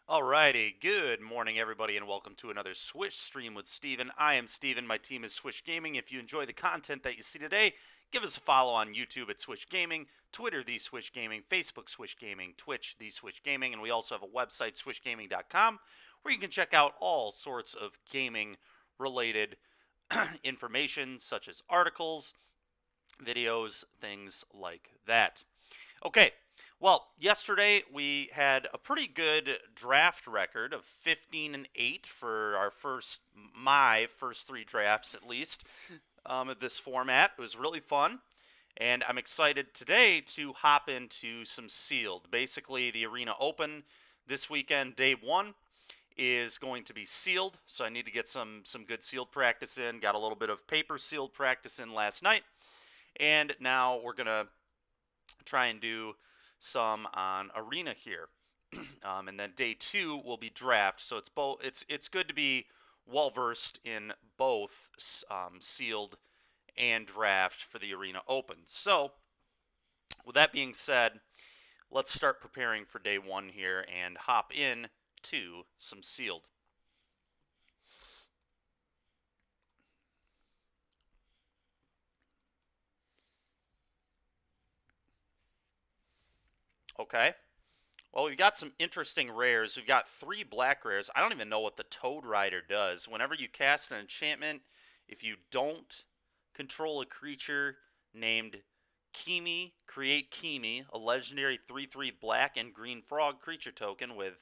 Alrighty, good morning everybody and welcome to another Swish stream with Steven. I am Steven, my team is Swish Gaming. If you enjoy the content that you see today, give us a follow on YouTube at Swish Gaming, Twitter The Swish Gaming, Facebook Swish Gaming, Twitch The Swish Gaming, and we also have a website swishgaming.com where you can check out all sorts of gaming related information such as articles, videos, things like that. Okay, well, yesterday we had a pretty good draft record of 15-8 for my first three drafts at least of this format. It was really fun, and I'm excited today to hop into some sealed. Basically, the Arena Open this weekend, day one, is going to be sealed, so I need to get some good sealed practice in. Got a little bit of paper sealed practice in last night, and now we're gonna try and do some on Arena here. And then day two will be draft. So it's good to be well versed in both sealed and draft for the Arena Open. So with that being said, let's start preparing for day one here and hop in to some sealed. Okay. Well, we've got some interesting rares. We've got three black rares. I don't even know what the Toad Rider does. Whenever you cast an enchantment, if you don't control a creature named Kimi, create Kimi, a legendary 3/3 black and green frog creature token with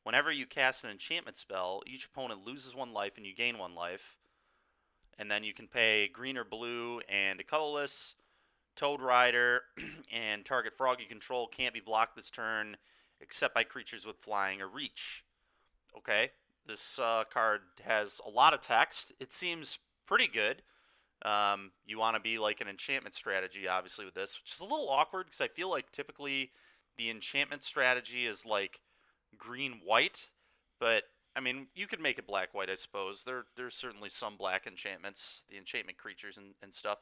whenever you cast an enchantment spell, each opponent loses one life and you gain one life. And then you can pay green or blue and a colorless Toad Rider and target frog you control can't be blocked this turn except by creatures with flying or reach. Okay, this card has a lot of text. It seems pretty good. You want to be like an enchantment strategy, obviously, with this, which is a little awkward because I feel like typically the enchantment strategy is like green-white, but I mean, you could make it black-white, I suppose. There's certainly some black enchantments, the enchantment creatures and stuff.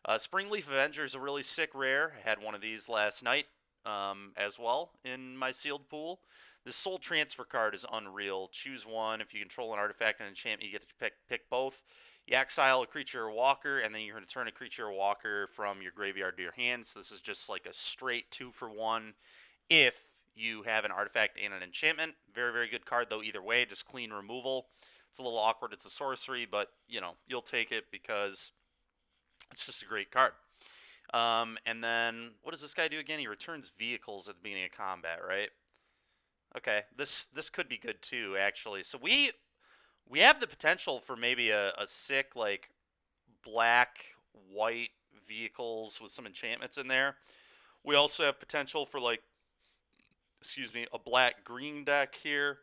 Springleaf Avenger is a really sick rare. I had one of these last night as well in my sealed pool. This Soul Transfer card is unreal. Choose one. If you control an artifact and enchantment, you get to pick both. You exile a creature or walker, and then you're going to turn a creature or walker from your graveyard to your hand. So this is just like a straight 2-for-1 if you have an artifact and an enchantment. Very, very good card, though, either way. Just clean removal. It's a little awkward. It's a sorcery, but, you know, you'll take it because it's just a great card. And then, what does this guy do again? He returns vehicles at the beginning of combat, right? Okay, this could be good too, actually. So we have the potential for maybe a sick, like, black-white vehicles with some enchantments in there. We also have potential for, like, excuse me, a black-green deck here.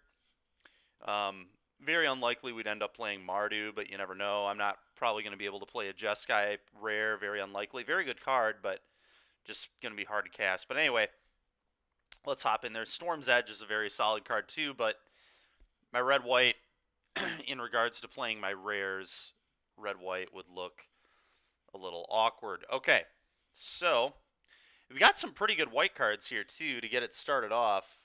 Very unlikely we'd end up playing Mardu, but you never know. I'm not probably going to be able to play a Jeskai rare. Very unlikely. Very good card, but just going to be hard to cast. But anyway, let's hop in there. Storm's Edge is a very solid card too, but my red-white, in regards to playing my rares, red-white would look a little awkward. Okay, so we got some pretty good white cards here too to get it started off.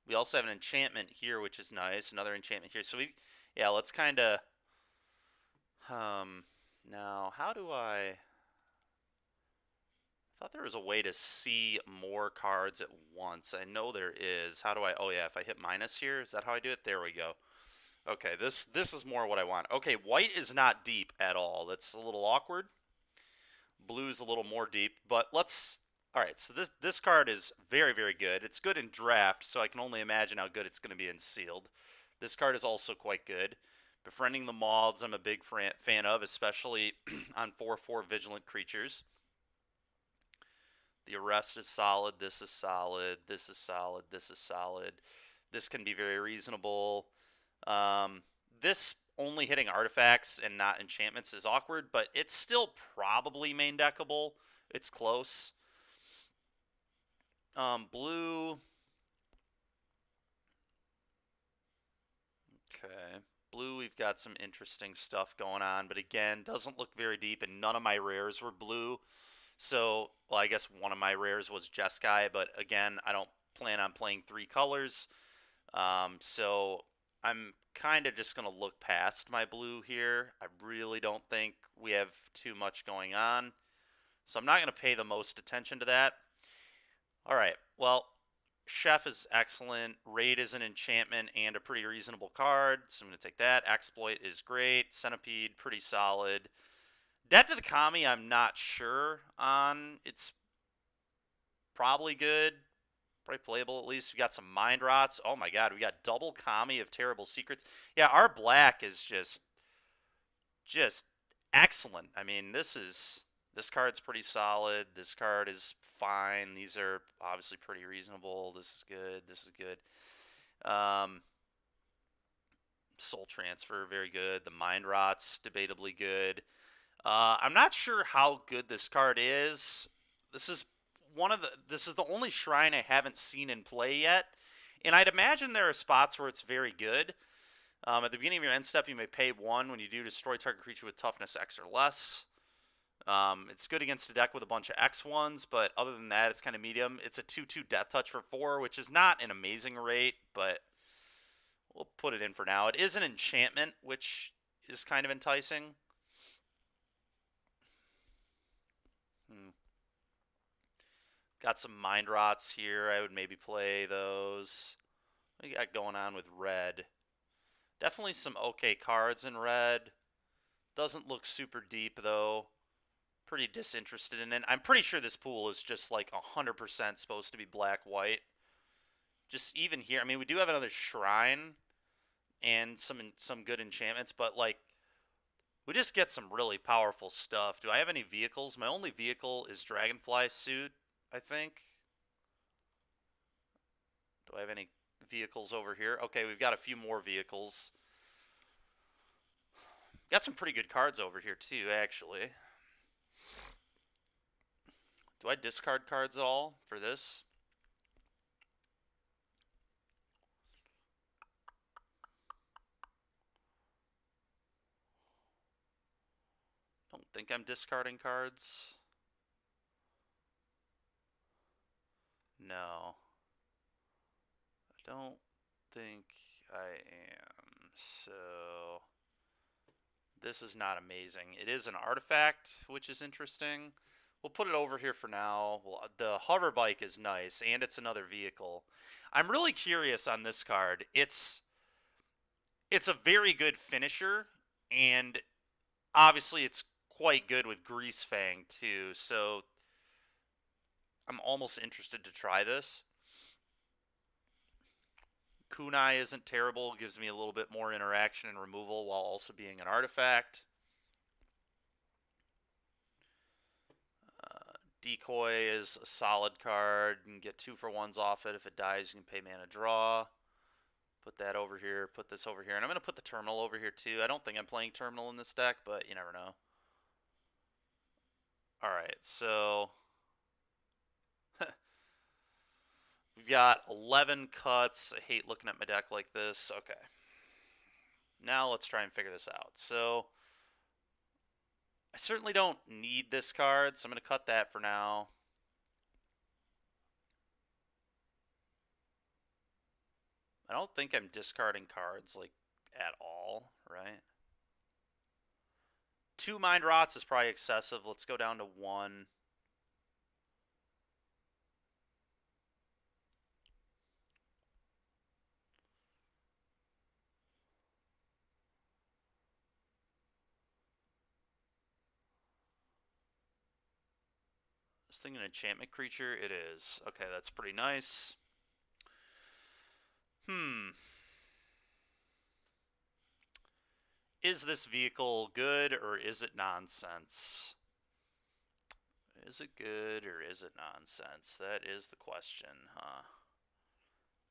We also have an enchantment here, which is nice. Another enchantment here. So yeah, let's kind of, now, how do I thought there was a way to see more cards at once. I know there is. How do I, oh yeah, if I hit minus here, is that how I do it? There we go. Okay, this is more what I want. Okay, white is not deep at all. That's a little awkward. Blue's a little more deep, but let's, all right, so this card is very, very good. It's good in draft, so I can only imagine how good it's going to be in sealed. This card is also quite good. Befriending the Moths, I'm a big fan of, especially on 4/4 Vigilant creatures. The Arrest is solid. This is solid. This is solid. This is solid. This can be very reasonable. This only hitting artifacts and not enchantments is awkward, but it's still probably main deckable. It's close. Blue. Okay. Blue, we've got some interesting stuff going on, but again, doesn't look very deep, and none of my rares were blue. So, well, I guess one of my rares was Jeskai, but again, I don't plan on playing 3 colors. So I'm kind of just going to look past my blue here. I really don't think we have too much going on. So I'm not going to pay the most attention to that. All right, well, Chef is excellent. Raid is an enchantment and a pretty reasonable card, so I'm going to take that. Exploit is great. Centipede, pretty solid. Debt to the Kami, I'm not sure on. It's probably good. Probably playable at least. We got some Mind Rots. Oh my god, we got double Kami of Terrible Secrets. Yeah, our black is just excellent. I mean, this card's pretty solid. This card is fine. These are obviously pretty reasonable. This is good. This is good. Soul Transfer, very good. The Mind Rot's debatably good. I'm not sure how good this card is. This is the only shrine I haven't seen in play yet, and I'd imagine there are spots where it's very good. At the beginning of your end step, you may pay 1 when you do destroy target creature with toughness X or less. It's good against a deck with a bunch of X1s, but other than that, it's kind of medium. It's a 2/2 Death Touch for 4, which is not an amazing rate, but we'll put it in for now. It is an enchantment, which is kind of enticing. Got some Mind Rots here. I would maybe play those. What we got going on with red? Definitely some okay cards in red. Doesn't look super deep, though. Pretty disinterested in it. I'm pretty sure this pool is just like 100% supposed to be black-white. Just even here, I mean, we do have another shrine and some good enchantments, but like, we just get some really powerful stuff. Do I have any vehicles? My only vehicle is Dragonfly Suit, I think. Do I have any vehicles over here? Okay, we've got a few more vehicles. Got some pretty good cards over here, too, actually. Do I discard cards at all for this? Don't think I'm discarding cards. No. I don't think I am. So this is not amazing. It is an artifact, which is interesting. We'll put it over here for now. Well, the hover bike is nice, and it's another vehicle. I'm really curious on this card. It's a very good finisher, and obviously it's quite good with Grease Fang too. So I'm almost interested to try this. Kunai isn't terrible. Gives me a little bit more interaction and removal while also being an artifact. Decoy is a solid card. You can get 2-for-1s off it. If it dies, you can pay mana draw. Put that over here. Put this over here. And I'm going to put the Terminal over here too. I don't think I'm playing Terminal in this deck, but you never know. Alright, so we've got 11 cuts. I hate looking at my deck like this. Okay. Now let's try and figure this out. So I certainly don't need this card, so I'm going to cut that for now. I don't think I'm discarding cards, like, at all, right? 2 Mind Rots is probably excessive. Let's go down to 1. This thing an enchantment creature? It is. Okay, that's pretty nice. Is this vehicle good or is it nonsense? Is it good or is it nonsense? That is the question, huh?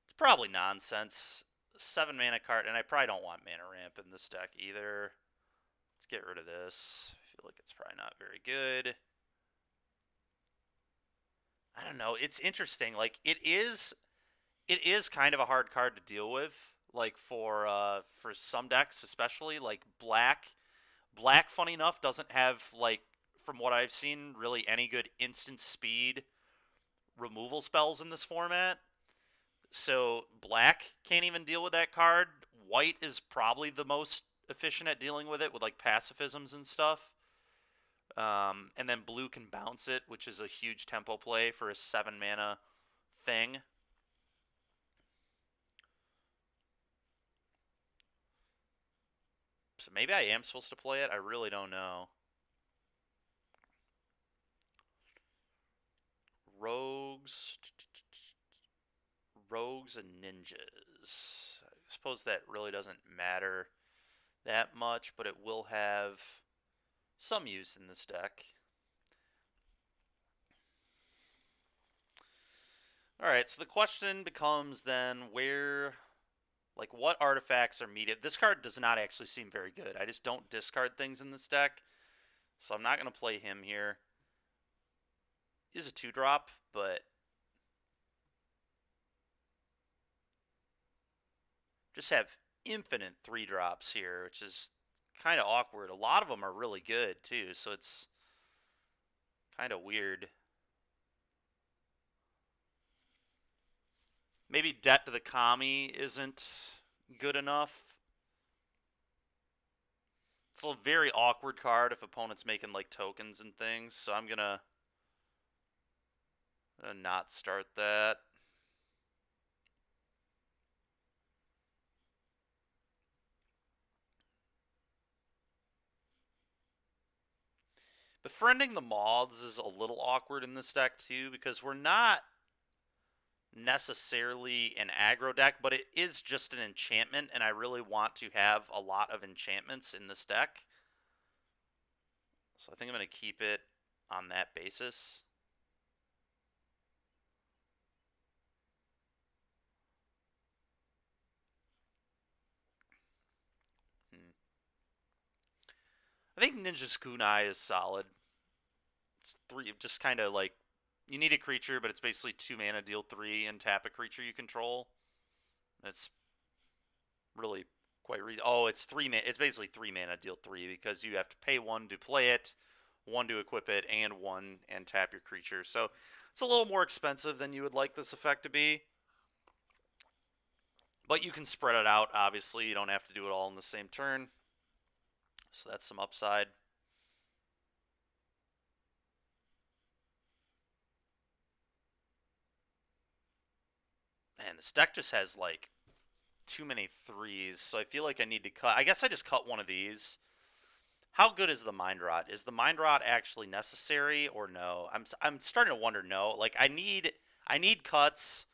It's probably nonsense. 7 mana card, and I probably don't want mana ramp in this deck either. Let's get rid of this. I feel like it's probably not very good. I don't know. It's interesting. Like, it is kind of a hard card to deal with. Like for some decks, especially like black. Black, funny enough, doesn't have, like, from what I've seen, really any good instant speed removal spells in this format. So black can't even deal with that card. White is probably the most efficient at dealing with it with like pacifisms and stuff. And then blue can bounce it, which is a huge tempo play for a 7 mana thing. So maybe I am supposed to play it. I really don't know. Rogues. Rogues and ninjas. I suppose that really doesn't matter that much, but it will have some use in this deck. Alright, so the question becomes then where, like, what artifacts are medium? This card does not actually seem very good. I just don't discard things in this deck, so I'm not going to play him here. He's a 2-drop, but just have infinite 3-drops here, which is kind of awkward. A lot of them are really good, too, so it's kind of weird. Maybe Debt to the Kami isn't good enough. It's a very awkward card if opponent's making like tokens and things, so I'm gonna not start that. Befriending the Moths is a little awkward in this deck too, because we're not necessarily an aggro deck, but it is just an enchantment, and I really want to have a lot of enchantments in this deck. So I think I'm going to keep it on that basis. I think Ninja's Kunai is solid. It's 3, just kind of like, you need a creature, but it's basically 2 mana, deal 3, and tap a creature you control. It's really quite oh, it's 3 mana. It's basically 3 mana, deal 3, because you have to pay 1 to play it, 1 to equip it, and 1 and tap your creature. So it's a little more expensive than you would like this effect to be. But you can spread it out, obviously. You don't have to do it all in the same turn. So that's some upside. Man, this deck just has, like, too many 3s, so I feel like I need to cut. I guess I just cut one of these. How good is the Mind Rot? Is the Mind Rot actually necessary or no? I'm starting to wonder no. Like, I need cuts.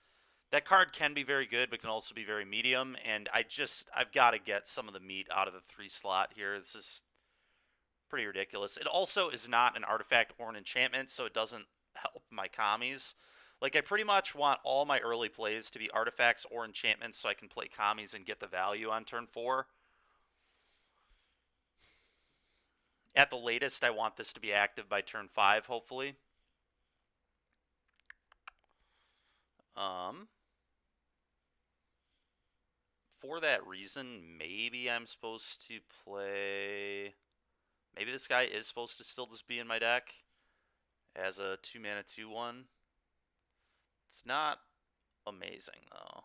That card can be very good, but can also be very medium, and I've got to get some of the meat out of the 3 slot here. This is pretty ridiculous. It also is not an artifact or an enchantment, so it doesn't help my commies. Like, I pretty much want all my early plays to be artifacts or enchantments so I can play commies and get the value on turn 4. At the latest, I want this to be active by turn 5, hopefully. For that reason, maybe I'm supposed to play... Maybe this guy is supposed to still just be in my deck as a 2 mana 2/1. It's not amazing though.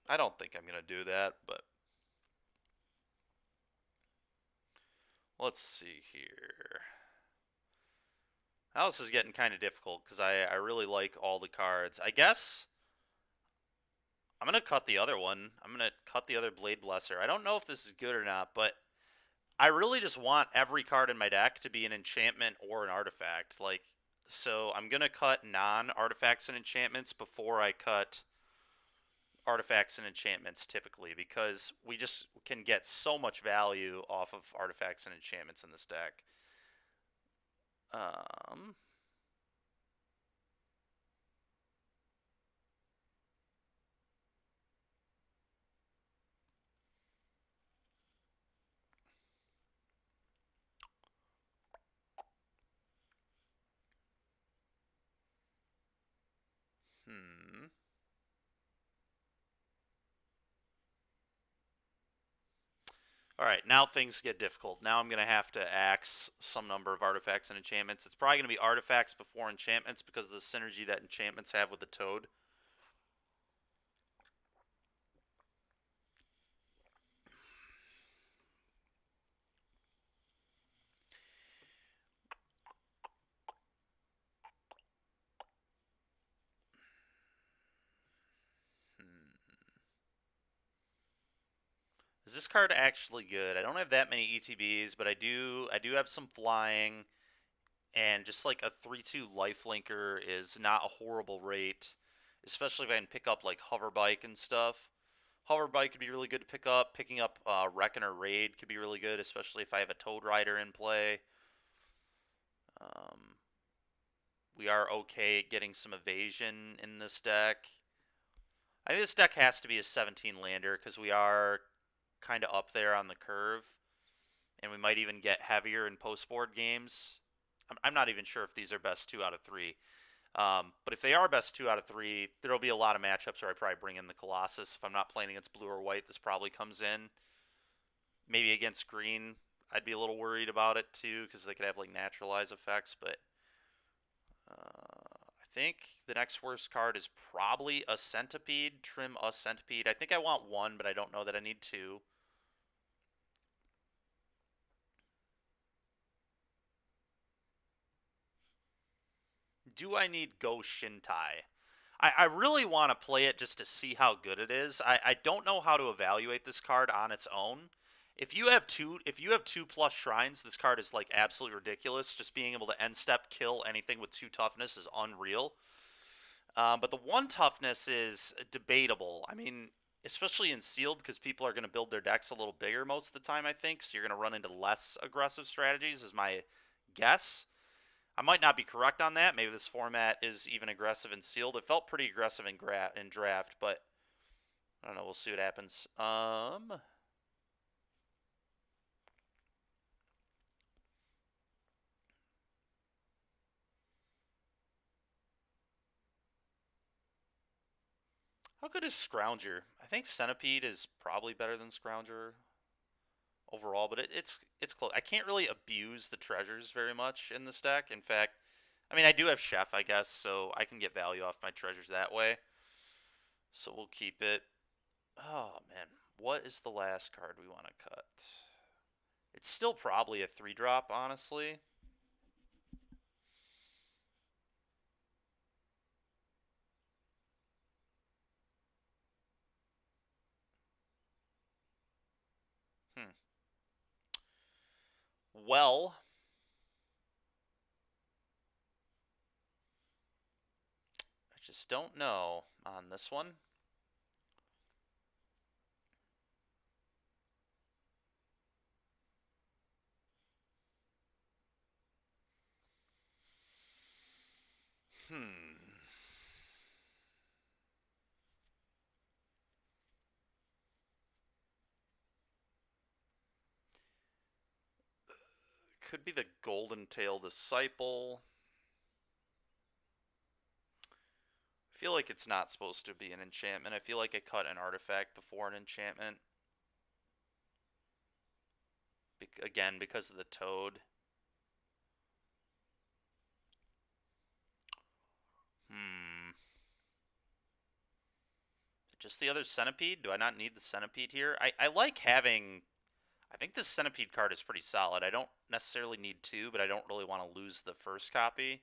I don't think I'm gonna do that, but let's see here. Now this is getting kind of difficult because I really like all the cards. I guess I'm gonna cut the other one. I'm gonna cut the other Blade Blesser. I don't know if this is good or not, but I really just want every card in my deck to be an enchantment or an artifact. Like, so I'm gonna cut non-artifacts and enchantments before I cut artifacts and enchantments typically, because we just can get so much value off of artifacts and enchantments in this deck. Um, hmm. Alright, now things get difficult. Now I'm going to have to axe some number of artifacts and enchantments. It's probably going to be artifacts before enchantments because of the synergy that enchantments have with the toad. Is this card actually good? I don't have that many ETBs, but I do have some flying, and just like a 3/2 lifelinker is not a horrible rate, especially if I can pick up like hover bike and stuff. Hover bike could be really good to pick up. Picking up Reckoner Raid could be really good, especially if I have a Toad Rider in play. We are okay at getting some evasion in this deck. I think this deck has to be a 17 lander because we are kind of up there on the curve, and we might even get heavier in post-board games. I'm not even sure if these are best 2 out of 3. But if they are best 2 out of 3, there'll be a lot of matchups where I probably bring in the Colossus. If I'm not playing against blue or white, this probably comes in. Maybe against green, I'd be a little worried about it too, because they could have like naturalize effects, but I think the next worst card is probably a Centipede. Trim a Centipede. I think I want 1, but I don't know that I need 2. Do I need Go Shintai? I really want to play it just to see how good it is. I don't know how to evaluate this card on its own. If you have 2+ shrines, this card is like absolutely ridiculous. Just being able to end step kill anything with 2 toughness is unreal. But the 1 toughness is debatable. I mean, especially in sealed, because people are going to build their decks a little bigger most of the time, I think. So you're going to run into less aggressive strategies, is my guess. I might not be correct on that. Maybe this format is even aggressive in sealed. It felt pretty aggressive in draft, but I don't know. We'll see what happens. How good is Scrounger? I think Centipede is probably better than Scrounger overall, but it's close. I can't really abuse the treasures very much in this deck. In fact, I mean, I do have Chef, I guess, so I can get value off my treasures that way. So we'll keep it. Oh, man. What is the last card we want to cut? It's still probably a 3-drop, honestly. Well, I just don't know on this one. Could be the Golden Tail Disciple. I feel like it's not supposed to be an enchantment. I feel like I cut an artifact before an enchantment. Again, because of the toad. Just the other Centipede? Do I not need the Centipede here? I like having... I think this Centipede card is pretty solid. I don't necessarily need 2, but I don't really want to lose the first copy.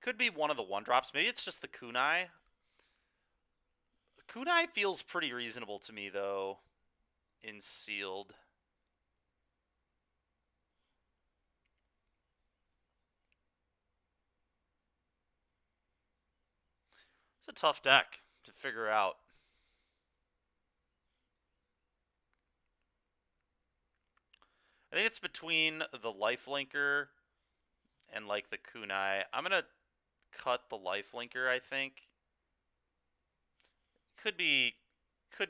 Could be one of the 1-drops. Maybe it's just the Kunai. Kunai feels pretty reasonable to me, though, in sealed. It's a tough deck to figure out. I think it's between the Lifelinker and like the Kunai. I'm gonna cut the Lifelinker, I think. Could be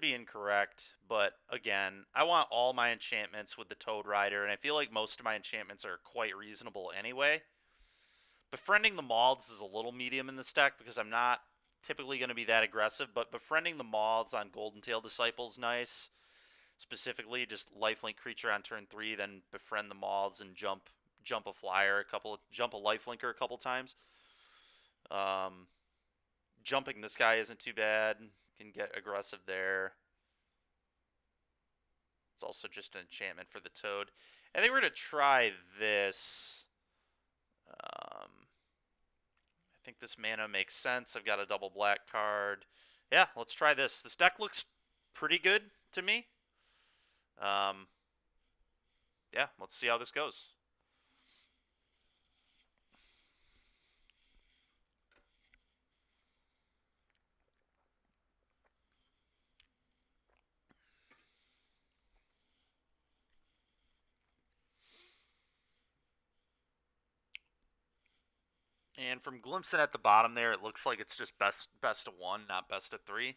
incorrect, but again, I want all my enchantments with the Toad Rider, and I feel like most of my enchantments are quite reasonable anyway. Befriending the Malds is a little medium in this deck because I'm not typically going to be that aggressive, but befriending the moths on Golden Tail Disciple's nice. Specifically, just lifelink creature on turn 3, then befriend the moths and jump a flyer jump a lifelinker a couple times. Jumping this guy isn't too bad. Can get aggressive there. It's also just an enchantment for the Toad. I think we're going to try this. I think this mana makes sense. I've got a double black card. Yeah, let's try this. This deck looks pretty good to me. Yeah, let's see how this goes. And from glimpsing at the bottom there, it looks like it's just best of 1, not best of 3.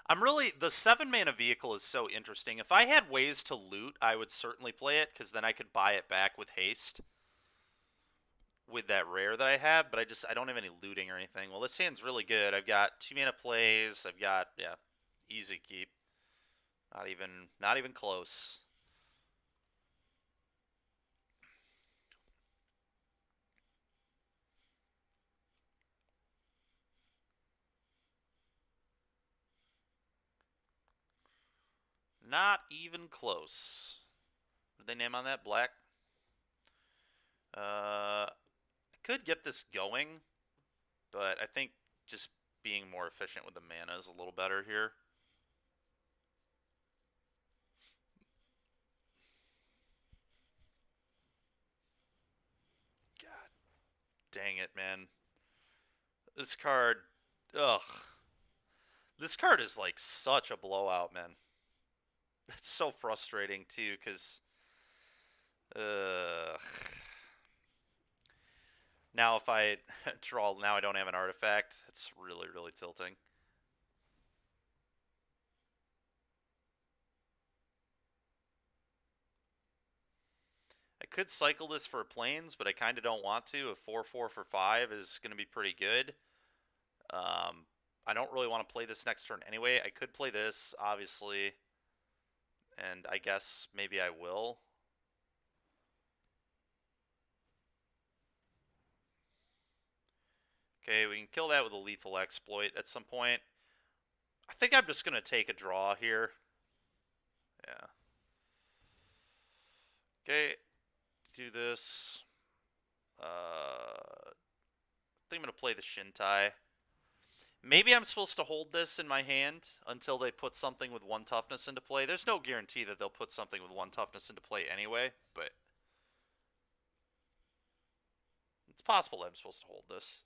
The 7 mana vehicle is so interesting. If I had ways to loot, I would certainly play it, because then I could buy it back with haste with that rare that I have, but I don't have any looting or anything. Well, this hand's really good. I've got 2 mana plays. I've got, yeah, easy keep. Not even close. Not even close. What did they name on that? Black? I could get this going, but I think just being more efficient with the mana is a little better here. God dang it, man. This card, ugh. This card is like such a blowout, man. It's so frustrating too, because now if I draw, now I don't have an artifact. It's really, really tilting. I could cycle this for planes, but I kind of don't want to. A 4/4 for 5 is going to be pretty good. I don't really want to play this next turn anyway. I could play this, obviously, and I guess maybe I will. Okay, we can kill that with a lethal exploit at some point. I think I'm just going to take a draw here. Yeah. Okay, do this. I think I'm going to play the Shintai. Maybe I'm supposed to hold this in my hand until they put something with 1 toughness into play. There's no guarantee that they'll put something with 1 toughness into play anyway, but it's possible that I'm supposed to hold this.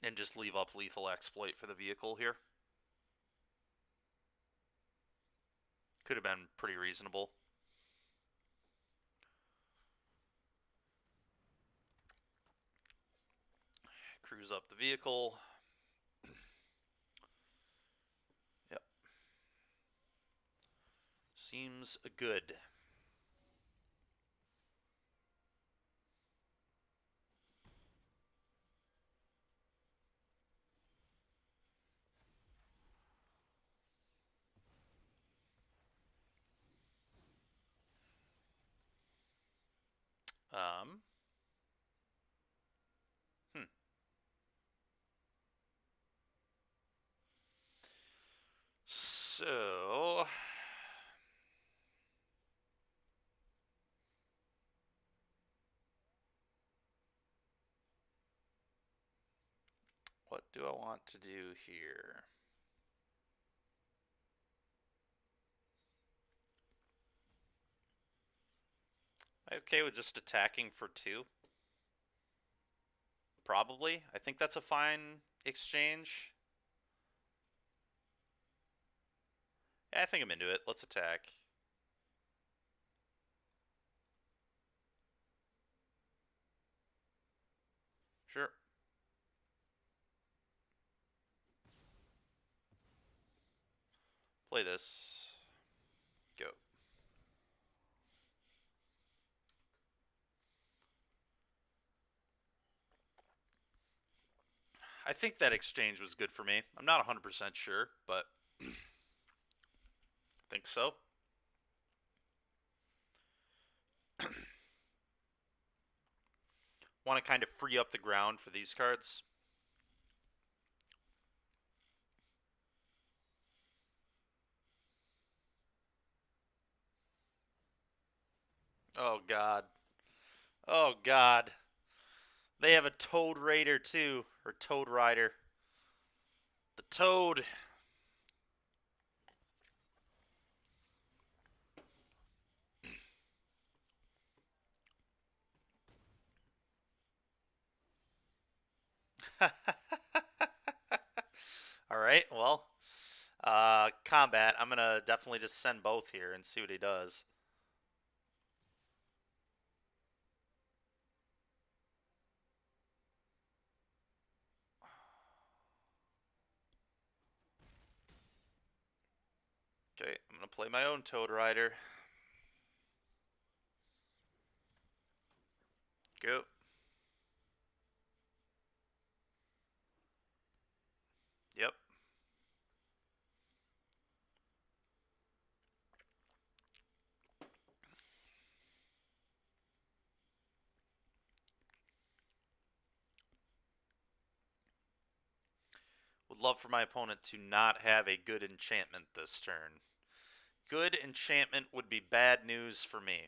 And just leave up lethal exploit for the vehicle here. Could have been pretty reasonable. Cruise up the vehicle. Yep. Seems good. So what do I want to do here? Am I okay with just attacking for 2? Probably. I think that's a fine exchange. Yeah, I think I'm into it. Let's attack. Sure. Play this. Go. I think that exchange was good for me. I'm not 100% sure, but I think so. Want to kind of free up the ground for these cards. Oh, God. Oh, God. They have a Toad Raider, too. Or Toad Rider. The Toad. Alright, well. Combat. I'm going to definitely just send both here and see what he does. Okay, I'm going to play my own Toad Rider. Go. Yep. Would love for my opponent to not have a good enchantment this turn. Good enchantment would be bad news for me.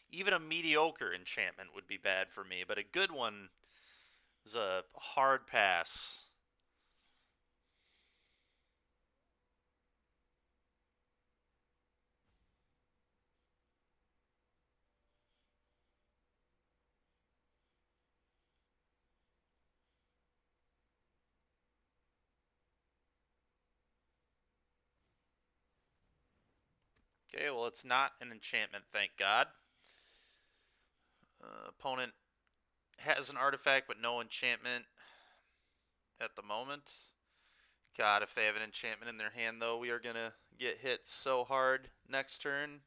Even a mediocre enchantment would be bad for me, but a good one is a hard pass. Okay, well, it's not an enchantment, thank God. Opponent has an artifact, but no enchantment at the moment. God, if they have an enchantment in their hand, though, we are going to get hit so hard next turn.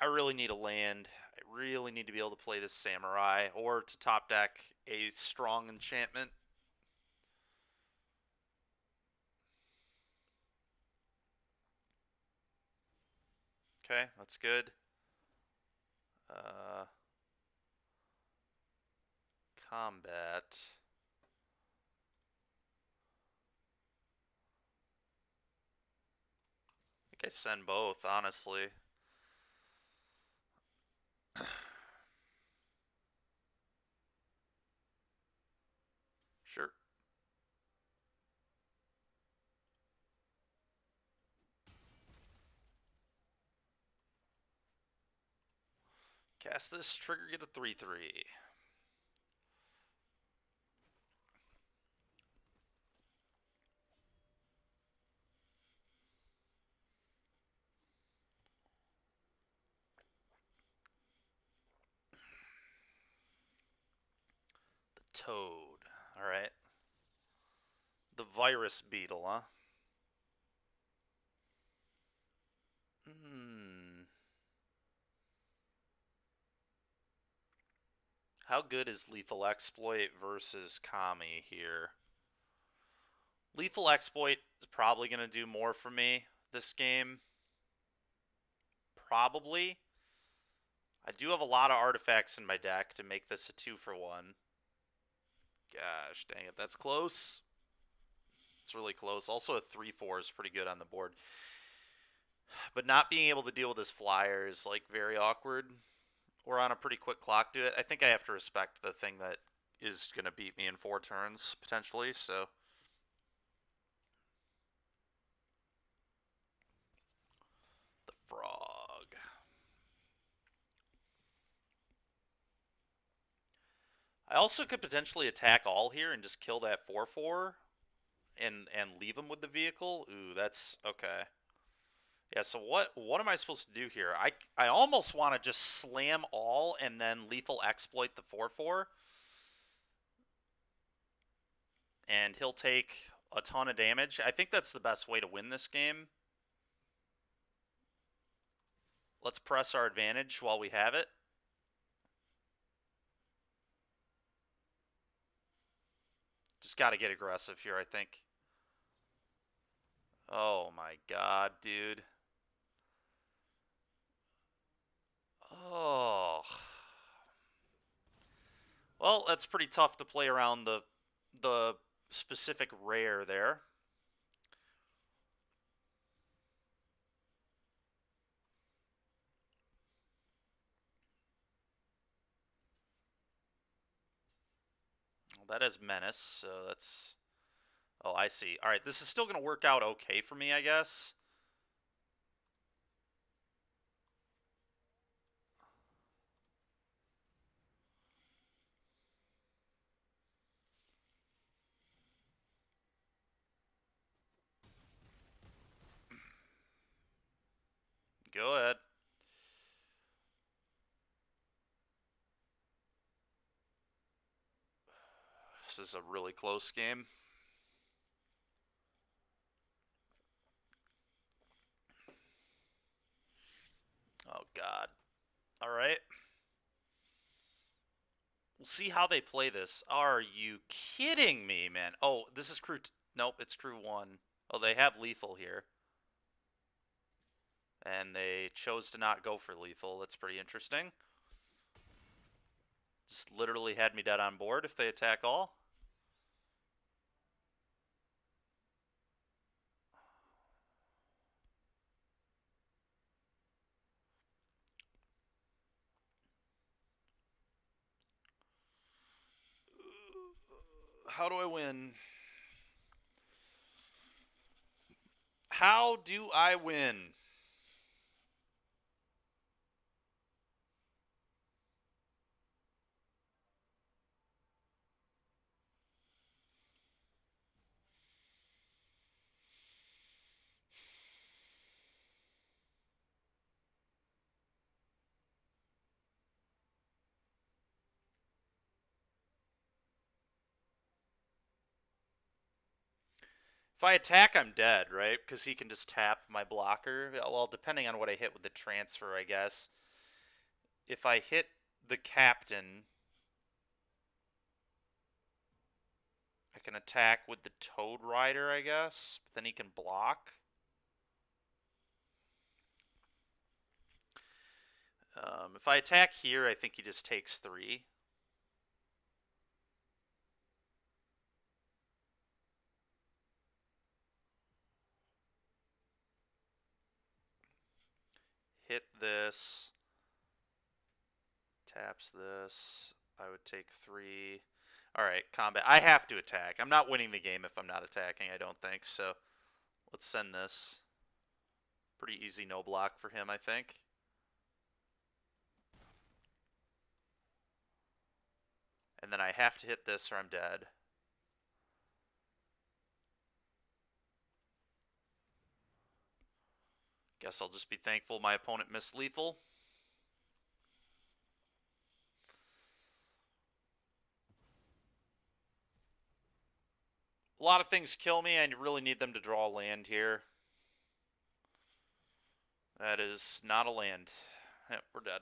I really need a land. I really need to be able to play this Samurai, or to top deck a strong enchantment. Okay, that's good. Combat. I think I send both, honestly. Sure. Cast this, trigger, get a 3/3. The Toad. Alright. The Virus Beetle, huh? How good is Lethal Exploit versus Kami here? Lethal Exploit is probably going to do more for me this game. Probably. I do have a lot of artifacts in my deck to make this a 2-for-1. Gosh, dang it, that's close. It's really close. Also, a 3/4 is pretty good on the board. But not being able to deal with this flyer is, like, very awkward. We're on a pretty quick clock to it. I think I have to respect the thing that is going to beat me in 4 turns, potentially, so... The Frog. I also could potentially attack all here and just kill that 4/4 and leave him with the vehicle. Ooh, that's okay. Yeah, so what am I supposed to do here? I almost want to just slam all and then lethal exploit the 4/4. And he'll take a ton of damage. I think that's the best way to win this game. Let's press our advantage while we have it. Just got to get aggressive here, I think. Oh my god, dude. Oh. Well, that's pretty tough to play around the specific rare there. Well, that is Menace, so that's... Oh, I see. Alright, this is still going to work out okay for me, I guess. Go ahead. This is a really close game. Oh, God. Alright. We'll see how they play this. Are you kidding me, man? Oh, this is crew... Nope, it's crew 1. Oh, they have lethal here. And they chose to not go for lethal. That's pretty interesting. Just literally had me dead on board if they attack all. How do I win? How do I win? If I attack, I'm dead, right? Because he can just tap my blocker. Well, depending on what I hit with the transfer, I guess. If I hit the captain, I can attack with the Toad Rider, I guess. But then he can block. If I attack here, I think he just takes 3. Hit this. Taps this. I would take 3. Alright, combat. I have to attack. I'm not winning the game if I'm not attacking, I don't think. So let's send this. Pretty easy no block for him, I think. And then I have to hit this or I'm dead. Guess I'll just be thankful my opponent missed lethal. A lot of things kill me. I really need them to draw land here. That is not a land. Yep, we're dead.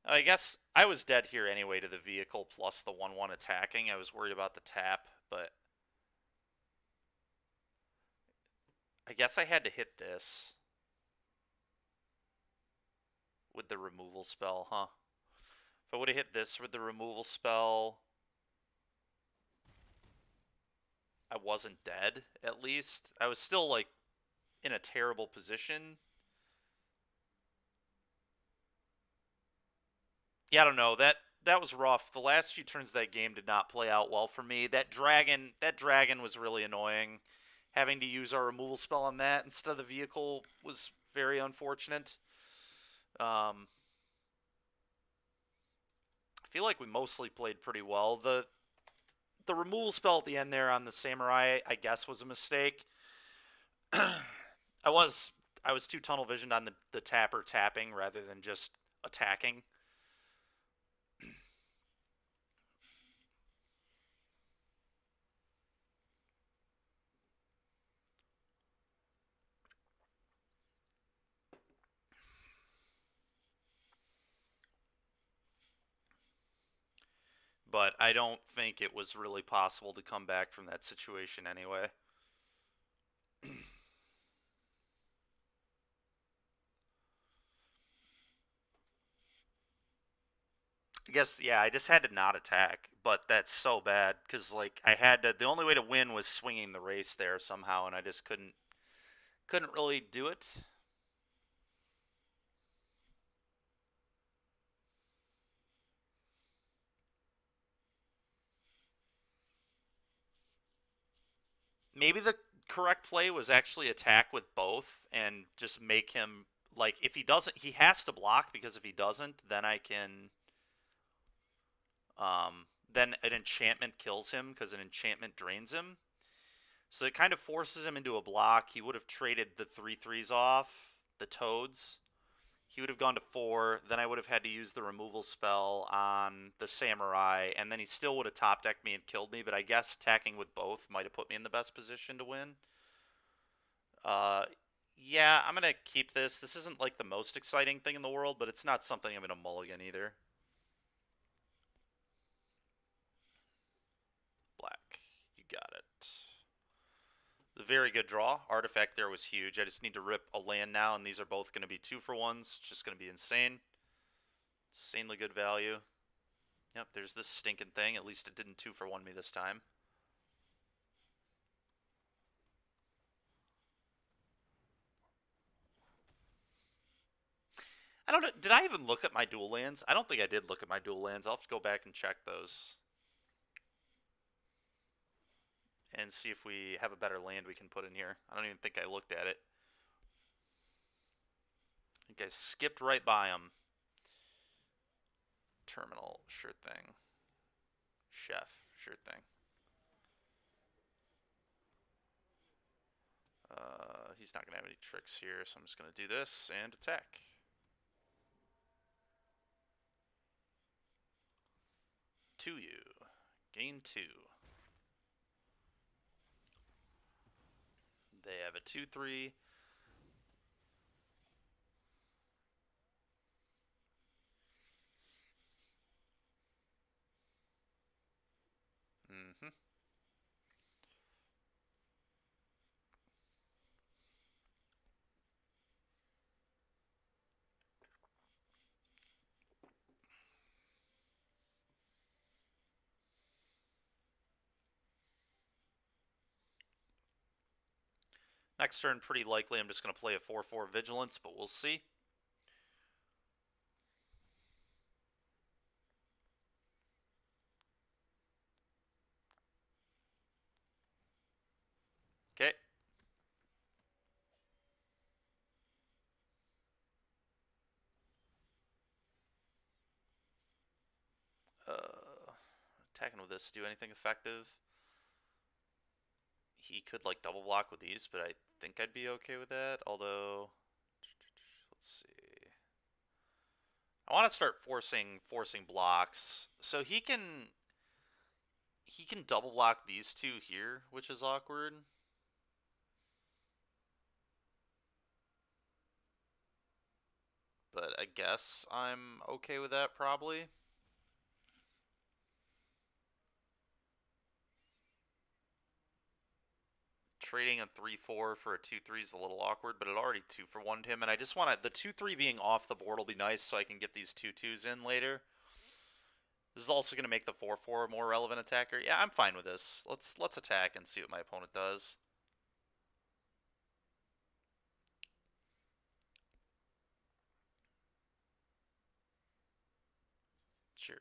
I guess I was dead here anyway to the vehicle plus the 1-1 attacking. I was worried about the tap, but I guess I had to hit this with the removal spell, huh? If I would have hit this with the removal spell, I wasn't dead, at least. I was still, like, in a terrible position. Yeah, I don't know. That was rough. The last few turns of that game did not play out well for me. That dragon was really annoying. Having to use our removal spell on that instead of the vehicle was very unfortunate. I feel like we mostly played pretty well. The removal spell at the end there on the samurai, I guess, was a mistake. I was too tunnel visioned on the tapper tapping rather than just attacking. but I don't think it was really possible to come back from that situation anyway. I guess, yeah, I just had to not attack, but that's so bad because like I had to. The only way to win was swinging the race there somehow, and I just couldn't really do it. Maybe the correct play was actually attack with both and just make him like if he doesn't, he has to block because if he doesn't, then I can then an enchantment kills him because an enchantment drains him. So it kind of forces him into a block. He would have traded the 3/3s off, the toads. He would have gone to 4. Then I would have had to use the removal spell on the samurai, and then he still would have top decked me and killed me. But I guess attacking with both might have put me in the best position to win. Uh, yeah, I'm gonna keep this. This isn't like the most exciting thing in the world, but it's not something I'm gonna mulligan either. Black, you got it. A very good draw. Artifact there was huge. I just need to rip a land now, and these are both going to be 2-for-1s. It's just going to be insane. Insanely good value. Yep, there's this stinking thing. At least it didn't 2-for-1 me this time. I don't know. Did I even look at my dual lands? I don't think I did look at my dual lands. I'll have to go back and check those. And see if we have a better land we can put in here. I don't even think I looked at it. I think I skipped right by them. Terminal, sure thing. Chef, sure thing. He's not going to have any tricks here, so I'm just going to do this and attack. To you. Gain 2. They have a 2/3. Mm-hmm. Next turn, pretty likely I'm just going to play a 4/4 Vigilance, but we'll see. Okay. Attacking with this, do anything effective? He could like double block with these, but I think I'd be okay with that. Although, let's see. I want to start forcing blocks, so he can double block these two here, which is awkward. But I guess I'm okay with that probably. Trading a 3/4 for a 2/3 is a little awkward, but it already 2-for-1'd him, and I just want to, the 2/3 being off the board will be nice so I can get these 2/2s in later. This is also going to make the 4/4 a more relevant attacker. Yeah, I'm fine with this. Let's attack and see what my opponent does. Sure.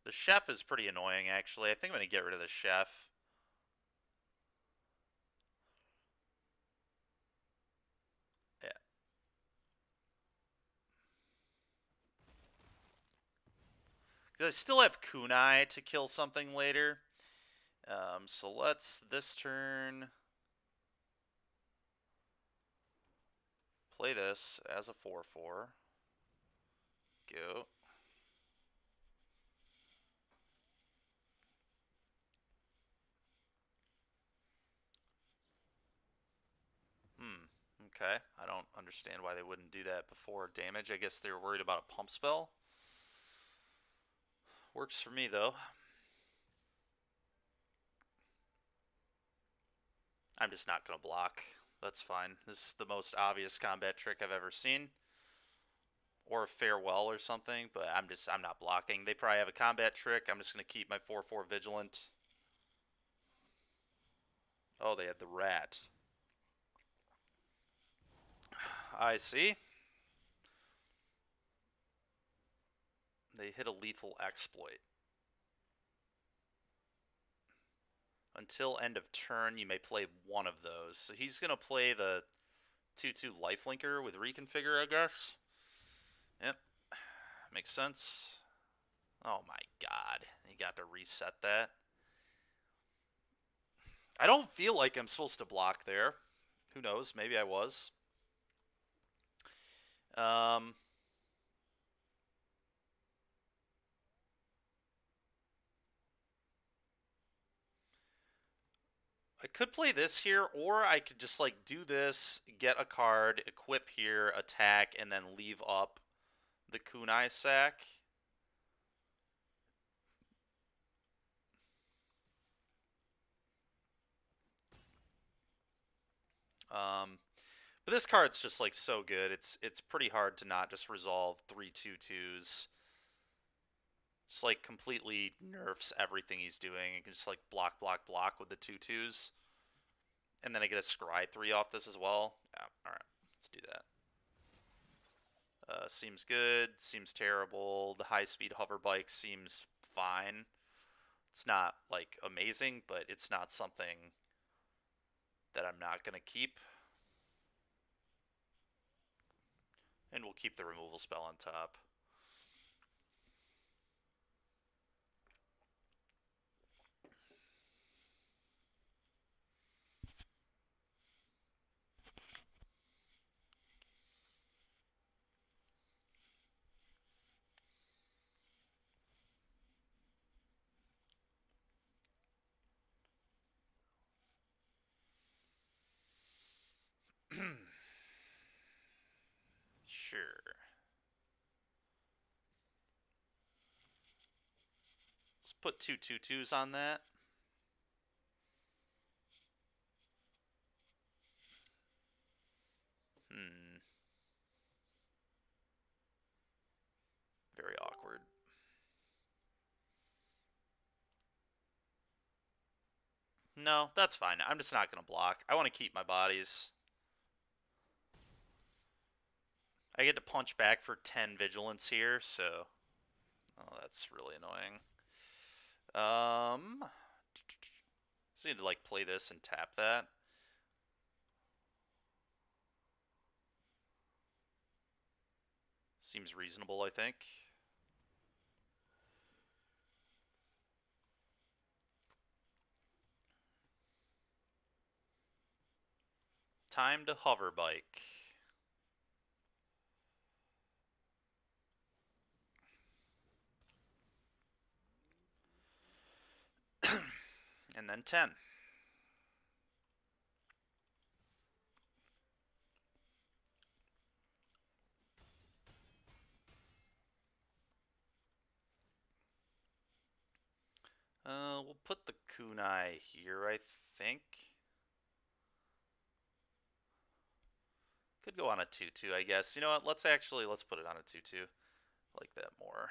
The chef is pretty annoying, actually. I think I'm going to get rid of the chef. Yeah. Because I still have kunai to kill something later. So let's this turn play this as a 4/4. Go. Okay. I don't understand why they wouldn't do that before damage. I guess they were worried about a pump spell. Works for me, though. I'm just not going to block. That's fine. This is the most obvious combat trick I've ever seen. Or a farewell or something, but I'm not blocking. They probably have a combat trick. I'm just going to keep my 4/4 vigilant. Oh, they had the rat. I see. They hit a lethal exploit. Until end of turn, you may play one of those. So he's going to play the 2/2 lifelinker with reconfigure, I guess. Yep. Makes sense. Oh my god. He got to reset that. I don't feel like I'm supposed to block there. Who knows? Maybe I was. I could play this here, or I could just like do this, get a card, equip here, attack, and then leave up the kunai sack. But this card's just like so good. It's pretty hard to not just resolve 3/2/2s. Just like completely nerfs everything he's doing. You can just like block, block, block with the 2/2s. And then I get a scry 3 off this as well. Yeah, alright, let's do that. Seems good, seems terrible. The high-speed hover bike seems fine. It's not, like, amazing, but it's not something that I'm not going to keep. And we'll keep the removal spell on top. Sure. Let's put 2/2/2s on that. Very awkward. No, that's fine. I'm just not going to block. I want to keep my bodies. I get to punch back for 10 vigilance here, so... Oh, that's really annoying. Just need to, like, play this and tap that. Seems reasonable, I think. Time to hover bike. And then 10. We'll put the kunai here, I think. Could go on a 2/2, I guess. You know what? Let's put it on a 2/2. I like that more.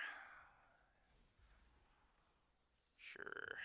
Sure.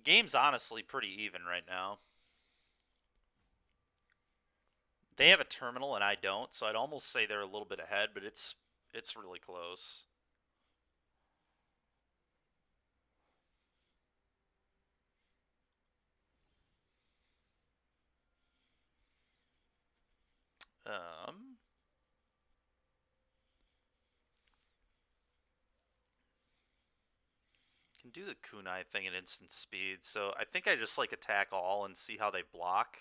Game's honestly pretty even right now. They have a terminal and I don't, so I'd almost say they're a little bit ahead, but it's really close. Um, can do the kunai thing at instant speed, so I think I just like attack all and see how they block.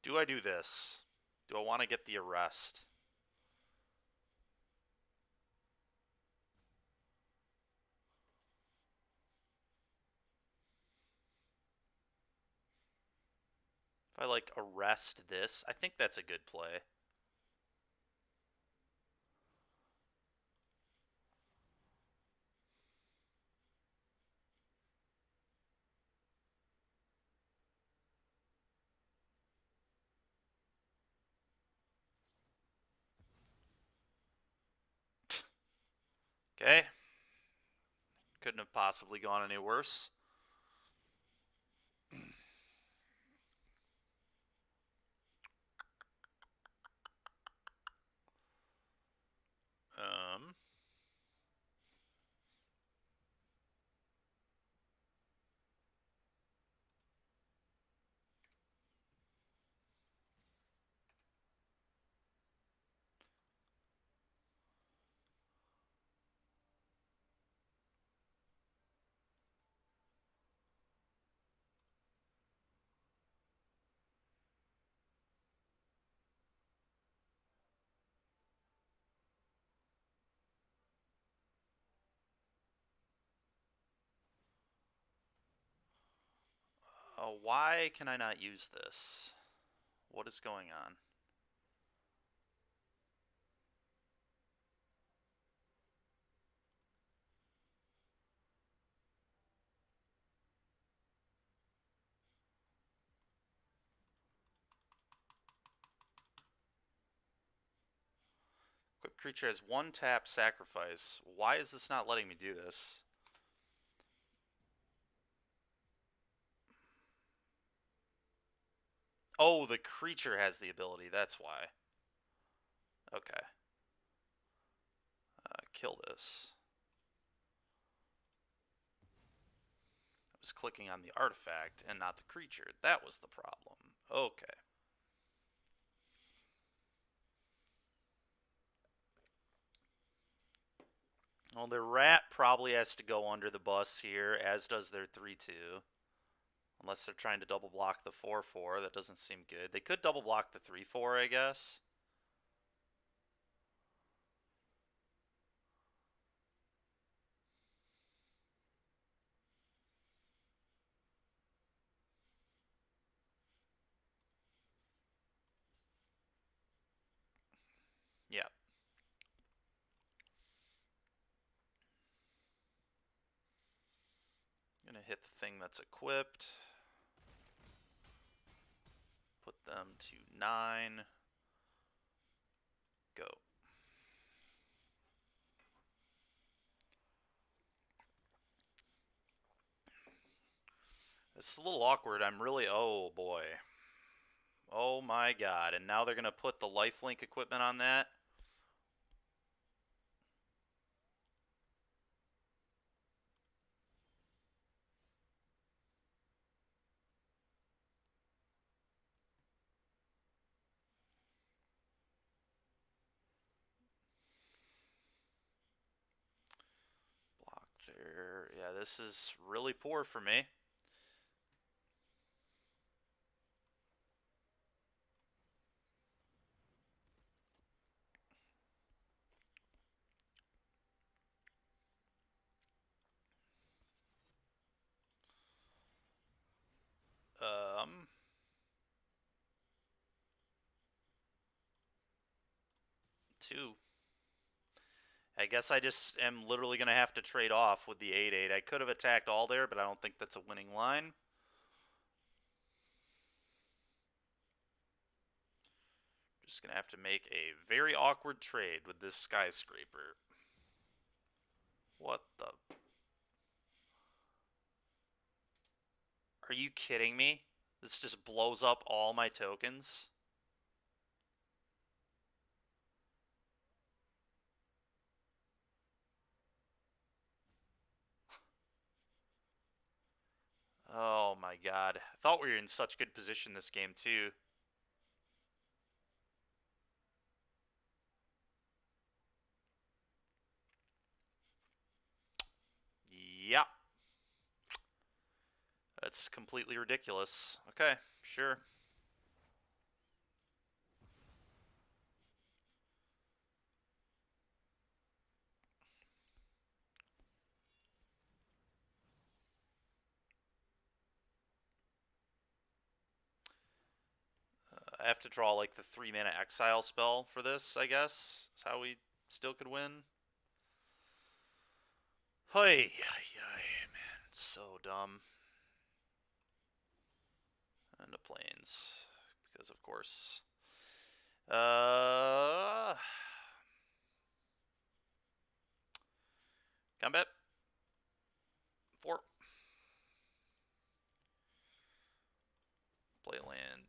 Do I do this? Do I want to get the arrest? If I like arrest this, I think that's a good play. Okay. Couldn't have possibly gone any worse. Um, why can I not use this? What is going on? Equipped creature has 1 tap sacrifice. Why is this not letting me do this? Oh, the creature has the ability. That's why. Okay. Kill this. I was clicking on the artifact and not the creature. That was the problem. Okay. Well, their rat probably has to go under the bus here, as does their 3/2. Unless they're trying to double block the 4/4. That doesn't seem good. They could double block the 3/4, I guess. Yeah. I'm gonna hit the thing that's equipped. Put them to 9. Go. It's a little awkward. I'm really... Oh, boy. Oh, my God. And now they're going to put the lifelink equipment on that? Block there. Yeah, this is really poor for me. Um... 2. I guess I just am literally going to have to trade off with the 8/8. I could have attacked all there, but I don't think that's a winning line. Just going to have to make a very awkward trade with this skyscraper. What the? Are you kidding me? This just blows up all my tokens. Oh my god. I thought we were in such good position this game too. Yeah. That's completely ridiculous. Okay, sure. I have to draw like the 3-mana exile spell for this, I guess. That's how we still could win. Hey, man, so dumb. And the planes, because of course. Combat. 4. Play land.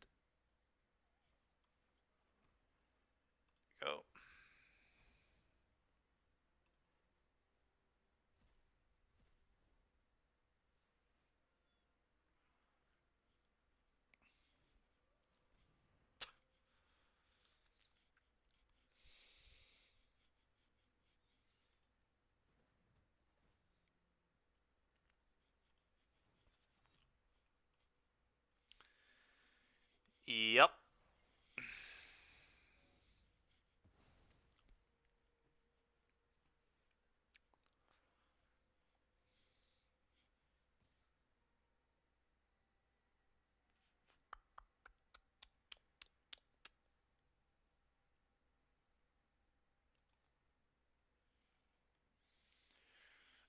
Go. Yep.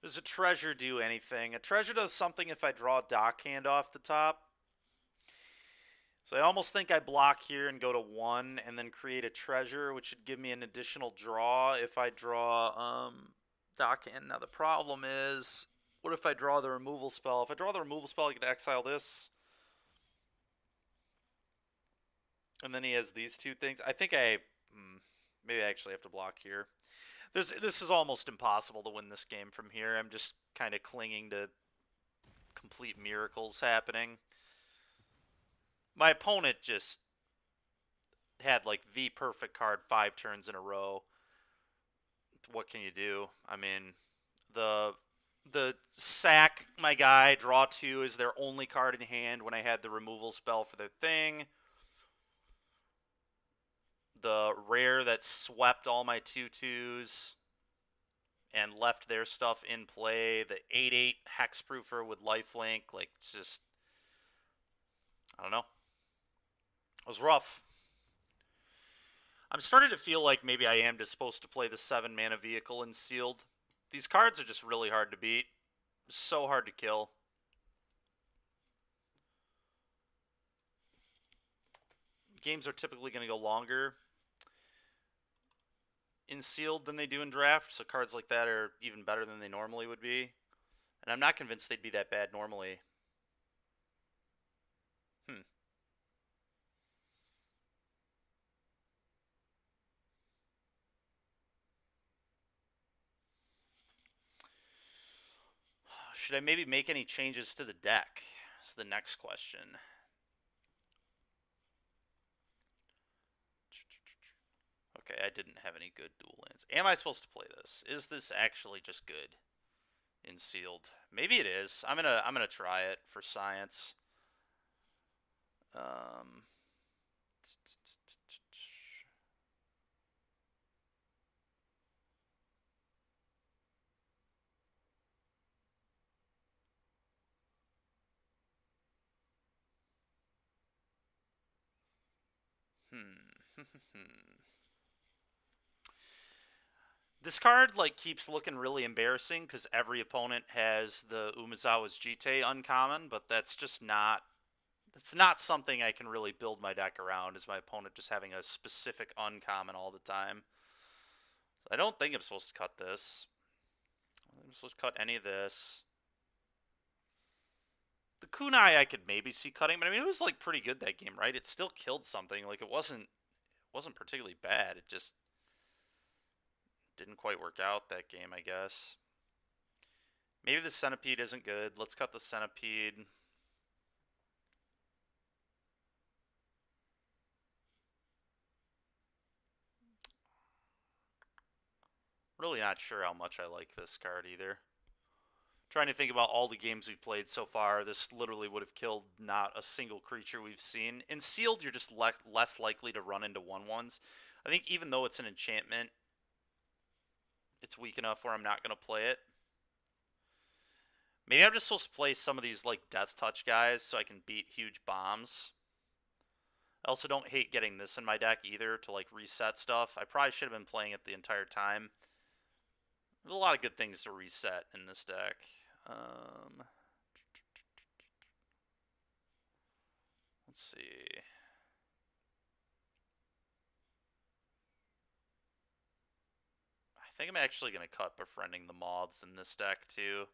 Does a treasure do anything? A treasure does something if I draw a dock hand off the top. So I almost think I block here and go to 1 and then create a treasure, which should give me an additional draw if I draw dock hand. Now the problem is, what if I draw the removal spell? If I draw the removal spell, I get to exile this. And then he has these two things. I think maybe I actually have to block here. This is almost impossible to win this game from here. I'm just kind of clinging to complete miracles happening. My opponent just had like the perfect card 5 turns in a row. What can you do? I mean, the sack my guy, draw 2 is their only card in hand when I had the removal spell for their thing. The rare that swept all my 2/2s and left their stuff in play. The 8/8 hexproofer with lifelink, like, it's just, I don't know. It was rough. I'm starting to feel like maybe I am just supposed to play the 7-mana vehicle in sealed. These cards are just really hard to beat. So hard to kill. Games are typically going to go longer in sealed than they do in draft, so cards like that are even better than they normally would be. And I'm not convinced they'd be that bad normally. Should I maybe make any changes to the deck? That's the next question. Okay, I didn't have any good dual lands. Am I supposed to play this? Is this actually just good in sealed? Maybe it is. I'm gonna try it for science. This card like keeps looking really embarrassing because every opponent has the Umezawa's Jite uncommon, but that's just not. That's not something I can really build my deck around. Is my opponent just having a specific uncommon all the time? I don't think I'm supposed to cut this. I'm supposed to cut any of this. The kunai I could maybe see cutting, but I mean it was like pretty good that game, right? It still killed something. Like it wasn't particularly bad. It just didn't quite work out that game, I guess. Maybe the centipede isn't good. Let's cut the centipede. Really not sure how much I like this card either. Trying to think about all the games we've played so far, this literally would have killed not a single creature we've seen. In sealed, you're just less likely to run into 1/1s. I think even though it's an enchantment, it's weak enough where I'm not going to play it. Maybe I'm just supposed to play some of these like Death Touch guys so I can beat huge bombs. I also don't hate getting this in my deck either to like reset stuff. I probably should have been playing it the entire time. There's a lot of good things to reset in this deck. Let's see. I think I'm actually going to cut Befriending the Moths in this deck too.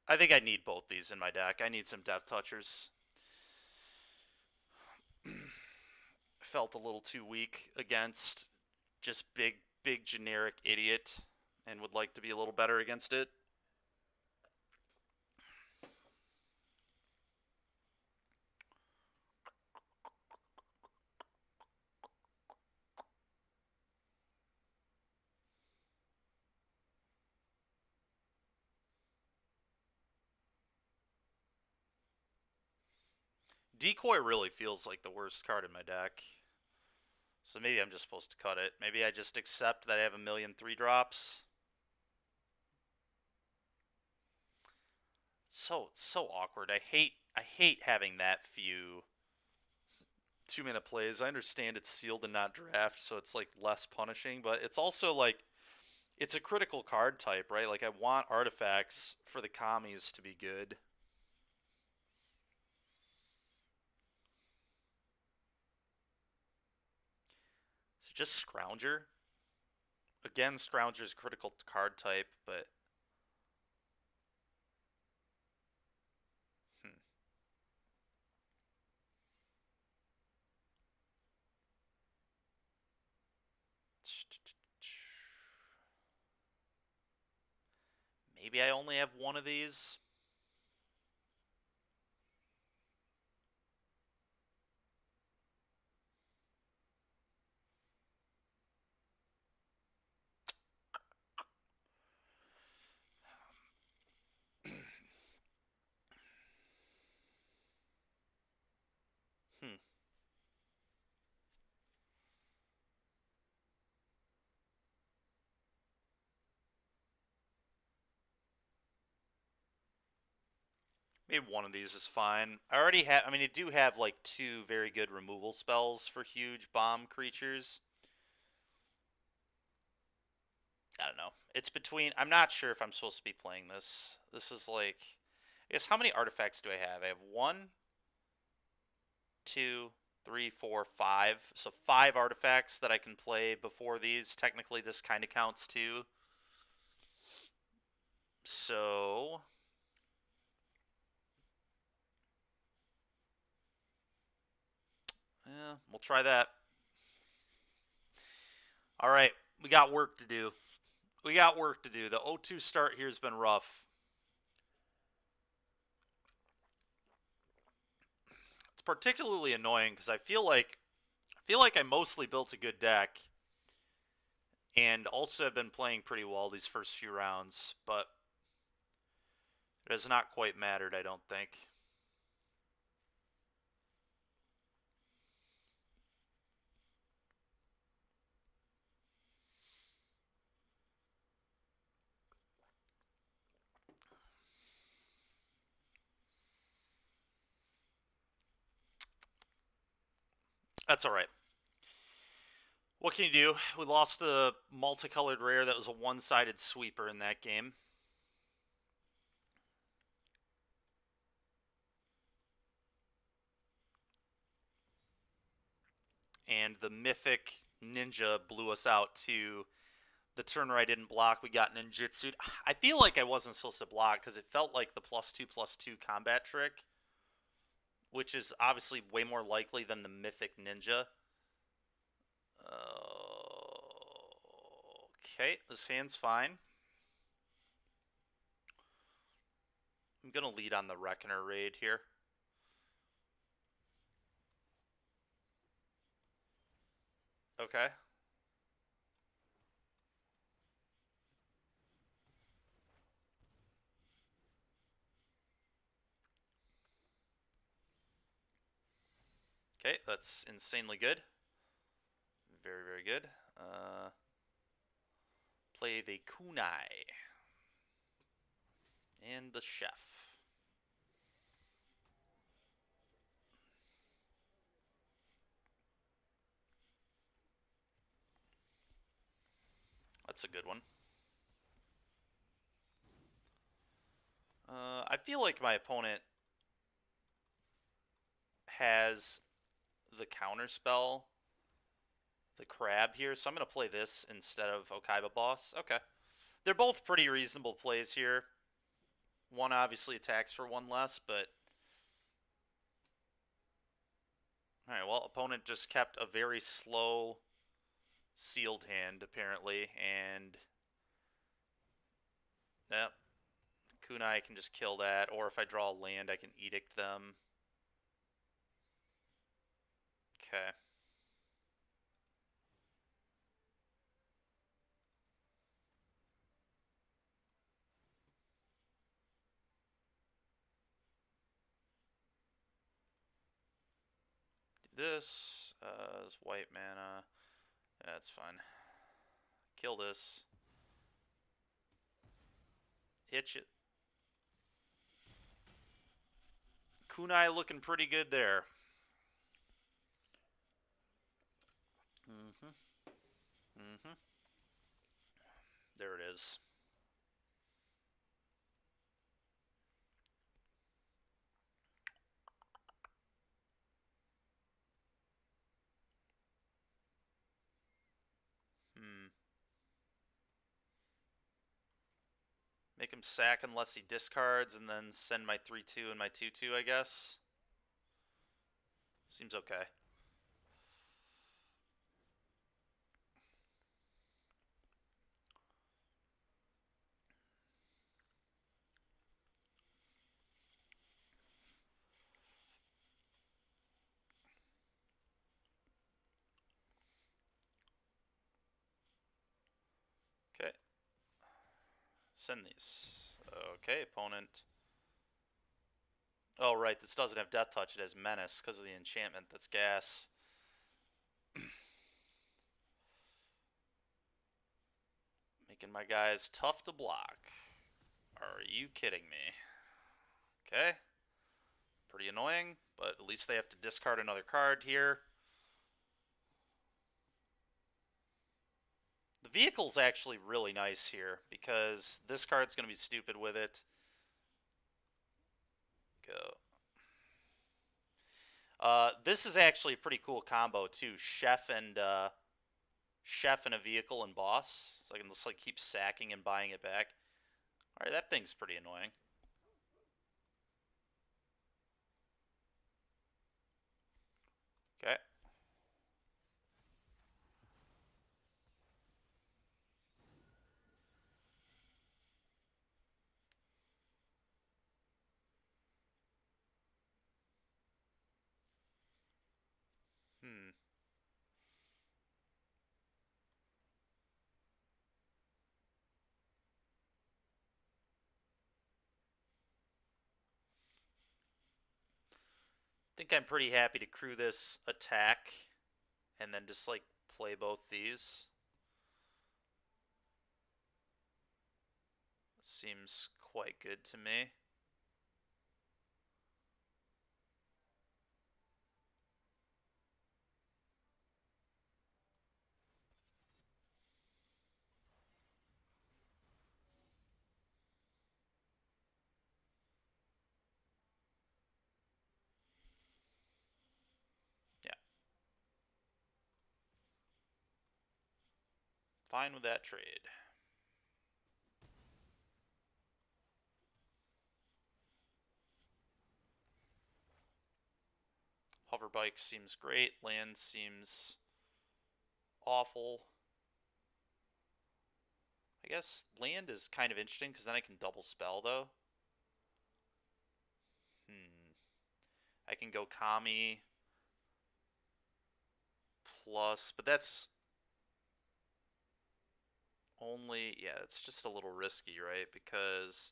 I think I need both these in my deck. I need some Death Touchers. Felt a little too weak against just big generic idiot and would like to be a little better against it. Decoy really feels like the worst card in my deck. So maybe I'm just supposed to cut it. Maybe I just accept that I have a million 3-drops. So awkward. I hate having that few 2-minute plays. I understand it's sealed and not draft, so it's like less punishing, but it's also like it's a critical card type, right? Like I want artifacts for the commies to be good. So just Scrounger. Again, Scrounger's critical card type, but maybe I only have one of these. Maybe one of these is fine. I already have, I mean, I do have like 2 very good removal spells for huge bomb creatures. I don't know. It's between, I'm not sure if I'm supposed to be playing this. This is like, I guess how many artifacts do I have? I have 1, 2, 3, 4, 5. So 5 artifacts that I can play before these. Technically, this kind of counts too. So yeah, we'll try that. All right, we got work to do. We got work to do. The 0-2 start here has been rough. It's particularly annoying because I feel like I mostly built a good deck and also have been playing pretty well these first few rounds, but it has not quite mattered, I don't think. That's all right. What can you do? We lost a multicolored rare that was a one-sided sweeper in that game. And the mythic ninja blew us out to The turn where I didn't block, we got ninjutsu. I feel like I wasn't supposed to block because it felt like the +2/+2 combat trick, which is obviously way more likely than the mythic ninja. Okay, this hand's fine. I'm going to lead on the Reckoner raid here. Okay. Okay, that's insanely good. Very, very good. Play the kunai. And the chef. That's a good one. I feel like my opponent has the counter spell, the crab here, so I'm going to play this instead of Okaiba Boss. Okay. They're both pretty reasonable plays here. One obviously attacks for one less, but... Alright, well, opponent just kept a very slow sealed hand, apparently, and... Yep. Kunai can just kill that, or if I draw a land, I can edict them. Okay. Do this. This white mana. That's fine. Kill this. Hitch it. Kunai looking pretty good there. There it is. Make him sack unless he discards, and then send my 3/2 and my 2/2, I guess. Seems okay. Okay. Send these. Okay, opponent. Oh, right, this doesn't have Death Touch. It has Menace because of the enchantment. That's gas. Making my guys tough to block. Are you kidding me? Okay. Pretty annoying, but at least they have to discard another card here. The vehicle's actually really nice here because this card's going to be stupid with it. Go. This is actually a pretty cool combo too. Chef and a vehicle and boss. So I can just like keep sacking and buying it back. Alright, that thing's pretty annoying. Okay. I think I'm pretty happy to crew this attack and then just like play both these. Seems quite good to me. Yeah. Fine with that trade. Hoverbike seems great. Land seems awful. I guess land is kind of interesting because then I can double spell though. I can go Kami plus, but that's only, yeah, it's just a little risky, right? Because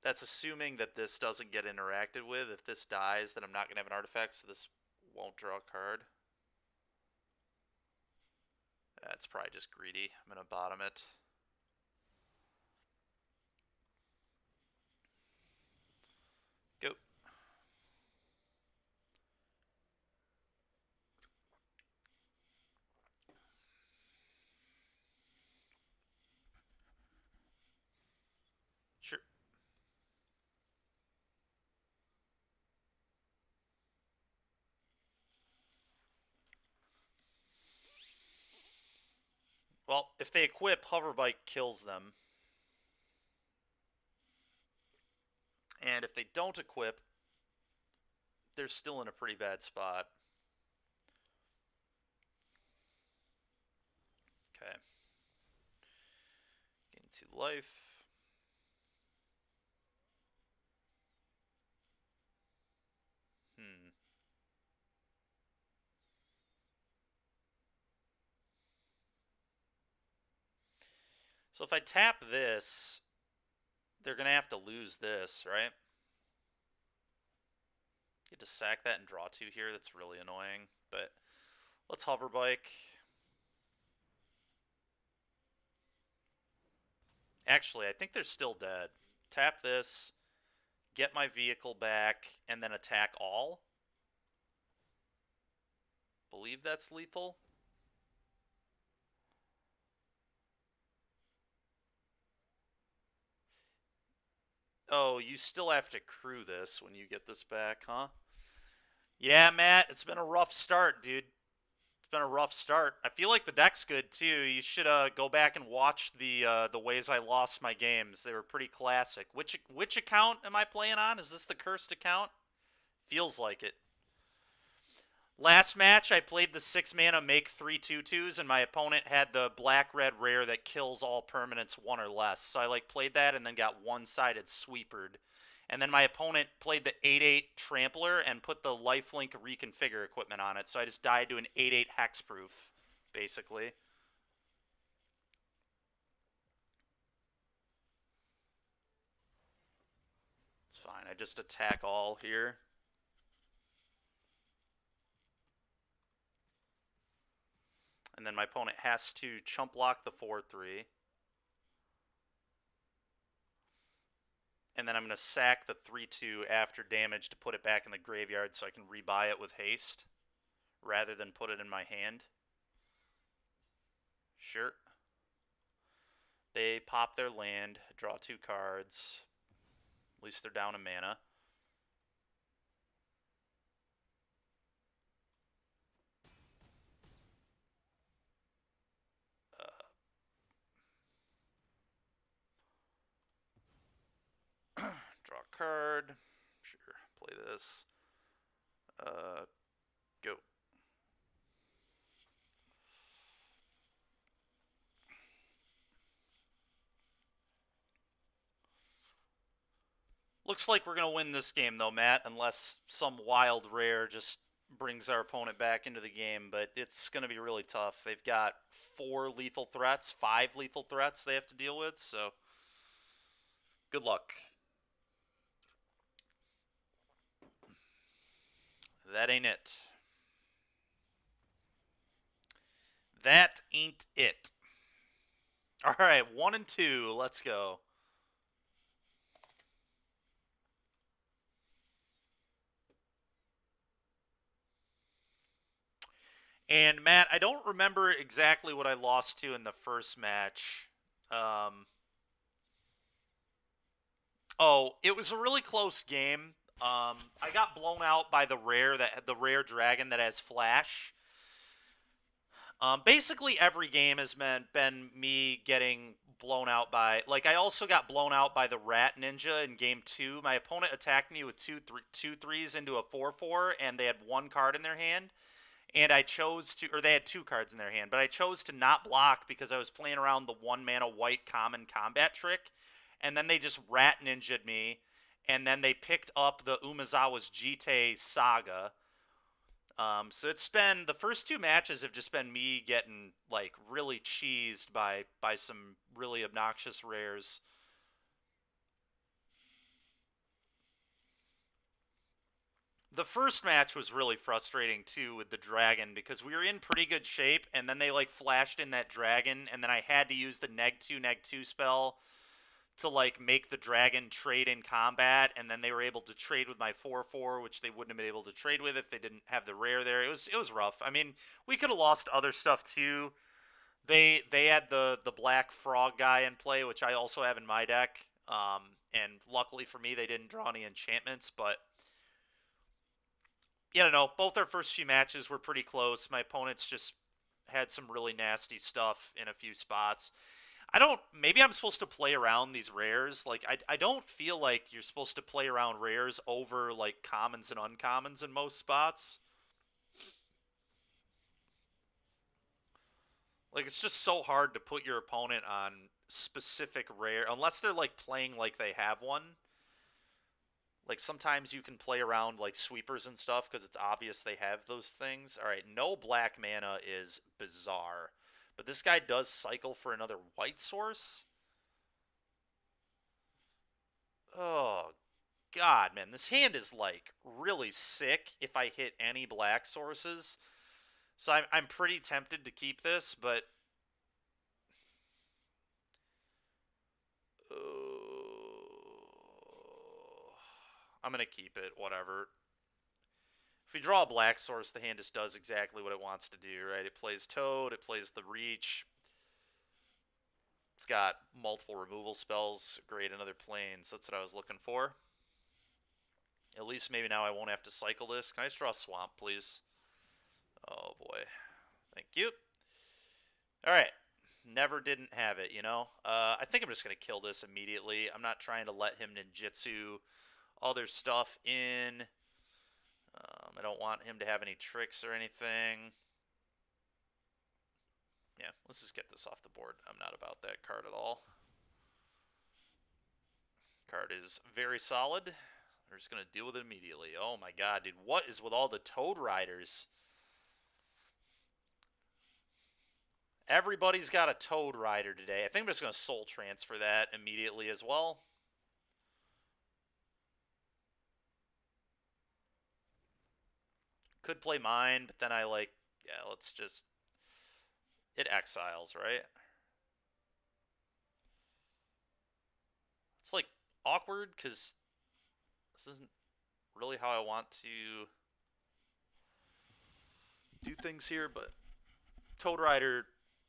that's assuming that this doesn't get interacted with. If this dies, then I'm not going to have an artifact, so this won't draw a card. That's probably just greedy. I'm going to bottom it. Go. Sure. Well, if they equip, Hoverbike kills them. And if they don't equip, they're still in a pretty bad spot. Okay. Gain 2 life. So if I tap this, they're going to have to lose this, right? Get to sack that and draw 2 here. That's really annoying. But let's Hoverbike. Actually, I think they're still dead. Tap this, get my vehicle back, and then attack all. Believe that's lethal. Oh, you still have to crew this when you get this back, huh? Yeah, Matt, it's been a rough start, dude. It's been a rough start. I feel like the deck's good too. You should go back and watch the ways I lost my games. They were pretty classic. Which account am I playing on? Is this the cursed account? Feels like it. Last match, I played the 6-mana make 3 2/2s, and my opponent had the black-red rare that kills all permanents 1 or less. So I played that and then got one-sided sweepered. And then my opponent played the 8/8 Trampler and put the lifelink reconfigure equipment on it. So I just died to an 8/8 hexproof, basically. It's fine. I just attack all here. And then my opponent has to chump block the 4/3. And then I'm going to sack the 3/2 after damage to put it back in the graveyard so I can rebuy it with haste rather than put it in my hand. Sure. They pop their land, draw 2 cards. At least they're down a mana. Draw a card. Sure, play this. Go. Looks like we're going to win this game, though, Matt, unless some wild rare just brings our opponent back into the game. But it's going to be really tough. They've got 4 lethal threats, 5 lethal threats they have to deal with, so good luck. That ain't it. That ain't it. All right, 1 and 2. Let's go. And Matt, I don't remember exactly what I lost to in the first match. Oh, it was a really close game. I got blown out by the rare dragon that has flash. Basically, every game has been me getting blown out by. Like, I also got blown out by the Rat Ninja in game 2. My opponent attacked me with two threes into a 4/4, and they had one card in their hand. And I chose to, or they had two cards in their hand, but I chose to not block because I was playing around the 1 mana white common combat trick. And then they just Rat Ninja'd me, and then they picked up the Umezawa's Jite Saga. So it's been, the first two matches have just been me getting like really cheesed by some really obnoxious rares. The first match was really frustrating too with the dragon because we were in pretty good shape, and then they like flashed in that dragon, and then I had to use the neg 2 spell to like make the dragon trade in combat, and then they were able to trade with my 4/4, which they wouldn't have been able to trade with if they didn't have the rare there. It was rough. I mean, we could have lost other stuff too. They had the black frog guy in play, which I also have in my deck. And luckily for me, they didn't draw any enchantments. But yeah, no, both our first few matches were pretty close. My opponents just had some really nasty stuff in a few spots. I don't. Maybe I'm supposed to play around these rares. Like, I don't feel like you're supposed to play around rares over like commons and uncommons in most spots. Like, it's just so hard to put your opponent on specific rare unless they're like playing like they have one. Like, sometimes you can play around like sweepers and stuff because it's obvious they have those things. All right, no black mana is bizarre. But this guy does cycle for another white source. Oh, God, man. This hand is, like, really sick if I hit any black sources. So I'm pretty tempted to keep this, but... I'm going to keep it, whatever. If we draw a black source, the hand just does exactly what it wants to do, right? It plays Toad, it plays the Reach. It's got multiple removal spells. Great, another Plains. That's what I was looking for. At least maybe now I won't have to cycle this. Can I just draw a Swamp, please? Oh, boy. Thank you. Alright. Never didn't have it, you know? I think I'm just going to kill this immediately. I'm not trying to let him ninjutsu other stuff in. I don't want him to have any tricks or anything. Yeah, let's just get this off the board. I'm not about that card at all. Card is very solid. We're just going to deal with it immediately. Oh my god, dude. What is with all the Toad Riders? Everybody's got a Toad Rider today. I think I'm just going to Soul Transfer that immediately as well. Could play mine, but then I like... Yeah, let's just... It exiles, right? It's like awkward because this isn't really how I want to do things here, but Toad Rider,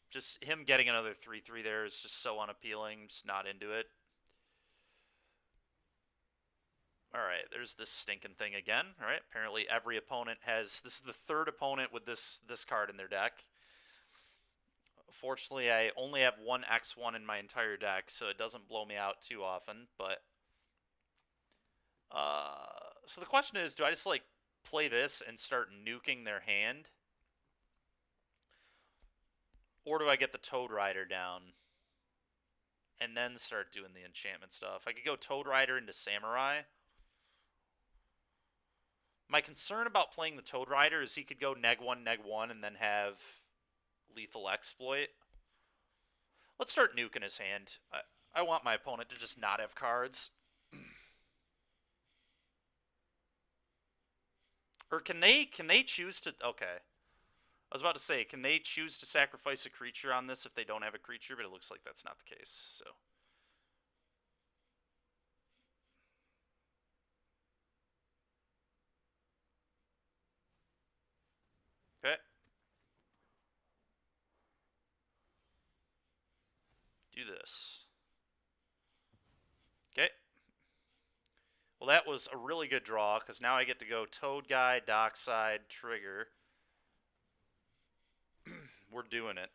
just him getting another 3/3 there is just so unappealing. Just not into it. Alright, there's this stinking thing again. Alright, apparently every opponent has... This is the third opponent with this card in their deck. Fortunately, I only have one X1 in my entire deck, so it doesn't blow me out too often, but... so the question is, do I just, like, play this and start nuking their hand? Or do I get the Toad Rider down and then start doing the enchantment stuff? I could go Toad Rider into Samurai. My concern about playing the Toad Rider is he could go neg 1, and then have lethal exploit. Let's start nuking his hand. I want my opponent to just not have cards. Or can they choose to... Okay. I was about to say, can they choose to sacrifice a creature on this if they don't have a creature? But it looks like that's not the case, so... Okay. Do this. Okay. Well, that was a really good draw, because now I get to go Toad Guy, Dockside, Trigger. We're doing it.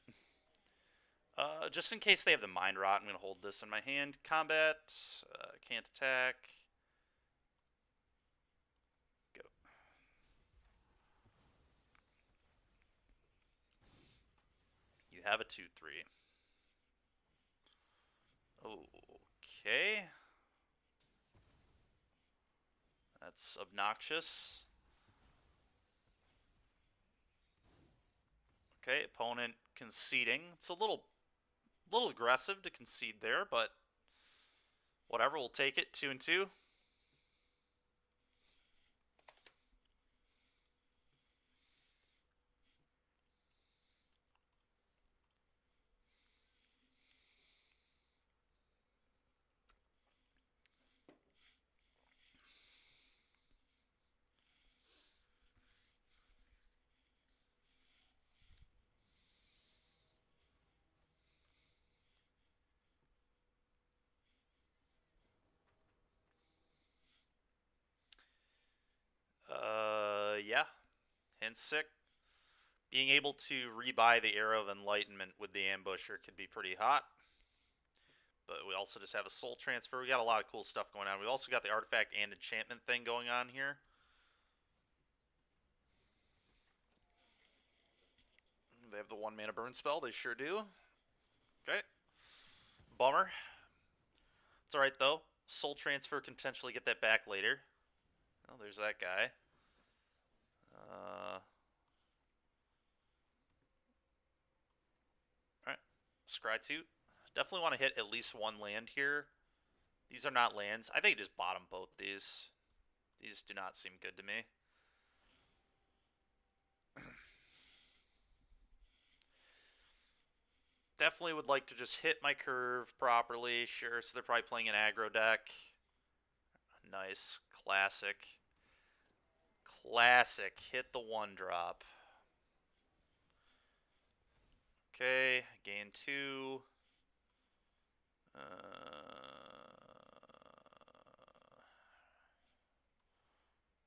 Just in case they have the Mind Rot, I'm going to hold this in my hand. Combat. Can't attack. Go. You have a 2/3. Okay. That's obnoxious. Okay, opponent conceding. It's a little aggressive to concede there, but whatever, we'll take it. 2 and 2. Yeah. Hint sick. Being able to rebuy the Arrow of Enlightenment with the Ambusher could be pretty hot. But we also just have a soul transfer. We got a lot of cool stuff going on. We also got the artifact and enchantment thing going on here. They have the 1 mana burn spell. They sure do. Okay. Bummer. It's alright though. Soul transfer can potentially get that back later. Oh, there's that guy. Alright. Scry 2. Definitely want to hit at least 1 land here. These are not lands. I think just bottom both these. These do not seem good to me. Definitely would like to just hit my curve properly. Sure, so they're probably playing an aggro deck. Nice. Classic. Classic. Hit the 1-drop. Okay, gain 2.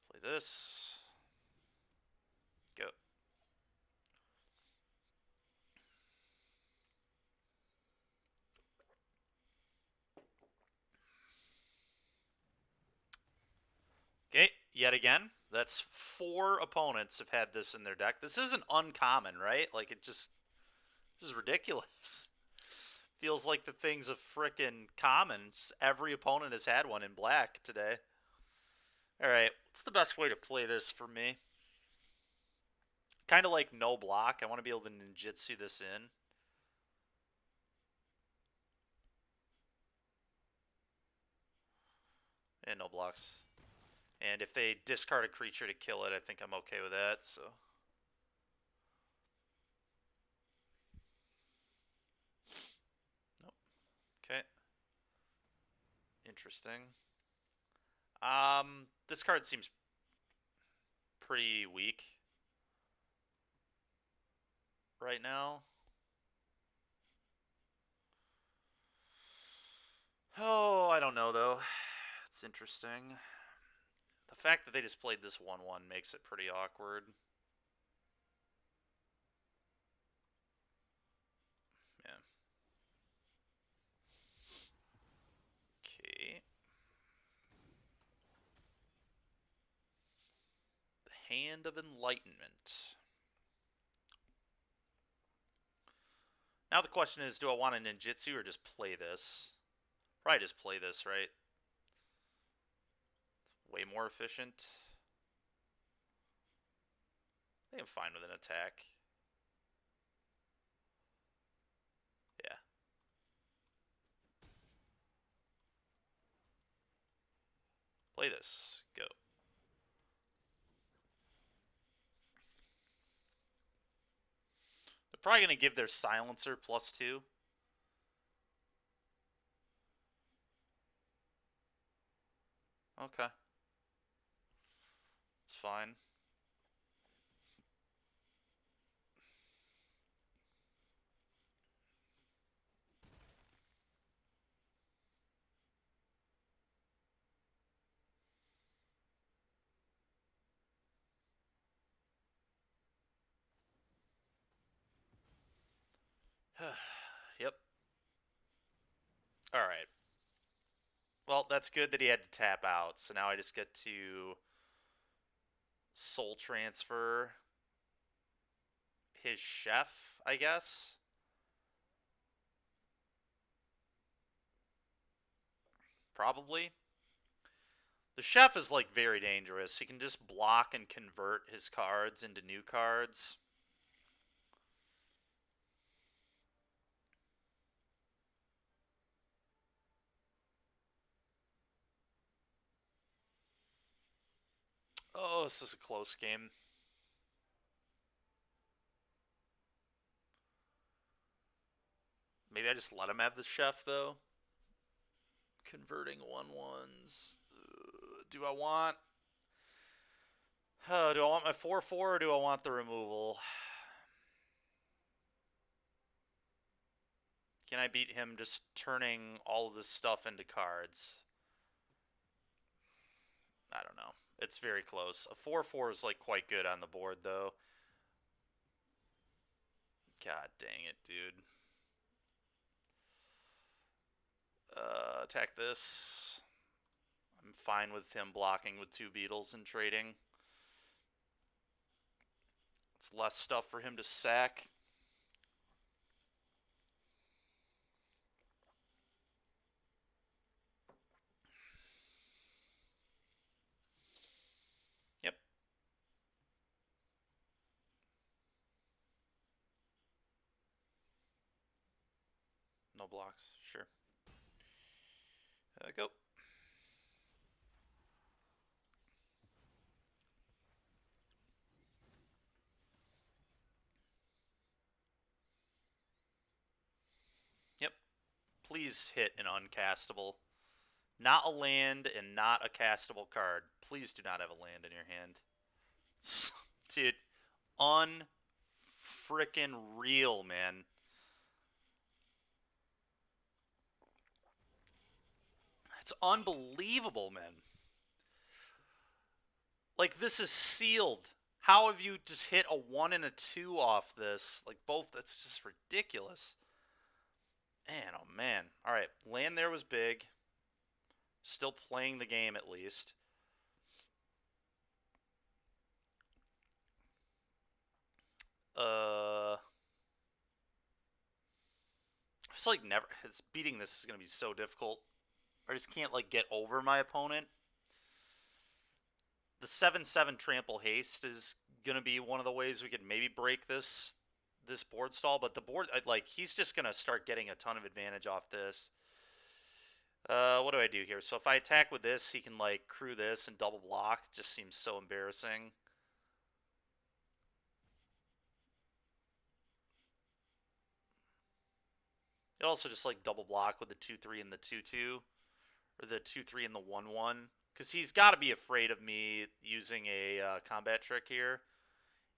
Play this. Go. Okay, yet again, that's 4 opponents have had this in their deck. This isn't uncommon, right? Like, this is ridiculous. Feels like the thing's a frickin' common. Every opponent has had one in black today. Alright, what's the best way to play this for me? Kind of like no block. I want to be able to ninjutsu this in. And no blocks. And if they discard a creature to kill it, I think I'm okay with that, so. Nope. Okay. Interesting. This card seems pretty weak right now. Oh, I don't know, though. It's interesting. The fact that they just played this 1/1 makes it pretty awkward. Yeah. Okay. The Hand of Enlightenment. Now the question is, do I want a ninjutsu or just play this? Probably just play this, right? It's way more efficient. I think I'm fine with an attack. Yeah. Play this. Go. They're probably going to give their silencer +2. Okay. It's fine. Yep. All right. Well, that's good that he had to tap out. So now I just get to soul transfer his chef, I guess. Probably. The chef is like very dangerous. He can just block and convert his cards into new cards. Oh, this is a close game. Maybe I just let him have the chef though. Converting 1/1s. Do I want? Do I want my 4/4 or do I want the removal? Can I beat him just turning all of this stuff into cards? I don't know. It's very close. A 4/4 is like quite good on the board though. God dang it, dude. Attack this. I'm fine with him blocking with 2 beetles and trading. It's less stuff for him to sack. Yep. No blocks. Sure. Go. Yep. Please hit an uncastable. Not a land and not a castable card. Please do not have a land in your hand. Dude, unfrickin' real, man. It's unbelievable, man. Like, this is sealed. How have you just hit a 1 and a 2 off this? Like, both, that's just ridiculous. Man, oh man. Alright, land there was big. Still playing the game, at least. It's like never. Beating this is going to be so difficult. I just can't, like, get over my opponent. The 7/7 trample haste is gonna be one of the ways we could maybe break this board stall, but the board, like, he's just gonna start getting a ton of advantage off this. What do I do here? So if I attack with this, he can, like, crew this and double block. Just seems so embarrassing. It also just, like, double block with the 2/3 and the 2/2, or the 2/3 and the 1/1, because he's got to be afraid of me using a combat trick here.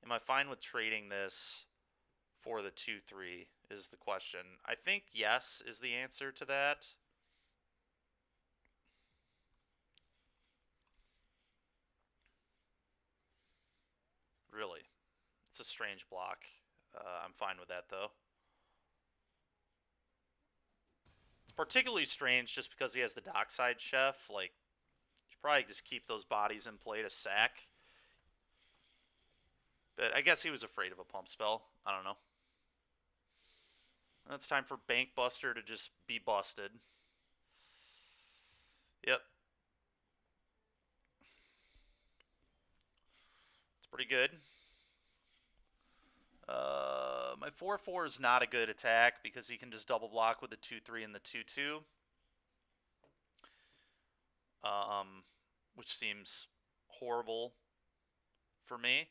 Am I fine with trading this for the 2/3 is the question. I think yes is the answer to that. Really. It's a strange block. I'm fine with that, though. It's particularly strange just because he has the dockside chef. Like, you should probably just keep those bodies in play to sack. But I guess he was afraid of a pump spell. I don't know. And it's time for Bank Buster to just be busted. Yep. It's pretty good. My 4/4 is not a good attack because he can just double block with the 2/3 and the 2/2. Which seems horrible for me.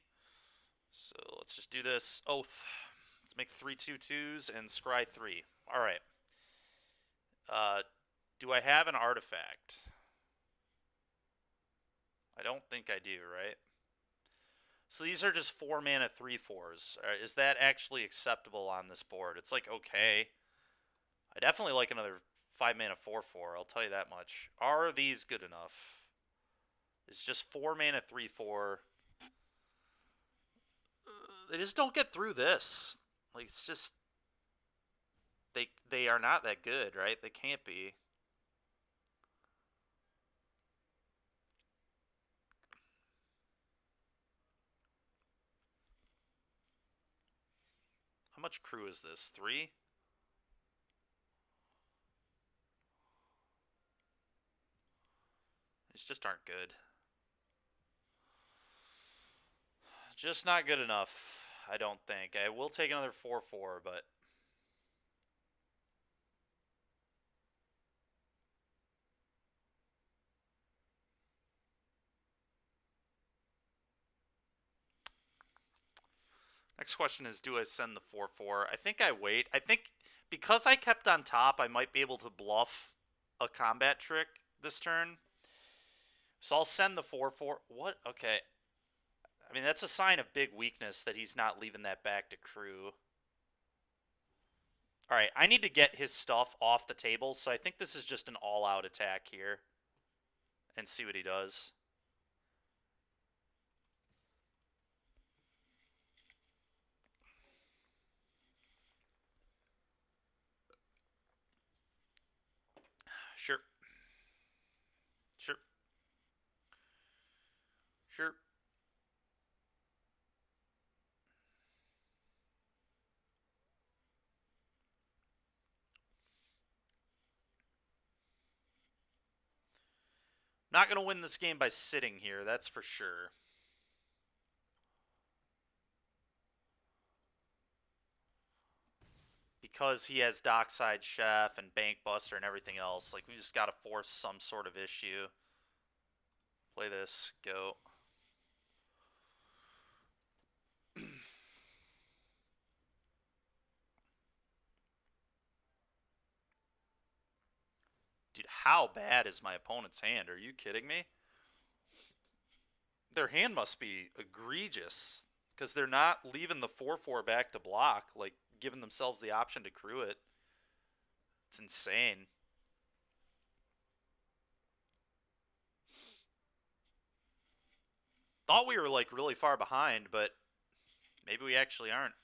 So let's just do this. Oath. Let's make 3 2/2s and scry 3. All right. Do I have an artifact? I don't think I do, right? So these are just 4 mana 3/4s. Is that actually acceptable on this board? It's like, okay. I definitely like another 5 mana 4/4, I'll tell you that much. Are these good enough? It's just 4 mana 3/4. They just don't get through this. Like, it's just they are not that good, right? They can't be. How much crew is this? 3? These just aren't good. Just not good enough, I don't think. I will take another 4-4, but next question is, do I send the 4-4? I think I wait. I think because I kept on top, I might be able to bluff a combat trick this turn. So I'll send the 4-4. What? Okay. I mean, that's a sign of big weakness that he's not leaving that back to crew. Alright, I need to get his stuff off the table, so I think this is just an all-out attack here. And see what he does. Sure. Sure. Sure. Not going to win this game by sitting here, that's for sure. Because he has Dockside Chef and Bank Buster and everything else, like, we just got to force some sort of issue. Play this. Go. Dude, how bad is my opponent's hand? Are you kidding me? Their hand must be egregious, because they're not leaving the 4-4 back to block, like, giving themselves the option to crew it. It's insane. Thought we were, like, really far behind, but maybe we actually aren't.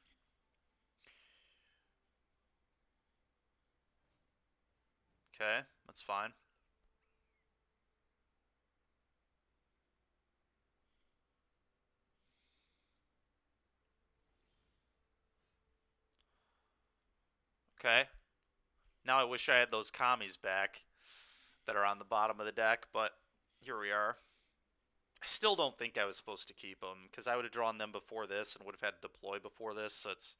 Okay, that's fine. Okay. Now I wish I had those commies back that are on the bottom of the deck, but here we are. I still don't think I was supposed to keep them, because I would have drawn them before this and would have had to deploy before this, so it's...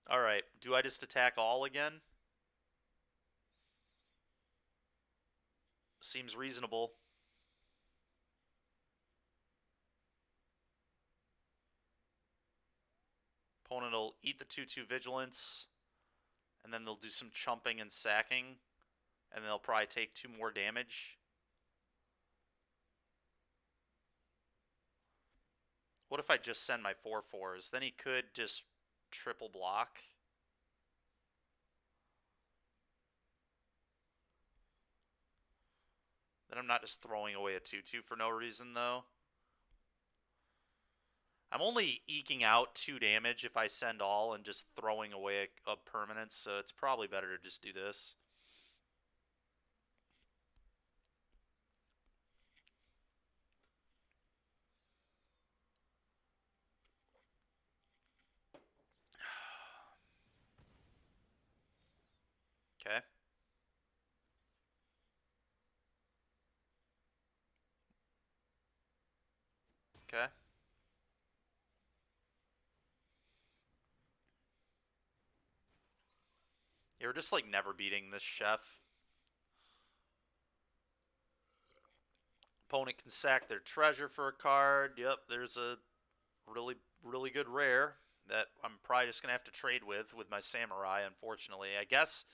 Alright, do I just attack all again? Seems reasonable. Opponent will eat the 2-2 Vigilance, and then they'll do some chumping and sacking, and they'll probably take 2 more damage. What if I just send my 4-4s? Then he could just triple block. Then I'm not just throwing away a 2-2 for no reason, though. I'm only eking out 2 damage if I send all and just throwing away a permanence, so it's probably better to just do this. Okay. Okay. Yeah, we're just like never beating this chef. Opponent can sack their treasure for a card. Yep, there's a really good rare that I'm probably just gonna have to trade with my samurai, unfortunately. I guess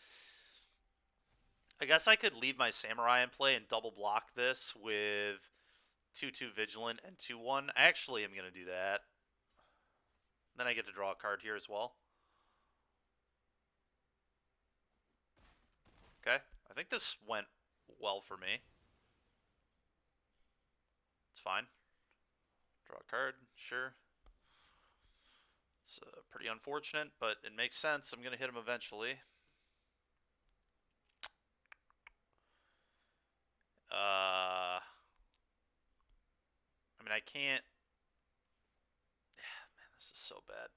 I could leave my samurai in play and double block this with 2-2 vigilant and 2-1. I actually am gonna do that. Then I get to draw a card here as well. Okay. I think this went well for me. It's fine. Draw a card, sure. It's pretty unfortunate, but it makes sense. I'm going to hit him eventually. I mean, I can't... Man, this is so bad.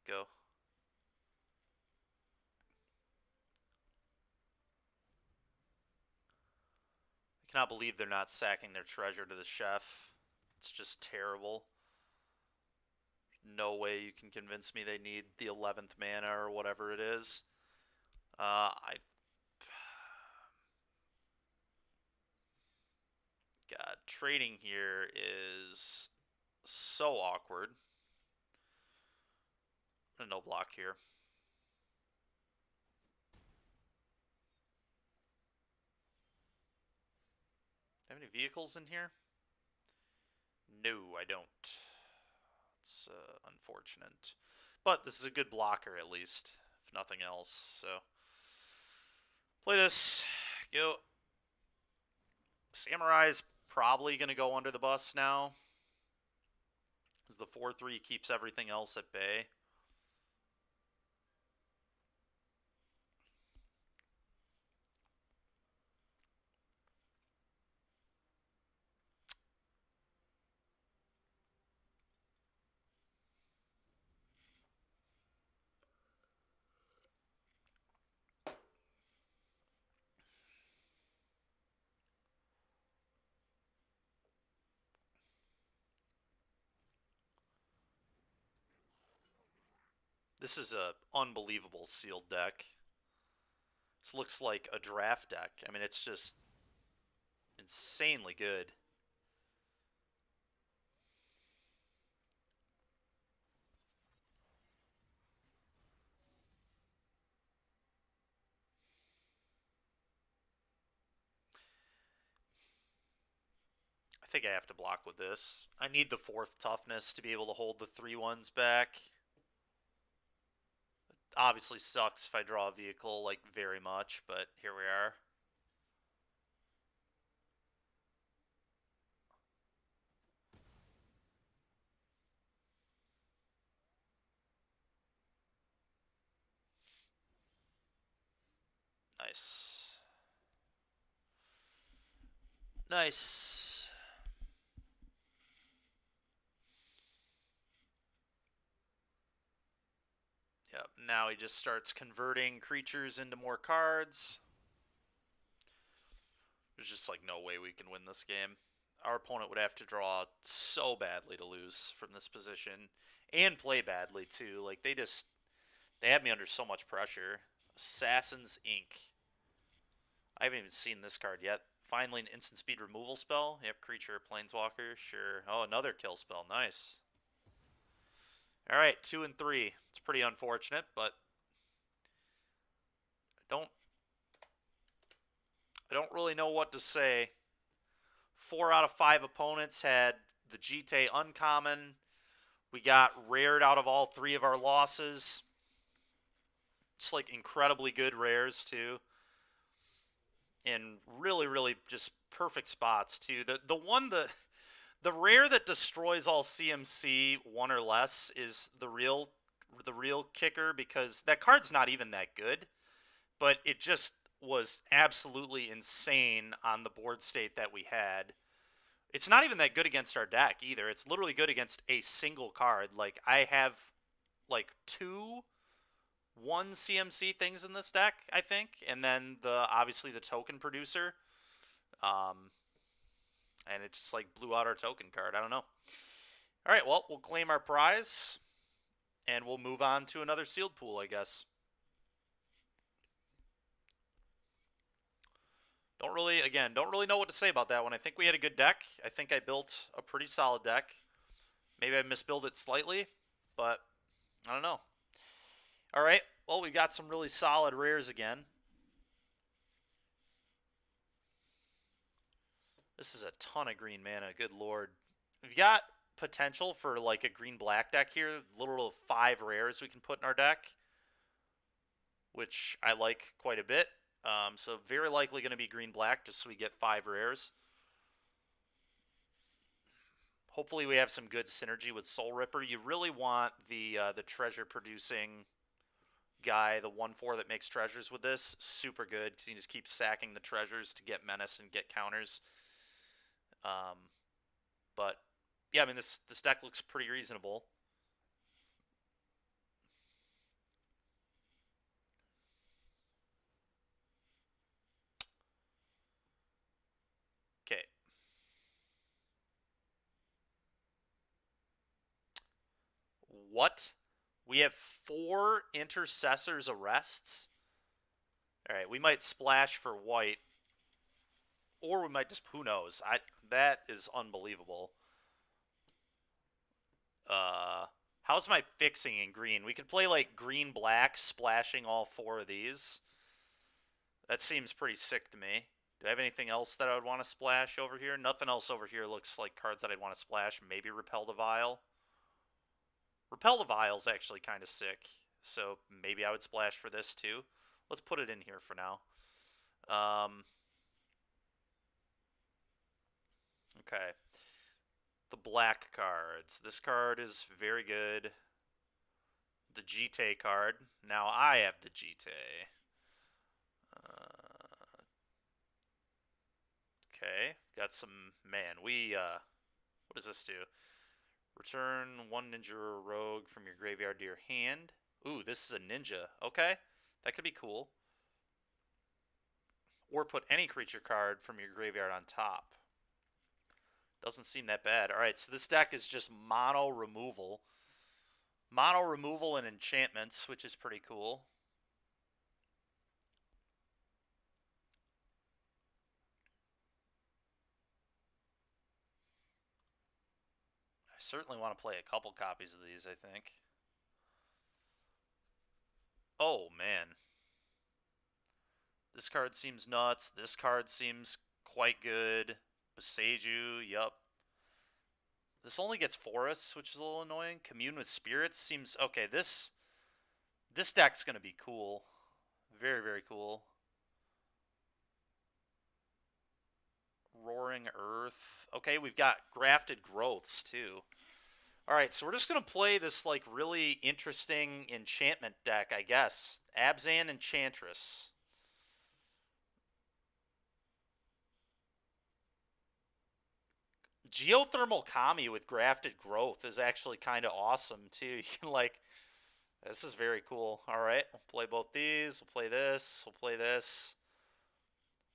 Go. I cannot believe they're not sacking their treasure to the chef. It's just terrible. No way you can convince me they need the 11th mana or whatever it is. God, trading here is so awkward. No block here. Have any vehicles in here? No, I don't. It's unfortunate. But this is a good blocker, at least, if nothing else. So, play this. Go. Samurai's probably going to go under the bus now, because the 4-3 keeps everything else at bay. This is a unbelievable sealed deck. This looks like a draft deck. I mean, it's just insanely good. I think I have to block with this. I need the 4th toughness to be able to hold the 3/1s back. It obviously sucks if I draw a vehicle, like, very much, but here we are. Nice. Nice. Yep, now he just starts converting creatures into more cards. There's just like no way we can win this game. Our opponent would have to draw so badly to lose from this position, and play badly too. Like, they had me under so much pressure. Assassin's Ink. I haven't even seen this card yet. Finally, an instant speed removal spell. Yep, creature, planeswalker, sure. Oh, another kill spell, nice. All right, 2 and 3. It's pretty unfortunate, but I don't really know what to say. 4 out of 5 opponents had the Jite uncommon. We got rared out of all 3 of our losses. Just like incredibly good rares too. And really, really just perfect spots too. The rare that destroys all CMC 1 or less is the real kicker, because that card's not even that good, but it just was absolutely insane on the board state that we had. It's not even that good against our deck either. It's literally good against a single card. Like, I have like 2 1 CMC things in this deck, I think, and then obviously the token producer. And it just like blew out our token card. I don't know. All right, well, we'll claim our prize, and we'll move on to another sealed pool, I guess. Don't really know what to say about that one. I think we had a good deck. I think I built a pretty solid deck. Maybe I misbuilt it slightly, but I don't know. All right, well, we got some really solid rares again. This is a ton of green mana, good lord. We've got potential for like a green-black deck here. Literal 5 rares we can put in our deck, which I like quite a bit. So very likely going to be green-black just so we get 5 rares. Hopefully we have some good synergy with Soul Ripper. You really want the treasure-producing guy, the 1/4 that makes treasures with this. Super good because you just keep sacking the treasures to get menace and get counters. But yeah, I mean this deck looks pretty reasonable. Okay. What? We have 4 Intercessor's Arrests? Alright, we might splash for white. Or we might just, who knows? That is unbelievable. How's my fixing in green? We could play like green-black, splashing all 4 of these. That seems pretty sick to me. Do I have anything else that I would want to splash over here? Nothing else over here looks like cards that I'd want to splash. Maybe Repel the Vial. Repel the Vial's actually kind of sick, so maybe I would splash for this too. Let's put it in here for now. Okay. The black cards. This card is very good. The Jite card. Now I have the Jite. Okay. Got some... Man, what does this do? Return 1 ninja or rogue from your graveyard to your hand. Ooh, this is a ninja. Okay. That could be cool. Or put any creature card from your graveyard on top. Doesn't seem that bad. Alright, so this deck is just mono removal. Mono removal and enchantments, which is pretty cool. I certainly want to play a couple copies of these, I think. Oh, man. This card seems nuts. This card seems quite good. Boseiju, yup. This only gets forests, which is a little annoying. Commune with spirits seems... Okay, this deck's going to be cool. Very, very cool. Roaring Earth. Okay, we've got grafted growths, too. Alright, so we're just going to play this, like, really interesting enchantment deck, I guess. Abzan Enchantress. Geothermal Kami with grafted growth is actually kind of awesome, too. You can, like... This is very cool. Alright, we'll play both these. We'll play this. We'll play this.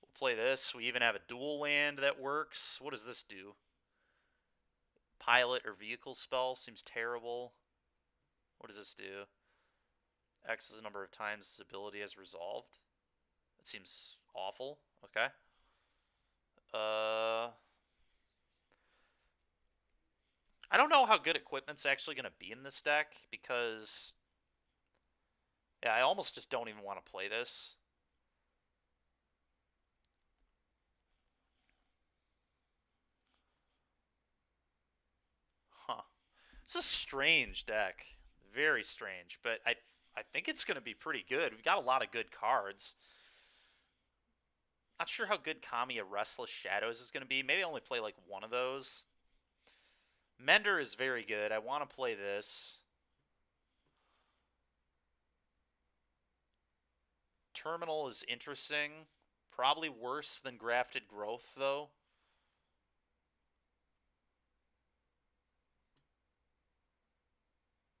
We'll play this. We even have a dual land that works. What does this do? Pilot or vehicle spell seems terrible. What does this do? X is the number of times this ability has resolved. That seems awful. Okay. I don't know how good equipment's actually going to be in this deck because... Yeah, I almost just don't even want to play this. Huh. It's a strange deck. Very strange, but I think it's going to be pretty good. We've got a lot of good cards. Not sure how good Kamiya Restless Shadows is going to be. Maybe I only play like one of those. Mender is very good. I want to play this. Terminal is interesting. Probably worse than Grafted Growth, though.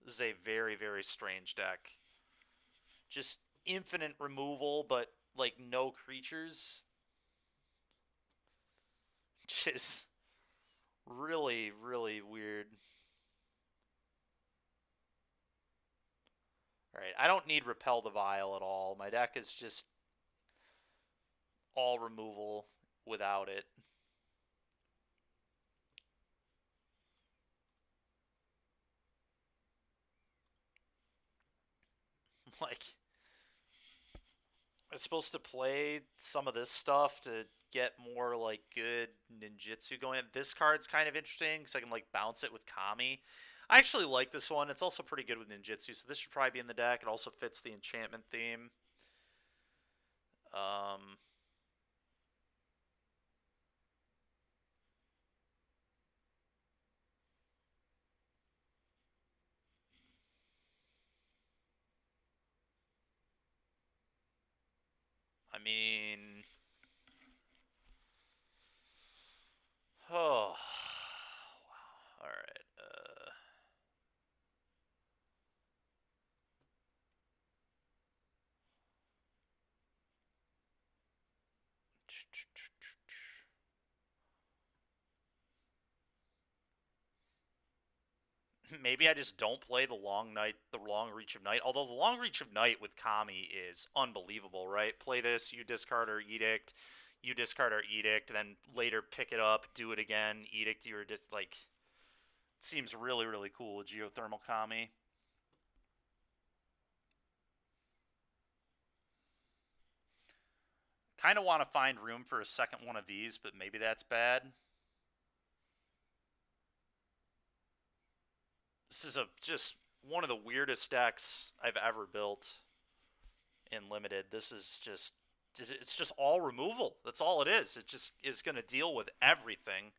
This is a very, very strange deck. Just infinite removal, but, like, no creatures. Just really, really weird. Alright, I don't need Repel the Vial at all. My deck is just all removal without it. Like, I'm supposed to play some of this stuff to get more, like, good ninjutsu going. This card's kind of interesting because I can, like, bounce it with Kami. I actually like this one. It's also pretty good with ninjutsu, so this should probably be in the deck. It also fits the enchantment theme. Um, I mean, oh, wow. All right. Maybe I just don't play the long reach of night. Although the long reach of night with Kami is unbelievable, right? Play this, you discard our edict, you discard our edict, then later pick it up, do it again, edict. You're just like, it seems really really cool with geothermal Kami. Kind of want to find room for a second one of these, but maybe that's bad. This is just one of the weirdest decks I've ever built in limited. This is it's just all removal. That's all it is. It just is going to deal with everything,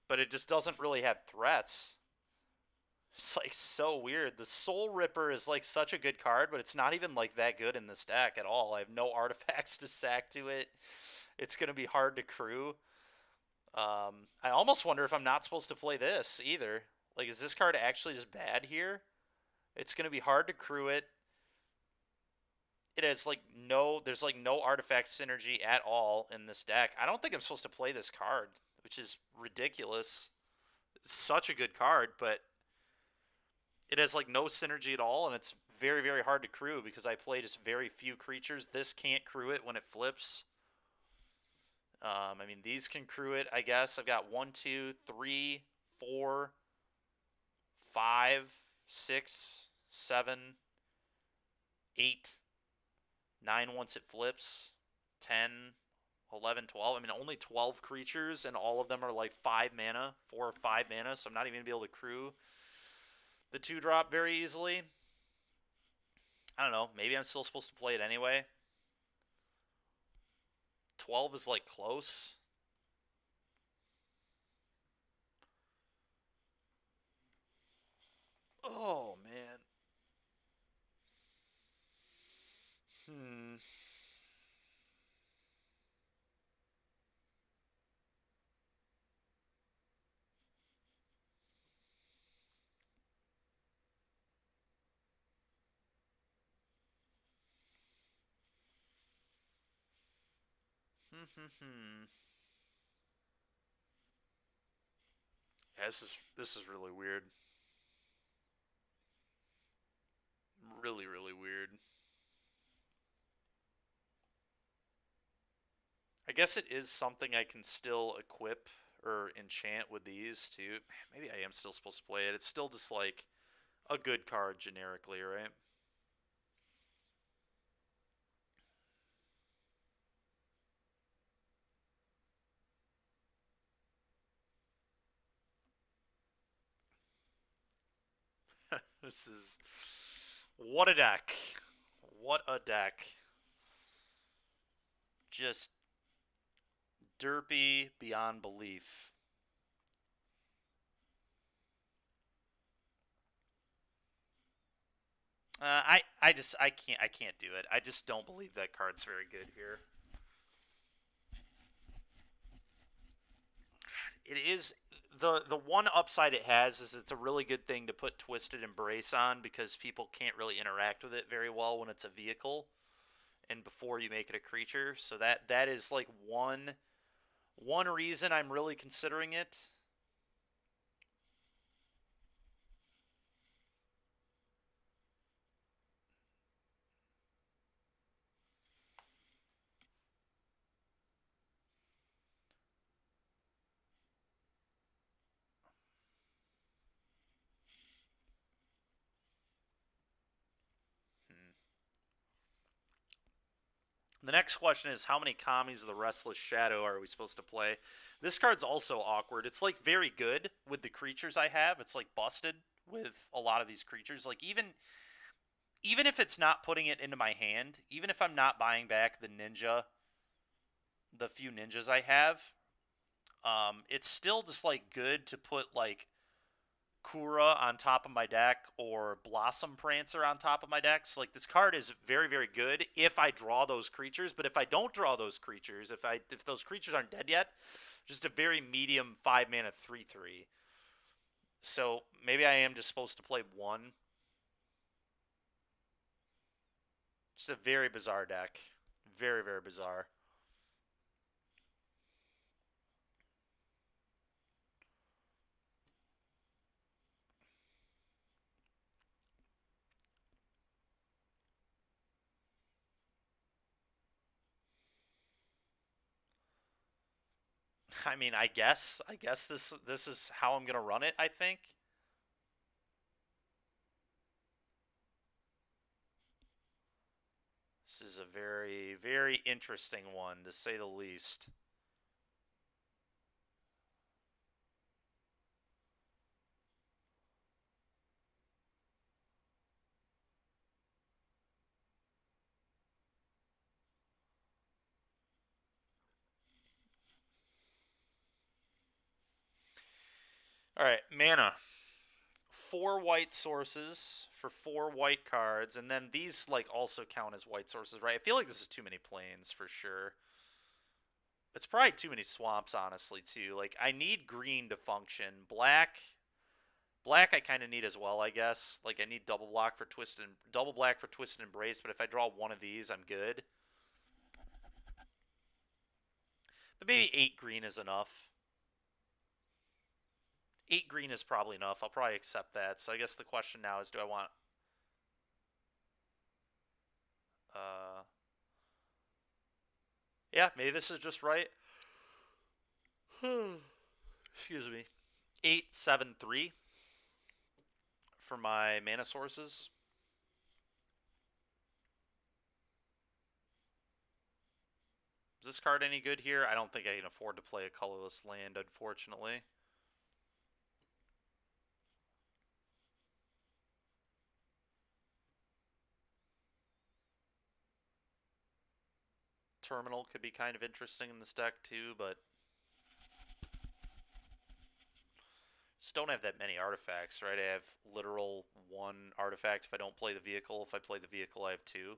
but it just doesn't really have threats. It's like so weird. The Soul Ripper is like such a good card, but it's not even like that good in this deck at all. I have no artifacts to sack to it. It's going to be hard to crew. I almost wonder if I'm not supposed to play this either. Like, is this card actually just bad here? It's going to be hard to crew it. It has like there's like no artifact synergy at all in this deck. I don't think I'm supposed to play this card, which is ridiculous. It's such a good card, but it has like no synergy at all, and it's very very hard to crew because I play just very few creatures. This can't crew it when it flips. I mean, these can crew it, I guess. I've got 1, 2, 3, 4, 5, 6, 7, 8, 9 once it flips, 10, 11, 12. I mean, only 12 creatures, and all of them are like 5 mana, 4 or 5 mana, so I'm not even going to be able to crew the 2-drop very easily. I don't know. Maybe I'm still supposed to play it anyway. 12 is like close. Oh, man. Hmm. Yeah, this is really weird. Really, really weird. I guess it is something I can still equip or enchant with these too. Maybe I am still supposed to play it. It's still just like a good card generically, right? This is what a deck. What a deck. Just derpy beyond belief. I can't do it. I just don't believe that card's very good here. It is the one upside it has is it's a really good thing to put Twisted Embrace on because people can't really interact with it very well when it's a vehicle and before you make it a creature. So that is like one reason I'm really considering it. Hmm. The next question is how many Kamis of the Restless Shadow are we supposed to play? This card's also awkward. It's like very good with the creatures I have. It's like busted with a lot of these creatures. Like even if it's not putting it into my hand, even if I'm not buying back the few ninjas I have, it's still just like good to put like Kura on top of my deck or Blossom Prancer on top of my deck. So like this card is very, very good if I draw those creatures. But if I don't draw those creatures, if those creatures aren't dead yet, just a very medium 5-mana 3/3. So maybe I am just supposed to play one. Just a very bizarre deck. Very, very bizarre. I mean, I guess this is how I'm gonna run it. I think this is a very, very interesting one to say the least. All right, mana. 4 white sources for 4 white cards, and then these like also count as white sources, right? I feel like this is too many plains for sure. It's probably too many swamps, honestly, too. Like I need green to function. Black I kind of need as well, I guess. Like I need double black for Twisted Embrace, but if I draw one of these, I'm good. But maybe 8 green is enough. 8 green is probably enough. I'll probably accept that. So I guess the question now is, do I want uh yeah, maybe this is just right. Excuse me. 8, 7, 3 for my mana sources. Is this card any good here? I don't think I can afford to play a colorless land, unfortunately. Terminal could be kind of interesting in this deck too, but just don't have that many artifacts, right? I have literal 1 artifact if I don't play the vehicle. If I play the vehicle, I have 2.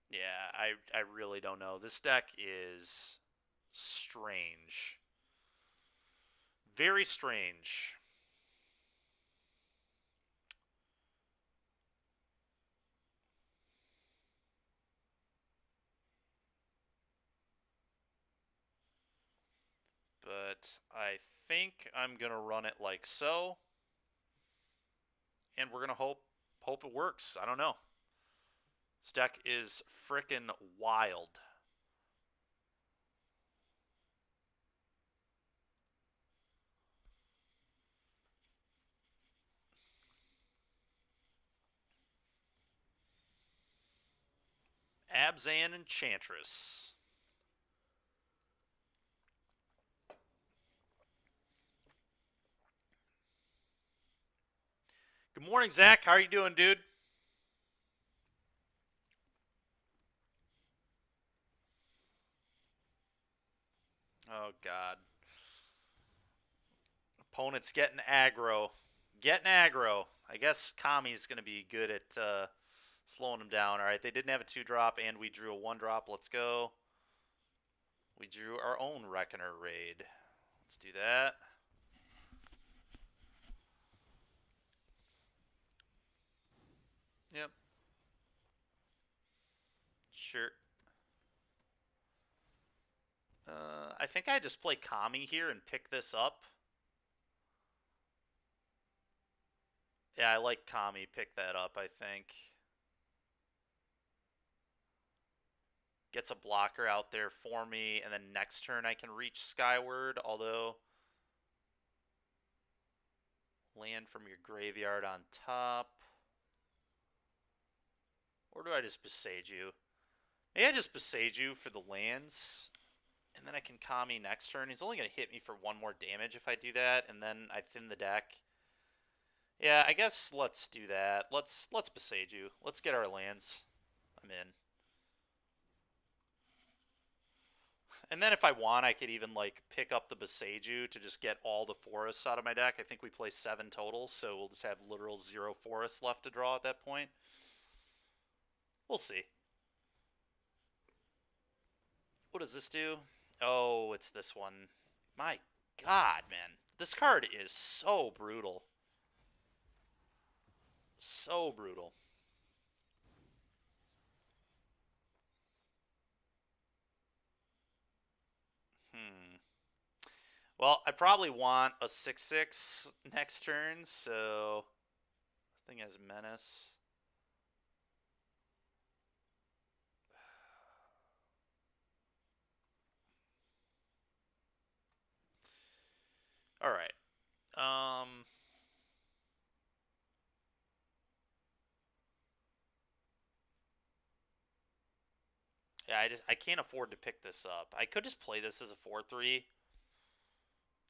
Yeah, I really don't know. This deck is strange. Very strange. But I think I'm going to run it like so. And we're going to hope it works. I don't know. This deck is frickin' wild. Abzan Enchantress. Good morning, Zach. How are you doing, dude? Oh, God. Opponent's getting aggro. Getting aggro. I guess Kami's going to be good at slowing him down. All right, they didn't have a 2-drop, and we drew a 1-drop. Let's go. We drew our own Reckoner Raid. Let's do that. Yep. Sure. I think I just play Kami here and pick this up. Yeah, I like Kami. Pick that up, I think. Gets a blocker out there for me, and then next turn I can reach Skyward, although land from your graveyard on top. Or do I just Besage you? Maybe I just Besage you for the lands, and then I can Kami next turn. He's only going to hit me for 1 more damage if I do that, and then I thin the deck. Yeah, I guess let's do that. Let's Besage you. Let's get our lands. I'm in. And then if I want, I could even like pick up the Beseiju to just get all the forests out of my deck. I think we play 7 total, so we'll just have literal 0 forests left to draw at that point. We'll see. What does this do? Oh, it's this one. My god, man. This card is so brutal. So brutal. Well, I probably want a 6/6 next turn, so this thing has Menace. All right. Yeah, I can't afford to pick this up. I could just play this as a 4/3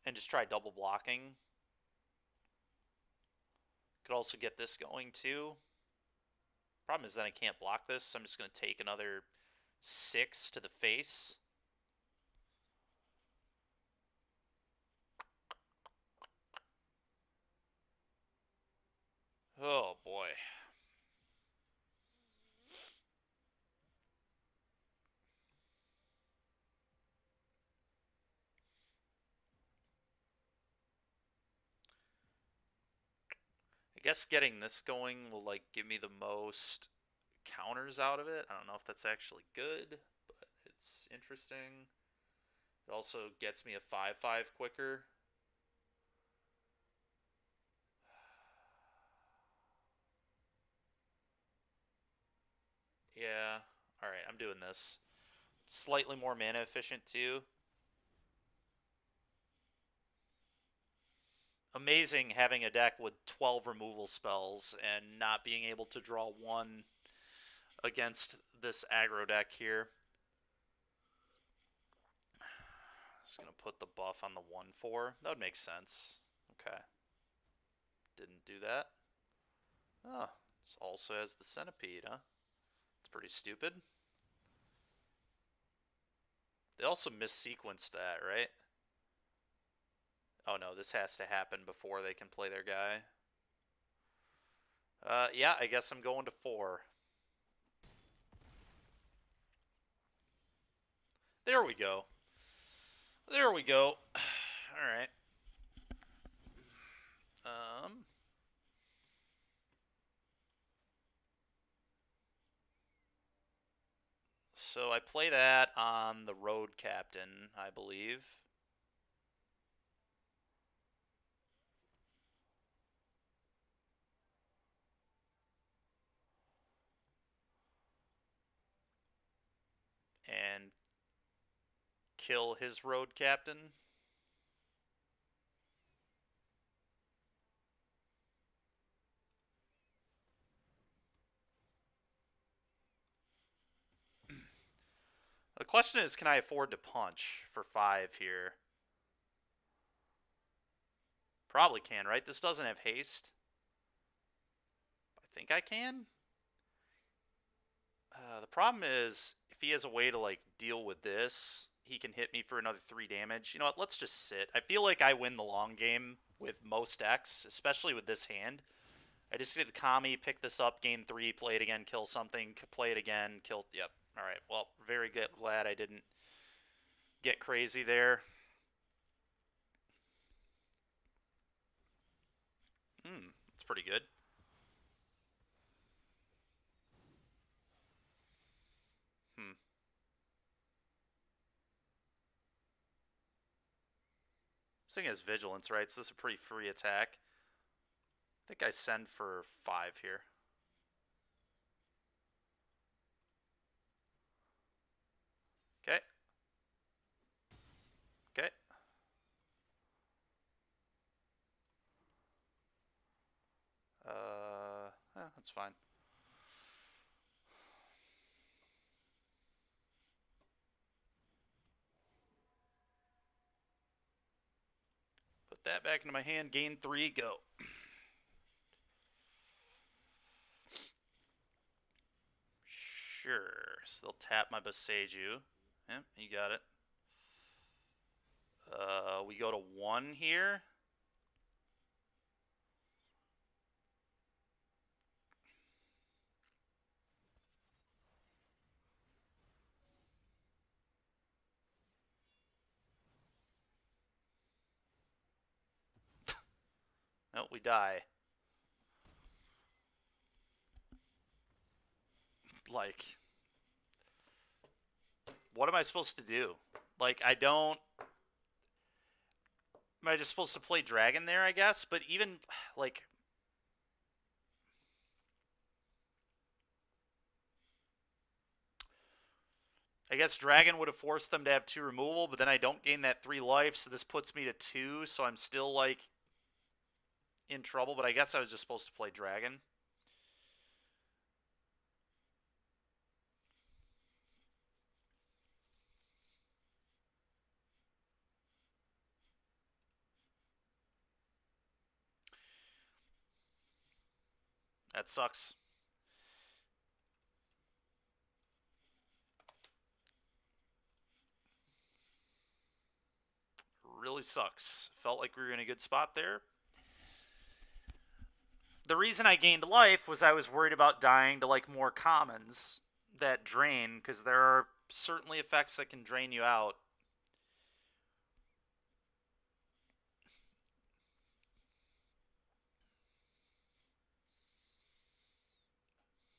and just try double blocking. Could also get this going too. Problem is then I can't block this, so I'm just going to take another 6 to the face. Oh boy. I guess getting this going will like give me the most counters out of it. I don't know if that's actually good, but it's interesting. It also gets me a 5/5 quicker. Yeah. Alright, I'm doing this. Slightly more mana efficient too. Amazing having a deck with 12 removal spells and not being able to draw 1 against this aggro deck here. Just going to put the buff on the 1/4. That would make sense. Okay. Didn't do that. Oh, this also has the centipede, huh? It's pretty stupid. They also missequenced that, right? Oh no, this has to happen before they can play their guy. Yeah, I guess I'm going to 4. There we go. There we go. Alright. So I play that on the road captain, I believe. And kill his road captain. The question is, can I afford to punch for 5 here? Probably can, right? This doesn't have haste. I think I can. The problem is, if he has a way to like deal with this, he can hit me for another 3 damage. You know what? Let's just sit. I feel like I win the long game with most decks, especially with this hand. I just did Kami, pick this up, gain 3, play it again, kill something, play it again, kill. Yep. All right. Well, very good. Glad I didn't get crazy there. That's pretty good. This thing has vigilance, right? So this is a pretty free attack. I think I send for 5 here. Okay. Okay. That's fine. that back into my hand. Gain 3, go. Sure. Still tap my Boseiju. Yep, you got it. We go to 1 here. Nope, we die. Like, what am I supposed to do? Like, I don't... Am I just supposed to play Dragon there, I guess? But even, like... I guess Dragon would have forced them to have 2 removal, but then I don't gain that 3 life, so this puts me to 2, so I'm still, like, in trouble. But I guess I was just supposed to play Dragon. That sucks. Really sucks. Felt like we were in a good spot there. The reason I gained life was I was worried about dying to, like, more commons that drain, because there are certainly effects that can drain you out.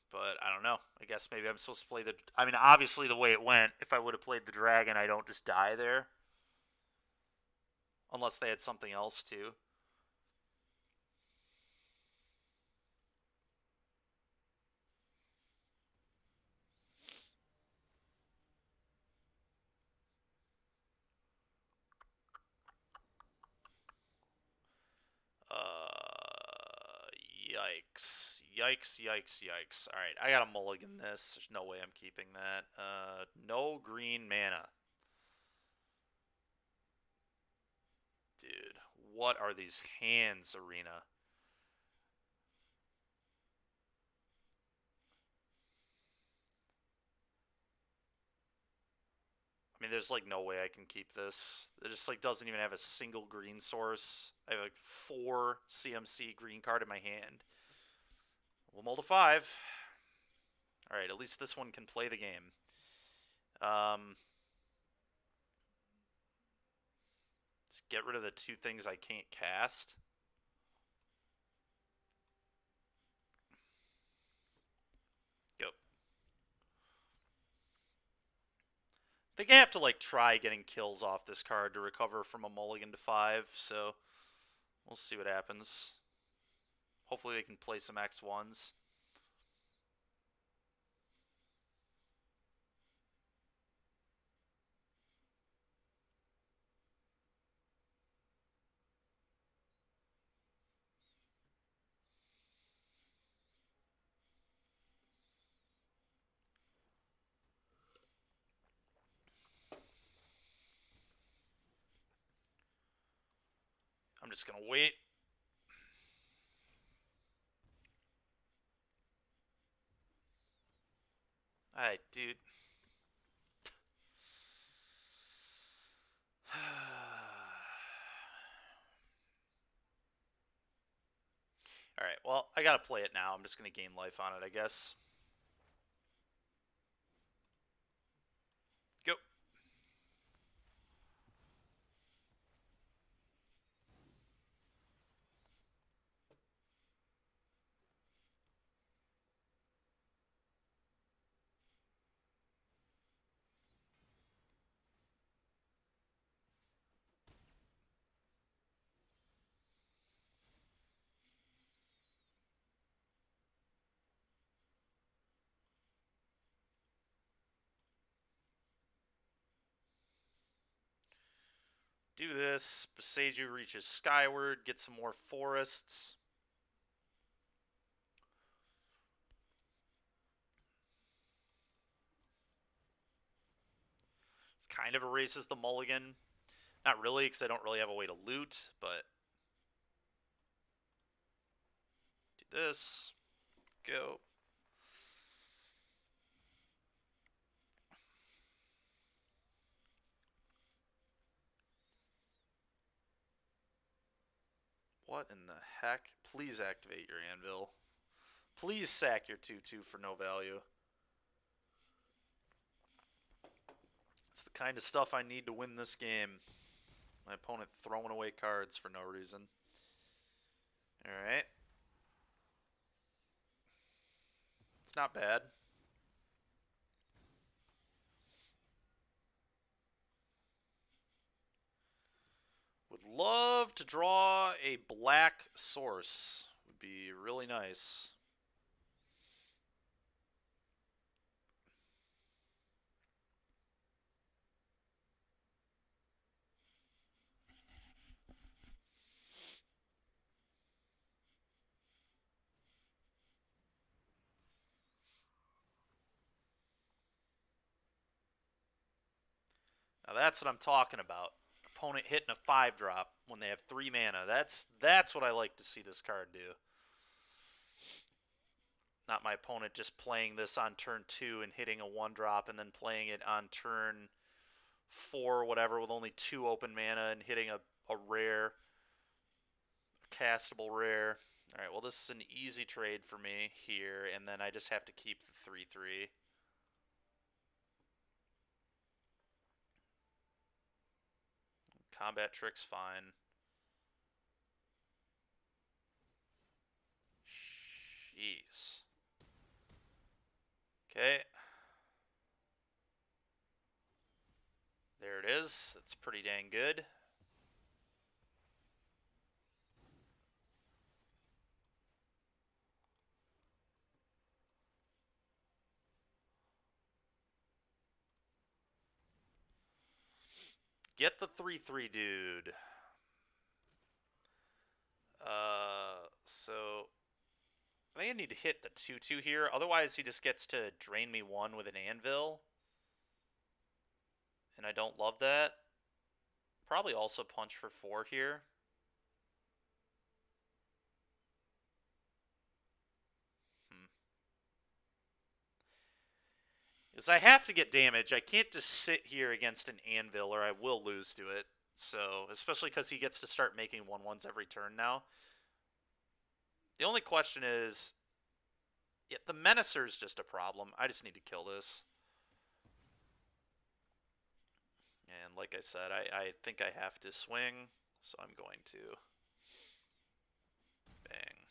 But I don't know. I guess maybe I'm supposed to play the... I mean, obviously the way it went, if I would have played the Dragon, I don't just die there. Unless they had something else, too. Yikes. Yikes, yikes, yikes. Alright, I gotta mulligan this. There's no way I'm keeping that. No green mana. Dude, what are these hands, Arena? I mean, there's, like, no way I can keep this. It just, like, doesn't even have a single green source. I have, like, 4 CMC green card in my hand. We'll mull to 5. Alright, at least this one can play the game. Let's get rid of the 2 things I can't cast. Go. I think I have to, like, try getting kills off this card to recover from a mulligan to 5, so we'll see what happens. Hopefully they can play some X1s. I'm just gonna wait. Alright, dude. Alright, well, I gotta play it now. I'm just gonna gain life on it, I guess. Go. Do this. Boseiju reaches skyward. Get some more forests. It kind of erases the mulligan. Not really, because I don't really have a way to loot, but Do this. Go. What in the heck? Please activate your anvil. Please sack your 2/2 for no value. It's the kind of stuff I need to win this game. My opponent throwing away cards for no reason. Alright. It's not bad. Would love to draw a black source. Would be really nice. Now that's what I'm talking about. Opponent hitting a 5-drop when they have 3 mana. That's what I like to see this card do. Not my opponent just playing this on turn 2 and hitting a 1-drop and then playing it on turn 4 or whatever with only 2 open mana and hitting a rare, a castable rare. Alright, well this is an easy trade for me here, and then I just have to keep the 3/3. Combat trick's fine. Jeez. Okay. There it is. That's pretty dang good. Get the 3/3 dude. So I think I need to hit the 2/2 here. Otherwise, he just gets to drain me 1 with an anvil. And I don't love that. Probably also punch for 4 here. Because I have to get damage. I can't just sit here against an anvil or I will lose to it. So, especially because he gets to start making 1/1s every turn now. The only question is, yeah, the Menacer is just a problem. I just need to kill this. And like I said, I think I have to swing, so I'm going to. Bang.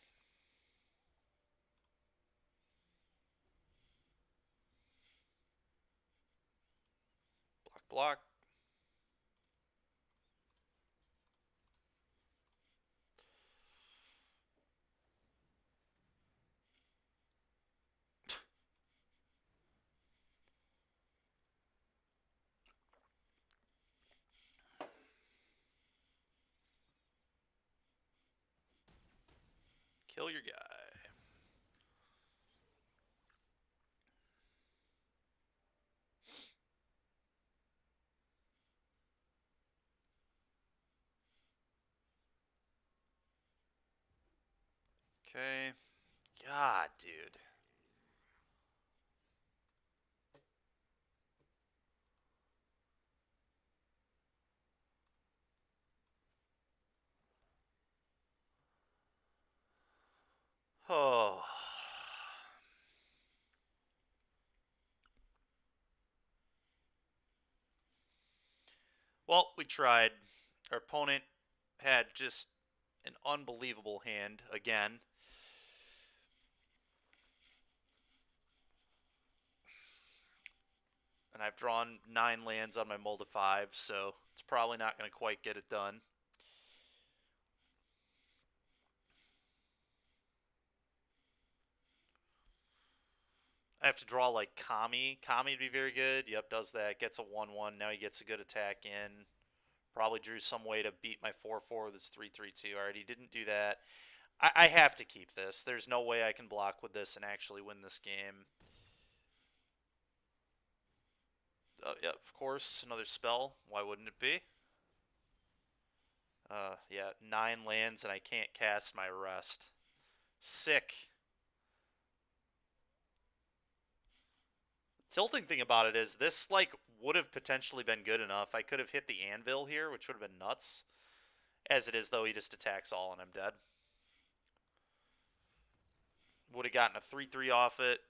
Block, block. Kill your guy. Okay. God, dude. Oh. Well, we tried. Our opponent had just an unbelievable hand again. And I've drawn 9 lands on my mold of 5, so it's probably not going to quite get it done. I have to draw like Kami. Kami would be very good. Yep, does that. Gets a 1/1. Now he gets a good attack in. Probably drew some way to beat my 4/4 with his 3/3/2. Alright, he didn't do that. I have to keep this. There's no way I can block with this and actually win this game. Yeah, of course, another spell. Why wouldn't it be? Yeah, 9 lands and I can't cast my rest. Sick. Tilting thing about it is this like would have potentially been good enough. I could have hit the anvil here, which would have been nuts. As it is, though, he just attacks all and I'm dead. Would have gotten a 3-3 off it.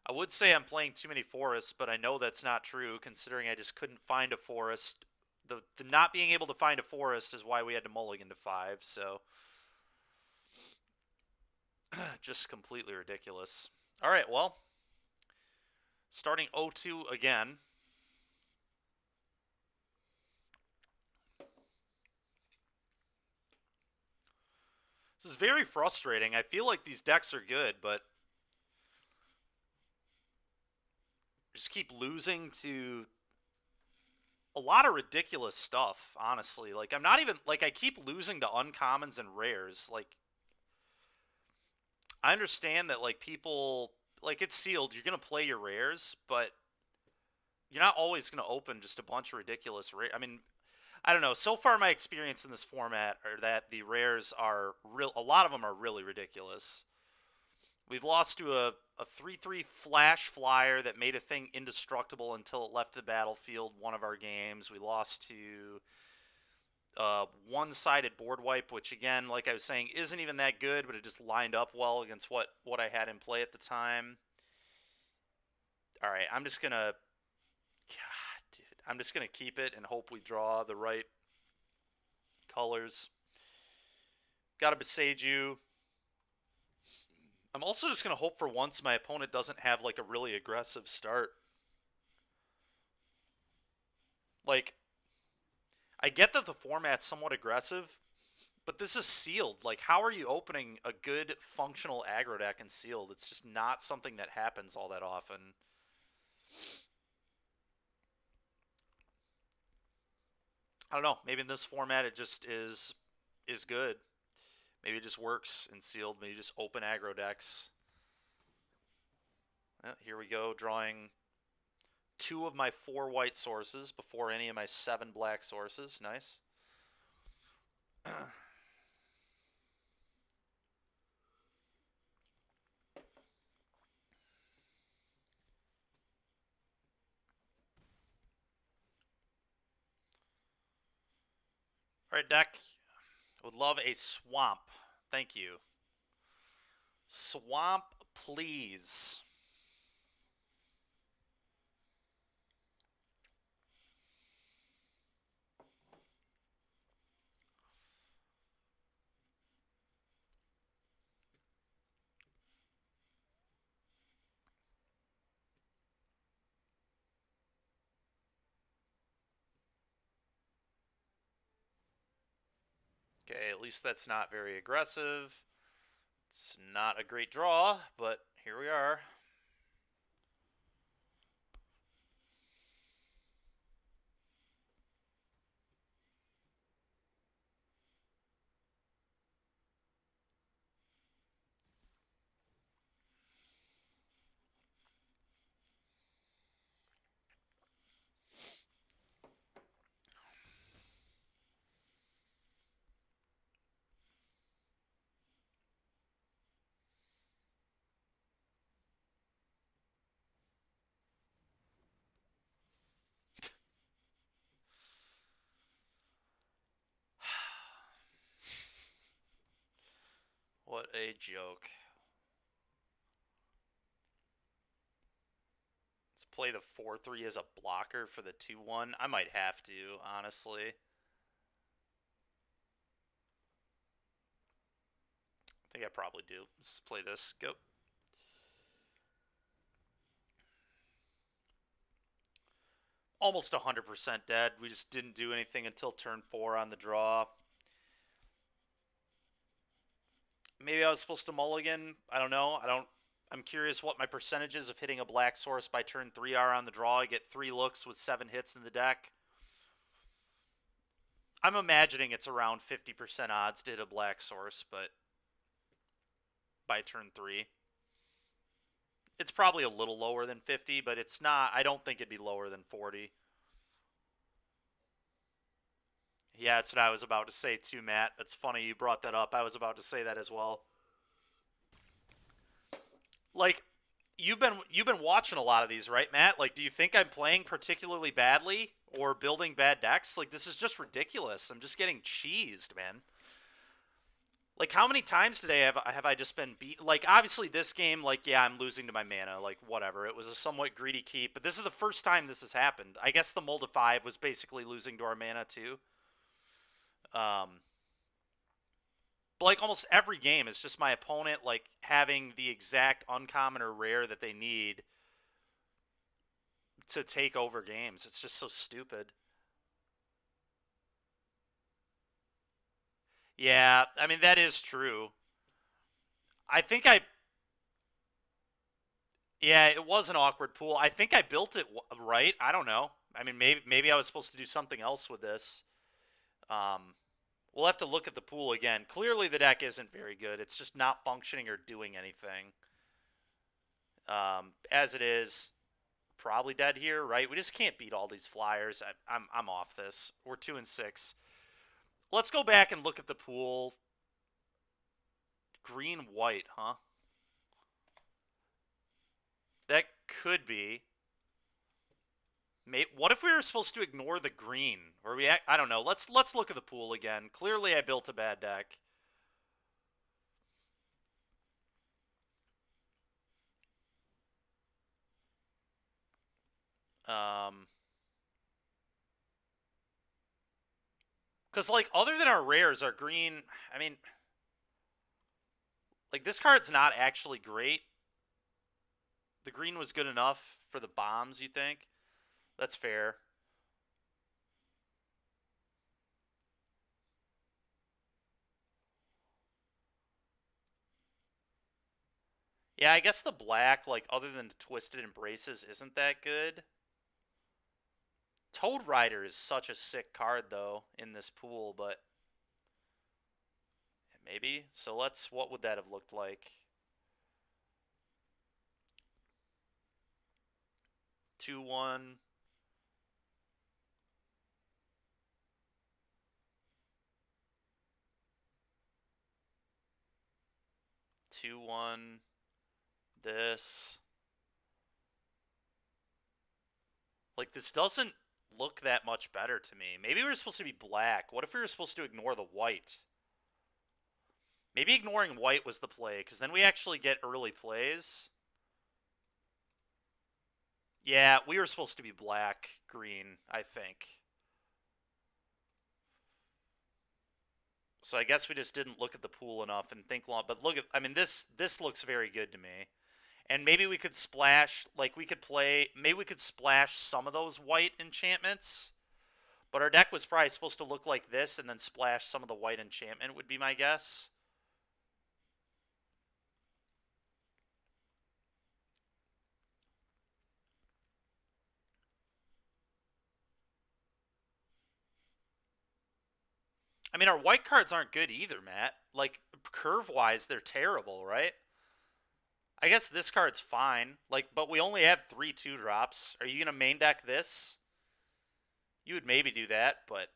I would say I'm playing too many forests, but I know that's not true, considering I just couldn't find a forest. The not being able to find a forest is why we had to mulligan to 5, so... just completely ridiculous. Alright, well... starting 0-2 again. This is very frustrating. I feel like these decks are good, but... just keep losing to a lot of ridiculous stuff, honestly. Like, I'm not even... like, I keep losing to uncommons and rares. Like, I understand that, like, people... like, it's sealed. You're going to play your rares, but you're not always going to open just a bunch of ridiculous rares. I mean, I don't know. So far, my experience in this format are that the rares are real... a lot of them are really ridiculous. We've lost to a 3-3 flash flyer that made a thing indestructible until it left the battlefield one of our games. We lost to one-sided board wipe, which, again, like I was saying, isn't even that good, but it just lined up well against what I had in play at the time. All right, I'm just going to... God, dude. I'm just going to keep it and hope we draw the right colors. Got to Beseiju. I'm also just going to hope for once my opponent doesn't have, like, a really aggressive start. Like, I get that the format's somewhat aggressive, but this is sealed. Like, how are you opening a good, functional aggro deck in sealed? It's just not something that happens all that often. I don't know. Maybe in this format it just is good. Maybe it just works in sealed. Maybe just open aggro decks. Here we go, drawing 2 of my 4 white sources before any of my 7 black sources. Nice. Alright, deck. Would love a swamp. Thank you. Swamp, please. Okay, at least that's not very aggressive. It's not a great draw, but here we are. What a joke. Let's play the 4-3 as a blocker for the 2-1. I might have to, honestly. I think I probably do. Let's play this. Go. Almost 100% dead. We just didn't do anything until turn 4 on the draw. Maybe I was supposed to mulligan. I don't know. I'm curious what my percentages of hitting a black source by turn 3 are on the draw. I get 3 looks with 7 hits in the deck. I'm imagining it's around 50% odds to hit a black source, but by turn 3. It's probably a little lower than 50, but it's not. I don't think it'd be lower than 40. Yeah, that's what I was about to say too, Matt. It's funny you brought that up. I was about to say that as well. Like, you've been watching a lot of these, right, Matt? Like, do you think I'm playing particularly badly or building bad decks? Like, this is just ridiculous. I'm just getting cheesed, man. Like, how many times today have I just been beat? Like, obviously this game, like, yeah, I'm losing to my mana, like, whatever. It was a somewhat greedy keep, but this is the first time this has happened. I guess the Mold 5 was basically losing to our mana too. Um, but like almost every game, it's just my opponent like having the exact uncommon or rare that they need to take over games. It's just so stupid. Yeah, I mean that is true. I think I Yeah, it was an awkward pool. I think I built it right. I don't know. I mean, maybe I was supposed to do something else with this. Um, we'll have to look at the pool again. Clearly, the deck isn't very good. It's just not functioning or doing anything. As it is, probably dead here, right? We just can't beat all these flyers. I'm off this. We're 2-6. Let's go back and look at the pool. Green white, huh? That could be. What if we were supposed to ignore the green? Or I don't know. Let's look at the pool again. Clearly, I built a bad deck. Um, because like other than our rares, our green. I mean, like this card's not actually great. The green was good enough for the bombs. You think? That's fair. Yeah, I guess the black, like other than the Twisted Embraces, isn't that good. Toad Rider is such a sick card though in this pool, but maybe. So let's. What would that have looked like? 2-1. 2-1. This. Like this doesn't look that much better to me. Maybe we were supposed to be black. What if we were supposed to ignore the white? Maybe ignoring white was the play, because then we actually get early plays. Yeah, we were supposed to be black, green, I think. So I guess we just didn't look at the pool enough and think long. But look at, I mean, this looks very good to me. And maybe we could splash, like we could play, maybe we could splash some of those white enchantments. But our deck was probably supposed to look like this and then splash some of the white enchantment would be my guess. I mean, our white cards aren't good either, Matt. Like, curve-wise, they're terrible, right? I guess this card's fine. Like, but we only have 3 2-drops. Are you going to main deck this? You would maybe do that, but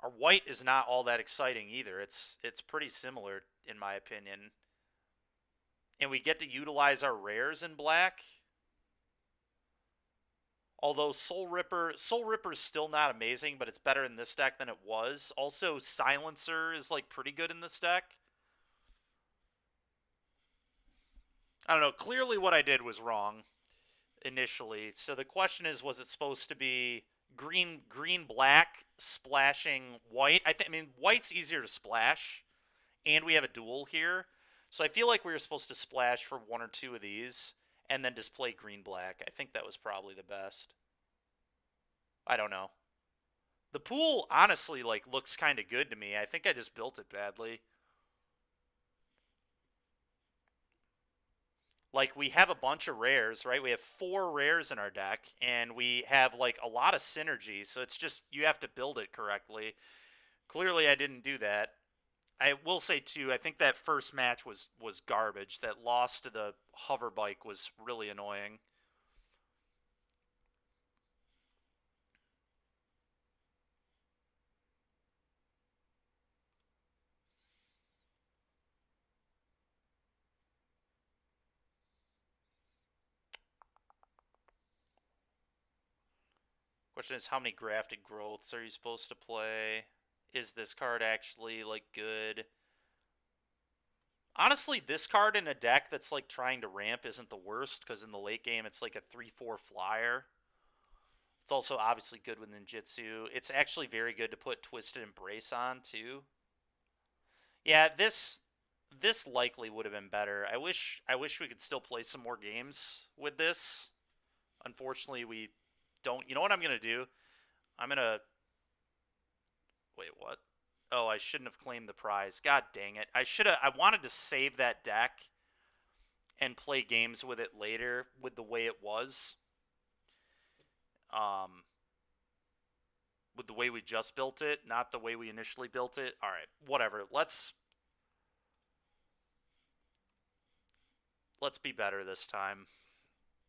our white is not all that exciting either. It's pretty similar, in my opinion. And we get to utilize our rares in black. Although Soul Ripper is still not amazing, but it's better in this deck than it was. Also, Silencer is like pretty good in this deck. I don't know. Clearly, what I did was wrong initially. So the question is, was it supposed to be green black splashing white? I mean, white's easier to splash, and we have a duel here. So I feel like we were supposed to splash for 1 or 2 of these, and then just play green black. I think that was probably the best. I don't know. The pool honestly like looks kind of good to me. I think I just built it badly. Like we have a bunch of rares, right? We have 4 rares in our deck and we have like a lot of synergy, so it's just you have to build it correctly. Clearly I didn't do that. I will say too, I think that first match was garbage. That loss to the hover bike was really annoying. Question is, how many grafted growths are you supposed to play? Is this card actually, like, good? Honestly, this card in a deck that's, like, trying to ramp isn't the worst, because in the late game, it's like a 3/4 flyer. It's also obviously good with ninjutsu. It's actually very good to put Twisted Embrace on, too. Yeah, this likely would have been better. I wish we could still play some more games with this. Unfortunately, we don't. You know what I'm going to do? I'm going to... Wait, what? Oh, I shouldn't have claimed the prize. God dang it. I wanted to save that deck and play games with it later with the way it was. With the way we just built it, not the way we initially built it. All right, whatever. Let's be better this time.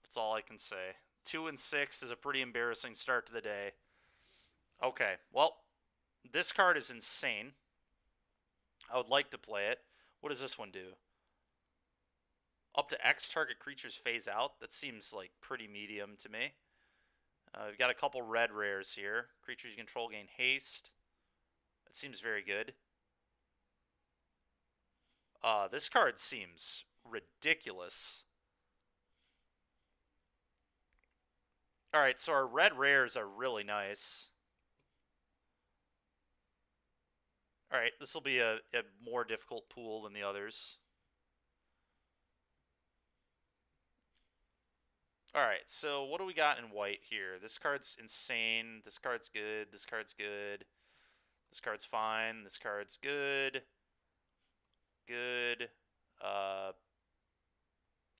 That's all I can say. 2-6 is a pretty embarrassing start to the day. Okay, well, this card is insane. I would like to play it. What does this one do? Up to X target creatures phase out? That seems like pretty medium to me. We've got a couple red rares here. Creatures you control gain haste. That seems very good. This card seems ridiculous. Alright, so our red rares are really nice. Alright, this will be a more difficult pool than the others. Alright, so what do we got in white here? This card's insane. This card's good. This card's good. This card's fine. This card's good. Good.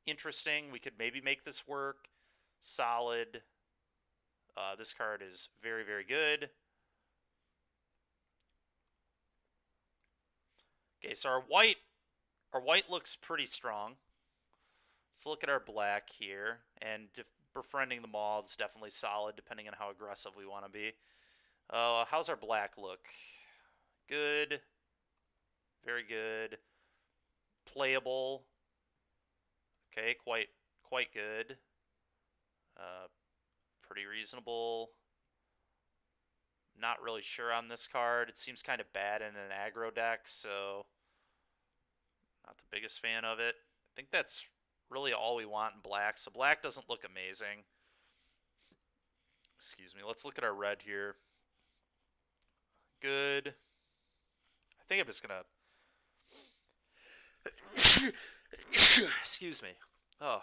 Interesting. We could maybe make this work. Solid. This card is very, very good. Okay, so our white looks pretty strong. Let's look at our black here, and befriending the Maw is definitely solid, depending on how aggressive we want to be. How's our black look? Good. Very good. Playable. Okay, quite good. Pretty reasonable. Not really sure on this card. It seems kind of bad in an aggro deck, so not the biggest fan of it. I think that's really all we want in black. So black doesn't look amazing. Excuse me. Let's look at our red here. Good. I think I'm just gonna... Excuse me. Oh.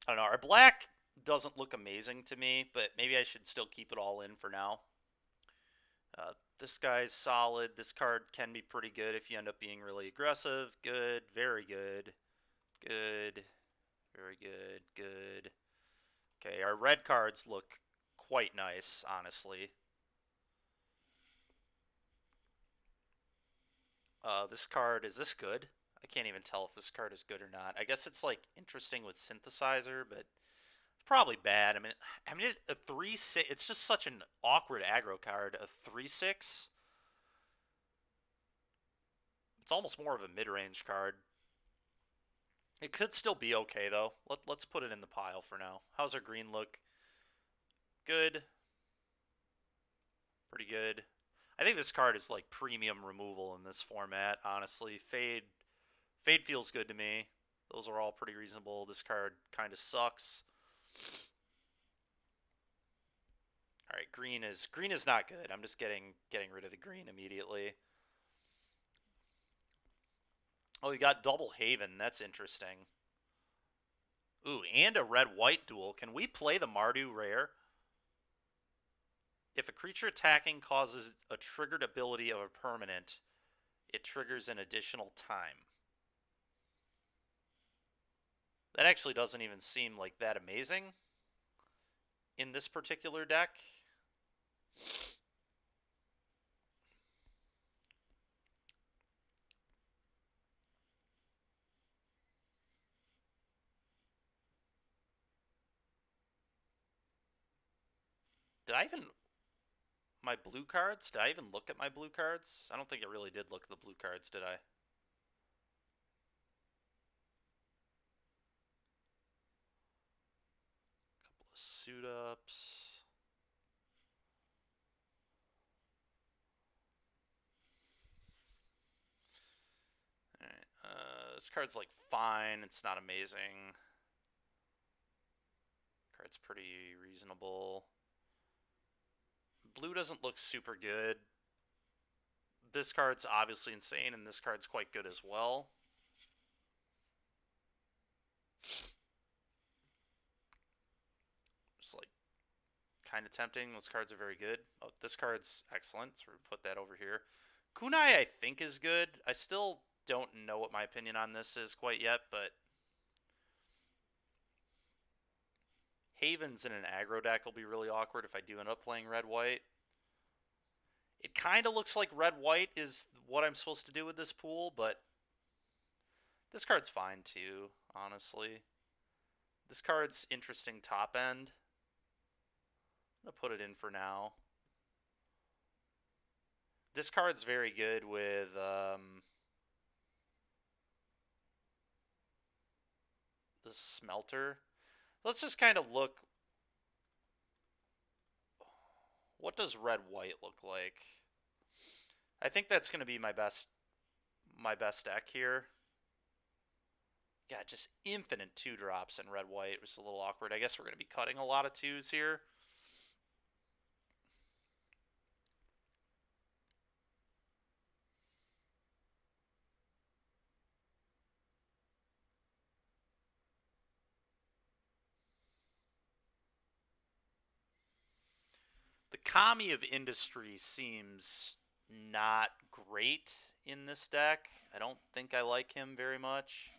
I don't know. Our black doesn't look amazing to me, but maybe I should still keep it all in for now. This guy's solid. This card can be pretty good if you end up being really aggressive. Good. Very good. Good. Very good. Good. Okay, our red cards look quite nice, honestly. This card, is this good? I can't even tell if this card is good or not. I guess it's like interesting with Synthesizer, but it's probably bad. I mean, a 3/6. It's just such an awkward aggro card. A 3/6. It's almost more of a mid-range card. It could still be okay though. Let's put it in the pile for now. How's our green look? Good. Pretty good. I think this card is like premium removal in this format, honestly. Fade feels good to me. Those are all pretty reasonable. This card kind of sucks. All right, green is not good. I'm just getting rid of the green immediately. Oh, we got double Haven. That's interesting. Ooh, and a red-white duel. Can we play the Mardu rare? If a creature attacking causes a triggered ability of a permanent, it triggers an additional time. That actually doesn't even seem like that amazing in this particular deck. Did I even... My blue cards? Did I even look at my blue cards? I don't think I really did look at the blue cards, did I? suit ups. Alright, this card's like fine. It's not amazing. Card's pretty reasonable. Blue doesn't look super good. This card's obviously insane, and this card's quite good as well. Just like kind of tempting. Those cards are very good. Oh, this card's excellent, so we're gonna put that over here. Kunai, I think, is good. I still don't know what my opinion on this is quite yet, but Havens in an aggro deck will be really awkward if I do end up playing red-white. It kind of looks like red-white is what I'm supposed to do with this pool, but this card's fine too, honestly. This card's interesting top end. I'm going to put it in for now. This card's very good with the Smelter. Let's just kind of look. What does red-white look like? I think that's going to be my best deck here. Yeah, just infinite 2-drops in red-white. It was a little awkward. I guess we're going to be cutting a lot of 2s here. The Kami of Industry seems not great in this deck. I don't think I like him very much.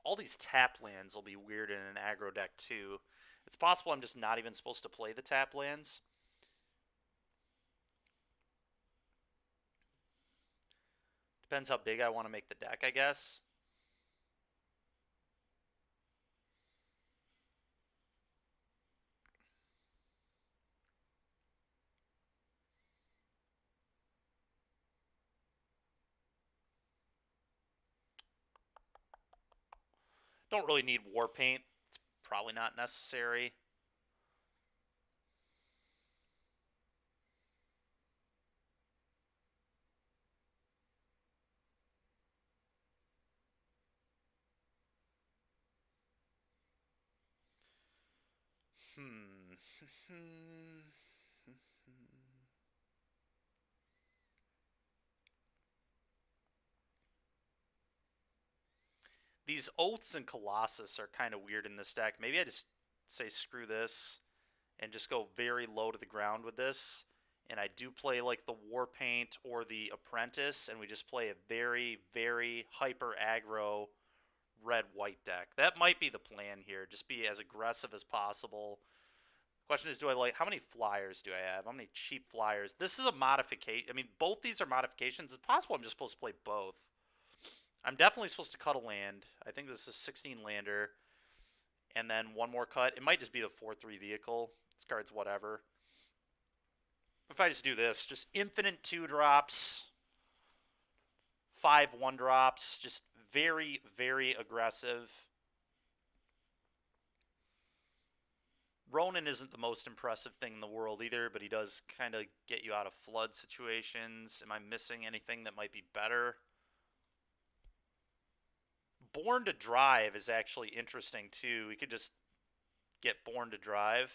All these tap lands will be weird in an aggro deck too. It's possible I'm just not even supposed to play the tap lands. Depends how big I want to make the deck, I guess. Don't really need war paint. It's probably not necessary. These Oaths and Colossus are kind of weird in this deck. Maybe I just say screw this and just go very low to the ground with this. And I do play like the Warpaint or the Apprentice, and we just play a very, very hyper aggro red-white deck. That might be the plan here. Just be as aggressive as possible. Question is, how many flyers do I have? How many cheap flyers? This is a modification. I mean, both these are modifications. It's possible I'm just supposed to play both. I'm definitely supposed to cut a land. I think this is 16 lander. And then one more cut. It might just be the 4-3 vehicle. This card's whatever. If I just do this, just infinite 2-drops, 5 1-drops, just very, very aggressive. Ronan isn't the most impressive thing in the world either, but he does kind of get you out of flood situations. Am I missing anything that might be better? Born to Drive is actually interesting too. We could just get Born to Drive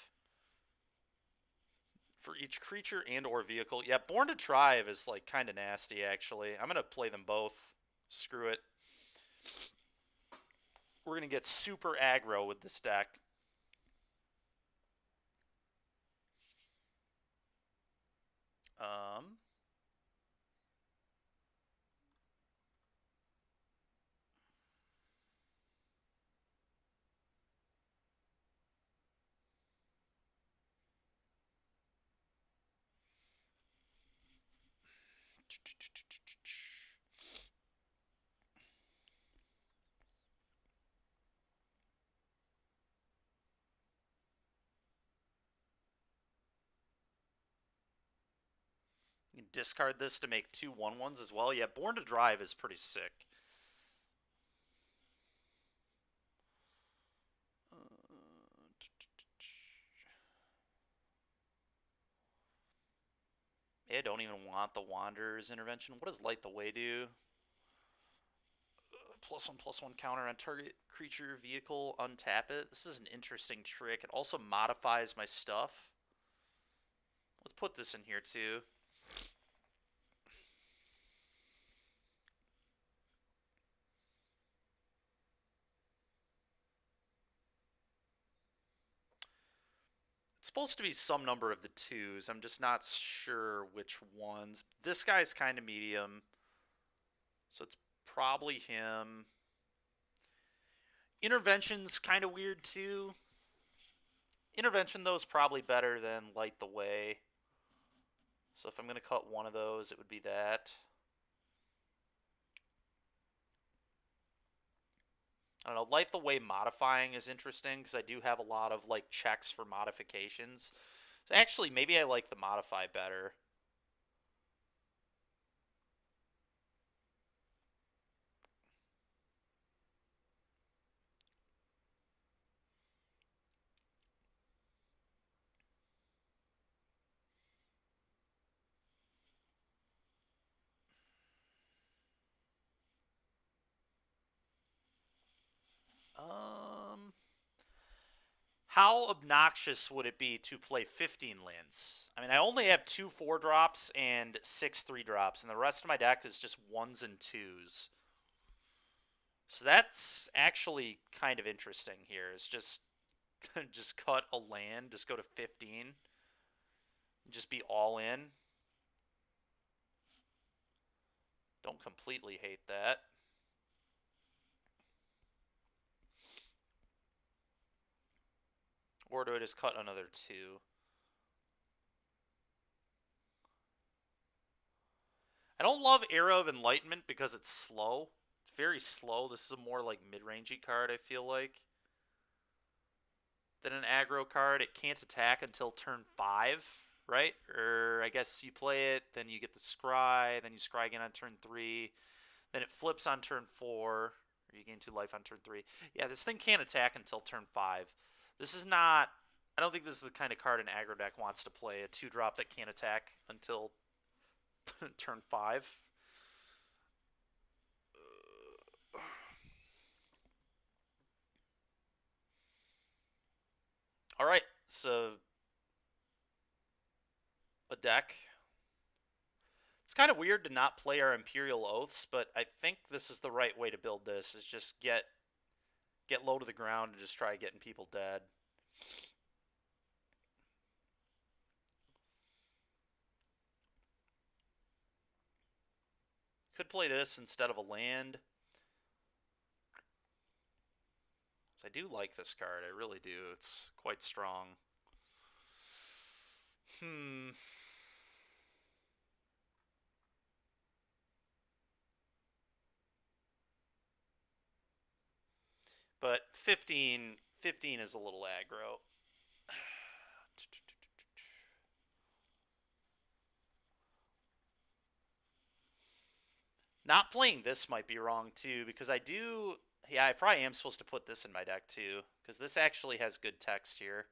for each creature and or vehicle. Yeah, Born to Drive is like kind of nasty actually. I'm going to play them both. Screw it. We're going to get super aggro with this deck. You can discard this to make 2 1/1s as well. Yeah, Born to Drive is pretty sick. Okay, I don't even want the Wanderer's Intervention. What does Light the Way do? +1/+1 counter on target creature, vehicle, untap it. This is an interesting trick. It also modifies my stuff. Let's put this in here too. It's supposed to be some number of the 2s. I'm just not sure which ones. This guy's kind of medium, so it's probably him. Intervention's kind of weird too. Intervention, though, is probably better than Light the Way. So if I'm going to cut one of those, it would be that. I don't know, Light the Way modifying is interesting because I do have a lot of like checks for modifications. So actually, maybe I like the modify better. How obnoxious would it be to play 15 lands? I mean, I only have 2 4-drops and 6 3-drops, and the rest of my deck is just 1s and 2s. So that's actually kind of interesting here. It's just just cut a land, just go to 15, just be all in. Don't completely hate that. Or do I just cut another 2? I don't love Era of Enlightenment because it's slow. It's very slow. This is a more like mid-rangey card, I feel like, than an aggro card. It can't attack until turn 5, right? Or I guess you play it, then you get the scry, then you scry again on turn 3, then it flips on turn 4, or you gain 2 life on turn 3. Yeah, this thing can't attack until turn 5. This is not... I don't think this is the kind of card an aggro deck wants to play, a 2-drop that can't attack until turn 5. Alright, so a deck. It's kind of weird to not play our Imperial Oaths, but I think this is the right way to build this, is just get low to the ground and just try getting people dead. Could play this instead of a land. I do like this card, I really do. It's quite strong. But 15 is a little aggro. Not playing this might be wrong too, because I do... Yeah, I probably am supposed to put this in my deck too, because this actually has good text here.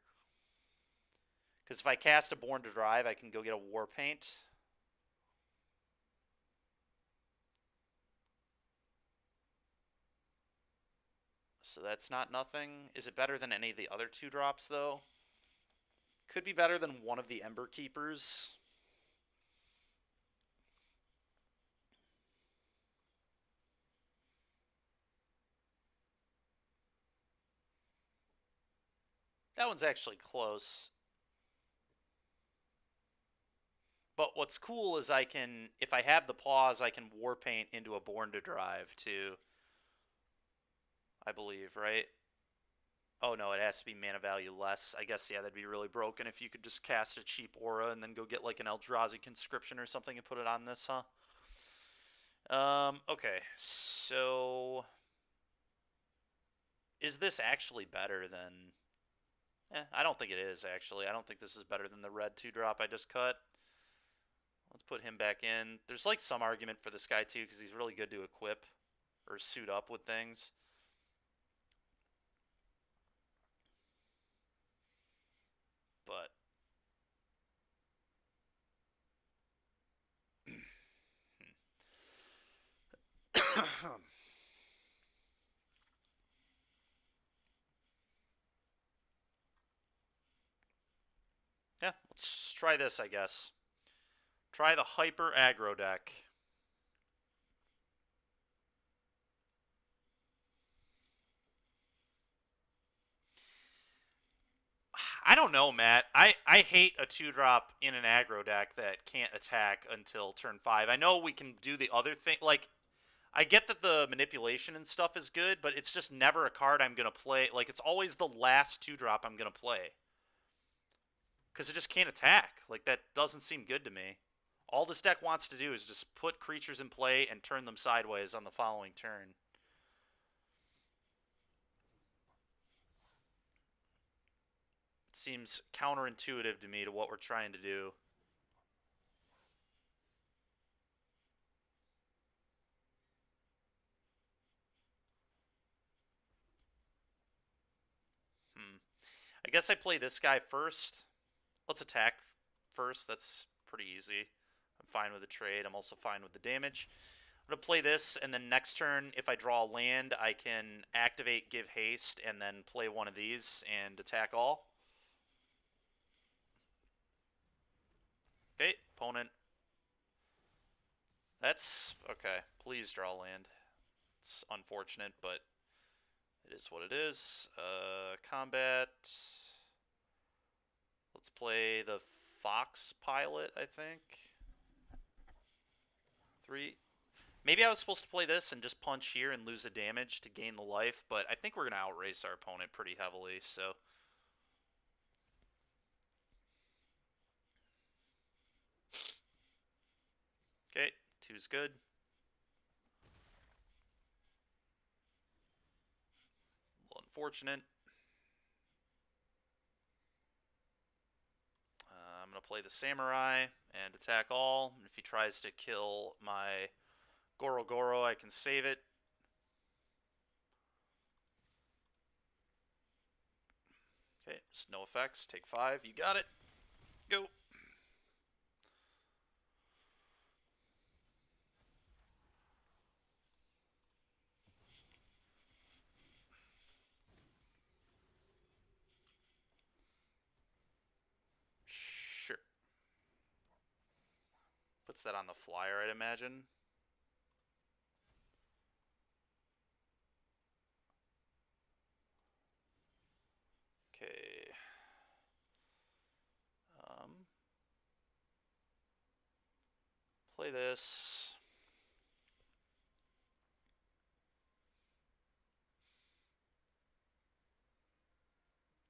Because if I cast a Born to Drive, I can go get a War Paint. So that's not nothing. Is it better than any of the other 2-drops, though? Could be better than one of the Ember Keepers. That one's actually close. But what's cool is I can, if I have the pause, I can War Paint into a Born to Drive, too. I believe, right? Oh, no, it has to be mana value less. I guess, yeah, that'd be really broken if you could just cast a cheap aura and then go get, like, an Eldrazi Conscription or something and put it on this, huh? Okay, so... Is this actually better than... I don't think it is, actually. I don't think this is better than the red 2-drop I just cut. Let's put him back in. There's like some argument for this guy too, because he's really good to equip or suit up with things. But Yeah, let's try this, I guess. Try the Hyper Aggro deck. I don't know, Matt. I hate a 2-drop in an aggro deck that can't attack until turn 5. I know we can do the other thing. Like, I get that the manipulation and stuff is good, but it's just never a card I'm going to play. Like, it's always the last 2-drop I'm going to play. Because it just can't attack. Like, that doesn't seem good to me. All this deck wants to do is just put creatures in play and turn them sideways on the following turn. It seems counterintuitive to me to what we're trying to do. I guess I play this guy first. Let's attack first. That's pretty easy. I'm fine with the trade. I'm also fine with the damage. I'm going to play this, and then next turn, if I draw a land, I can activate Give Haste, and then play one of these and attack all. Okay, opponent. That's... okay, please draw land. It's unfortunate, but it is what it is. Combat. Let's play the Fox Pilot, I think. 3. Maybe I was supposed to play this and just punch here and lose the damage to gain the life, but I think we're going to outrace our opponent pretty heavily, so... okay, 2's good. A little unfortunate. I'm going to play the Samurai and attack all. And if he tries to kill my Goro Goro, I can save it. Okay, just no effects. Take 5. You got it. Go. Sure. Puts that on the flyer, I'd imagine. Okay. Play this.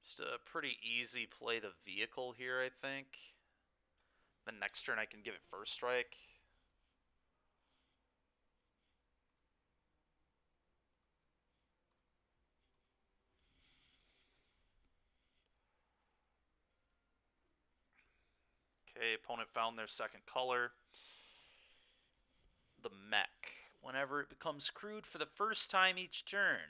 Just a pretty easy play the vehicle here, I think. The next turn I can give it first strike. Okay, opponent found their second color. The mech. Whenever it becomes crewed for the first time each turn,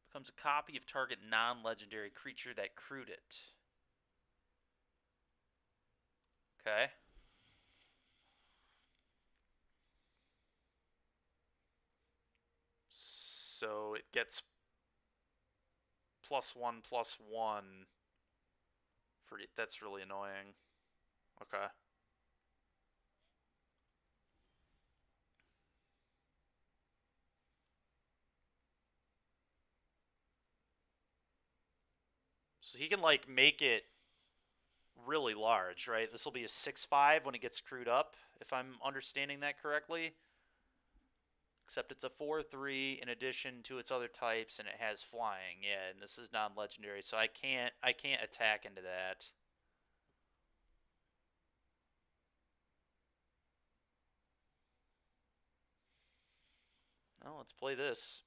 becomes a copy of target non-legendary creature that crewed it. Okay. So it gets +1/+1 for it. That's really annoying. Okay. So he can like make it really large, right? This will be a 6/5 when it gets crewed up, if I'm understanding that correctly. Except it's a 4/3 in addition to its other types, and it has flying. Yeah, and this is non-legendary, so I can't attack into that. Well, let's play this.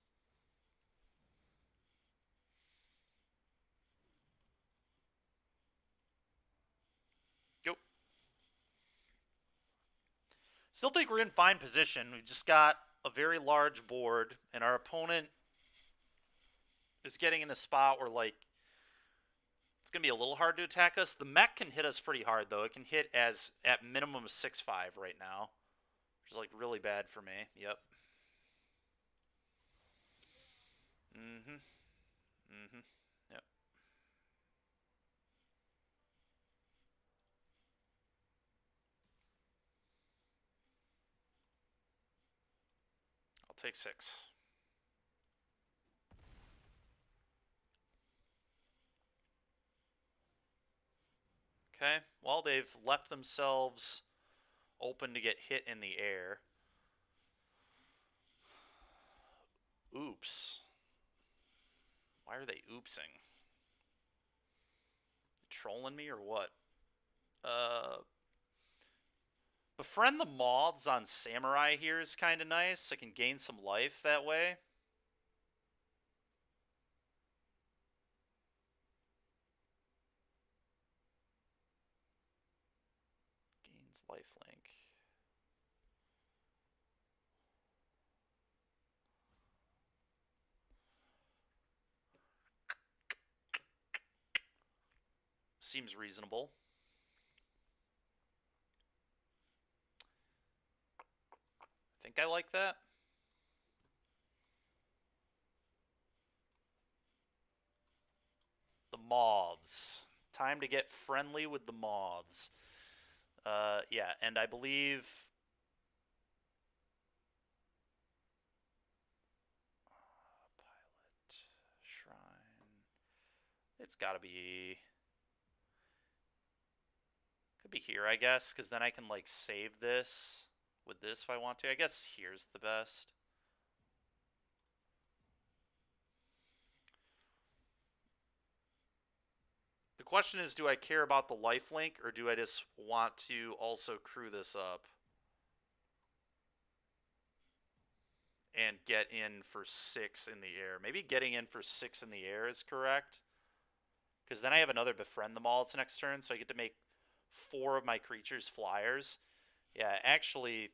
Go. Still think we're in fine position. We've just got a very large board, and our opponent is getting in a spot where, like, it's going to be a little hard to attack us. The mech can hit us pretty hard, though. It can hit as, at minimum, 6/5 right now, which is, like, really bad for me. Yep. Mm-hmm. Mm-hmm. Yep. I'll take 6. Okay. Well, they've left themselves open to get hit in the air. Oops. Why are they oopsing? Trolling me or what? Uh, Befriend the moths on Samurai here is kind of nice. I can gain some life that way. Gains lifelink. Seems reasonable. I think I like that. The moths. Time to get friendly with the moths. Yeah, and I believe pilot shrine. It's got to be. Could be here, I guess, because then I can like save this with this if I want to. I guess here's the best. The question is, do I care about the lifelink, or do I just want to also crew this up and get in for 6 in the air? Maybe getting in for 6 in the air is correct, because then I have another befriend them all its next turn, so I get to make 4 of my creatures flyers. Yeah, actually,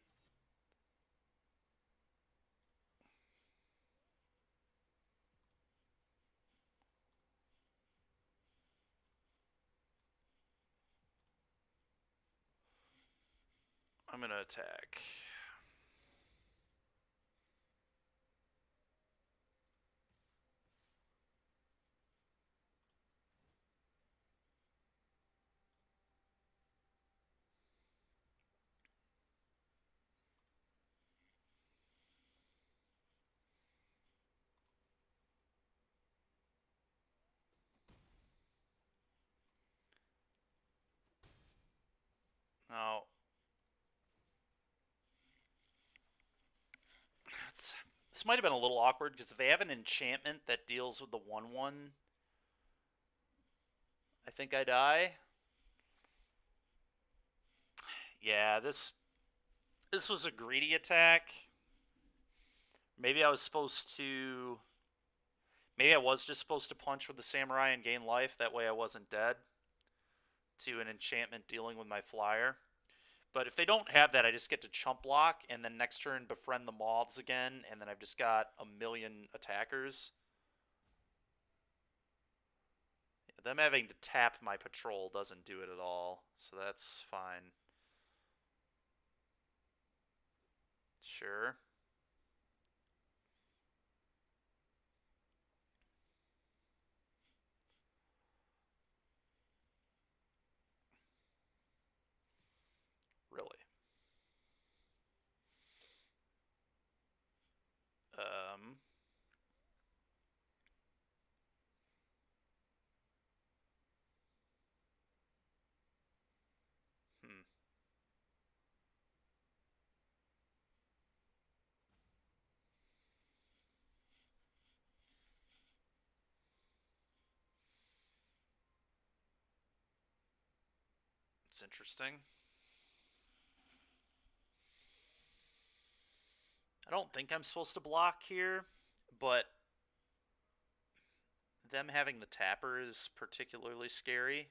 I'm going to attack. Now, this might have been a little awkward, because if they have an enchantment that deals with the 1/1, I think I die. Yeah, this was a greedy attack. Maybe I was supposed to. Maybe I was just supposed to punch with the samurai and gain life. That way I wasn't dead to an enchantment dealing with my flyer. But if they don't have that, I just get to chump block, and then next turn befriend the moths again, and then I've just got a million attackers. Them having to tap my patrol doesn't do it at all, so that's fine. Sure. Really. Um. Hmm. It's interesting. I don't think I'm supposed to block here, but them having the tapper is particularly scary.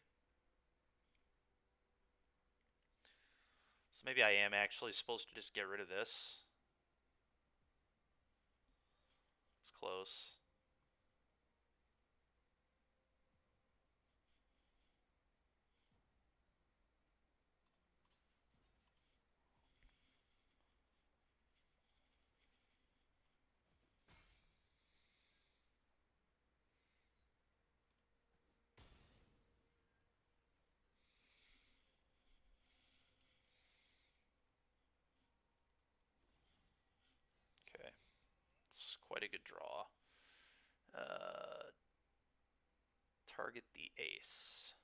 So maybe I am actually supposed to just get rid of this. It's close. quite a good draw. Target the ace.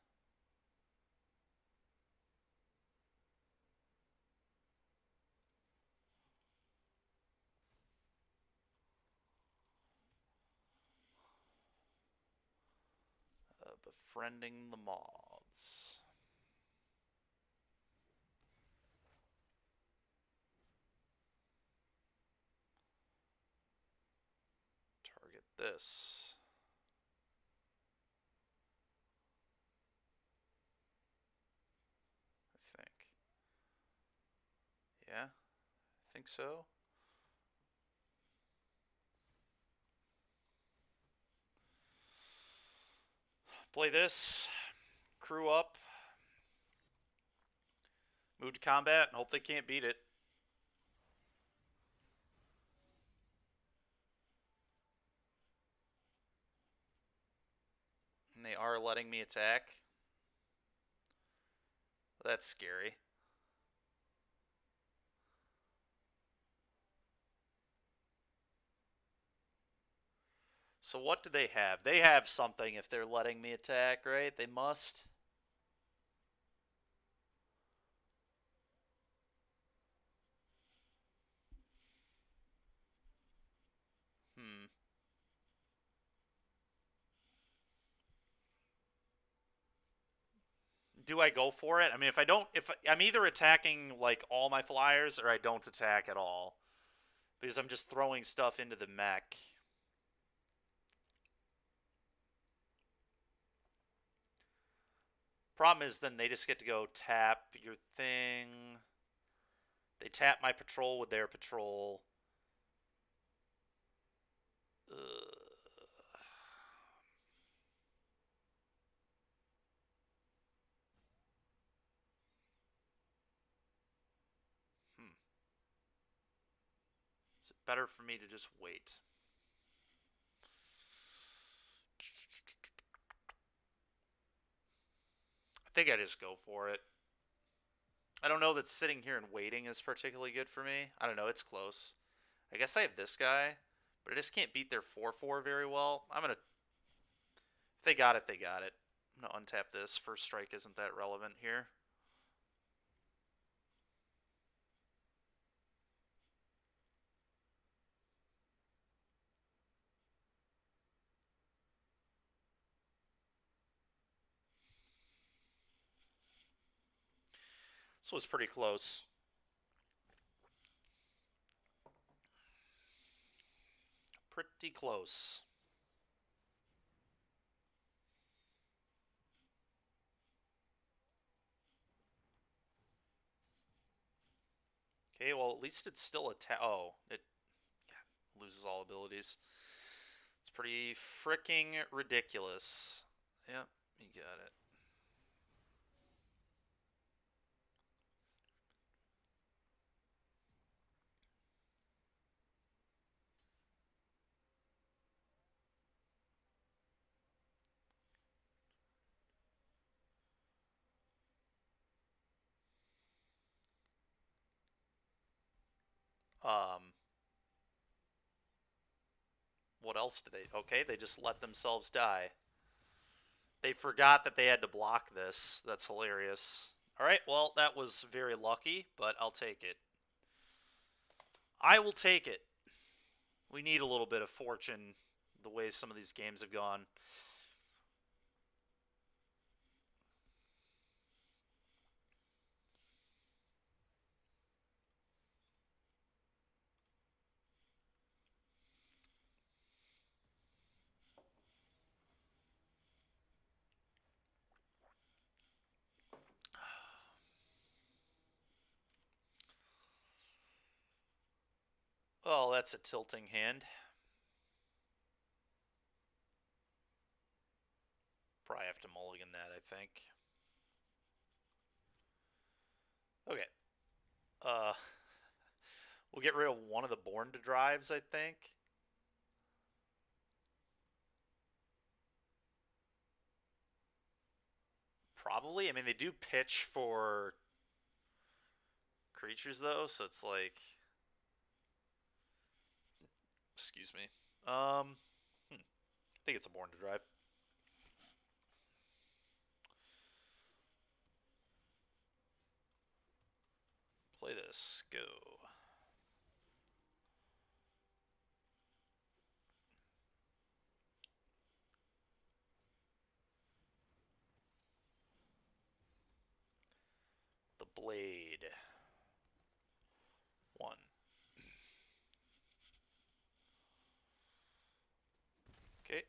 Befriending the moths. Target this. I think. Yeah, I think so. Play this. Crew up. Move to combat and hope they can't beat it. And they are letting me attack. That's scary. So what do they have? They have something if they're letting me attack, right? They must. Do I go for it? I mean, if I'm either attacking like all my flyers or I don't attack at all. Because I'm just throwing stuff into the mech. Problem is then they just get to go tap your thing. They tap my patrol with their patrol. Is it better for me to just wait? I think I just go for it. I don't know that sitting here and waiting is particularly good for me. I don't know, it's close. I guess I have this guy, but I just can't beat their 4-4 very well. I'm going to... If they got it, they got it. I'm going to untap this. First strike isn't that relevant here. This was pretty close. Pretty close. Okay, well, at least it's still a oh, it loses all abilities. It's pretty freaking ridiculous. Yep, you got it. What else did they... Okay, they just let themselves die. They forgot that they had to block this. That's hilarious. Alright, well, that was very lucky, but I'll take it. I will take it. We need a little bit of fortune the way some of these games have gone. Oh, that's a tilting hand. Probably have to mulligan that, I think. Okay. We'll get rid of one of the Born to Drives, I think. Probably. I mean, they do pitch for creatures, though, so it's like... Excuse me. I think it's a Born to Drive. Play this. Go. The Blade. 1. Okay.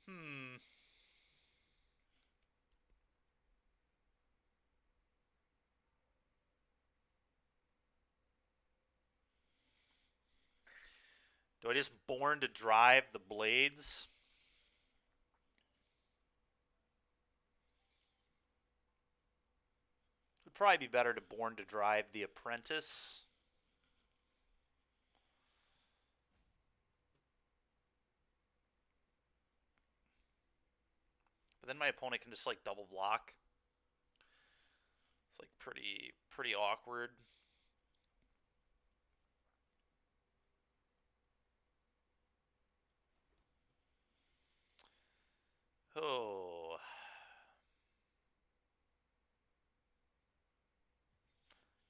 Hmm. Do I just Born to Drive the Blades? It'd probably be better to Born to Drive the Apprentice. But then my opponent can just like double block. It's like pretty awkward. Oh.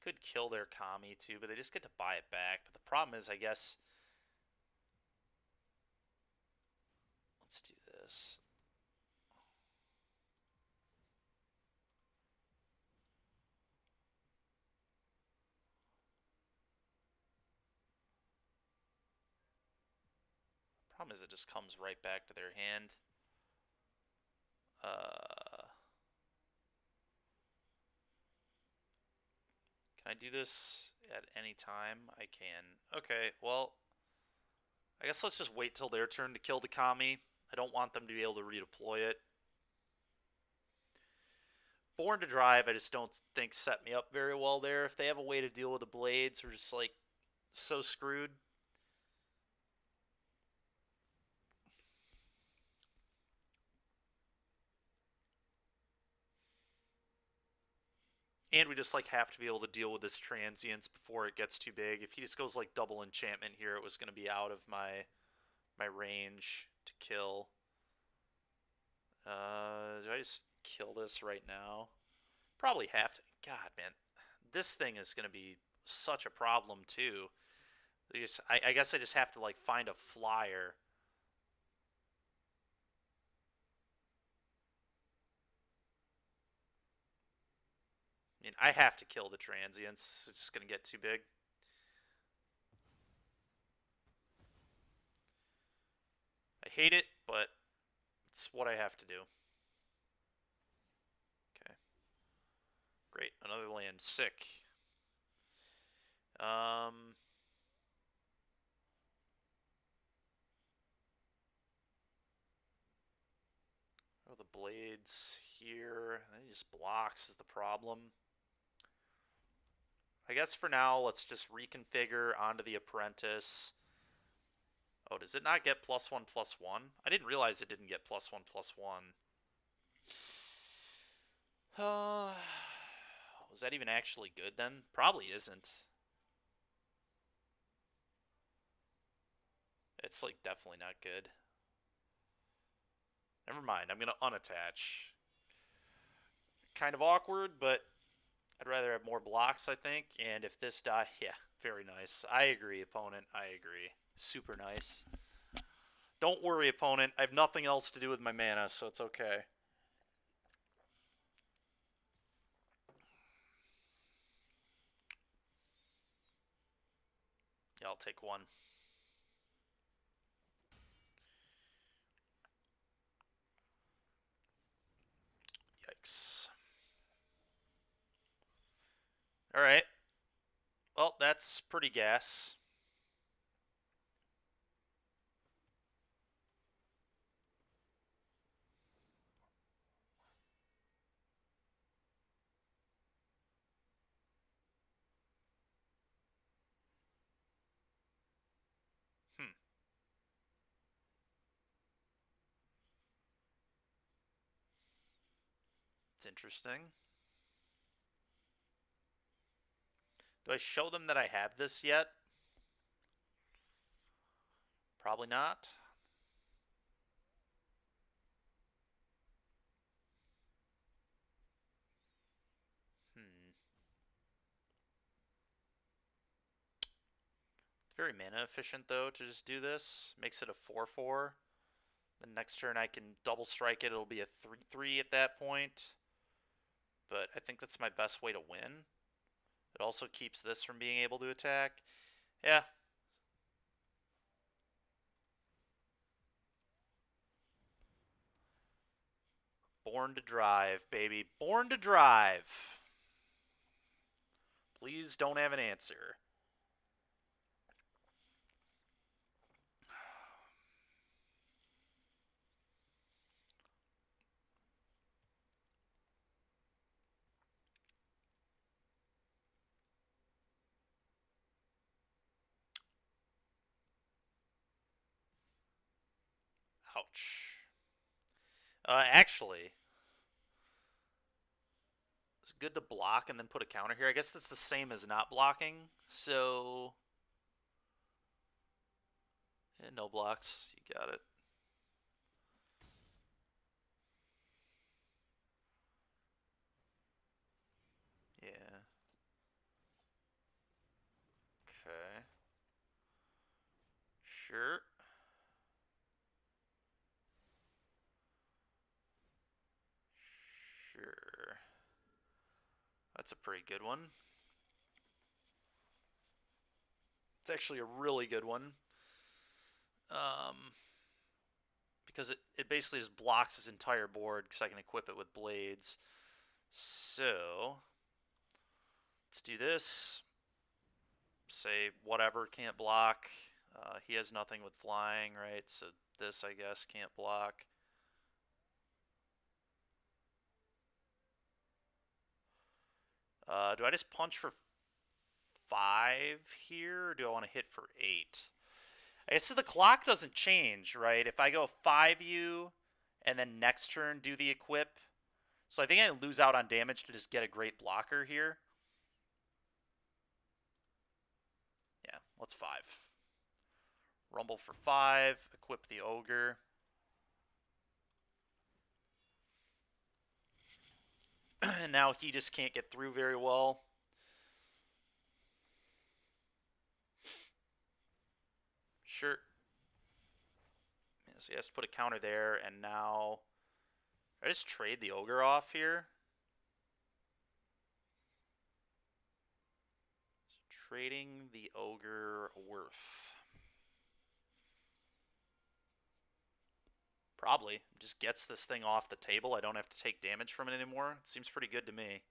Could kill their Kami too, but they just get to buy it back. But the problem is, I guess... Let's do this. Problem is it just comes right back to their hand. Can I do this at any time? I can. Okay, well, I guess let's just wait till their turn to kill the Kami. I don't want them to be able to redeploy it. Born to Drive, I just don't think set me up very well there. If they have a way to deal with the blades, we're just like so screwed. And we just like have to be able to deal with this transience before it gets too big. If he just goes like double enchantment here, it was going to be out of my range to kill. Do I just kill this right now? Probably have to. God, man, this thing is going to be such a problem too. I guess I just have to like find a flyer. I mean, I have to kill the transients. It's just going to get too big. I hate it, but it's what I have to do. Okay. Great. Another land. Sick. Oh, the blades here. He just blocks is the problem. I guess for now, let's just reconfigure onto the Apprentice. Oh, does it not get +1/+1? I didn't realize it didn't get +1/+1. Was that even actually good then? Probably isn't. It's like definitely not good. Never mind, I'm gonna unattach. Kind of awkward, but I'd rather have more blocks, I think. And if this die, yeah, very nice. I agree, opponent. I agree. Super nice. Don't worry, opponent. I have nothing else to do with my mana, so it's okay. Yeah, I'll take one. Yikes. Alright. Well, that's pretty gas. interesting. Do I show them that I have this yet? Probably not. Very mana efficient, though, to just do this. Makes it a 4/4. The next turn I can double strike it. It'll be a 3/3 at that point. But I think that's my best way to win. It also keeps this from being able to attack. Yeah. Born to drive, baby. Born to drive. Please don't have an answer. Ouch. Actually, it's good to block and then put a counter here. I guess that's the same as not blocking. So, yeah, no blocks. You got it. Yeah. Okay. Sure. Sure. That's a pretty good one. It's actually a really good one. Because it basically just blocks his entire board because I can equip it with blades. So, let's do this. Say whatever can't block. He has nothing with flying, right? So this, I guess, can't block. Do I just punch for 5 here, or do I want to hit for 8? I guess the clock doesn't change, right? If I go 5U and then next turn do the equip. So I think I lose out on damage to just get a great blocker here. Yeah, let's 5. Rumble for 5, equip the ogre. And now he just can't get through very well. Sure. Yeah, so he has to put a counter there, and now I just trade the ogre off here. Trading the ogre worth. Probably. Just gets this thing off the table. I don't have to take damage from it anymore. It seems pretty good to me.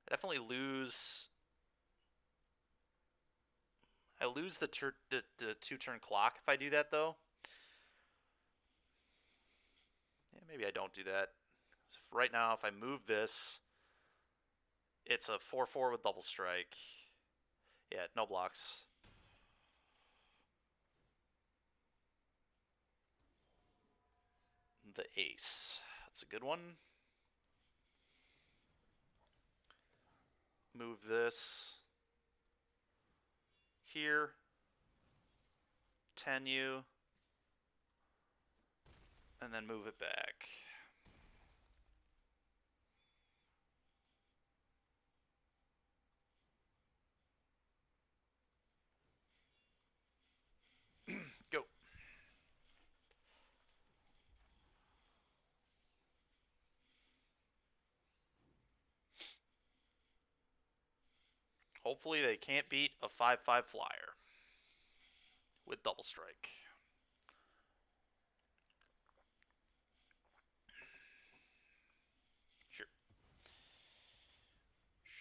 I definitely lose. I lose the 2-turn clock if I do that, though. Yeah, maybe I don't do that. So right now, if I move this, it's a 4/4 with double strike. Yeah, no blocks. The ace. That's a good one. Move this here. 10U. And then move it back. Go. Hopefully they can't beat a 5/5 flyer with double strike.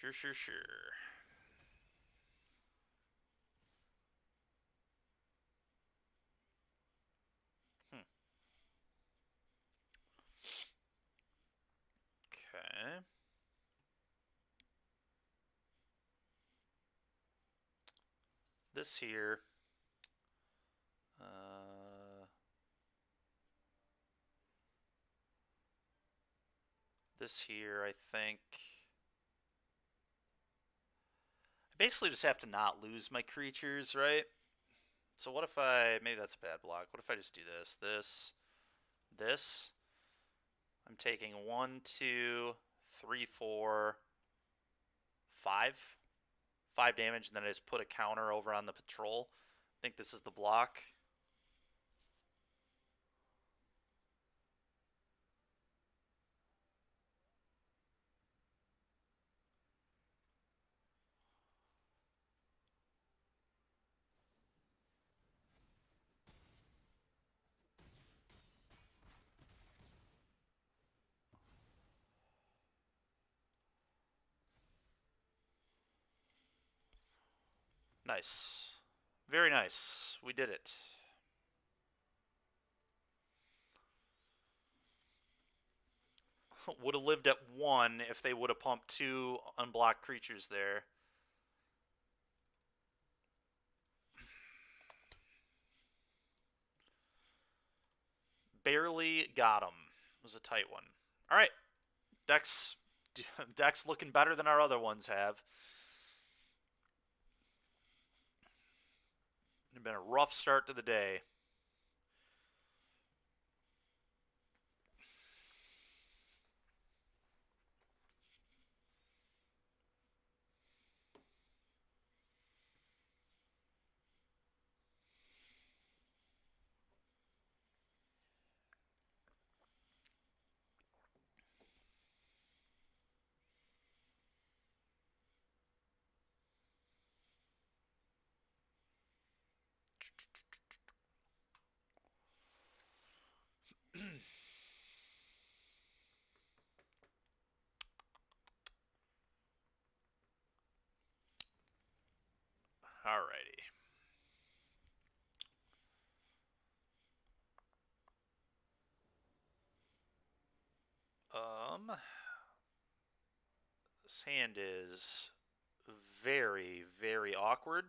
Sure. Sure. Okay. This here. this here, I think. I basically just have to not lose my creatures, right? So what if I... Maybe that's a bad block. What if I just do this? This. I'm taking 1, 2, 3, 4, 5. 5 damage, and then I just put a counter over on the patrol. I think this is the block. Nice. Very nice. We did it. Would have lived at 1 if they would have pumped 2 unblocked creatures there. Barely got him. It was a tight one. All right. Deck's looking better than our other ones have. It's been a rough start to the day. Alrighty. This hand is very, very awkward.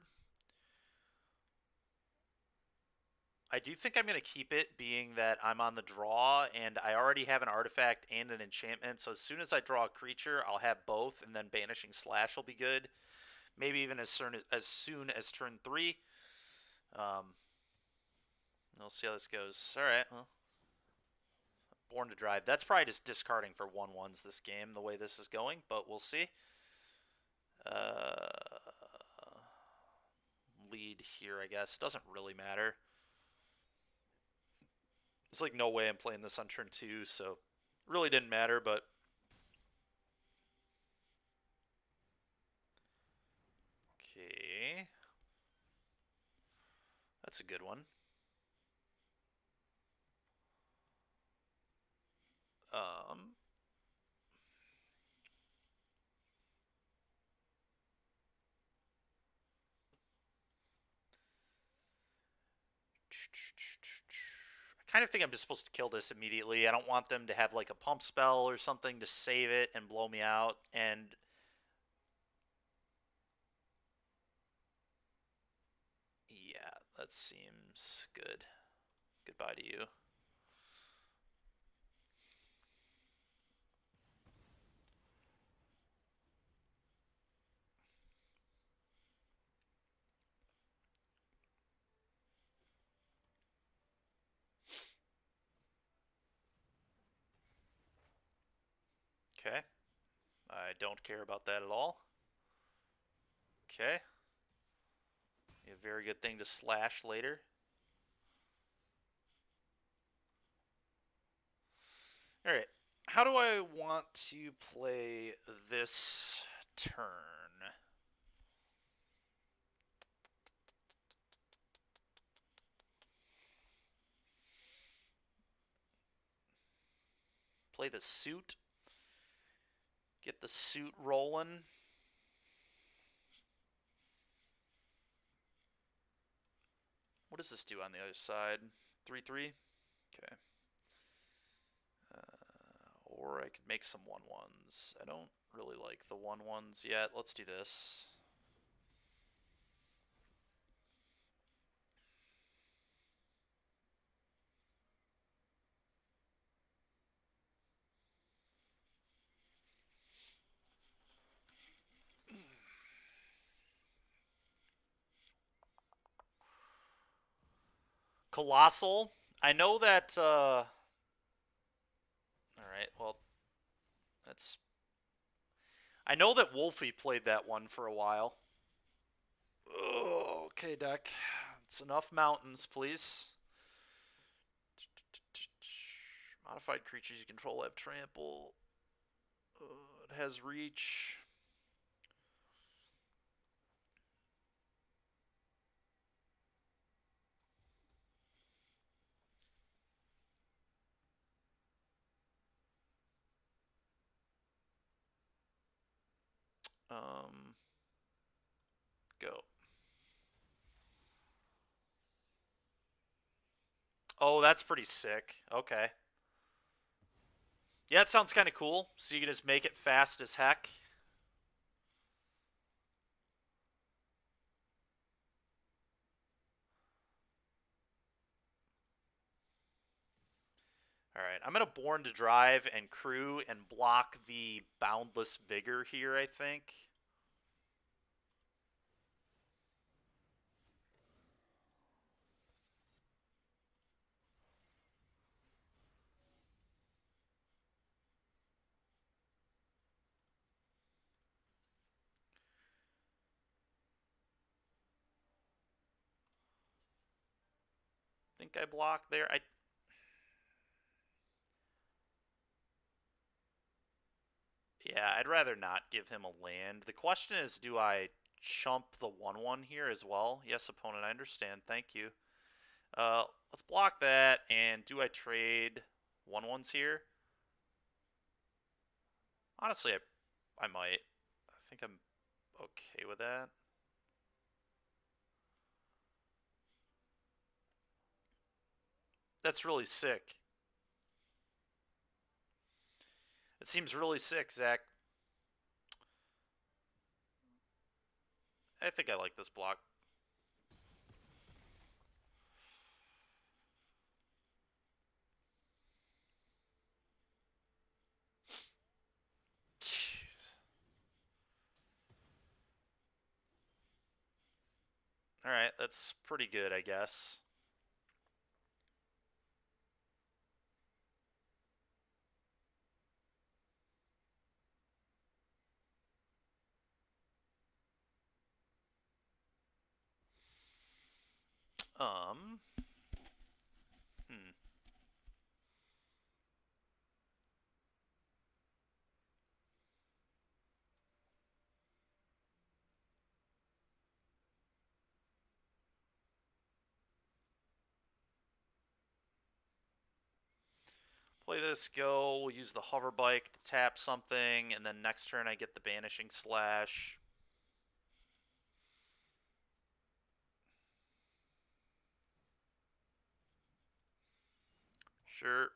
I do think I'm going to keep it, being that I'm on the draw, and I already have an artifact and an enchantment, so as soon as I draw a creature, I'll have both, and then Banishing Slash will be good. Maybe even as soon as turn 3. We'll see how this goes. Alright, well. Born to Drive. That's probably just discarding for 1/1s this game, the way this is going, but we'll see. Lead here, I guess. Doesn't really matter. There's like no way I'm playing this on turn 2, so really didn't matter, but okay. That's a good one. I kind of think I'm just supposed to kill this immediately. I don't want them to have like a pump spell or something to save it and blow me out. And yeah, that seems good. Goodbye to you. Okay. I don't care about that at all. Okay. A very good thing to slash later. Alright. How do I want to play this turn? Play the suit. Get the suit rolling. What does this do on the other side? 3/3? Okay. Or I could make some 1/1s. I don't really like the 1/1s yet. Let's do this. Colossal. I know that. All right. Well, that's. I know that Wolfie played that one for a while. Oh, okay, deck. It's enough mountains, please. Modified creatures you control have trample. It has reach. Go. Oh, that's pretty sick. Okay. Yeah, it sounds kind of cool. So you can just make it fast as heck. Alright, I'm going to Born to Drive and Crew and block the Boundless Vigor here, I think. Think I block there. Yeah, I'd rather not give him a land. The question is, do I chump the 1/1 here as well? Yes, opponent, I understand. Thank you. Let's block that, and do I trade 1/1s here? Honestly, I might. I think I'm okay with that. That's really sick. It seems really sick, Zach. I think I like this block. Alright, that's pretty good, I guess. Hmm. Play this, go, we'll use the hover bike to tap something, and then next turn I get the Banishing Slash. Sure.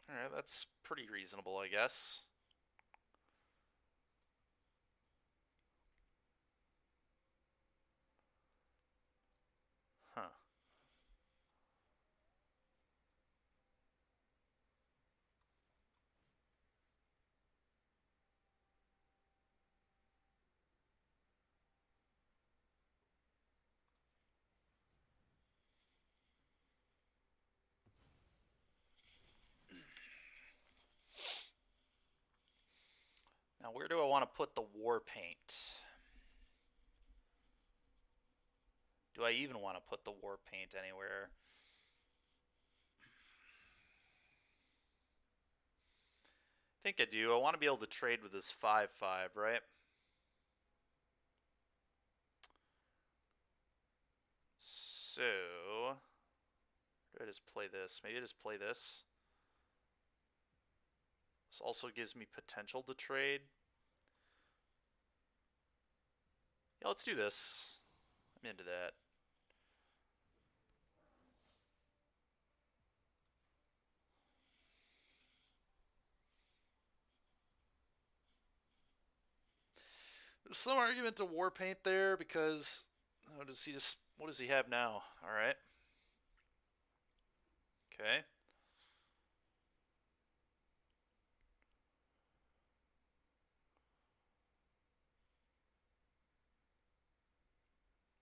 Alright, that's pretty reasonable, I guess. Huh. Now, where do I want to put the War Paint? Do I even want to put the War Paint anywhere? I think I do. I want to be able to trade with this 5/5, right? So, do I just play this? Maybe I just play this. This also gives me potential to trade. Yeah, let's do this. I'm into that. There's some argument to war paint there because what does he have now? All right. Okay.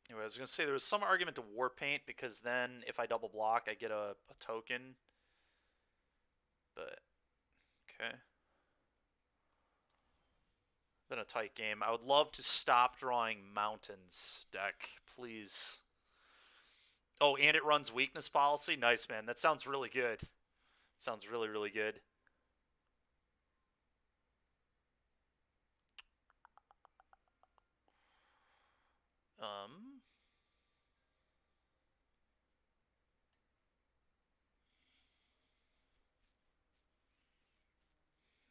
Anyway, I was gonna say there was some argument to war paint because then if I double block, I get a token. But okay. Been a tight game. I would love to stop drawing mountains deck, please. Oh, and it runs weakness policy? Nice, man. That sounds really good. Sounds really, really good. Um.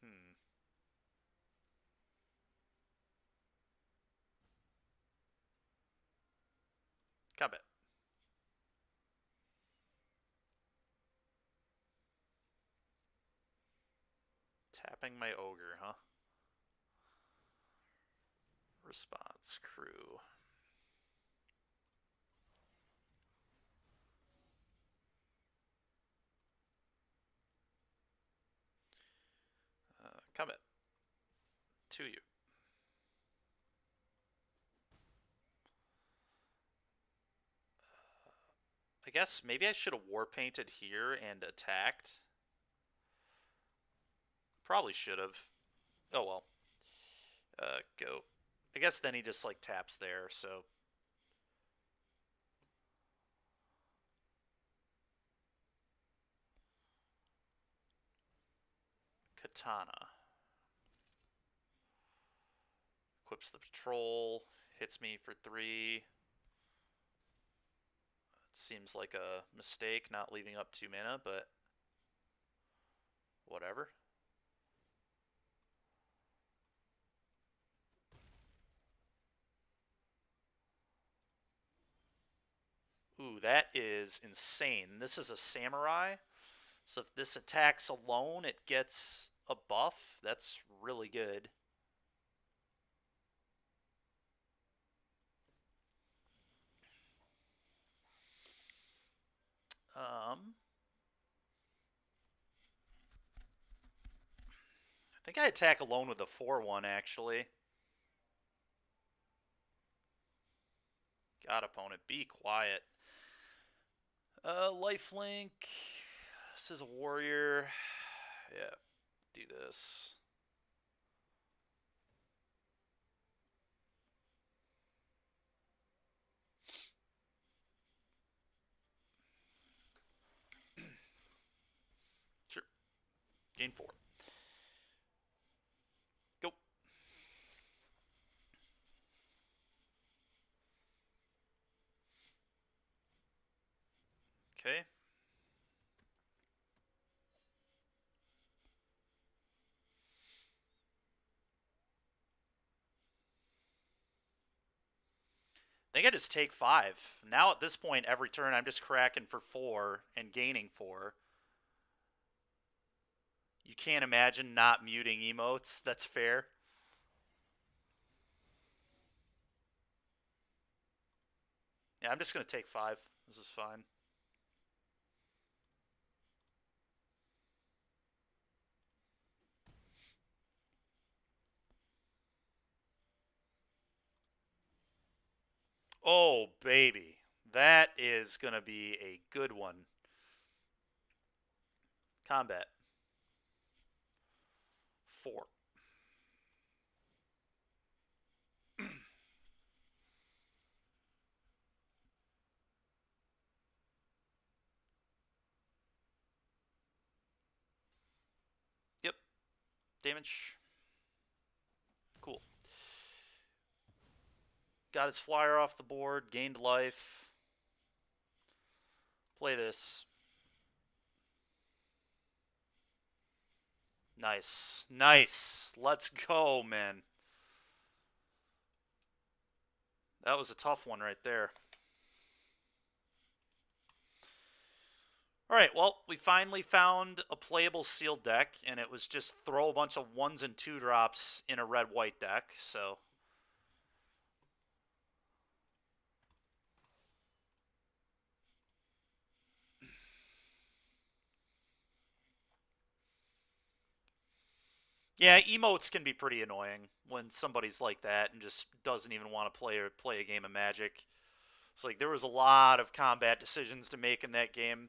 Hmm. Combat. Tapping my ogre, huh? Response crew. Combat. To you. I guess maybe I should have war painted here and attacked. Probably should have. Oh well. Go. I guess then he just like taps there, so. Katana. Equips the patrol. Hits me for 3. It seems like a mistake not leaving up 2 mana, but whatever. Ooh, that is insane. This is a samurai, so if this attacks alone, it gets a buff. That's really good. I think I attack alone with the 4-1, actually. God, opponent, be quiet. Lifelink. This is a warrior. Yeah, do this. Sure. Gain 4. Go. Okay. I think I just take 5. Now at this point, every turn I'm just cracking for 4 and gaining 4. You can't imagine not muting emotes. That's fair. Yeah, I'm just going to take 5. This is fine. Oh, baby. That is going to be a good one. Combat. 4. Yep. Damage. Cool. Got his flyer off the board. Gained life. Play this. Nice. Nice. Let's go, man. That was a tough one right there. All right, well, we finally found a playable sealed deck, and it was just throw a bunch of 1s and 2 drops in a red-white deck, so... Yeah, emotes can be pretty annoying when somebody's like that and just doesn't even want to play a game of Magic. It's like there was a lot of combat decisions to make in that game.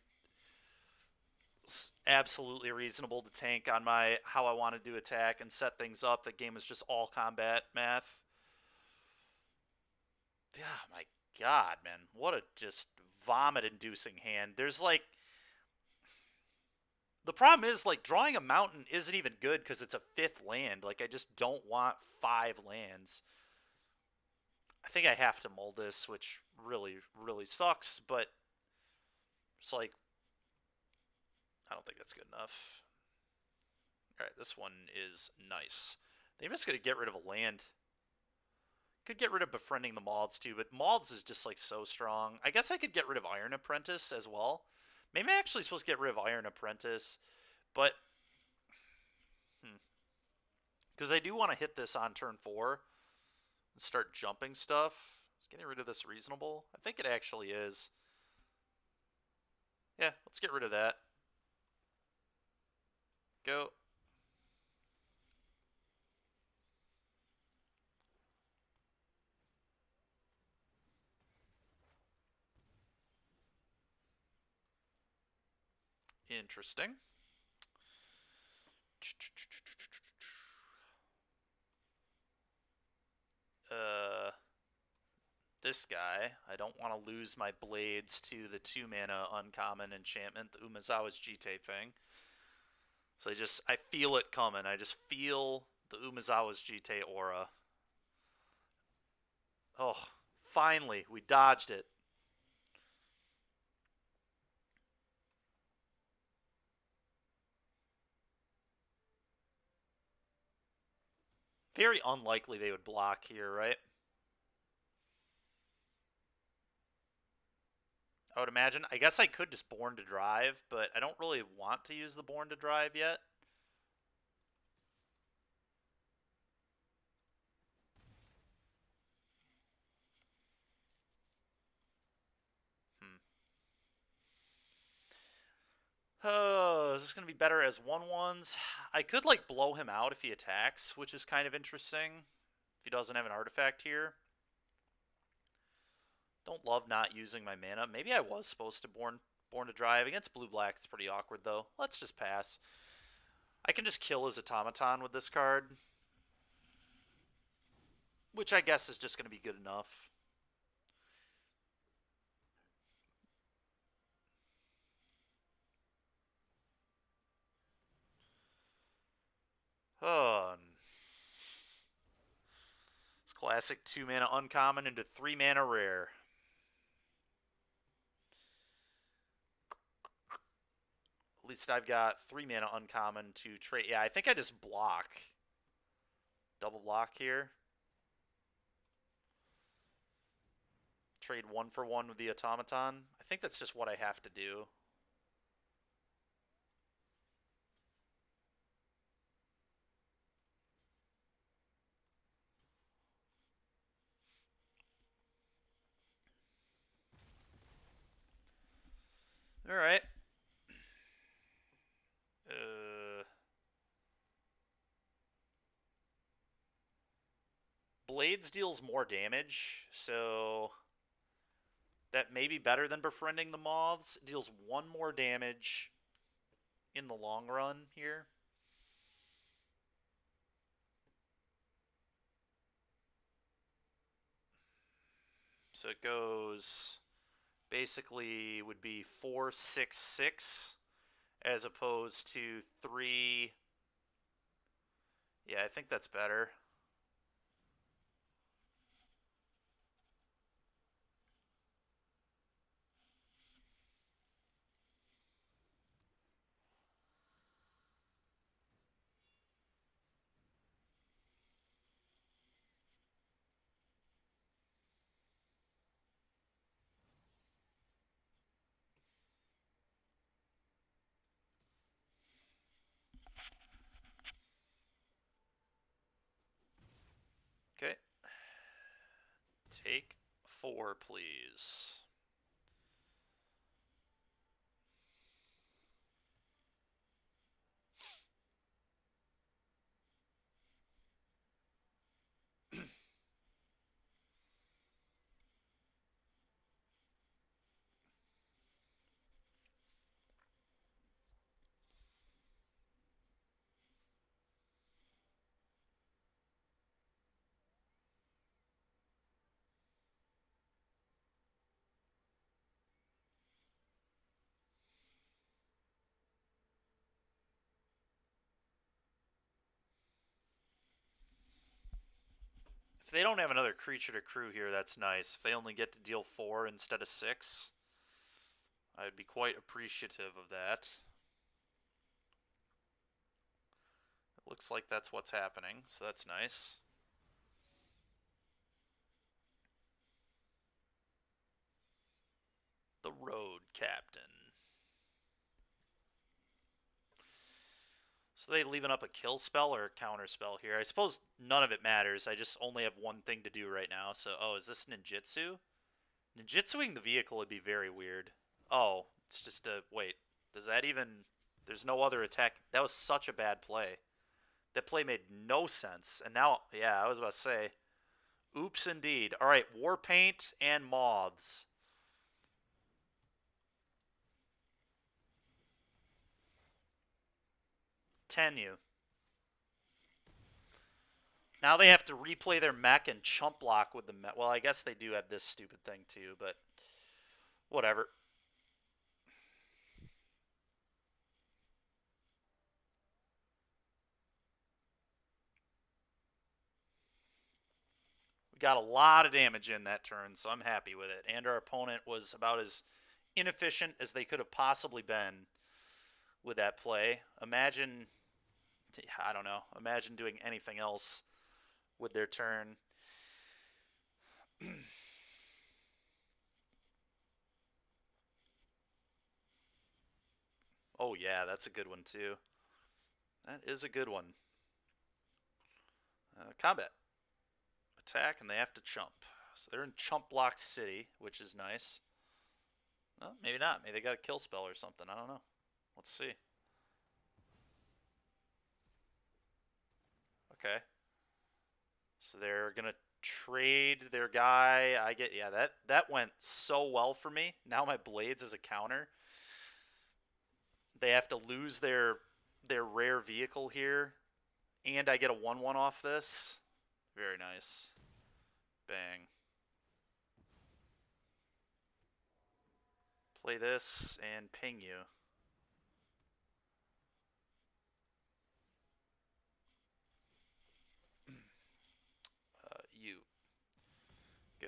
It's absolutely reasonable to tank on my how I wanted to attack and set things up. The game was just all combat math. Yeah, my God, man, what a just vomit-inducing hand. There's like the problem is like drawing a mountain isn't even good because it's a 5th land. Like I just don't want 5 lands. I think I have to mull this, which really, really sucks, but it's like, I don't think that's good enough. Alright, this one is nice. They're just going to get rid of a land. Could get rid of Befriending the Moths too, but Moths is just like so strong. I guess I could get rid of Iron Apprentice as well. Maybe I'm actually supposed to get rid of Iron Apprentice, but... Because I do want to hit this on turn 4 and start jumping stuff. Is getting rid of this reasonable? I think it actually is. Yeah, let's get rid of that. Go. Interesting. This guy. I don't want to lose my blades to the 2-mana uncommon enchantment, the Umezawa's Jite thing. So I feel it coming. I just feel the Umezawa's Jite aura. Oh, finally, we dodged it. Very unlikely they would block here, right? I would imagine. I guess I could just Born to Drive, but I don't really want to use the Born to Drive yet. Oh, is this going to be better as 1/1s? I could, like, blow him out if he attacks, which is kind of interesting. If he doesn't have an artifact here. Don't love not using my mana. Maybe I was supposed to Born to Drive. Against blue-black, it's pretty awkward, though. Let's just pass. I can just kill his automaton with this card. Which I guess is just going to be good enough. Oh, it's classic 2-mana uncommon into 3-mana rare. At least I've got 3-mana uncommon to trade. Yeah, I think I just block. Double block here. Trade 1-for-1 with the automaton. I think that's just what I have to do. All right. Blades deals more damage, so that may be better than Befriending the Moths. It deals 1 more damage in the long run here. So it goes, basically would be 4/6/6 as opposed to 3. Yeah, I think that's better. Take 4, please. If they don't have another creature to crew here, that's nice. If they only get to deal 4 instead of 6, I'd be quite appreciative of that. It looks like that's what's happening, so that's nice. The Road Captain. So they leaving up a kill spell or a counter spell here? I suppose none of it matters. I just only have one thing to do right now. So, oh, is this ninjutsu? Ninjutsuing the vehicle would be very weird. Oh, it's just a... Wait, does that even... There's no other attack. That was such a bad play. That play made no sense. And now, yeah, I was about to say... Oops, indeed. All right, War Paint and Moths. Tenyu. Now they have to replay their mech and chump block with the mech. Well, I guess they do have this stupid thing too, but whatever. We got a lot of damage in that turn, so I'm happy with it. And our opponent was about as inefficient as they could have possibly been with that play. Imagine, I don't know, imagine doing anything else with their turn. Oh yeah, that's a good one too. That is a good one. Combat. Attack, and they have to chump. So they're in Chump Block City, which is nice. Well, maybe not. Maybe they got a kill spell or something. I don't know. Let's see. Okay. So they're going to trade their guy. I get, yeah, that went so well for me. Now my blades as a counter. They have to lose their rare vehicle here. And I get a 1/1 off this. Very nice. Bang. Play this and ping you. You. Go.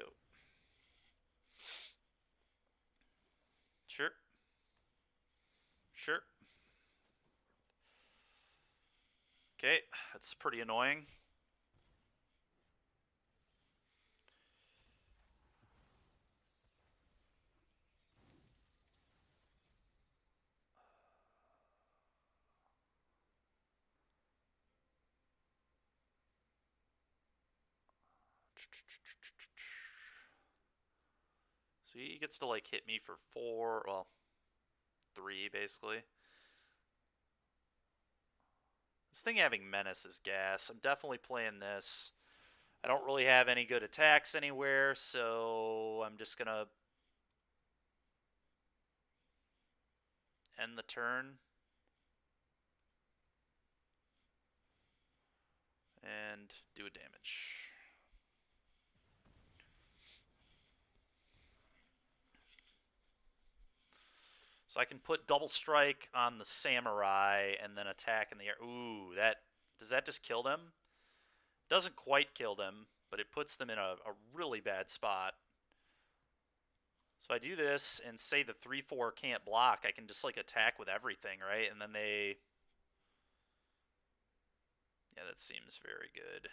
Sure. Sure. Okay, that's pretty annoying. So he gets to like hit me for 4, well, 3 basically. This thing having menace is gas. I'm definitely playing this. I don't really have any good attacks anywhere, so I'm just gonna end the turn. And do a damage. So I can put double strike on the samurai and then attack in the air. Ooh, does that just kill them? Doesn't quite kill them, but it puts them in a really bad spot. So I do this and say the 3/4 can't block. I can just like attack with everything, right? And then they... Yeah, that seems very good.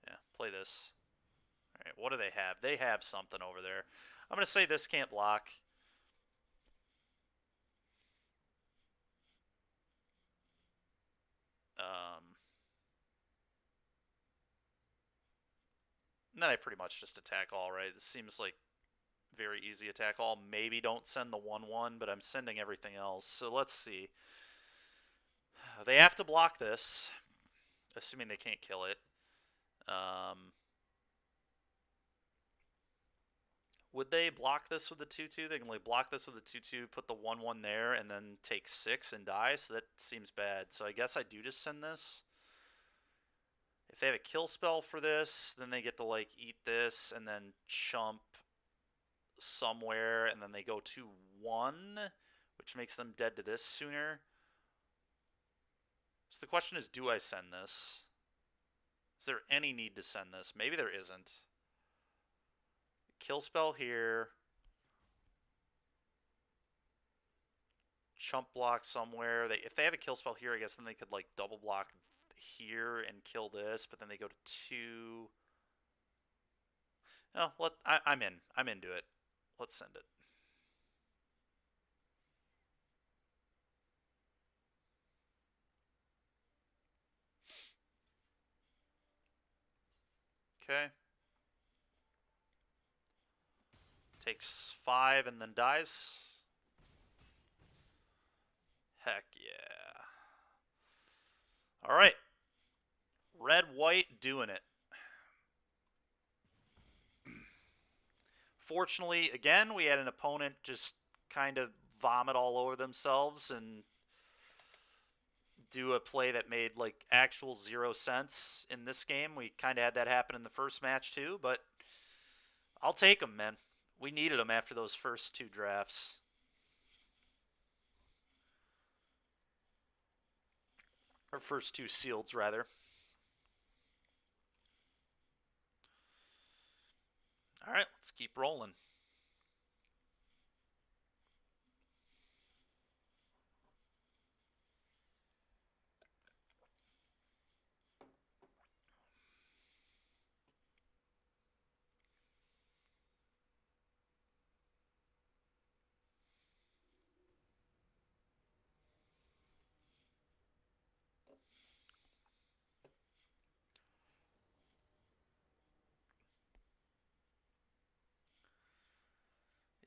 Yeah, play this. Alright, what do they have? They have something over there. I'm going to say this can't block. And then I pretty much just attack all, right? This seems like very easy attack all. Maybe don't send the 1/1, but I'm sending everything else. So let's see. They have to block this, assuming they can't kill it. Would they block this with the 2/2? They can like block this with the 2/2, put the 1/1 there, and then take 6 and die. So that seems bad. So I guess I do just send this. If they have a kill spell for this, then they get to like eat this and then chump somewhere, and then they go 2/1, which makes them dead to this sooner. So the question is, do I send this? Is there any need to send this? Maybe there isn't. Kill spell here. Chump block somewhere. If they have a kill spell here, I guess then they could like double block here and kill this, but then they go to 2. No, I'm in. I'm into it. Let's send it. Okay. Takes 5 and then dies. Heck yeah. Alright. Red, white, doing it. Fortunately, again, we had an opponent just kind of vomit all over themselves and do a play that made like actual 0 sense in this game. We kind of had that happen in the first match too, but I'll take them, man. We needed them after those first 2 drafts. Or first 2 sealeds, rather. Alright, let's keep rolling.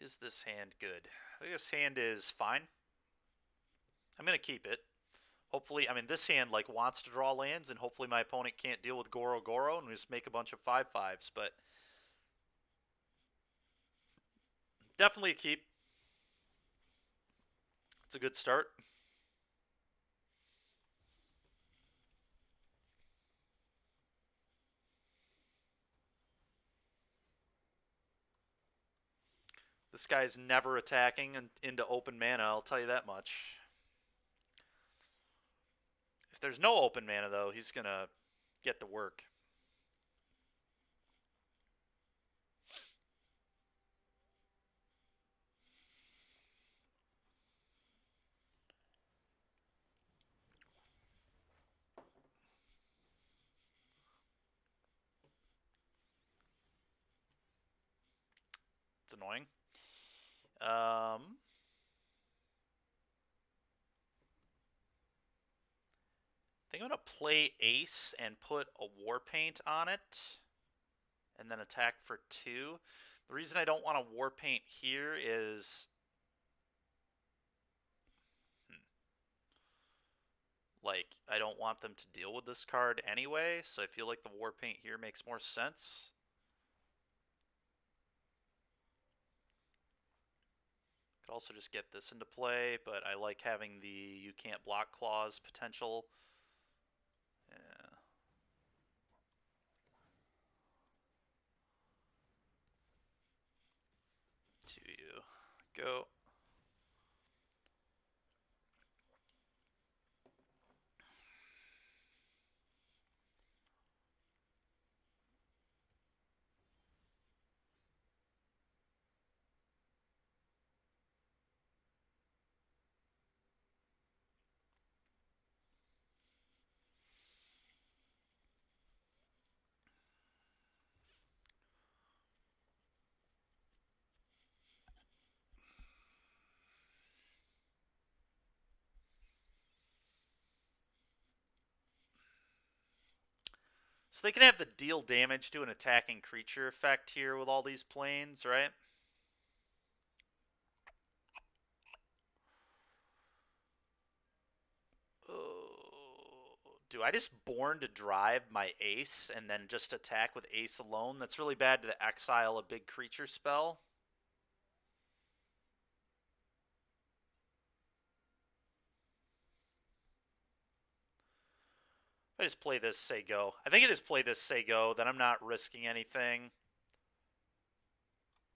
Is this hand good? I think this hand is fine. I'm going to keep it. Hopefully, I mean, this hand like wants to draw lands, and hopefully my opponent can't deal with Goro Goro and we just make a bunch of 5/5s, but definitely a keep. It's a good start. This guy's never attacking into open mana, I'll tell you that much. If there's no open mana, though, he's going to get to work. It's annoying. I think I'm going to play Ace and put a War Paint on it and then attack for 2. The reason I don't want a War Paint here is like I don't want them to deal with this card anyway, so I feel like the War Paint here makes more sense. Could also just get this into play, but I like having the you can't block clause potential. Yeah. To you. Go. So they can have the deal damage to an attacking creature effect here with all these planes, right? Do I just Born to Drive my Ace and then just attack with Ace alone? That's really bad to exile a big creature spell. I just play this, say go. I think I just play this, say go, then I'm not risking anything.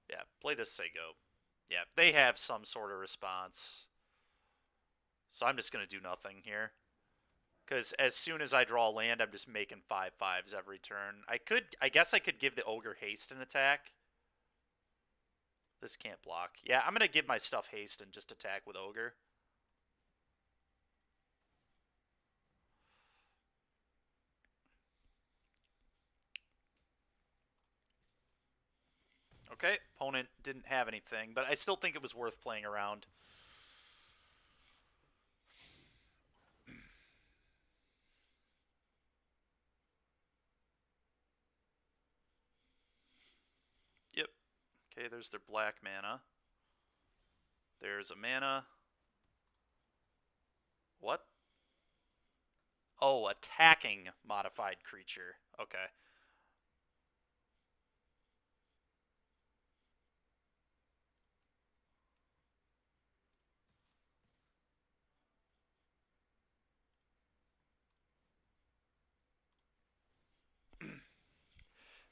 Yeah, play this, say go. Yeah, they have some sort of response. So I'm just going to do nothing here. Because as soon as I draw land, I'm just making 5/5s every turn. I guess I could give the Ogre haste and attack. This can't block. Yeah, I'm going to give my stuff haste and just attack with Ogre. Okay, opponent didn't have anything, but I still think it was worth playing around. Yep. Okay, there's their black mana. There's a mana. What? Oh, attacking modified creature. Okay.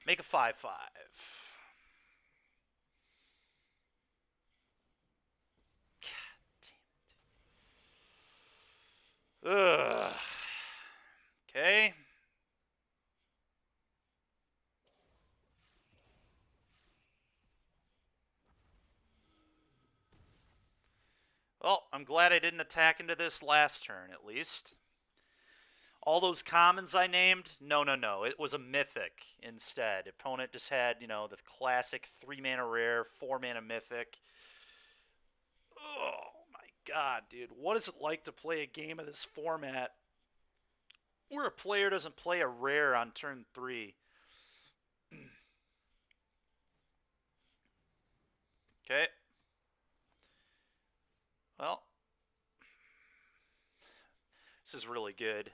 Make a 5/5. Ugh. Okay. Well, I'm glad I didn't attack into this last turn, at least. All those commons I named, no. It was a mythic instead. Opponent just had, the classic 3-mana rare, 4-mana mythic. Oh my god, dude. What is it like to play a game of this format where a player doesn't play a rare on turn 3? Okay. Well, this is really good.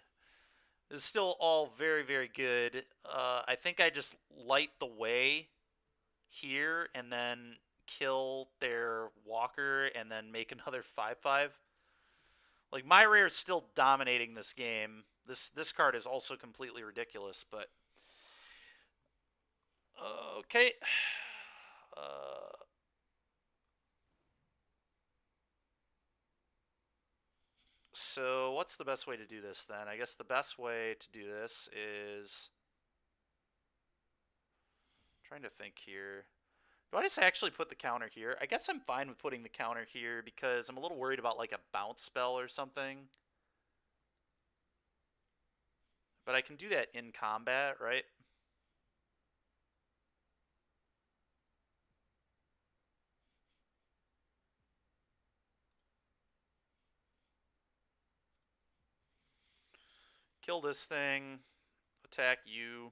This is still all very, very good. I think I just light the way here and then kill their walker and then make another 5/5. Like, my rare is still dominating this game. This card is also completely ridiculous, but okay. So what's the best way to do this then? I guess the best way to do this is trying to think here. Do I just actually put the counter here? I guess I'm fine with putting the counter here because I'm a little worried about like a bounce spell or something. But I can do that in combat, right? Kill this thing, attack you.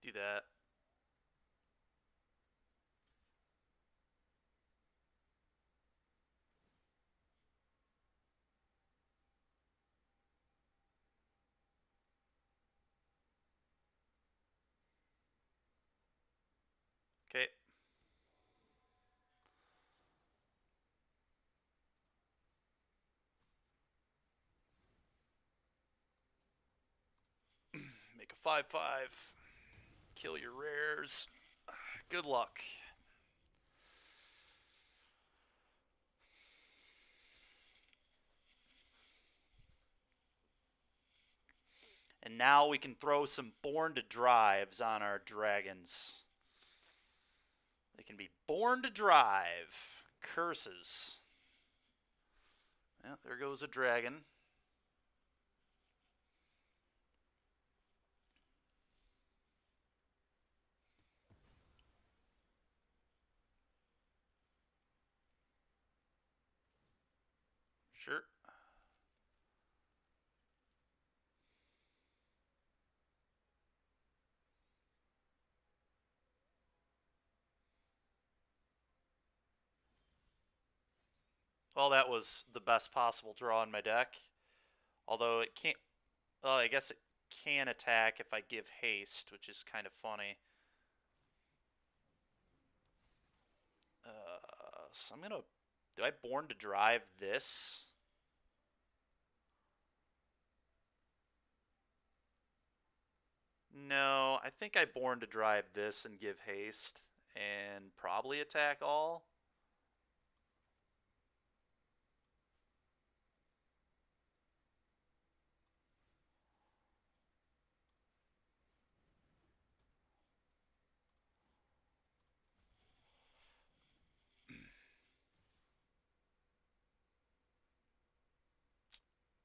Do that. Okay. Make a 5/5. Kill your rares. Good luck. And now we can throw some Born to Drives on our dragons. They can be Born to Drive. Curses. Yeah, there goes a dragon. Sure. Well, that was the best possible draw in my deck. Although it can't... Well, I guess it can attack if I give haste, which is kind of funny. So I'm gonna... Do I Born to Drive this? No, I think I Born to Drive this and give haste. And probably attack all.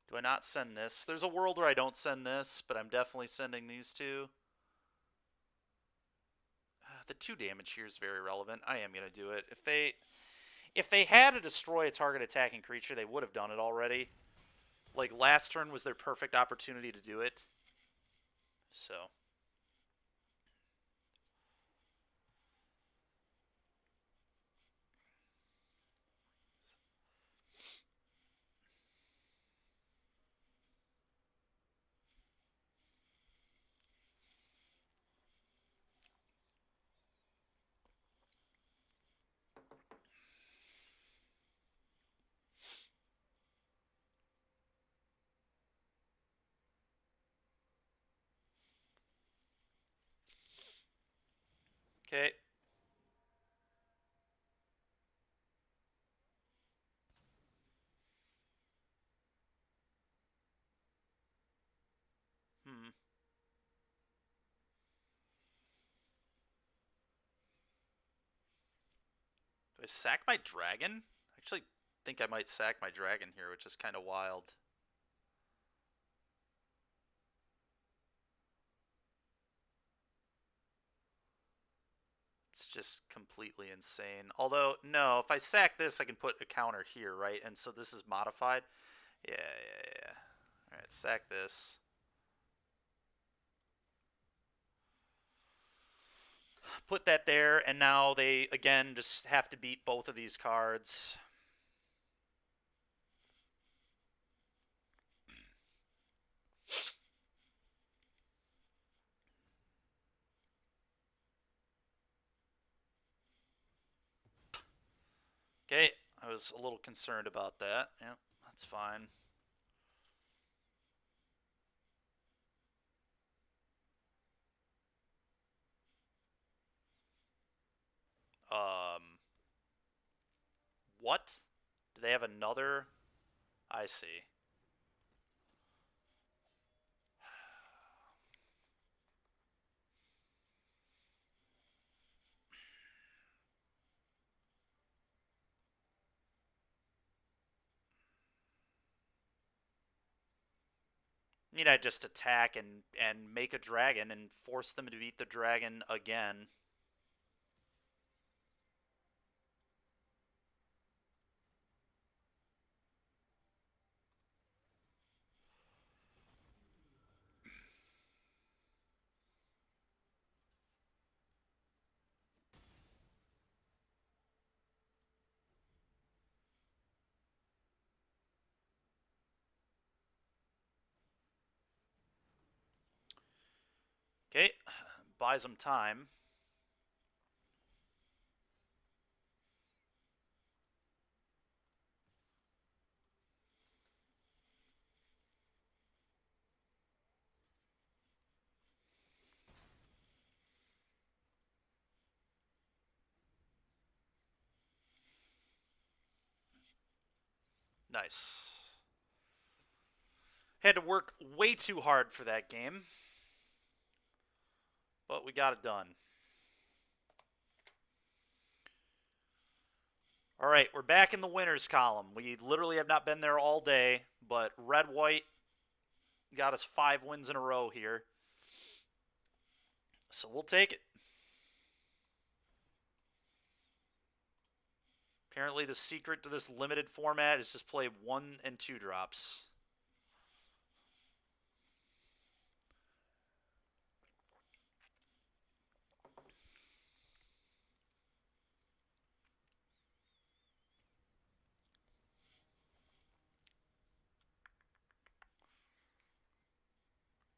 Do I not send this? There's a world where I don't send this, but I'm definitely sending these two. The 2 damage here is very relevant. I am going to do it. If they had to destroy a target attacking creature, they would have done it already. Like, last turn was their perfect opportunity to do it. So... Okay. Hmm. Do I sack my dragon? I actually think I might sack my dragon here, which is kind of wild. It's just completely insane. Although, no, if I sack this, I can put a counter here, right? And so this is modified. Yeah. Alright, sack this. Put that there, and now they, again, just have to beat both of these cards. Okay, I was a little concerned about that. Yep, that's fine. What? Do they have another? I see. Need I just attack and make a dragon and force them to beat the dragon again? Okay, buys them time. Nice. Had to work way too hard for that game, but we got it done. All right, we're back in the winners column. We literally have not been there all day, but red-white got us 5 wins in a row here. So we'll take it. Apparently the secret to this limited format is just play 1 and 2 drops.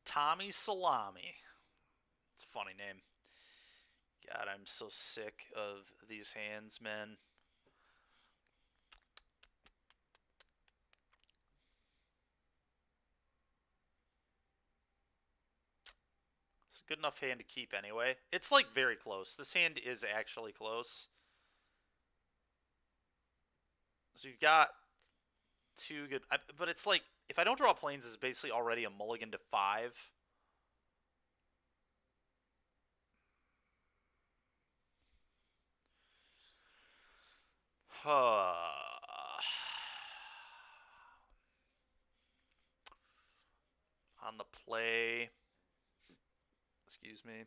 Tommy Salami. It's a funny name. God, I'm so sick of these hands, man. It's a good enough hand to keep anyway. It's like very close. This hand is actually close. So you've got 2 good... but it's like, if I don't draw planes, it's basically already a mulligan to 5. On the play. Excuse me.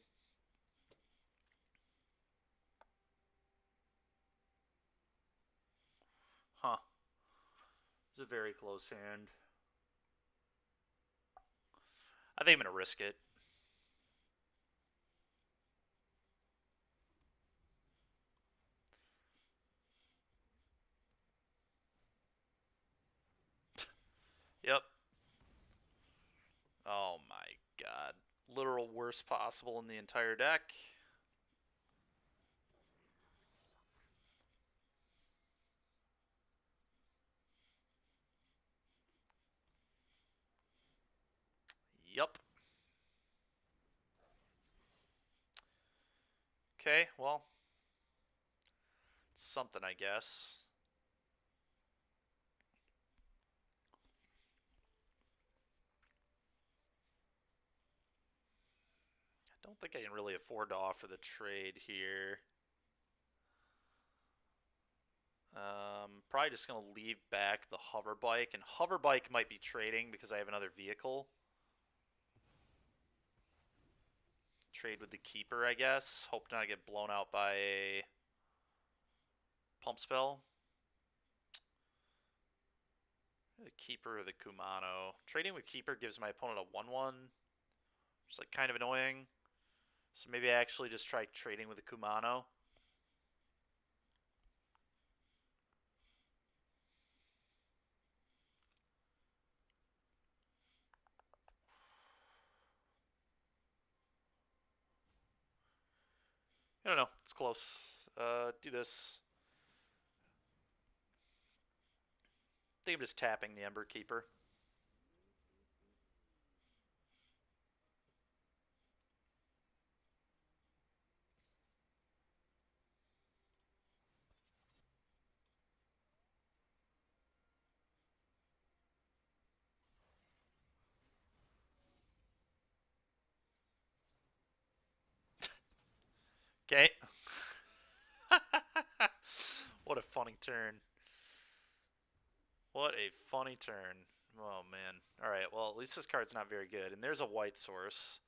Huh. It's a very close hand. I think I'm going to risk it. Yep. Oh my god. Literal worst possible in the entire deck. Yup. Okay, well. Something, I guess. I don't think I can really afford to offer the trade here. Probably just going to leave back the hover bike, and hover bike might be trading because I have another vehicle. Trade with the keeper, I guess. Hope not get blown out by a pump spell. The keeper or the Kumano. Trading with keeper gives my opponent a 1/1. It's like kind of annoying. So maybe I actually just try trading with the Kumano. I don't know. It's close. Do this. I think I'm just tapping the Ember Keeper. Okay. What a funny turn. What a funny turn. Oh, man. Alright, well, at least this card's not very good. And there's a white source.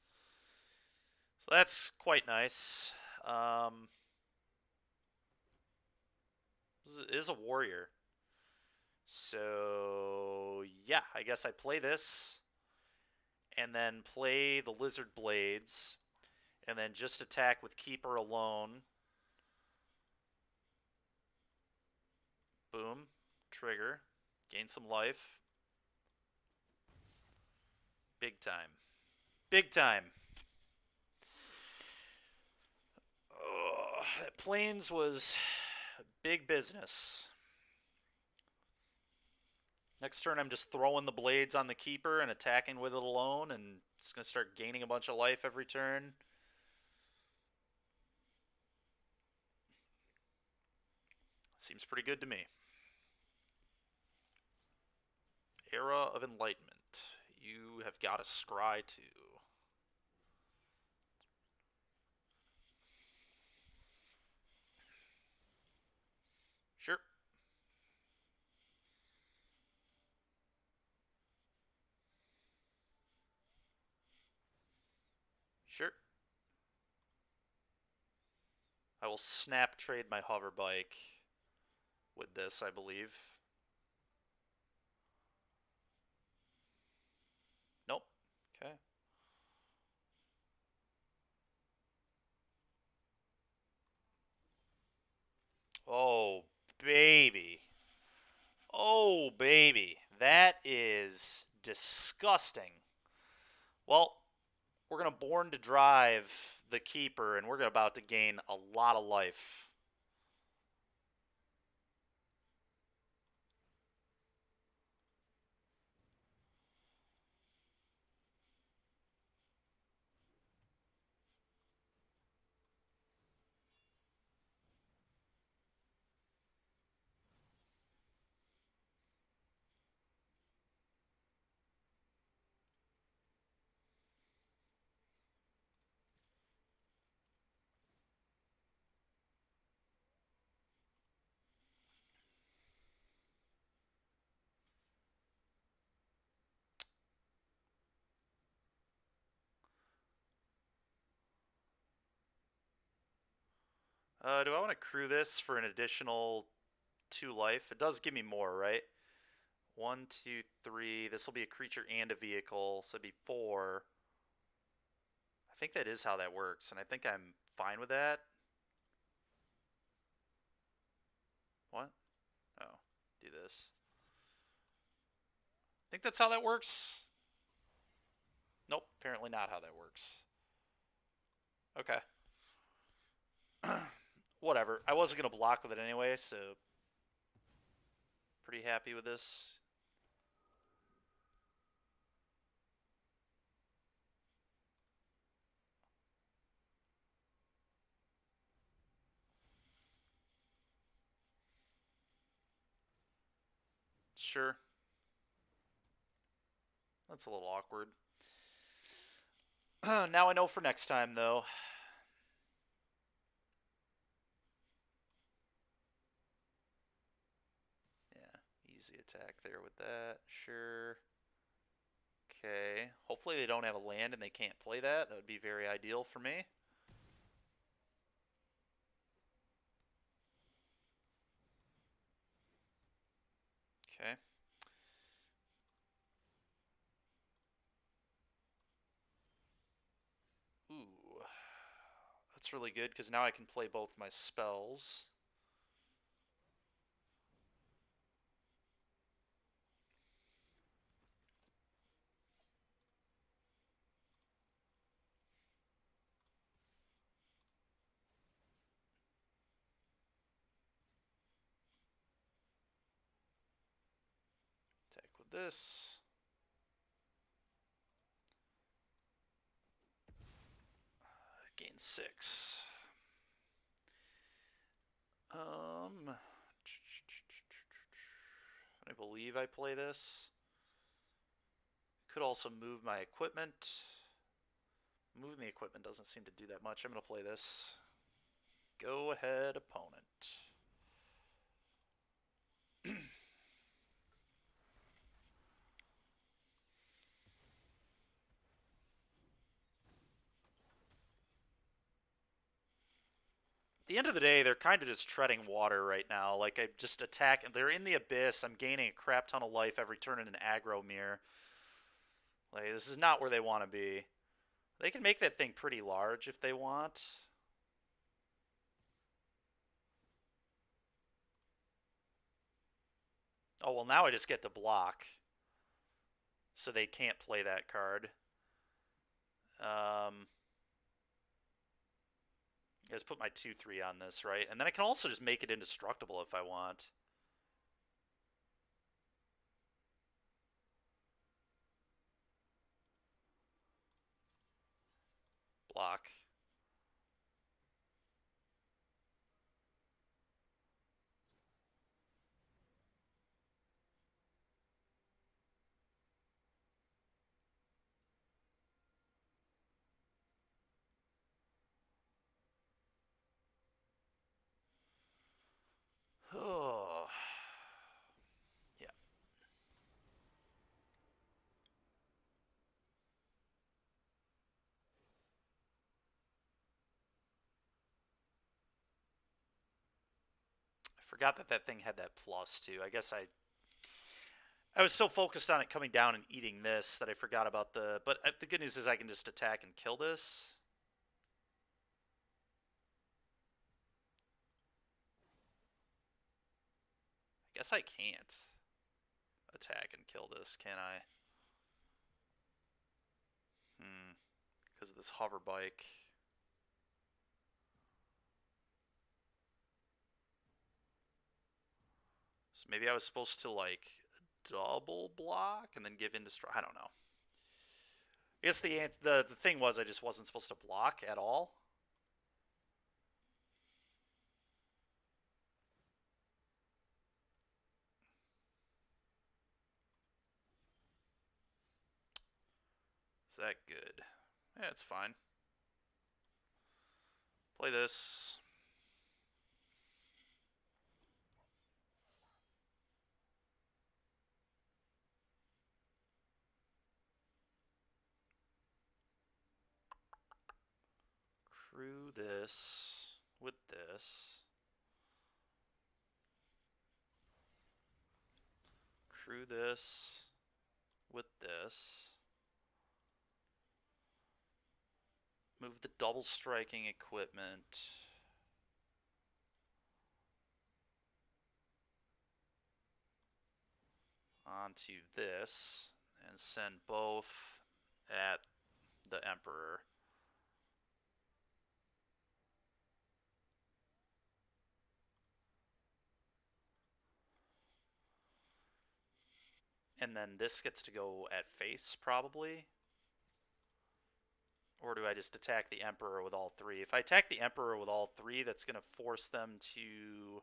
So that's quite nice. This is a warrior. So, yeah, I guess I play this. And then play the Lizard Blades. And then just attack with Keeper alone. Boom. Trigger. Gain some life. Big time. Big time. That Plains was big business. Next turn, I'm just throwing the blades on the keeper and attacking with it alone, and it's going to start gaining a bunch of life every turn. Seems pretty good to me. Era of Enlightenment. You have got a scry too. Sure. Sure. I will snap trade my hover bike with this, I believe. Nope. Okay. Oh, baby. Oh, baby. That is disgusting. Well, we're going to Born to Drive the Keeper, and we're about to gain a lot of life. Do I want to crew this for an additional 2 life? It does give me more, right? 1, 2, 3. This will be a creature and a vehicle, so it'd be 4. I think that is how that works, and I think I'm fine with that. What? Oh, do this. I think that's how that works. Nope, apparently not how that works. Okay. Whatever. I wasn't going to block with it anyway, so pretty happy with this. Sure. That's a little awkward. Now I know for next time, though. Yeah, easy attack there with that. Sure. Okay. Hopefully they don't have a land and they can't play that. That would be very ideal for me. Okay. Ooh. That's really good because now I can play both my spells. Attack with this. Gain 6. I believe I play this. Could also move my equipment. Moving the equipment doesn't seem to do that much. I'm going to play this. Go ahead, opponent. At the end of the day, they're kind of just treading water right now. Like, I just attack. They're in the abyss. I'm gaining a crap ton of life every turn in an aggro mirror. Like, this is not where they want to be. They can make that thing pretty large if they want. Oh, well, now I just get to block. So they can't play that card. You guys put my 2/3 on this, right? And then I can also just make it indestructible if I want. Block. Oh. Yeah. Forgot that that thing had that plus too. I guess I was so focused on it coming down and eating this that I forgot about the... But the good news is I can just attack and kill this. I guess I can't attack and kill this, can I? Because of this hover bike. So maybe I was supposed to, like, double block and then give in to strike. I don't know. I guess the thing was I just wasn't supposed to block at all. Is that good? Yeah, it's fine. Play this. Crew this with this. Crew this with this. Move the double striking equipment onto this and send both at the Emperor. And then this gets to go at face, probably. Or do I just attack the Emperor with all three? If I attack the Emperor with all three, that's going to force them to,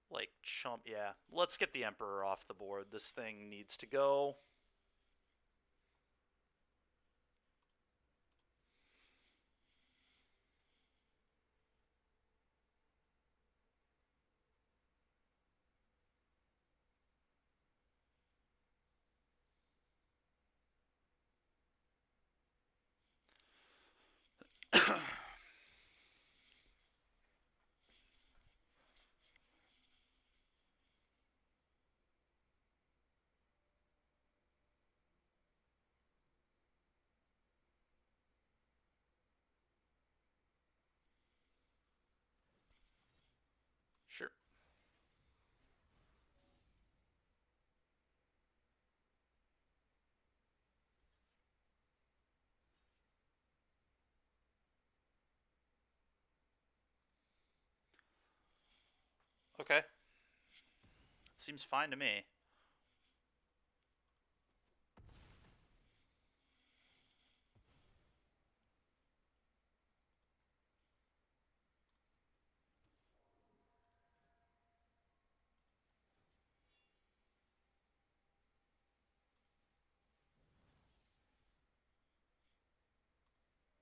like, chump. Yeah, let's get the Emperor off the board. This thing needs to go. Sure. Okay. Seems fine to me.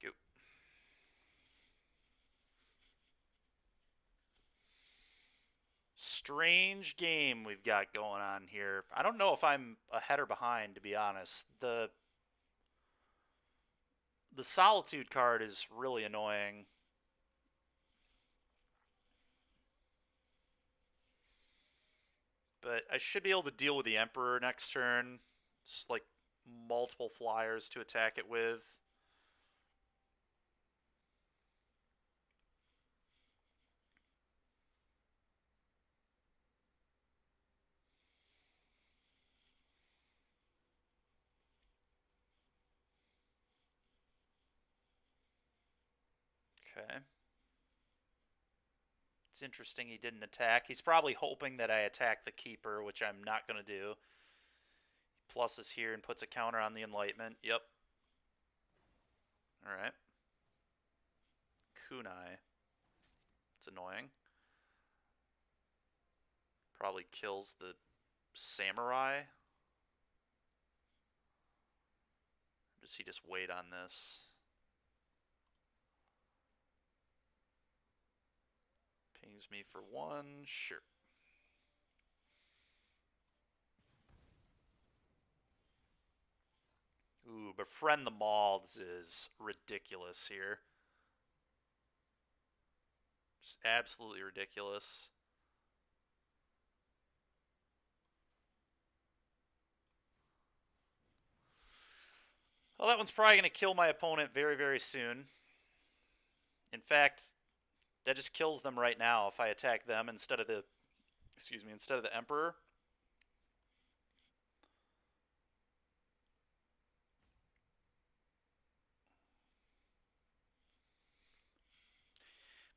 Go. Strange game we've got going on here. I don't know if I'm ahead or behind, to be honest. The Solitude card is really annoying. But I should be able to deal with the Emperor next turn. It's like multiple flyers to attack it with. Okay. It's interesting he didn't attack. He's probably hoping that I attack the Keeper, which I'm not going to do. Pluses here and puts a counter on the Enlightenment. Yep. Alright. Kunai. It's annoying. Probably kills the Samurai. Or does he just wait on this? Pings me for one. Sure. Ooh, Befriend the Moths is ridiculous here. Just absolutely ridiculous. Well, that one's probably going to kill my opponent very, very soon. In fact, that just kills them right now if I attack them instead of the, instead of the Emperor.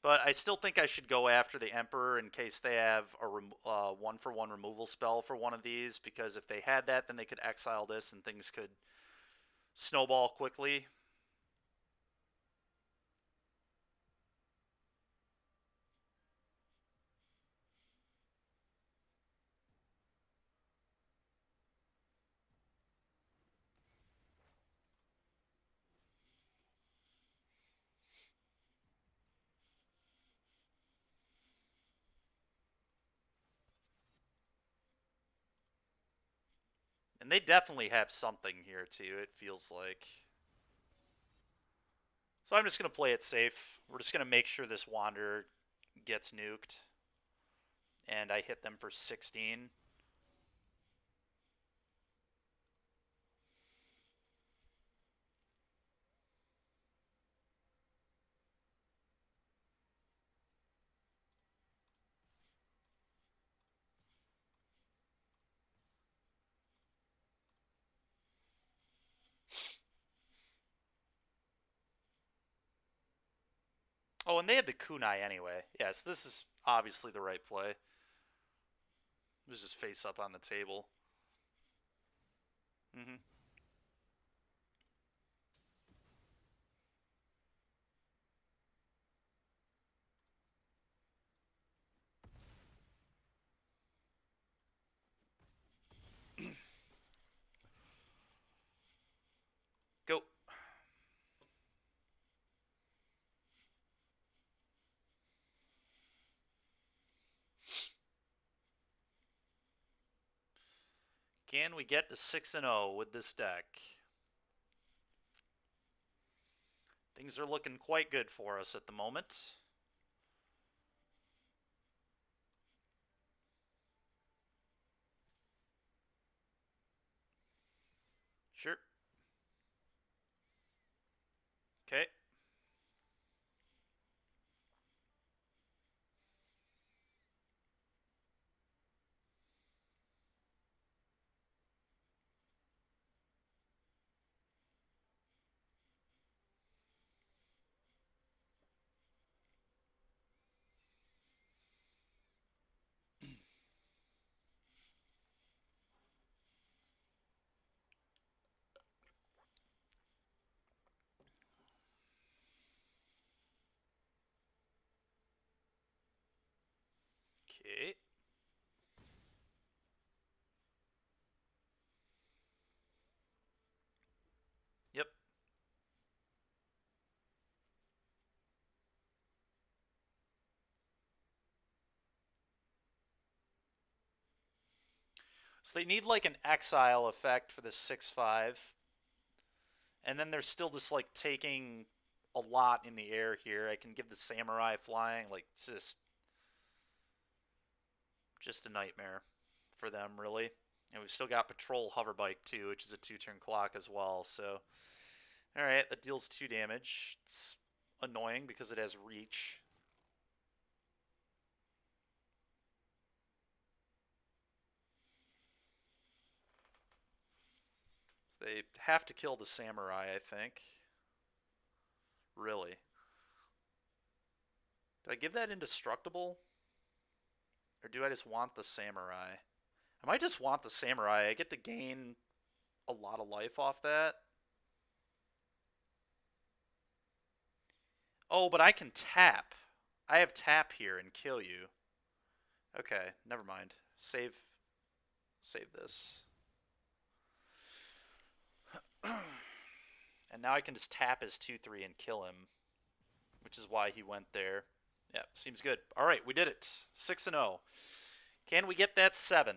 But I still think I should go after the Emperor in case they have a one-for-one removal spell for one of these, because if they had that, then they could exile this and things could snowball quickly. And they definitely have something here, too, it feels like. So I'm just going to play it safe. We're just going to make sure this Wanderer gets nuked. And I hit them for 16. Oh, and they had the kunai anyway. Yes, this is obviously the right play. It was just face up on the table. Mm-hmm. Go. Can we get to 6-0 with this deck? Things are looking quite good for us at the moment. Sure. Okay. Okay. Yep. So they need like an exile effect for the 6-5. And then they're still just like taking a lot in the air here. I can give the samurai flying, like it's just a nightmare for them, really. And we've still got patrol hoverbike too, which is a 2-turn clock as well. So, all right, that deals 2 damage. It's annoying because it has reach. They have to kill the samurai, I think. Really. Do I give that indestructible? Or do I just want the samurai? I might just want the samurai. I get to gain a lot of life off that. Oh, but I can tap. I have tap here and kill you. Okay, never mind. Save this. And now I can just tap his 2-3 and kill him, which is why he went there. Yeah, seems good. All right, we did it. 6-0. Can we get that 7th?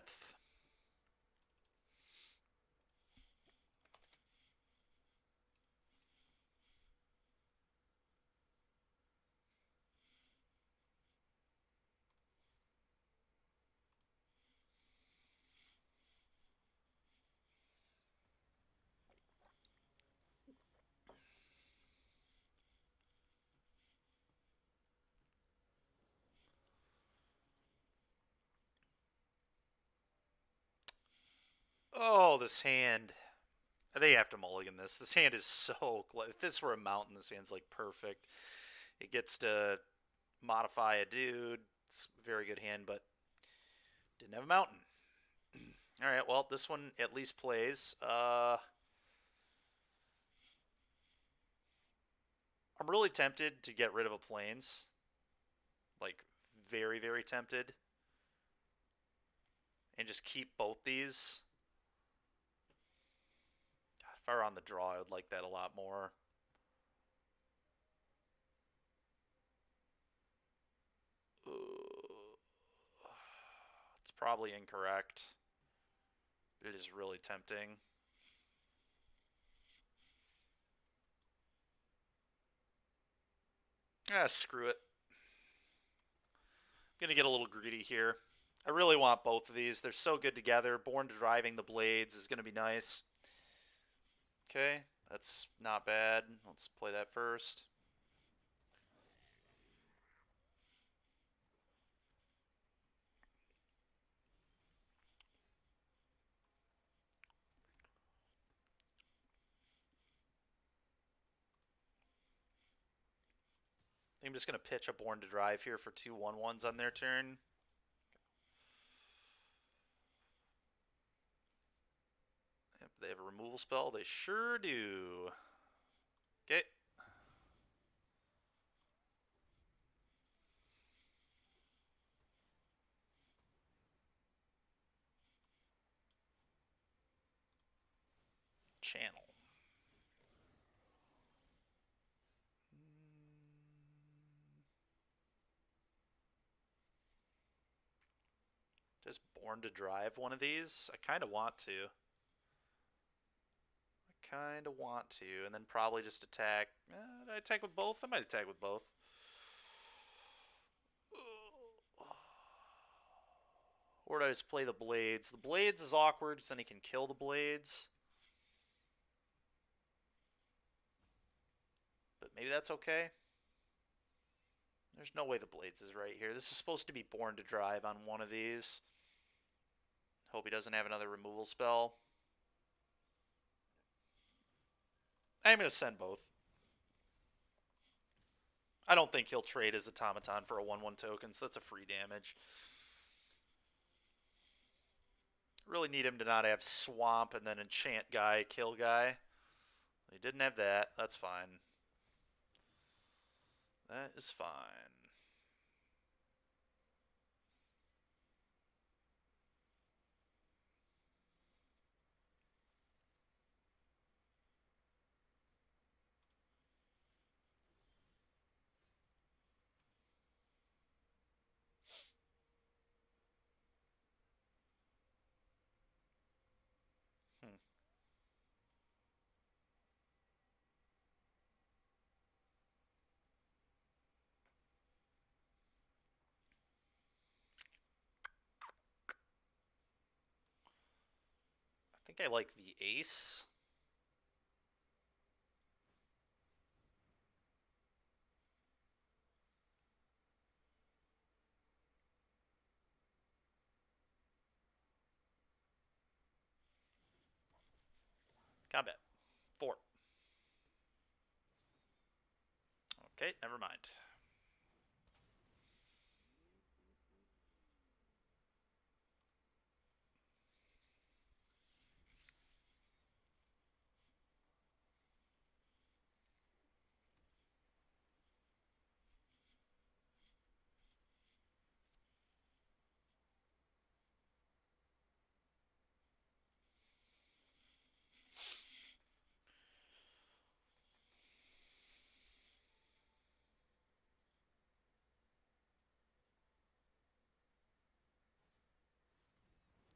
Oh, this hand. They have to mulligan this. This hand is so close. If this were a mountain, this hand's like perfect. It gets to modify a dude. It's a very good hand, but didn't have a mountain. All right, well, this one at least plays. I'm really tempted to get rid of a plains. Like, very, very tempted. And just keep both these. God, if I were on the draw, I would like that a lot more. It's probably incorrect. It is really tempting. Ah, screw it. I'm gonna get a little greedy here. I really want both of these. They're so good together. Born to Driving the Blades is gonna be nice. Okay, that's not bad. Let's play that first. I'm just going to pitch a Born to Drive here for 2 1/1s on their turn. Yep, they have a removal spell. They sure do. Okay. Channel. Just Born to Drive one of these? I kind of want to. And then probably just attack. Did I attack with both? I might attack with both. Or did I just play the Blades? The Blades is awkward because then he can kill the Blades. But maybe that's okay. There's no way the Blades is right here. This is supposed to be Born to Drive on one of these. Hope he doesn't have another removal spell. I'm going to send both. I don't think he'll trade his Automaton for a 1/1 token, so that's a free damage. Really need him to not have Swamp and then Enchant guy, Kill guy. He didn't have that. That's fine. That is fine. Hmm. I think I like the Ace. Combat. 4. Okay, never mind.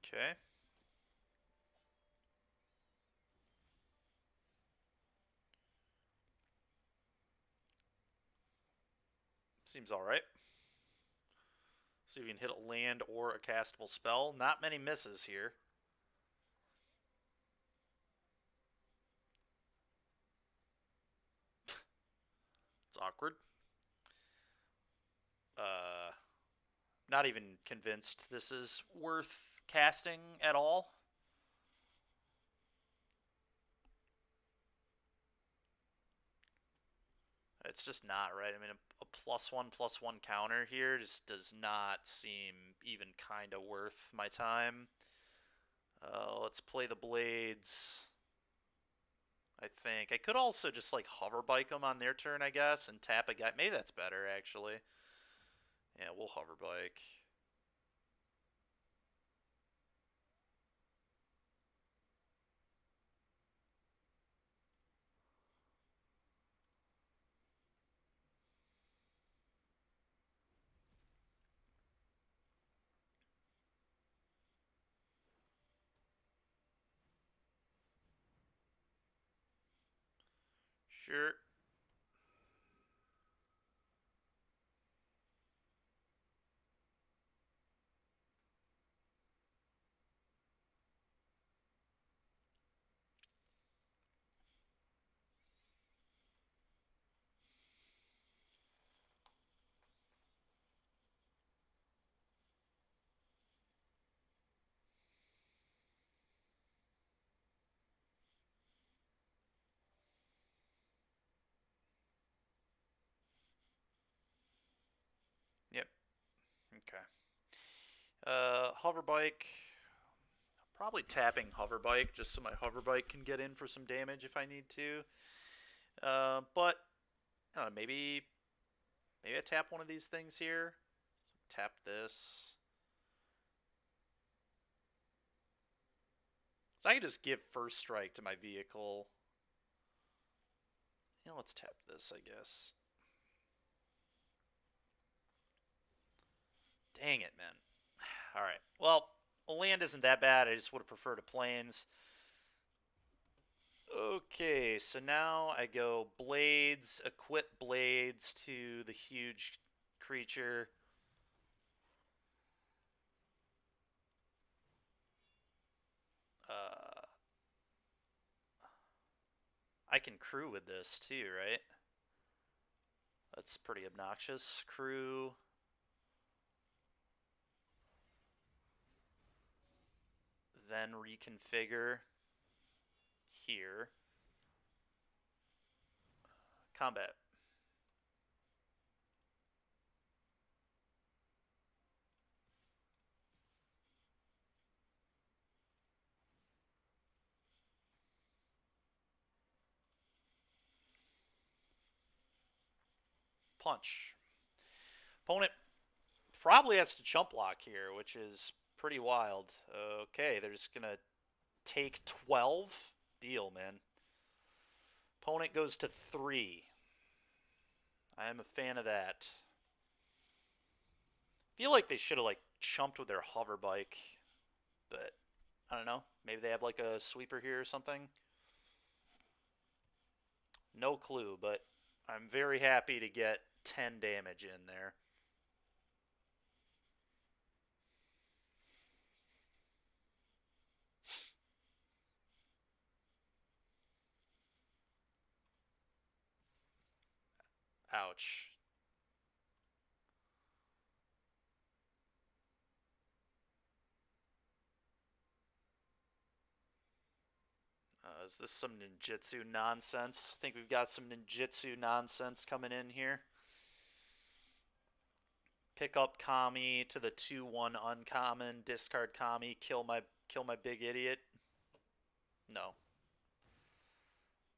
Okay. Seems alright. See if we can hit a land or a castable spell. Not many misses here. It's awkward. Not even convinced this is worth casting at all. it's just not right. I mean, a +1/+1 counter here just does not seem even kind of worth my time. Let's play the blades. I think I could also just like hover bike them on their turn, I guess, and tap a guy. Maybe that's better actually. Yeah, we'll hover bike. Sure. Yep. Okay. Hover bike. Probably tapping hover bike just so my hover bike can get in for some damage if I need to. But I don't know, maybe I tap one of these things here. Tap this. So I can just give first strike to my vehicle. Yeah, let's tap this, I guess. Dang it, man. Alright. Well, land isn't that bad. I just would have preferred a plains. Okay, so now I go blades, equip blades to the huge creature. I can crew with this too, right? That's pretty obnoxious. Crew. Then reconfigure here. Combat. Punch. Opponent probably has to chump block here, which is pretty wild. Okay, they're just going to take 12. Deal, man. Opponent goes to 3. I am a fan of that. Feel like they should have like chumped with their hover bike, but I don't know. Maybe they have like a sweeper here or something. No clue, but I'm very happy to get 10 damage in there. Ouch. Is this some ninjutsu nonsense? I think we've got some ninjutsu nonsense coming in here. Pick up Kami to the 2/1 uncommon, discard Kami, kill my big idiot. No.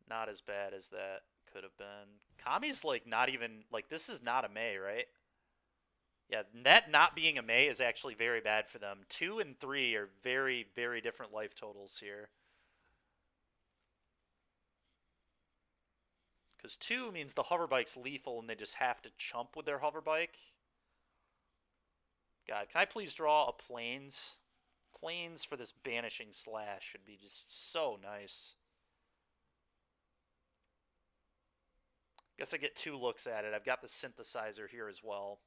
Not as bad as that could have been. Kami's like not even like this is not a May, right? Yeah, that not being a May is actually very bad for them. 2 and 3 are very, very different life totals here. Because 2 means the hover bike's lethal and they just have to chump with their hover bike. God, can I please draw a plains? Plains for this banishing slash should be just so nice. Guess I get 2 looks at it. I've got the synthesizer here as well.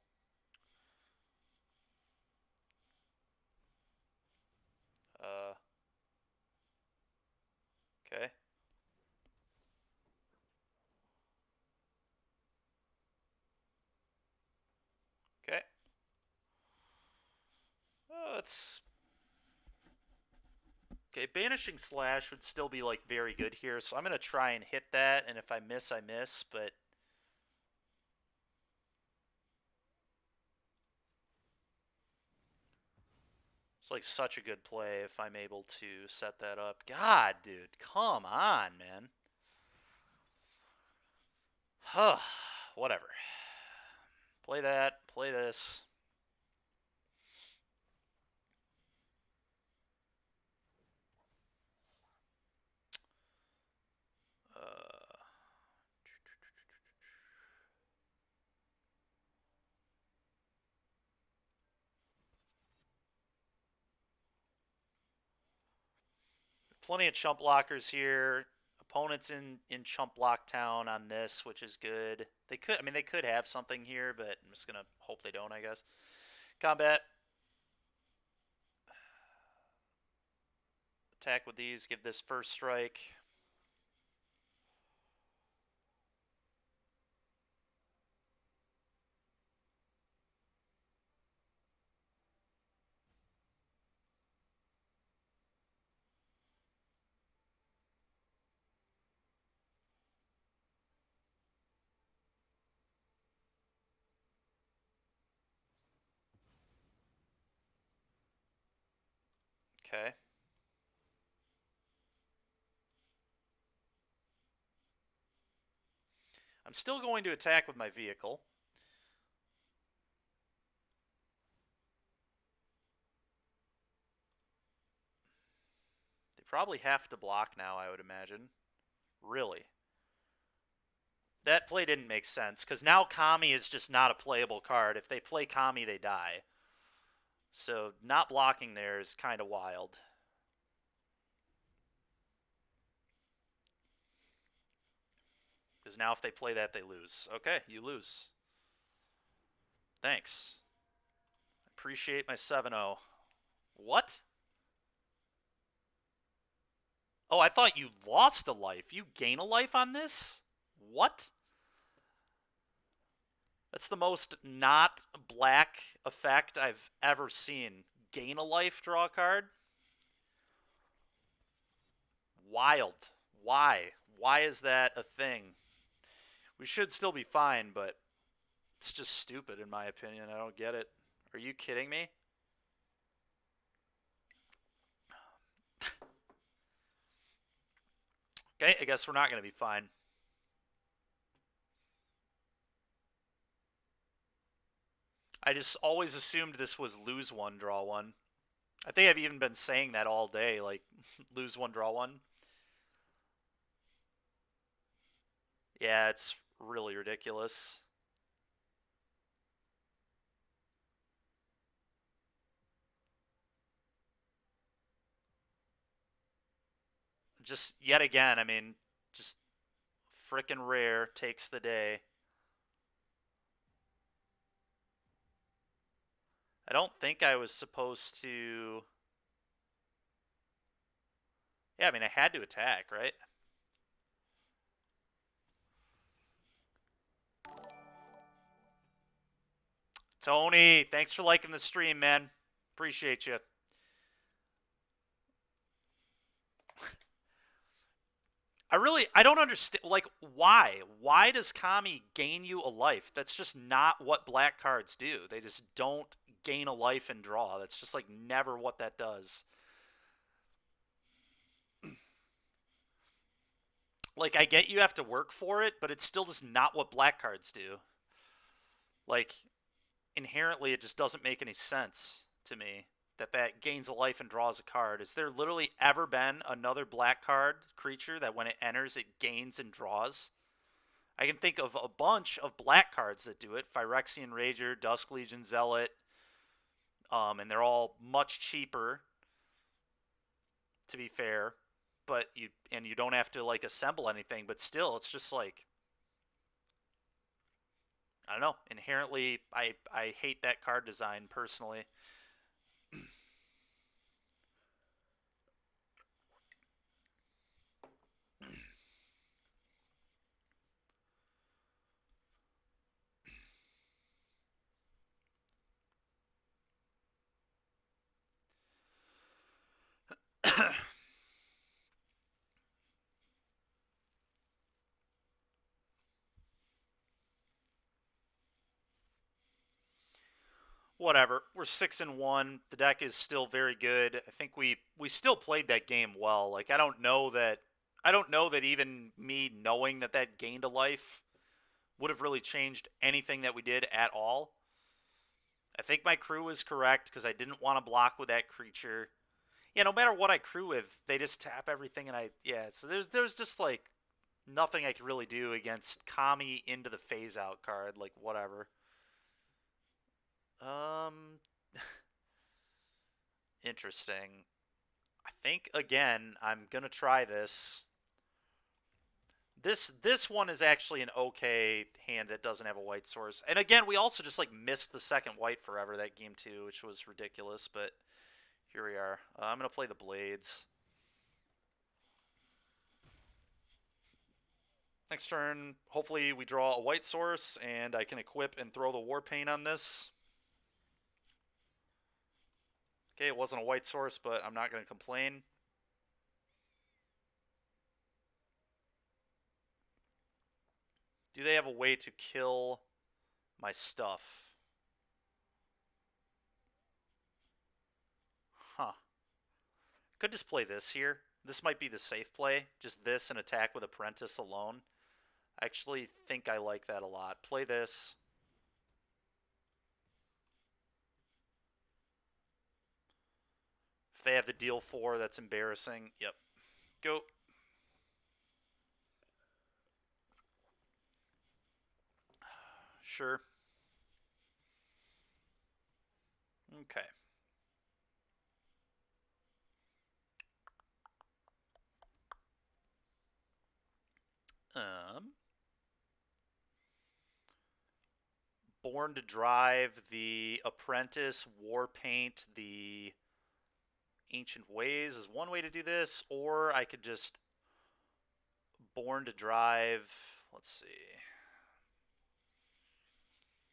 Okay. Okay. Let's. Okay, Banishing Slash would still be like very good here, so I'm gonna try and hit that, and if I miss, I miss, but It's like such a good play if I'm able to set that up. God, dude, come on, man. Huh. Whatever. Play that. Play this. Uh, plenty of chump blockers here. Opponents in chump block town on this, which is good. They could, I mean, they could have something here, but I'm just gonna hope they don't, I guess. Combat. Attack with these. Give this first strike. Okay. I'm still going to attack with my vehicle. They probably have to block now, I would imagine. Really. That play didn't make sense, because now Kami is just not a playable card. If they play Kami, they die. So not blocking there is kind of wild. Because now if they play that, they lose. Okay, you lose. Thanks. Appreciate my 7-0. What? Oh, I thought you lost a life. You gain a life on this? What? That's the most not black effect I've ever seen. Gain a life, draw a card? Wild. Why? Why is that a thing? We should still be fine, but it's just stupid in my opinion. I don't get it. Are you kidding me? Okay, I guess we're not going to be fine. I just always assumed this was lose one, draw one. I think I've even been saying that all day, like, lose one, draw one. Yeah, it's really ridiculous. Just yet again, I mean, just frickin' rare takes the day. I don't think I was supposed to... Yeah, I mean, I had to attack, right? Tony, thanks for liking the stream, man. Appreciate you. I don't understand, like, why? Why does Kami gain you a life? That's just not what black cards do. They just don't gain a life and draw. That's just, like, never what that does. Like, I get you have to work for it, but it's still just not what black cards do. Like, inherently, it just doesn't make any sense to me that gains a life and draws a card. Has there literally ever been another black card creature that when it enters, it gains and draws? I can think of a bunch of black cards that do it. Phyrexian Rager, Dusk Legion Zealot, and they're all much cheaper, to be fair. But you don't have to like assemble anything, but still, it's just like, I don't know. Inherently, I hate that card design personally. whatever. We're 6-1. The deck is still very good. I think we still played that game well. Like I don't know that even me knowing that that gained a life would have really changed anything that we did at all. I think my crew was correct because I didn't want to block with that creature. Yeah, no matter what I crew with, they just tap everything, and so there's just like nothing I could really do against Kami into the phase out card, like whatever. Um, Interesting. I think again I'm gonna try this. This one is actually an okay hand that doesn't have a white source. And again, we also just like missed the second white forever that game too, which was ridiculous. But here we are. I'm gonna play the blades. Next turn, hopefully we draw a white source and I can equip and throw the war paint on this. Okay, it wasn't a white source, but I'm not gonna complain. Do they have a way to kill my stuff? Huh. Could just play this here. This might be the safe play. Just this and attack with Apprentice alone. I actually think I like that a lot. Play this. If they have the deal 4, that's embarrassing. Yep. Go. Sure. Okay. Um, Born to Drive, the Apprentice, Warpaint, the Ancient Ways is one way to do this, or I could just Born to Drive. Let's see.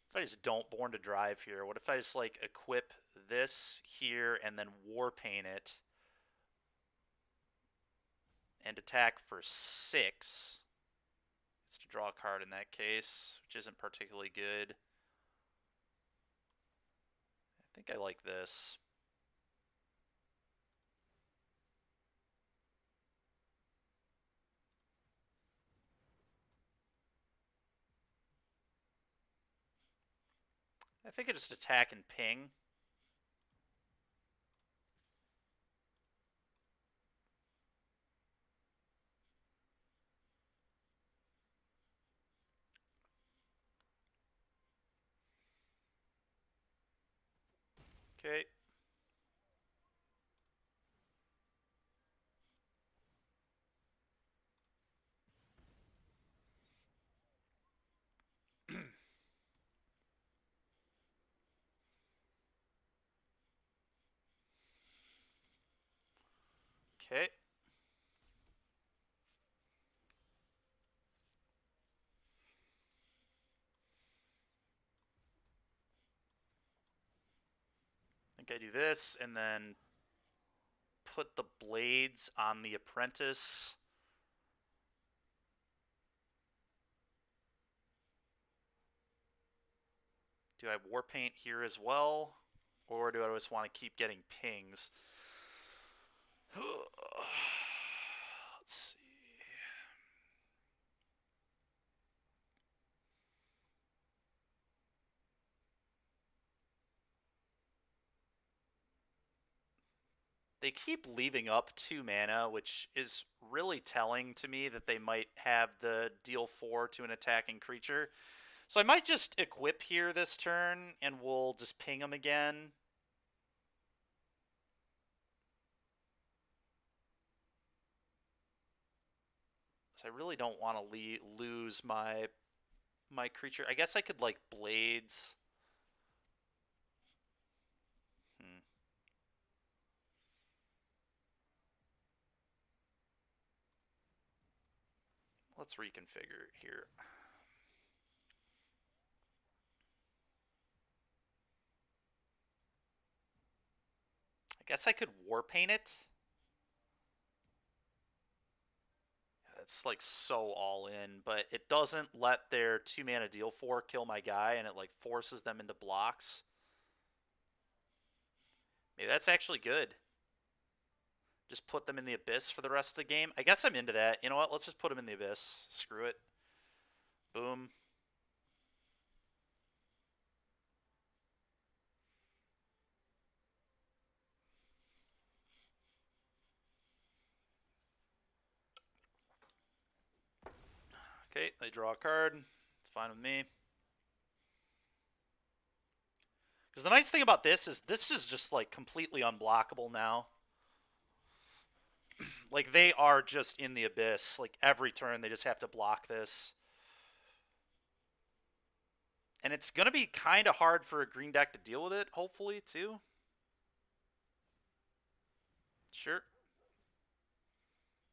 If I just don't Born to Drive here, what if I just like equip this here and then Warpaint it and attack for 6? It's to draw a card in that case, which isn't particularly good. I think I like this. I think I just attack and ping. Okay. Okay. I think I do this and then put the blades on the Apprentice. Do I Warpaint here as well? Or do I just want to keep getting pings? Let's see. They keep leaving up 2 mana, which is really telling to me that they might have the deal 4 to an attacking creature. So I might just equip here this turn, and we'll just ping them again. So I really don't want to lose my creature. I guess I could, like, Blades. Let's reconfigure here. I guess I could Warpaint it. It's like so all in, but it doesn't let their 2 mana deal 4 kill my guy, and it like forces them into blocks. Maybe that's actually good. Just put them in the Abyss for the rest of the game. I guess I'm into that. You know what? Let's just put them in the Abyss. Screw it. Boom. Okay, they draw a card. It's fine with me. Because the nice thing about this is just like completely unblockable now. Like they are just in the Abyss. Like every turn they just have to block this. And it's going to be kind of hard for a green deck to deal with it, hopefully, too. Sure.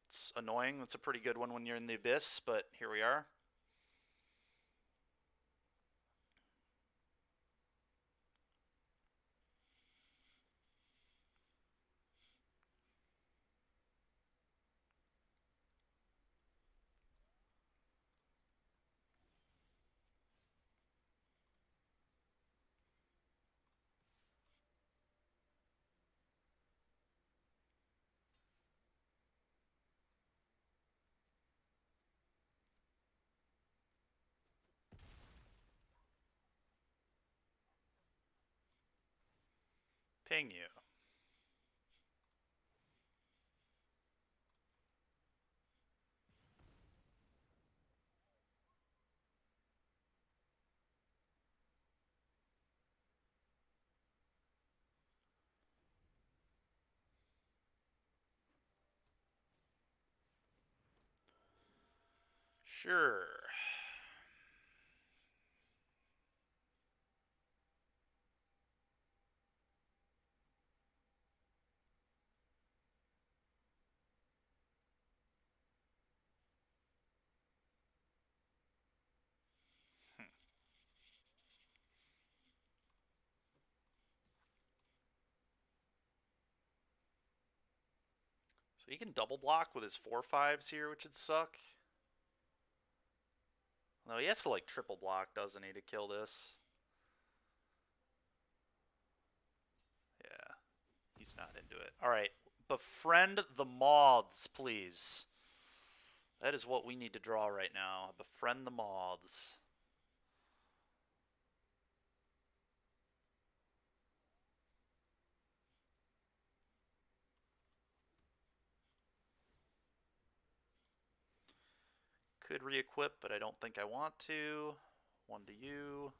It's annoying. It's a pretty good one when you're in the Abyss, but here we are. Ping you. Sure. So he can double block with his 4/5s here, which would suck. No, he has to like triple block, doesn't he, to kill this? Yeah, he's not into it. All right, befriend the moths, please. That is what we need to draw right now. Befriend the moths. Could re-equip, but I don't think I want to. One to you.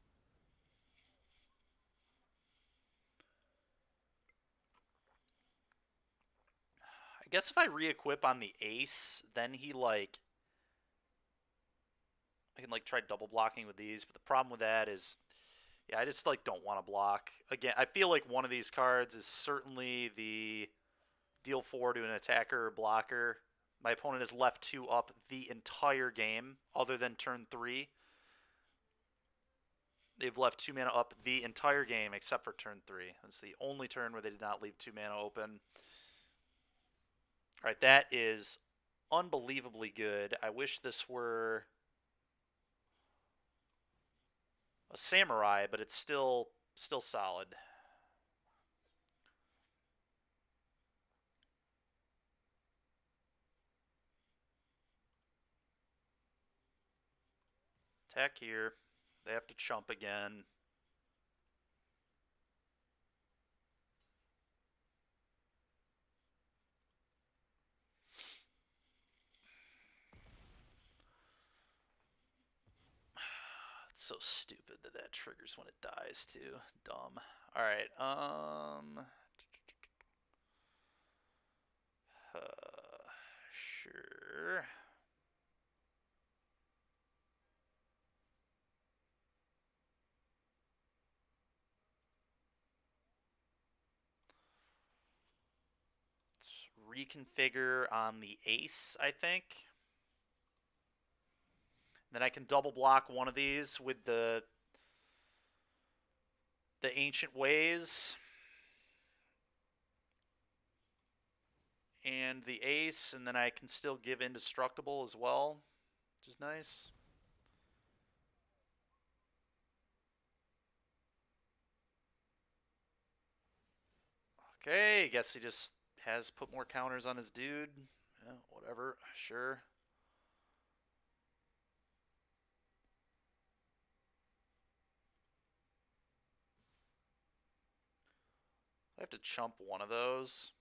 I guess if I re-equip on the ace, then he like I can like try double blocking with these, but the problem with that is yeah, I just like don't want to block. Again, I feel like one of these cards is certainly the deal 4 to an attacker or blocker. My opponent has left 2 up the entire game, other than turn 3. They've left 2 mana up the entire game except for turn 3. That's the only turn where they did not leave 2 mana open. Alright, that is unbelievably good. I wish this were a samurai, but it's still solid. Attack here. They have to chump again. It's so stupid that that triggers when it dies too. Dumb. All right. Sure. Let's reconfigure on the ace, I think. Then I can double block one of these with the ancient ways and the ace, and then I can still give indestructible as well, which is nice. Okay, guess he just has put more counters on his dude. Yeah, whatever, sure. I have to chump one of those.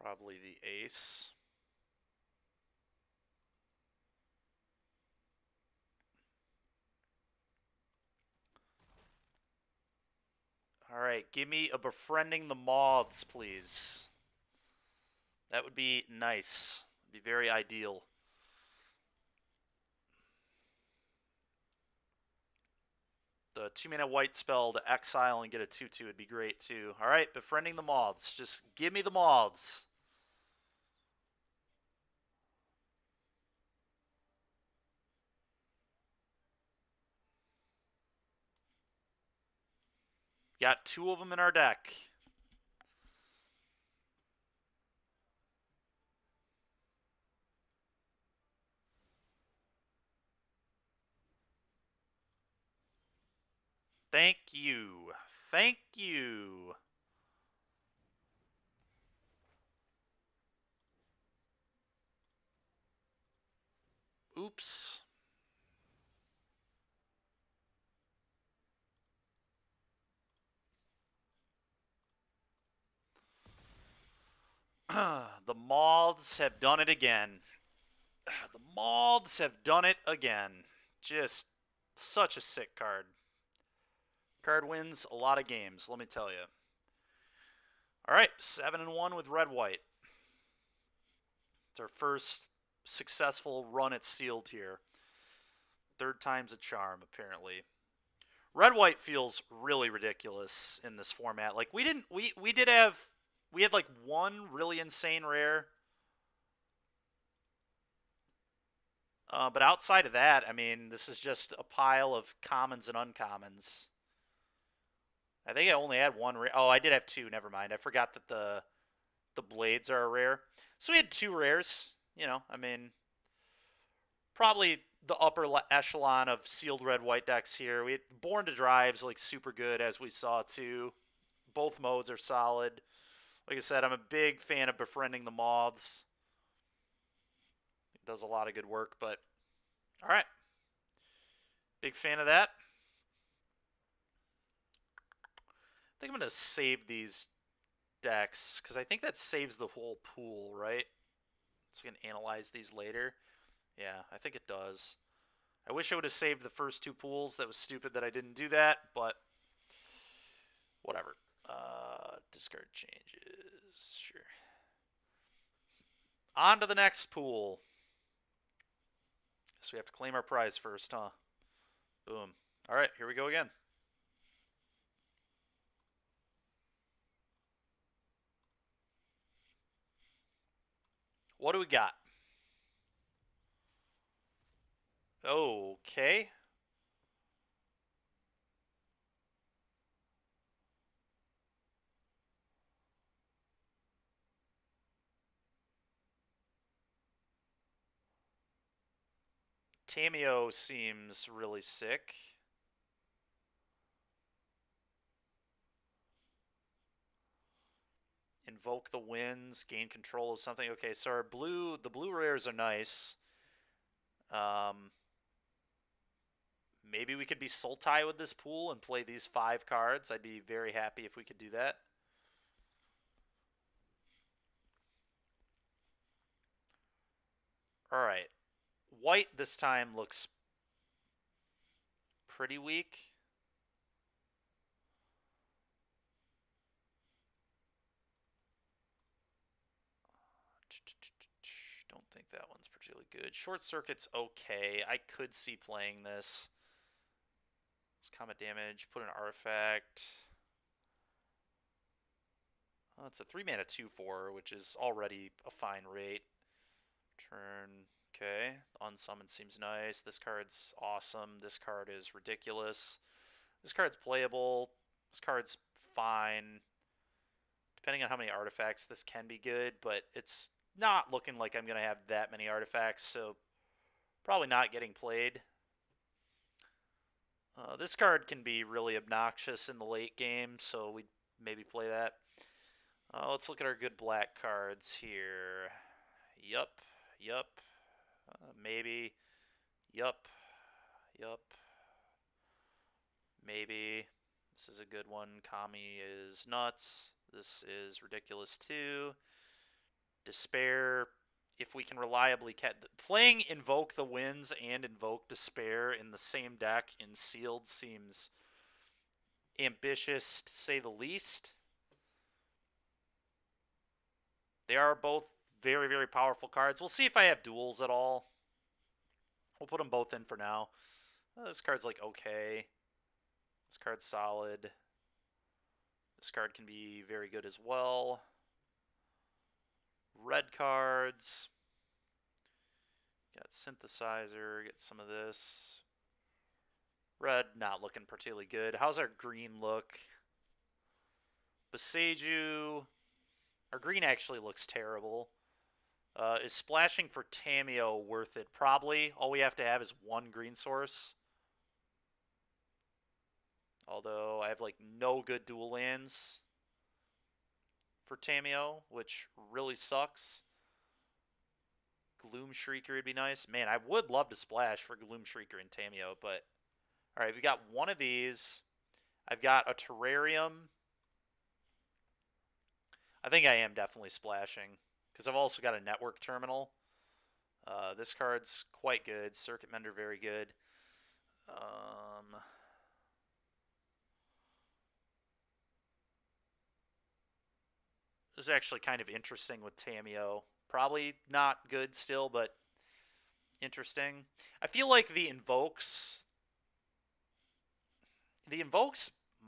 Probably the ace. Alright, give me a befriending the moths, please. That would be nice. Be very ideal. The 2-mana white spell to exile and get a 2/2 would be great too. Alright, befriending the moths. Just give me the moths. Got 2 of them in our deck. Thank you. Thank you. Oops. The moths have done it again. The moths have done it again. Just such a sick card. Card wins a lot of games, let me tell you. Alright, 7-1 with red-white. It's our first successful run at sealed here. Third time's a charm, apparently. Red-white feels really ridiculous in this format. Like, we had like one really insane rare. But outside of that, I mean, this is just a pile of commons and uncommons. I think I only had one rare. Oh, I did have 2. Never mind. I forgot that the blades are a rare. So we had 2 rares. You know, I mean, probably the upper echelon of sealed red-white decks here. We had Born to Drive's like super good, as we saw too. Both modes are solid. Like I said, I'm a big fan of befriending the moths. It does a lot of good work, but all right. Big fan of that. I think I'm going to save these decks because I think that saves the whole pool, right? So you can analyze these later. Yeah, I think it does. I wish I would have saved the first 2 pools. That was stupid that I didn't do that, but whatever. Discard changes. Sure. On to the next pool. So we have to claim our prize first, huh? Boom. All right, here we go again. What do we got? Okay. Tameo seems really sick. Invoke the winds, gain control of something. Okay, so the blue rares are nice. Maybe we could be Sultai with this pool and play these 5 cards. I'd be very happy if we could do that. Alright. White this time looks pretty weak. Don't think that one's particularly good. Short Circuit's okay. I could see playing this. It's combat damage. Put an artifact. Oh, it's a 3-mana 2/4, which is already a fine rate. Turn. Okay. Unsummon seems nice. This card's awesome. This card is ridiculous. This card's playable. This card's fine. Depending on how many artifacts, this can be good, but it's not looking like I'm going to have that many artifacts, so probably not getting played. This card can be really obnoxious in the late game, so we'd maybe play that. Let's look at our good black cards here. Yup. Maybe. Yup. Maybe. This is a good one. Kami is nuts. This is ridiculous too. Despair. If we can reliably playing Invoke the Winds and Invoke Despair in the same deck in Sealed seems ambitious to say the least. They are both very, very powerful cards. We'll see if I have duels at all. We'll put them both in for now. This card's like okay. This card's solid. This card can be very good as well. Red cards. Got Synthesizer. Get some of this. Red not looking particularly good. How's our green look? Boseiju. Our green actually looks terrible. Is splashing for Tamiyo worth it? Probably. All we have to have is one green source. Although I have like no good dual lands for Tamiyo, which really sucks. Gloom Shrieker would be nice. Man, I would love to splash for Gloom Shrieker and Tamiyo, but alright, we got one of these. I've got a Terrarium. I think I am definitely splashing, because I've also got a Network Terminal. This card's quite good. Circuit Mender, very good. This is actually kind of interesting with Tamiyo. Probably not good still, but interesting. I feel like the Invokes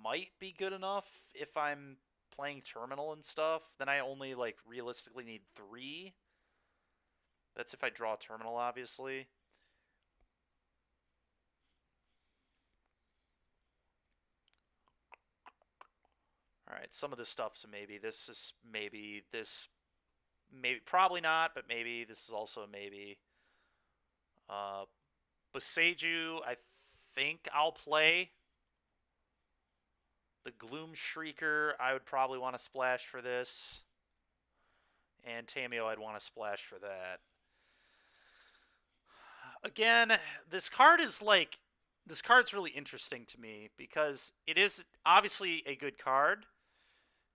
might be good enough if I'm playing Terminal and stuff. Then I only like realistically need 3. That's if I draw Terminal, obviously. Alright, some of this stuff's a maybe. This is maybe. This maybe, probably not, but maybe. This is also a maybe. Boseiju, I think I'll play. The Gloom Shrieker, I would probably want to splash for this. And Tamiyo, I'd want to splash for that. Again, this card's really interesting to me because it is obviously a good card,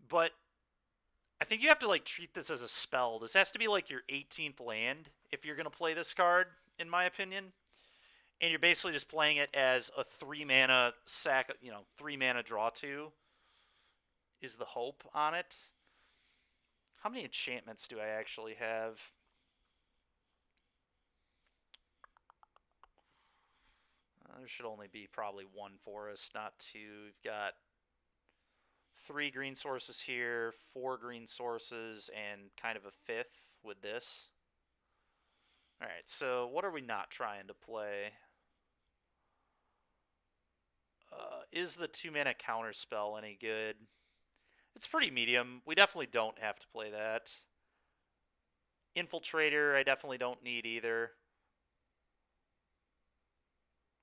but I think you have to like treat this as a spell. This has to be like your 18th land if you're going to play this card, in my opinion. And you're basically just playing it as a 3-mana sack, 3-mana draw 2 is the hope on it. How many enchantments do I actually have? There should only be probably 1 forest, not 2. We've got 3 green sources here, 4 green sources, and kind of a 5th with this. Alright, so what are we not trying to play? Is the 2-mana counterspell any good? It's pretty medium. We definitely don't have to play that. Infiltrator, I definitely don't need either.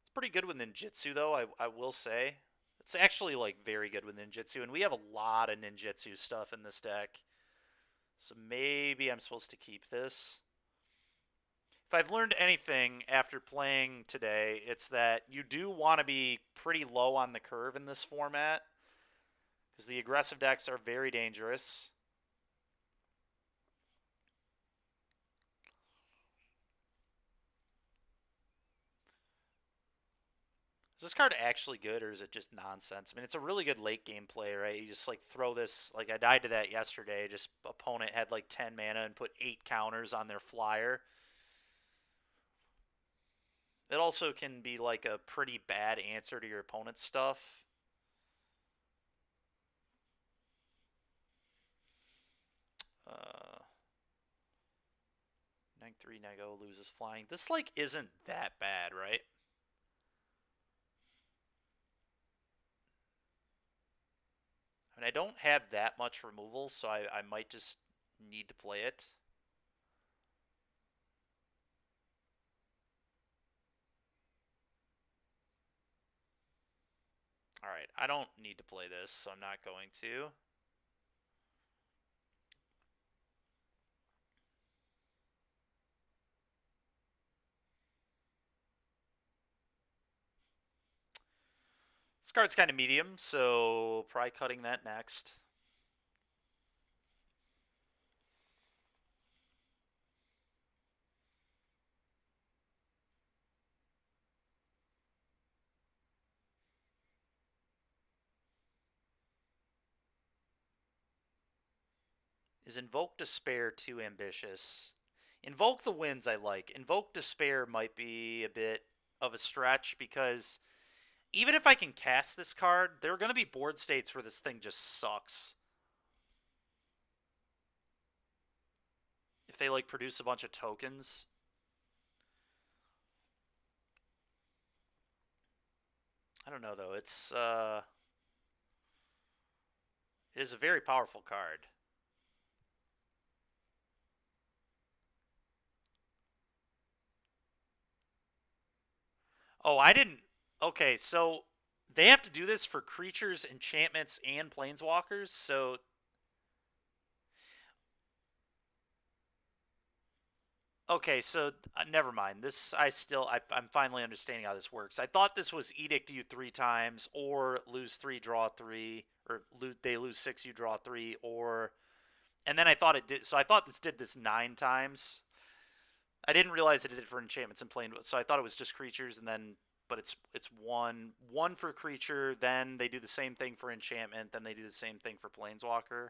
It's pretty good with ninjutsu, though, I will say. It's actually, like, very good with ninjutsu, and we have a lot of ninjutsu stuff in this deck. So maybe I'm supposed to keep this. If I've learned anything after playing today, it's that you do want to be pretty low on the curve in this format, because the aggressive decks are very dangerous. Is this card actually good, or is it just nonsense? I mean, it's a really good late game play, right? You just like throw this, like I died to that yesterday, just opponent had like 10 mana and put 8 counters on their flyer. It also can be like a pretty bad answer to your opponent's stuff. Neg 3 Nego loses flying. This like isn't that bad, right? And I don't have that much removal, so I might just need to play it. Alright, I don't need to play this, so I'm not going to. This card's kind of medium, so probably cutting that next. Is Invoke Despair too ambitious? Invoke the Winds I like. Invoke Despair might be a bit of a stretch because even if I can cast this card, there are going to be board states where this thing just sucks. If they like produce a bunch of tokens. I don't know though. It is a very powerful card. Oh, I didn't. Okay, so they have to do this for creatures, enchantments, and planeswalkers. So okay, so never mind. I'm finally understanding how this works. I thought this was edict you 3 times, or lose 3, draw 3, or they lose 6, you draw 3, or and then I thought it did. So I thought this did this 9 times. I didn't realize it did it for enchantments and plane. So I thought it was just creatures, and then but it's one for creature. Then they do the same thing for enchantment. Then they do the same thing for planeswalker.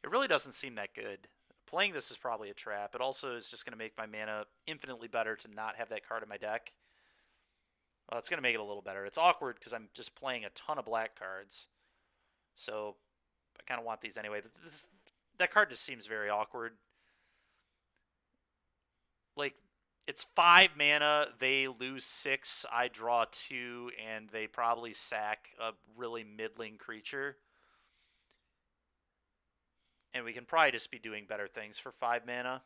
It really doesn't seem that good. Playing this is probably a trap. It also is just going to make my mana infinitely better to not have that card in my deck. Well, it's going to make it a little better. It's awkward because I'm just playing a ton of black cards. So I kind of want these anyway. But that card just seems very awkward. Like, it's 5 mana, they lose 6, I draw 2, and they probably sack a really middling creature. And we can probably just be doing better things for 5 mana.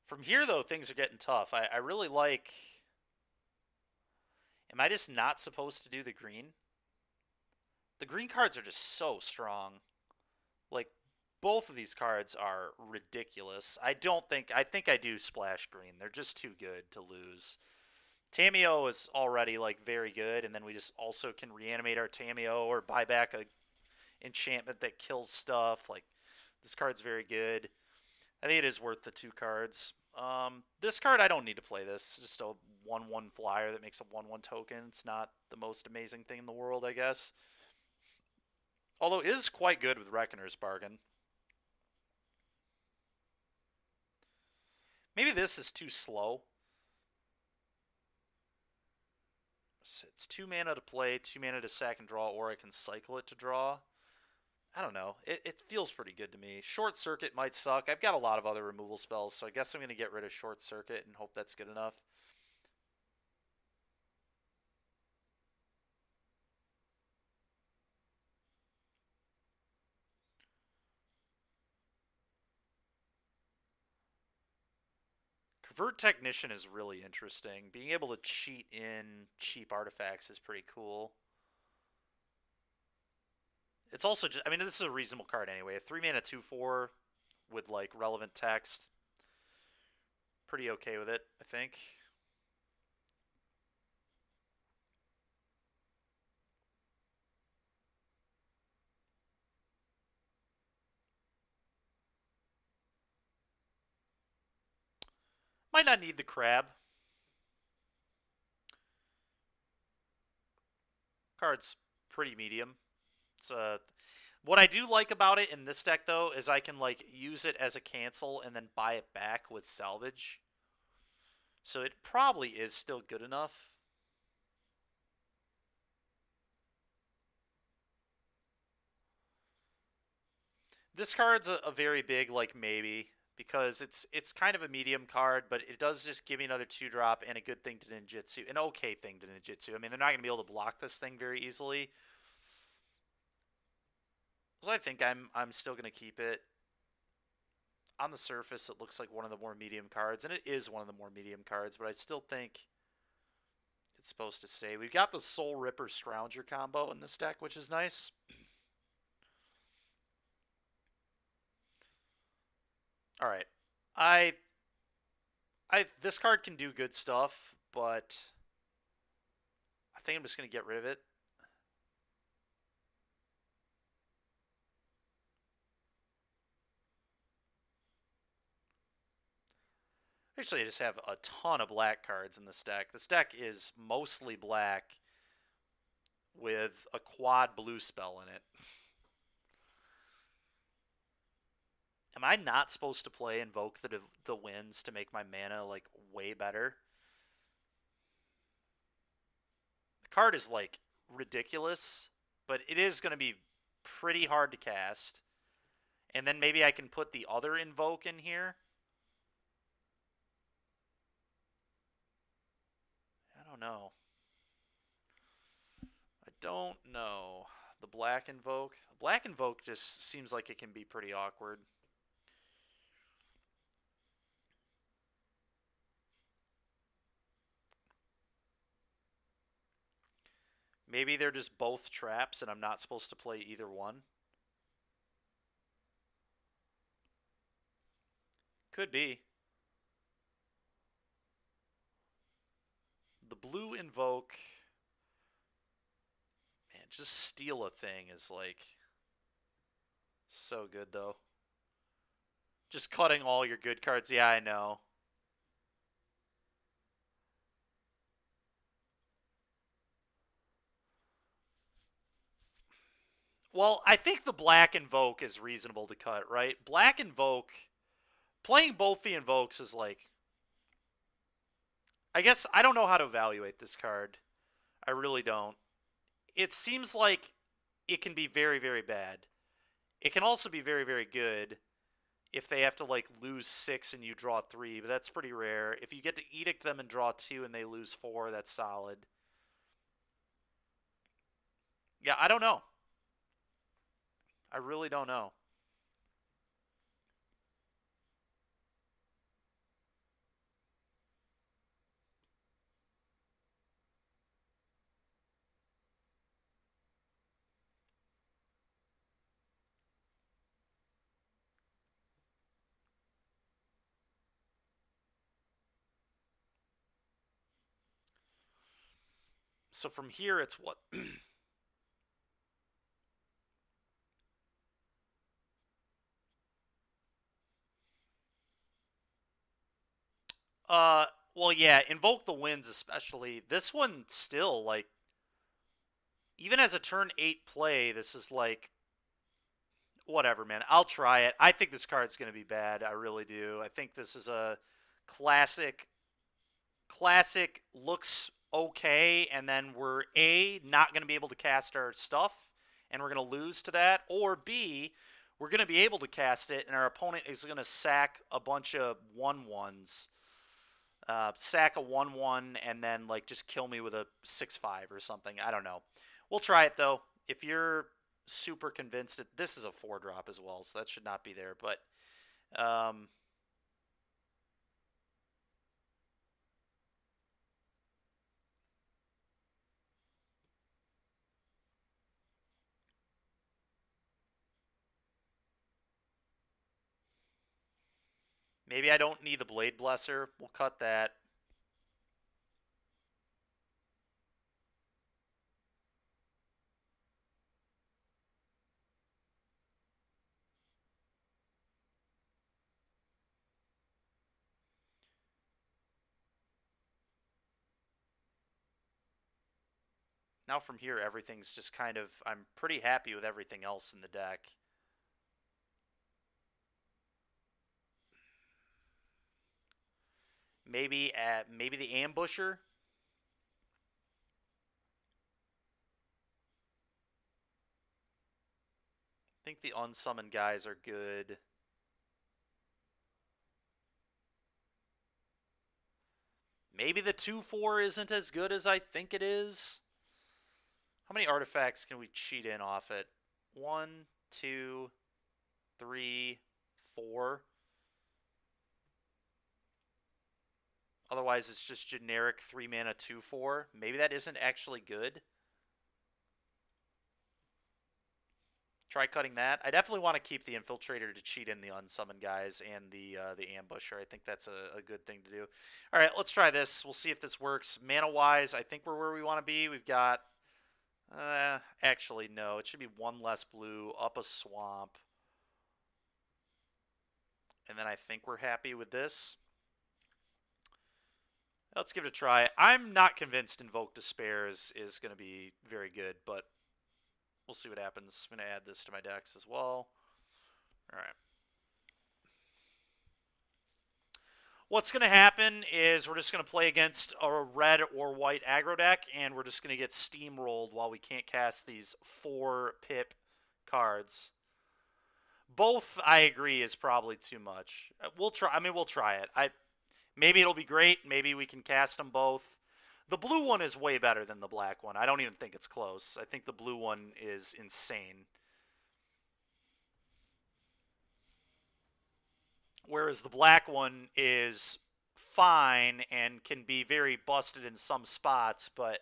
From here, though, things are getting tough. I really like... Am I just not supposed to do the green? The green cards are just so strong. Like, both of these cards are ridiculous. I think I do splash green. They're just too good to lose. Tameo is already like very good, and then we just also can reanimate our Tameo or buy back a enchantment that kills stuff. Like, this card's very good. I think it is worth the 2 cards. This card, I don't need to play this. It's just a 1/1 flyer that makes a 1/1 token. It's not the most amazing thing in the world, I guess. Although it is quite good with Reckoner's Bargain. Maybe this is too slow. It's 2 mana to play, 2 mana to sack and draw, or I can cycle it to draw. I don't know. It feels pretty good to me. Short Circuit might suck. I've got a lot of other removal spells, so I guess I'm going to get rid of Short Circuit and hope that's good enough. Convert Technician is really interesting. Being able to cheat in cheap artifacts is pretty cool. It's also just, I mean, this is a reasonable card anyway. A 3 mana 2/4 with like relevant text. Pretty okay with it, I think. Might not need the crab. Card's pretty medium. It's what I do like about it in this deck though is I can like use it as a cancel and then buy it back with salvage. So it probably is still good enough. This card's a very big like maybe because it's kind of a medium card, but it does just give me another 2-drop and a good thing to ninjutsu, an okay thing to ninjutsu. I mean, they're not gonna be able to block this thing very easily, so I think I'm still gonna keep it. On the surface, it looks like one of the more medium cards, and it is one of the more medium cards, but I still think it's supposed to stay. We've got the Soul Ripper Scrounger combo in this deck, which is nice. All right, I this card can do good stuff, but I think I'm just gonna get rid of it. Actually, I just have a ton of black cards in this deck. This deck is mostly black with a quad blue spell in it. Am I not supposed to play Invoke the Winds to make my mana like way better? The card is like ridiculous, but it is going to be pretty hard to cast. And then maybe I can put the other Invoke in here. I don't know. I don't know. The Black Invoke. Black Invoke just seems like it can be pretty awkward. Maybe they're just both traps and I'm not supposed to play either one. Could be. The blue Invoke. Man, just steal a thing is like so good though. Just cutting all your good cards. Yeah, I know. Well, I think the Black Invoke is reasonable to cut, right? Black Invoke, playing both the Invokes is like, I guess I don't know how to evaluate this card. I really don't. It seems like it can be very, very bad. It can also be very, very good if they have to like lose 6 and you draw 3, but that's pretty rare. If you get to Edict them and draw 2 and they lose 4, that's solid. Yeah, I don't know. I really don't know. So from here, it's what? uh, well, yeah, Invoke the Winds especially. This one still, like, even as a turn 8 play, this is like, whatever, man. I'll try it. I think this card's going to be bad. I really do. I think this is a classic, looks okay, and then we're A, not going to be able to cast our stuff, and we're going to lose to that, or B, we're going to be able to cast it, and our opponent is going to sack a bunch of 1/1s. Sack a 1/1 and then like just kill me with a 6/5 or something. I don't know. We'll try it though. If you're super convinced that this is a 4-drop as well, so that should not be there. But maybe I don't need the Blade Blesser. We'll cut that. Now from here, everything's just kind of, I'm pretty happy with everything else in the deck. Maybe the Ambusher. I think the unsummoned guys are good. Maybe the 2/4 isn't as good as I think it is. How many artifacts can we cheat in off it? 1, 2, 3, 4. Otherwise, it's just generic 3 mana 2/4. Maybe that isn't actually good. Try cutting that. I definitely want to keep the Infiltrator to cheat in the unsummoned guys and the Ambusher. I think that's a good thing to do. All right, let's try this. We'll see if this works. Mana-wise, I think we're where we want to be. We've got... actually, no. It should be 1 less blue, up a swamp. And then I think we're happy with this. Let's give it a try. I'm not convinced Invoke Despair is going to be very good, but we'll see what happens. I'm going to add this to my decks as well. All right. What's going to happen is we're just going to play against a red or white aggro deck, and we're just going to get steamrolled while we can't cast these 4 pip cards. Both, I agree, is probably too much. We'll try. I mean, we'll try it. Maybe it'll be great. Maybe we can cast them both. The blue one is way better than the black one. I don't even think it's close. I think the blue one is insane. Whereas the black one is fine and can be very busted in some spots, but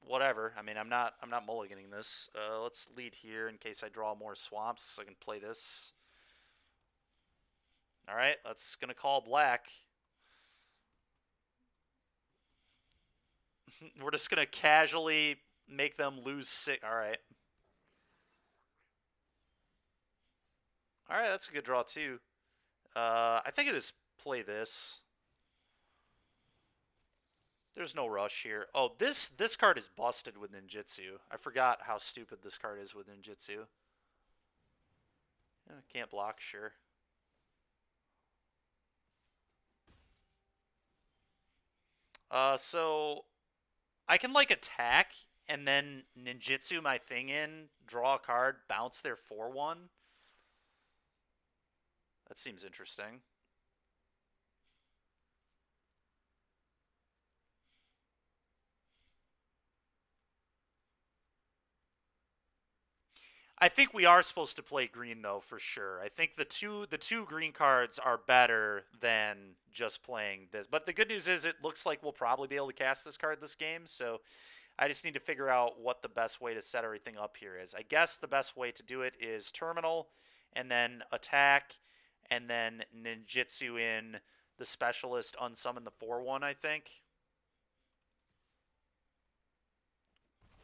whatever. I mean, I'm not mulliganing this. Let's lead here in case I draw more swamps so I can play this. All right, that's going to call black. We're just going to casually make them lose 6. All right. All right, that's a good draw too. I think it is play this. There's no rush here. Oh, this card is busted with ninjutsu. I forgot how stupid this card is with ninjutsu. Can't block, sure. So I can like attack and then ninjutsu my thing in, draw a card, bounce their 4/1. That seems interesting. I think we are supposed to play green though, for sure. I think the two green cards are better than just playing this. But the good news is it looks like we'll probably be able to cast this card this game, so I just need to figure out what the best way to set everything up here is. I guess the best way to do it is terminal and then attack and then ninjutsu in the specialist, unsummon the 4/1, I think.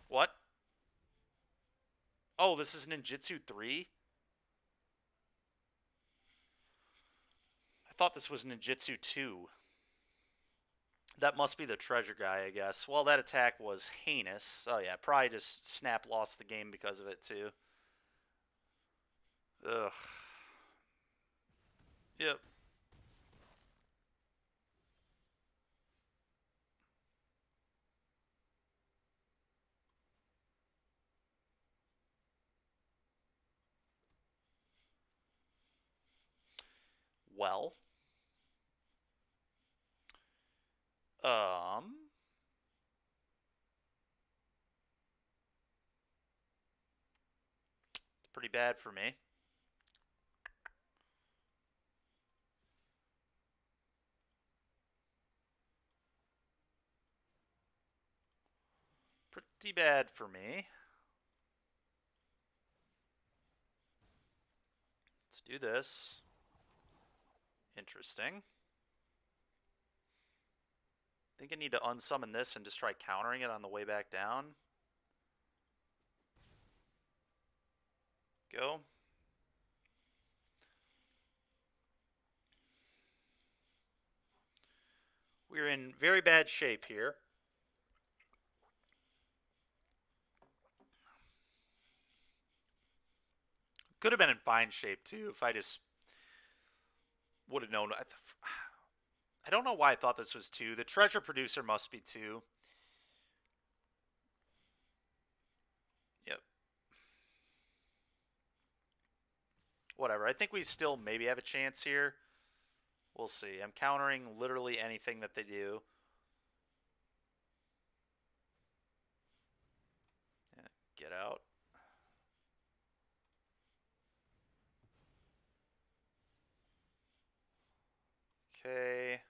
What? Oh, this is ninjutsu 3? I thought this was ninjutsu 2. That must be the treasure guy, I guess. Well, that attack was heinous. Oh, yeah, probably just Snap lost the game because of it, too. Ugh. Yep. Well. It's pretty bad for me. Pretty bad for me. Let's do this. Interesting. I think I need to unsummon this and just try countering it on the way back down. Go. We're in very bad shape here. Could have been in fine shape, too, if I just would have known. I don't know why I thought this was 2. The treasure producer must be 2. Yep. Whatever. I think we still maybe have a chance here. We'll see. I'm countering literally anything that they do. Yeah, get out. Okay.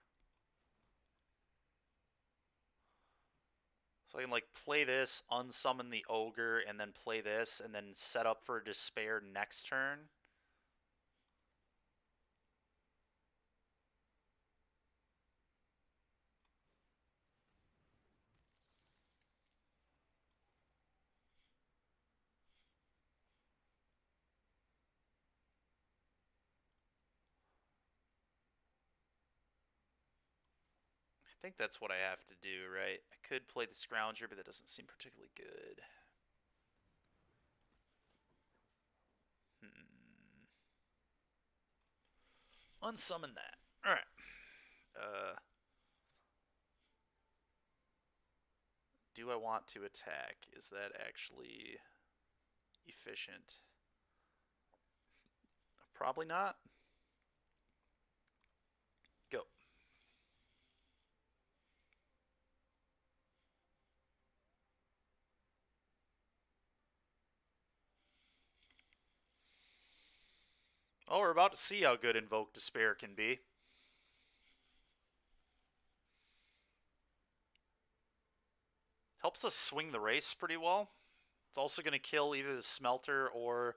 So I can like play this, unsummon the ogre, and then play this, and then set up for despair next turn. I think that's what I have to do, right? I could play the Scrounger, but that doesn't seem particularly good. Unsummon that. Alright. Do I want to attack? Is that actually efficient? Probably not. Go. Oh, we're about to see how good Invoke Despair can be. Helps us swing the race pretty well. It's also going to kill either the Smelter or...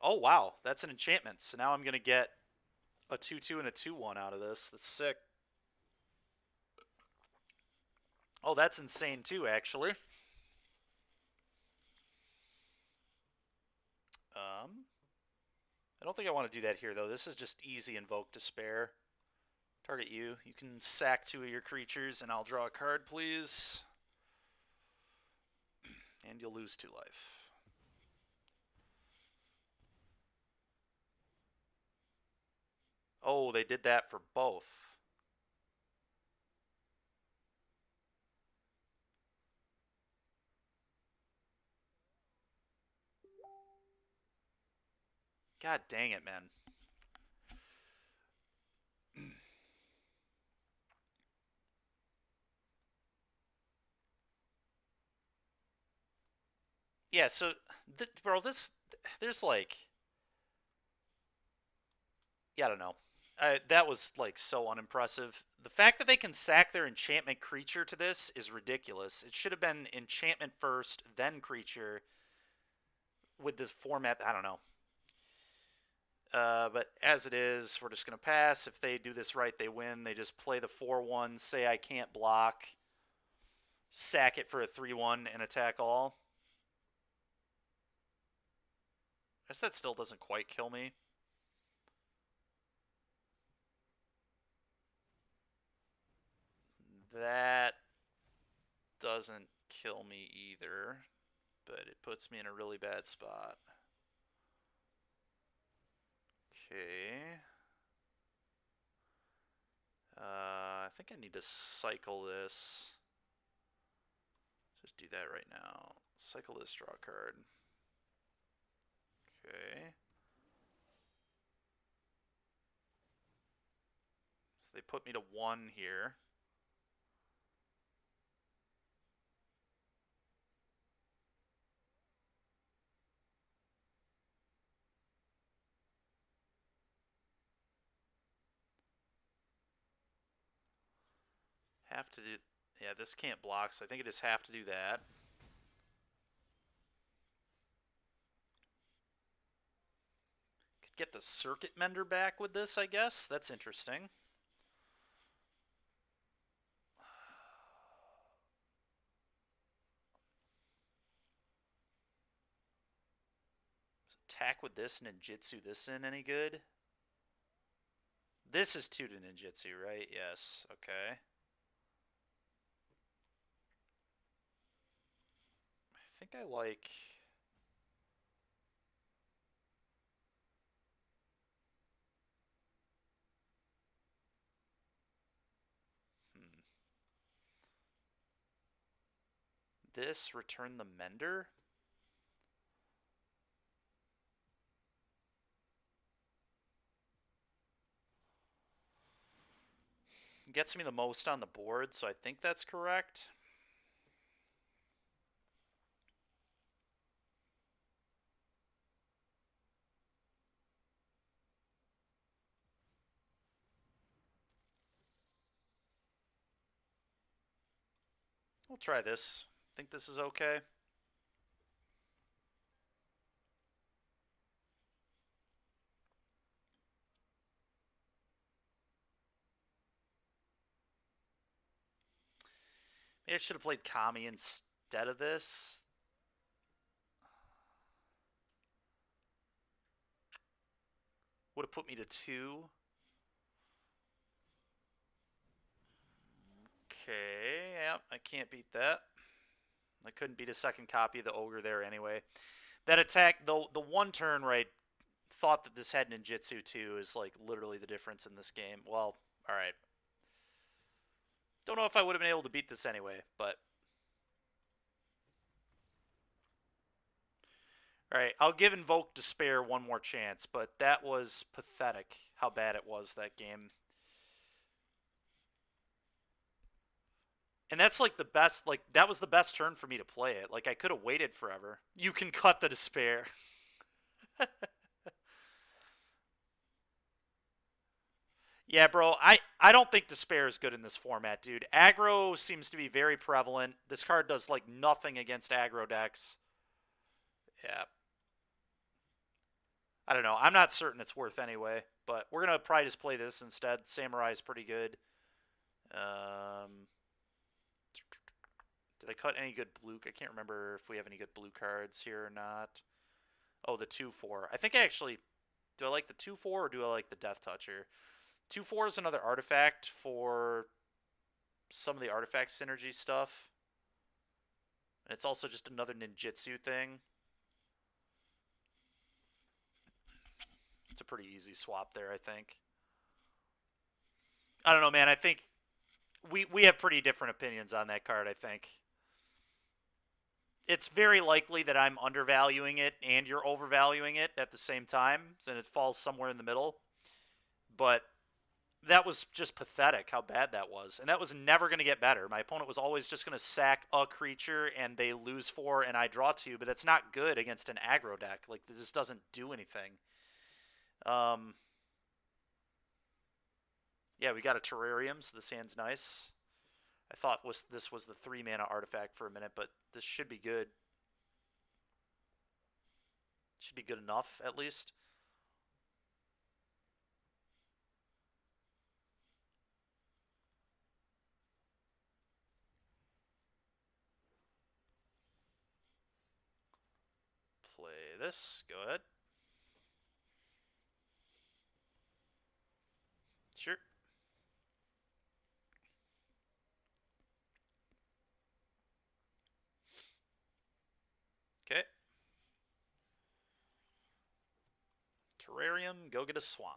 Oh, wow. That's an enchantment. So now I'm going to get a 2-2 and a 2-1 out of this. That's sick. Oh, that's insane too, actually. I don't think I want to do that here, though. This is just easy Invoke Despair. Target you. You can sack 2 of your creatures, and I'll draw a card, please. And you'll lose 2 life. Oh, they did that for both. God dang it, man. Yeah, so, bro, there's like, yeah, I don't know. That was like so unimpressive. The fact that they can sack their enchantment creature to this is ridiculous. It should have been enchantment first, then creature. With this format, I don't know. But as it is, we're just going to pass. If they do this right, they win. They just play the 4-1, say I can't block, sack it for a 3-1, and attack all. I guess that still doesn't quite kill me. That doesn't kill me either, but it puts me in a really bad spot. Okay. I think I need to cycle this. Just do that right now. Cycle this, draw a card. Okay. So they put me to 1 here. Have to do... Yeah, this can't block, so I think I just have to do that. Could get the Circuit Mender back with this, I guess. That's interesting. Is attack with this ninjutsu this in any good? This is 2 to ninjutsu, right? Yes. Okay. I think I like... this, return the Mender. Gets me the most on the board, so I think that's correct. We'll try this. Think this is okay. Maybe I should have played Kami instead of this. Would have put me to 2. Okay, yeah, I can't beat that. I couldn't beat a second copy of the Ogre there anyway. That attack, the one turn where I thought that this had ninjutsu too is like literally the difference in this game. Well, alright. Don't know if I would have been able to beat this anyway, but... Alright, I'll give Invoke Despair one more chance, but that was pathetic how bad it was that game. And that's like the best, like, that was the best turn for me to play it. Like, I could have waited forever. You can cut the Despair. Yeah, bro, I don't think Despair is good in this format, dude. Aggro seems to be very prevalent. This card does, like, nothing against aggro decks. Yeah. I don't know. I'm not certain it's worth anyway, but we're going to probably just play this instead. Samurai is pretty good. Did I cut any good blue? I can't remember if we have any good blue cards here or not. Oh, the 2/4. I think I actually... Do I like the 2/4 or do I like the Death Toucher? 2/4 is another artifact for some of the artifact synergy stuff. And it's also just another ninjutsu thing. It's a pretty easy swap there, I think. I don't know, man. I think we have pretty different opinions on that card, I think. It's very likely that I'm undervaluing it and you're overvaluing it at the same time, and it falls somewhere in the middle. But that was just pathetic how bad that was. And that was never going to get better. My opponent was always just going to sack a creature and they lose 4 and I draw 2, but that's not good against an aggro deck. Like, this doesn't do anything. Yeah, we got a Terrarium, so this hand's nice. I thought this was the 3-mana artifact for a minute, but this should be good. Should be good enough, at least. Play this. Go ahead. Sure. Okay. Terrarium, go get a swamp.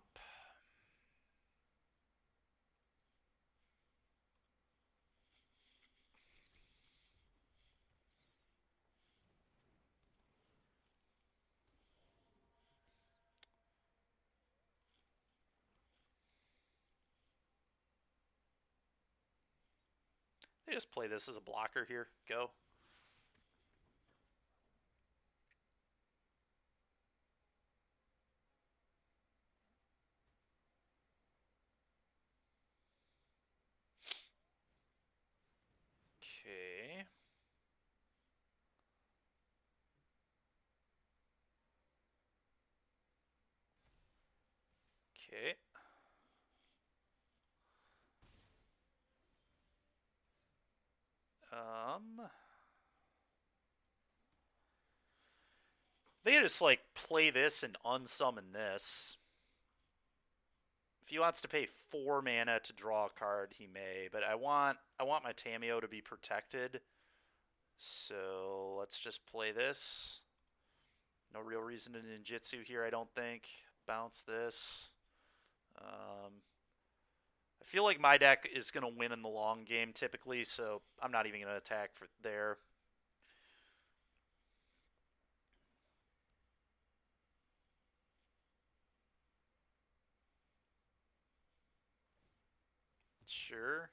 They just play this as a blocker here. Go. Okay. Okay. They just, like, play this and unsummon this. If he wants to pay 4 mana to draw a card, he may. But I want my Tameo to be protected. So let's just play this. No real reason to ninjutsu here, I don't think. Bounce this. I feel like my deck is going to win in the long game typically, so I'm not even going to attack for there. Sure.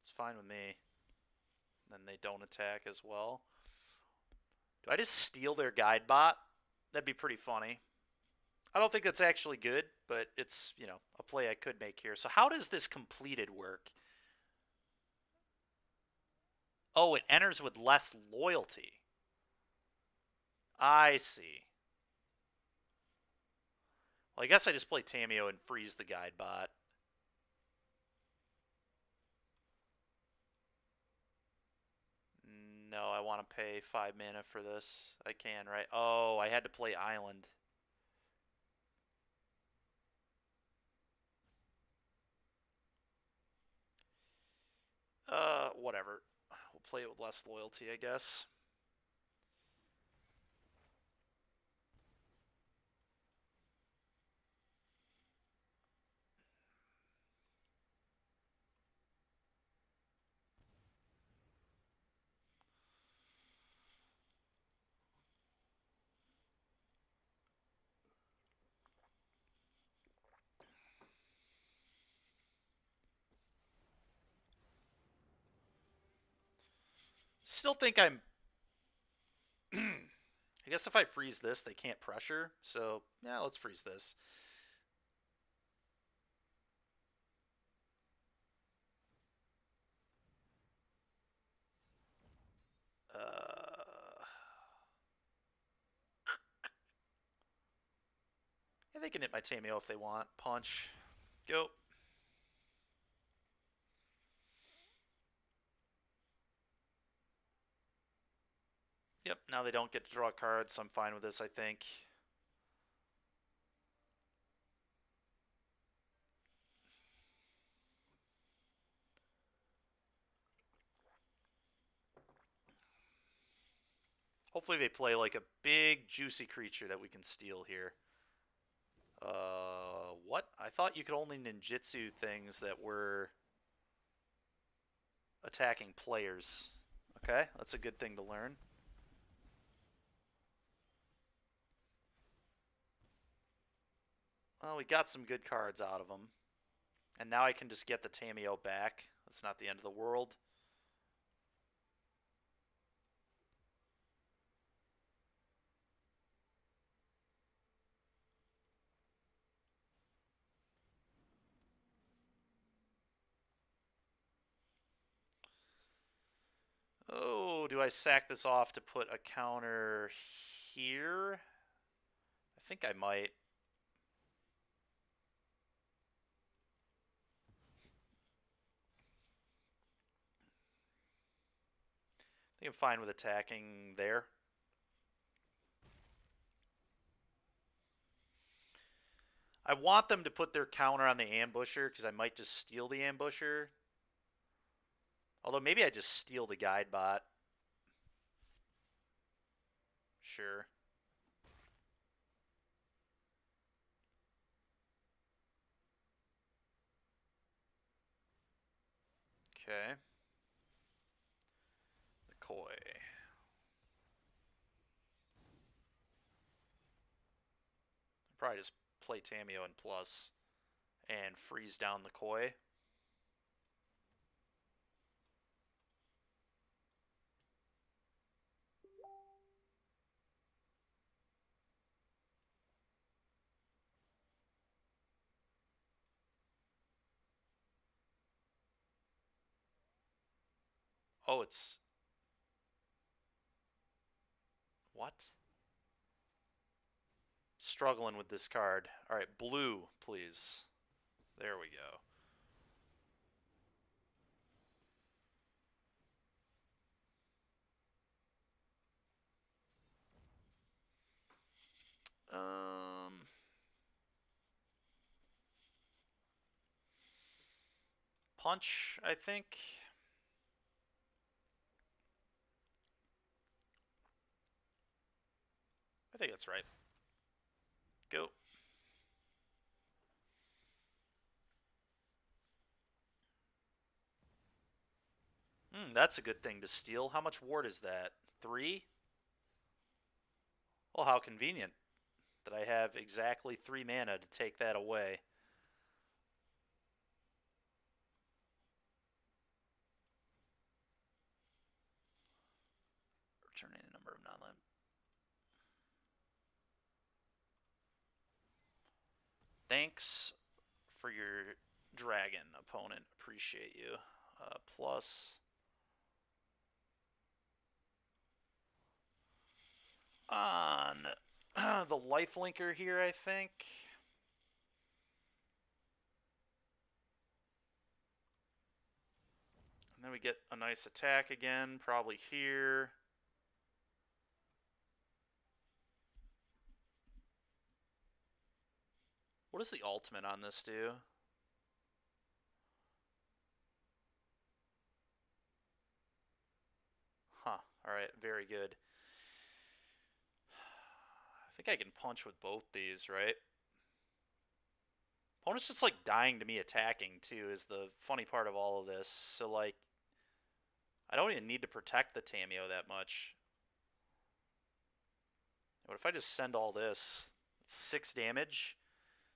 It's fine with me. Then they don't attack as well. Do I just steal their guide bot? That'd be pretty funny. I don't think that's actually good, but it's, a play I could make here. So how does this completed work? Oh, it enters with less loyalty. I see. Well, I guess I just play Tameo and freeze the guide bot. No, I want to pay 5 mana for this. I can, right? Oh, I had to play Island. Whatever. We'll play it with less loyalty, I guess. Still think I'm... I guess if I freeze this, they can't pressure. So, yeah, let's freeze this. Yeah, they can hit my Tameo if they want. Punch. Go. Yep, now they don't get to draw cards, so I'm fine with this, I think. Hopefully they play like a big, juicy creature that we can steal here. What? I thought you could only ninjutsu things that were attacking players. Okay, that's a good thing to learn. Well, we got some good cards out of them. And now I can just get the Tameo back. That's not the end of the world. Oh, do I sack this off to put a counter here? I think I might. I think I'm fine with attacking there. I want them to put their counter on the ambusher because I might just steal the ambusher. Although maybe I just steal the guide bot. Sure. Okay. The koi. Probably just play Tameo and plus and freeze down the koi. Oh, it's... What? Struggling with this card. Alright, blue, please. There we go. Punch, I think. I think that's right. Go. That's a good thing to steal. How much ward is that? 3? Well, how convenient that I have exactly 3 mana to take that away. returning a number of non-land. Thanks for your dragon, opponent. Appreciate you. Plus on the lifelinker here, I think. And then we get a nice attack again, probably here. What does the ultimate on this do? Huh. Alright, very good. I think I can punch with both these, right? Opponent's just like dying to me attacking too is the funny part of all of this. So like I don't even need to protect the Tameo that much. What if I just send all this? It's 6 damage.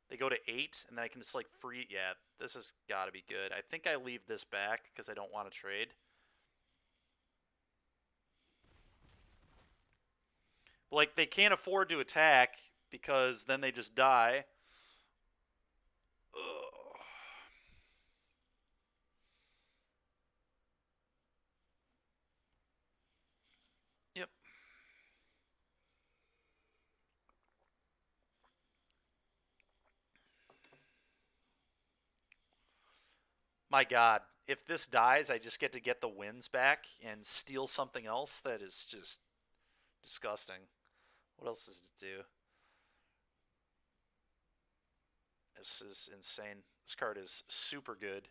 They go to 8, and then I can just like free. Yeah, this has got to be good. I think I leave this back because I don't want to trade. Like they can't afford to attack because then they just die. Ugh. Yep. My God, if this dies, I just get the wins back and steal something else. That is just disgusting. What else does it do? This is insane. This card is super good.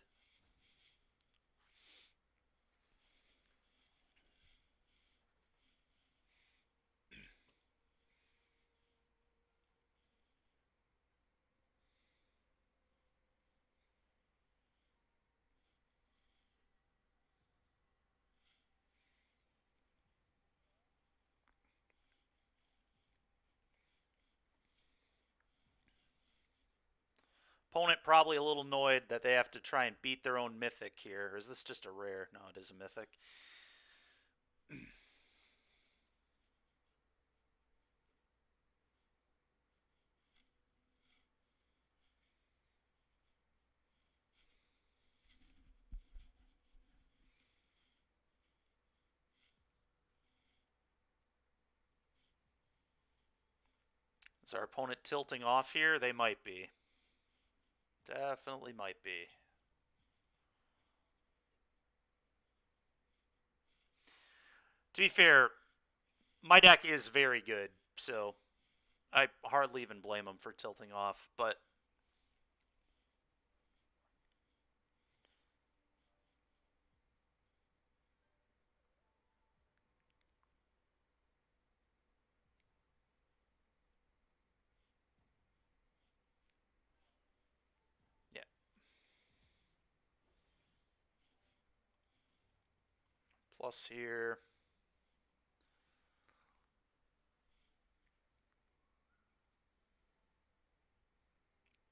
Opponent probably a little annoyed that they have to try and beat their own mythic here. Or is this just a rare? No, it is a mythic. Is our opponent tilting off here? They might be. Definitely might be. To be fair, my deck is very good, so I hardly even blame them for tilting off, but yeah. Plus here.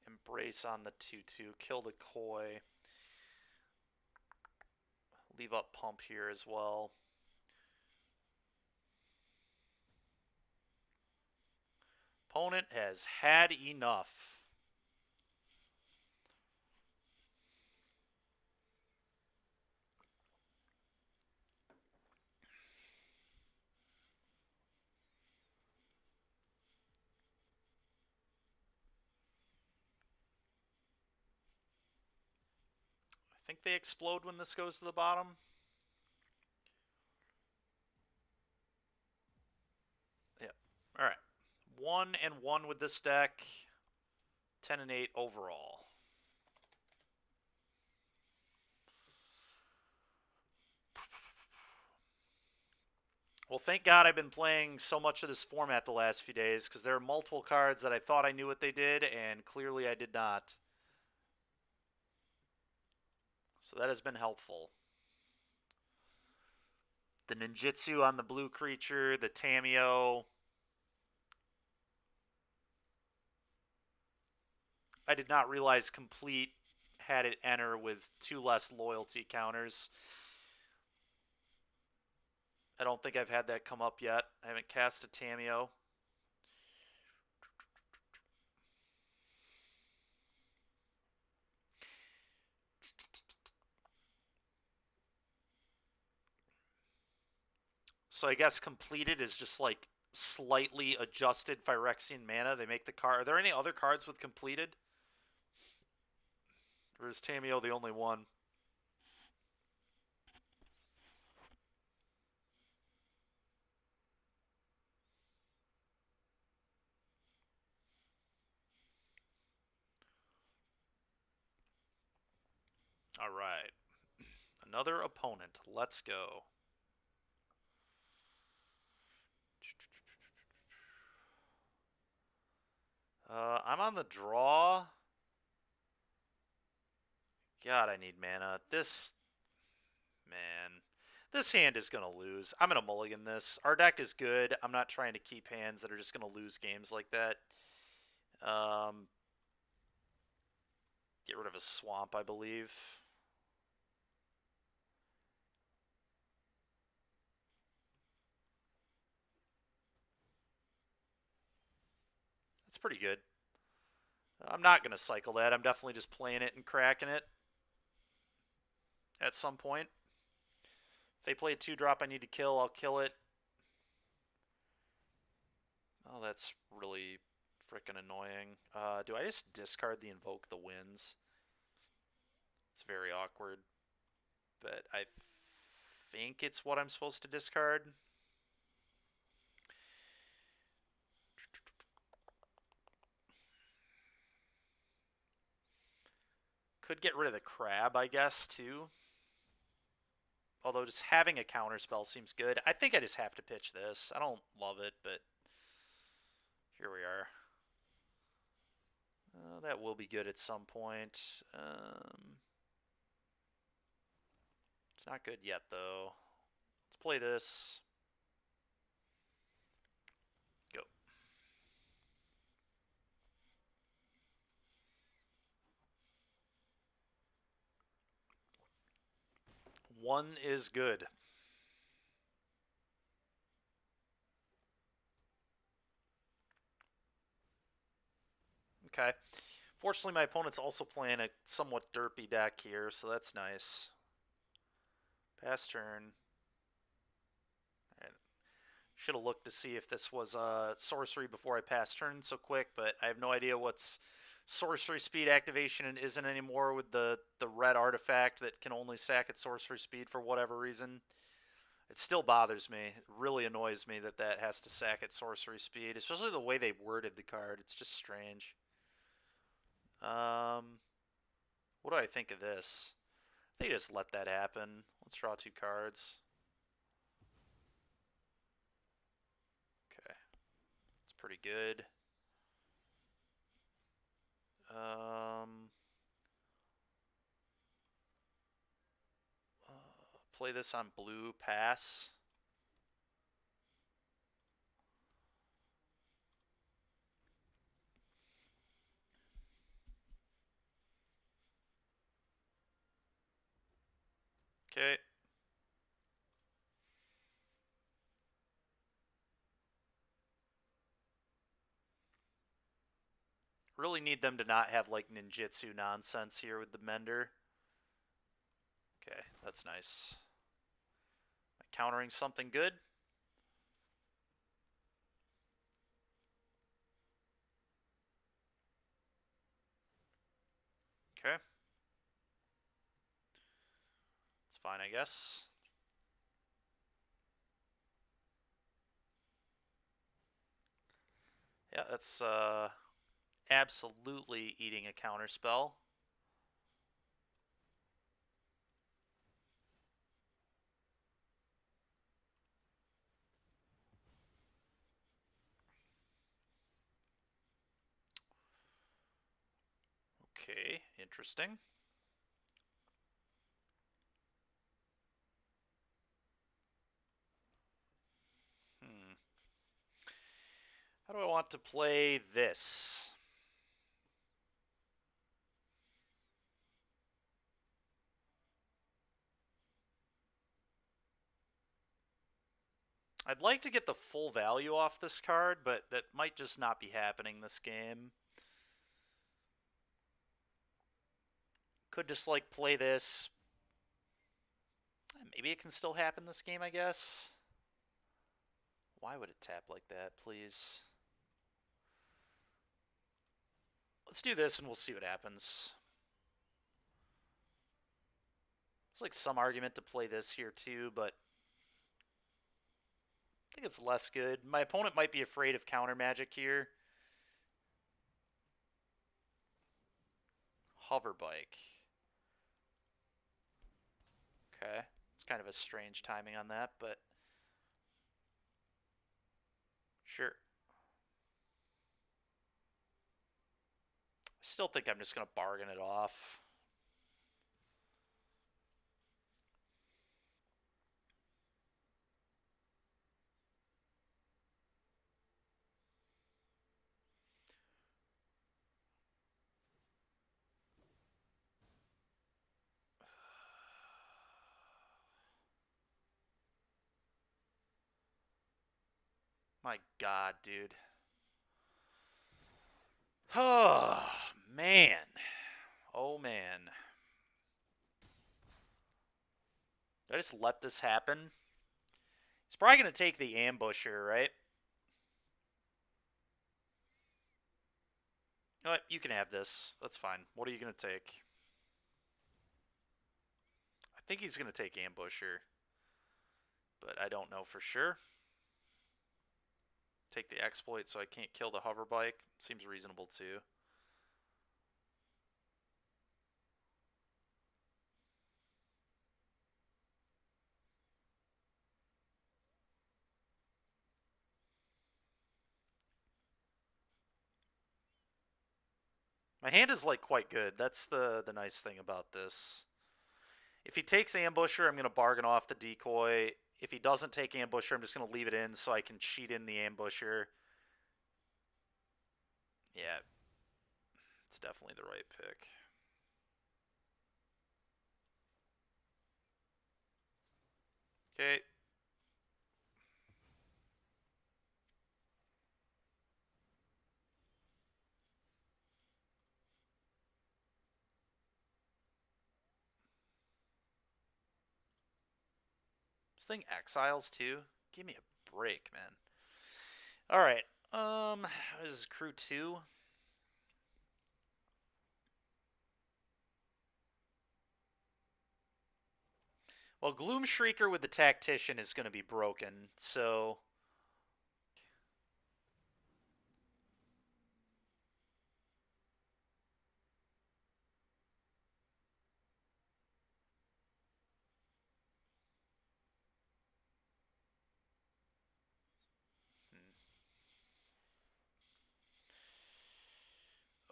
Embrace on the 2-2. Kill the Koi. Leave up Pump here as well. Opponent has had enough. I think they explode when this goes to the bottom. Yep. All right. 1-1 with this deck. 10-8 overall. Well, thank God I've been playing so much of this format the last few days because there are multiple cards that I thought I knew what they did, and clearly I did not. So that has been helpful. The ninjutsu on the blue creature, the Tameo. I did not realize complete had it enter with 2 less loyalty counters. I don't think I've had that come up yet. I haven't cast a Tameo. So I guess completed is just like slightly adjusted Phyrexian mana. They make the card. Are there any other cards with completed? Or is Tameo the only one? All right. Another opponent. Let's go. I'm on the draw. God, I need mana. Man. This hand is going to lose. I'm going to mulligan this. Our deck is good. I'm not trying to keep hands that are just going to lose games like that. Get rid of a swamp, I believe. That's pretty good. I'm not going to cycle that. I'm definitely just playing it and cracking it at some point. If they play a 2-drop I need to kill, I'll kill it. Oh, that's really freaking annoying. Do I just discard the Invoke the Winds? It's very awkward. But I think it's what I'm supposed to discard. Could get rid of the crab, I guess, too. Although just having a counterspell seems good. I think I just have to pitch this. I don't love it, but here we are. That will be good at some point. It's not good yet, though. Let's play this. Go. One is good. Okay. Fortunately, my opponent's also playing a somewhat derpy deck here, so that's nice. Pass turn. Should have looked to see if this was sorcery before I passed turn so quick, but I have no idea what's sorcery speed activation and isn't anymore with the red artifact that can only sack at sorcery speed for whatever reason. It still bothers me. It really annoys me that that has to sack at sorcery speed, especially the way they worded the card. It's just strange. What do I think of this? They just let that happen. Let's draw 2 cards. Okay. It's pretty good. Play this on blue, pass. Okay. Really need them to not have like ninjutsu nonsense here with the Mender. Okay, that's nice. Am I countering something good? Okay. It's fine, I guess. Yeah, that's absolutely eating a counter spell. Okay, interesting. How do I want to play this? I'd like to get the full value off this card, but that might just not be happening this game. Could just, like, play this. Maybe it can still happen this game, I guess. Why would it tap like that, please? Let's do this and we'll see what happens. There's like some argument to play this here too, but I think it's less good. My opponent might be afraid of counter magic here. Hover bike. Okay. It's kind of a strange timing on that, but sure. I still think I'm just going to bargain it off. My God, dude. Oh, man. Oh, man. Did I just let this happen? He's probably going to take the ambusher, right? You know what? You can have this. That's fine. What are you going to take? I think he's going to take ambusher, but I don't know for sure. Take the exploit so I can't kill the hover bike. Seems reasonable too. My hand is like quite good. That's the nice thing about this. If he takes ambusher, I'm going to bargain off the decoy. If he doesn't take ambusher, I'm just going to leave it in so I can cheat in the ambusher. Yeah, it's definitely the right pick. Okay. This thing exiles too? Give me a break, man. Alright. This is crew 2. Well, Gloom Shrieker with the Tactician is going to be broken, so...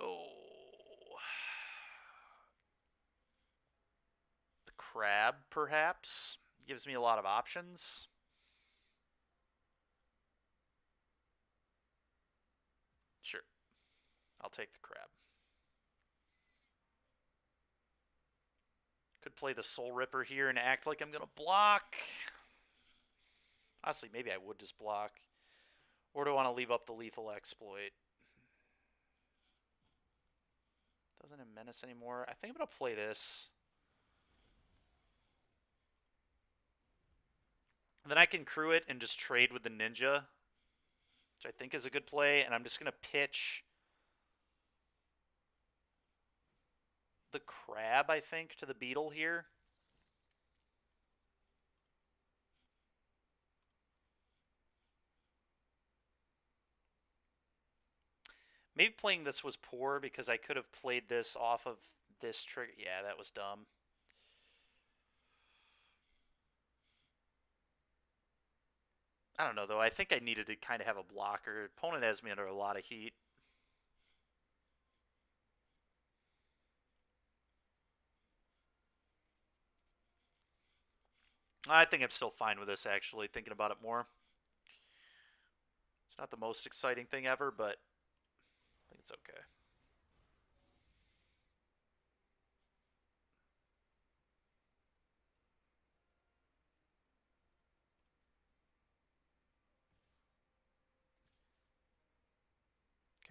Oh. The crab, perhaps? Gives me a lot of options. Sure. I'll take the crab. Could play the Soul Ripper here and act like I'm going to block. Honestly, maybe I would just block. Or do I want to leave up the lethal exploit? Doesn't it menace anymore? I think I'm going to play this. Then I can crew it and just trade with the ninja, which I think is a good play. And I'm just going to pitch the crab, I think, to the beetle here. Maybe playing this was poor because I could have played this off of this trigger. Yeah, that was dumb. I don't know, though. I think I needed to kind of have a blocker. Opponent has me under a lot of heat. I think I'm still fine with this, actually, thinking about it more. It's not the most exciting thing ever, but I think it's okay.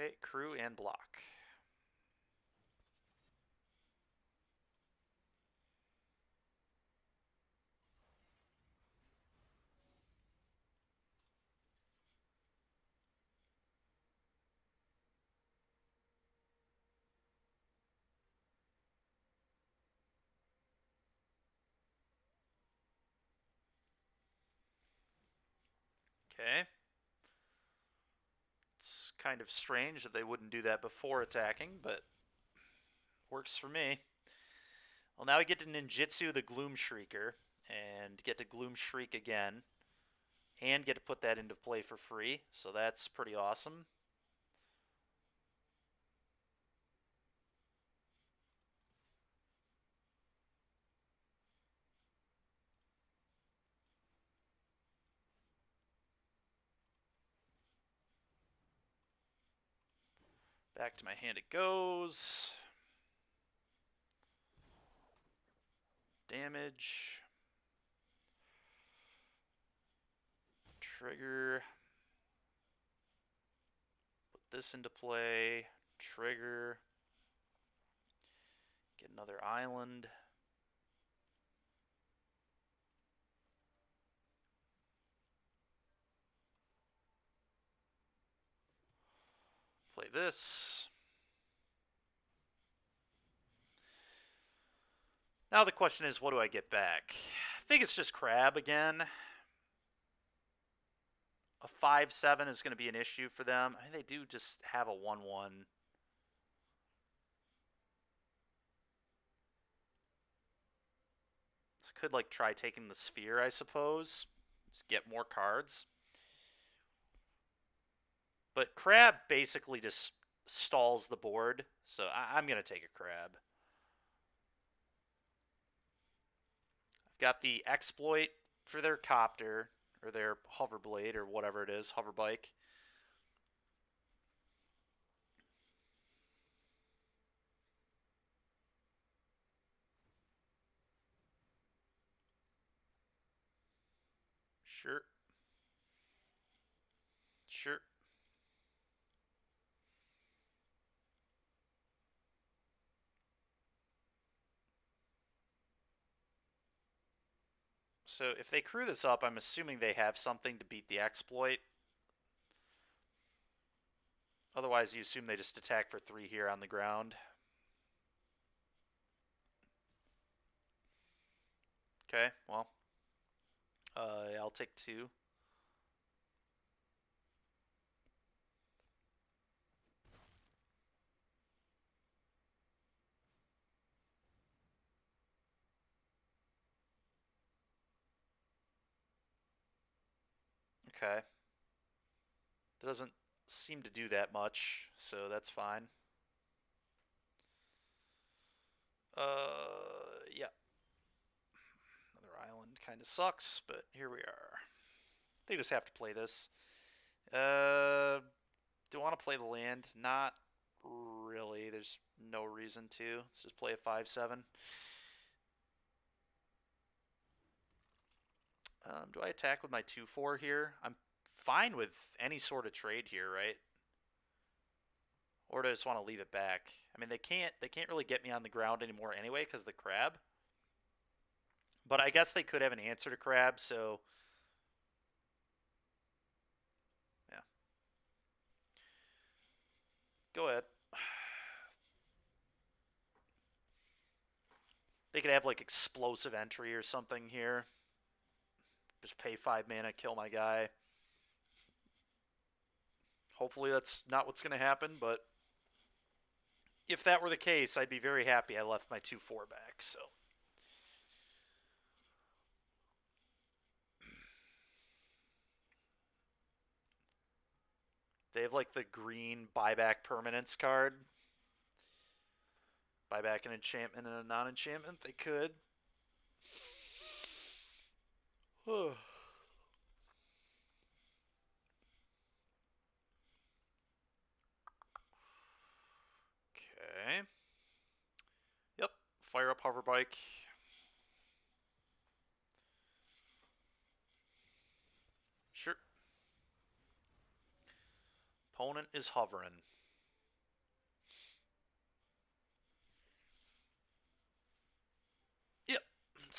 Okay, crew and block. Okay. It's kind of strange that they wouldn't do that before attacking, but works for me. Well, now we get to ninjutsu the Gloom Shrieker, and get to Gloom Shriek again, and get to put that into play for free, so that's pretty awesome. Back to my hand it goes. Damage. Trigger. Put this into play. Trigger. Get another island. Play this. Now the question is, what do I get back? I think it's just Crab again. A 5/7 is going to be an issue for them. I mean, they do just have a 1/1. So I could like try taking the sphere, I suppose. Just get more cards. But Crab basically just stalls the board, so I'm going to take a Crab. I've got the exploit for their copter, or their hoverblade, or whatever it is, hoverbike. Sure. Sure. So if they crew this up, I'm assuming they have something to beat the exploit. Otherwise, you assume they just attack for 3 here on the ground. Okay, well, I'll take 2. Okay. That doesn't seem to do that much, so that's fine. Yeah. Another island kind of sucks, but here we are. They just have to play this. Do I want to play the land? Not really. There's no reason to. Let's just play a 5/7. Do I attack with my 2/4 here? I'm fine with any sort of trade here, right? Or do I just want to leave it back? I mean, they can't really get me on the ground anymore anyway because of the crab. But I guess they could have an answer to crab, so yeah. Go ahead. They could have like explosive entry or something here. Just pay 5 mana, kill my guy. Hopefully that's not what's going to happen, but if that were the case, I'd be very happy I left my 2/4 back, so. They have like the green buyback permanence card. Buy back an enchantment and a non-enchantment. They could. Okay. Yep. Fire up hoverbike. Sure. Opponent is hovering.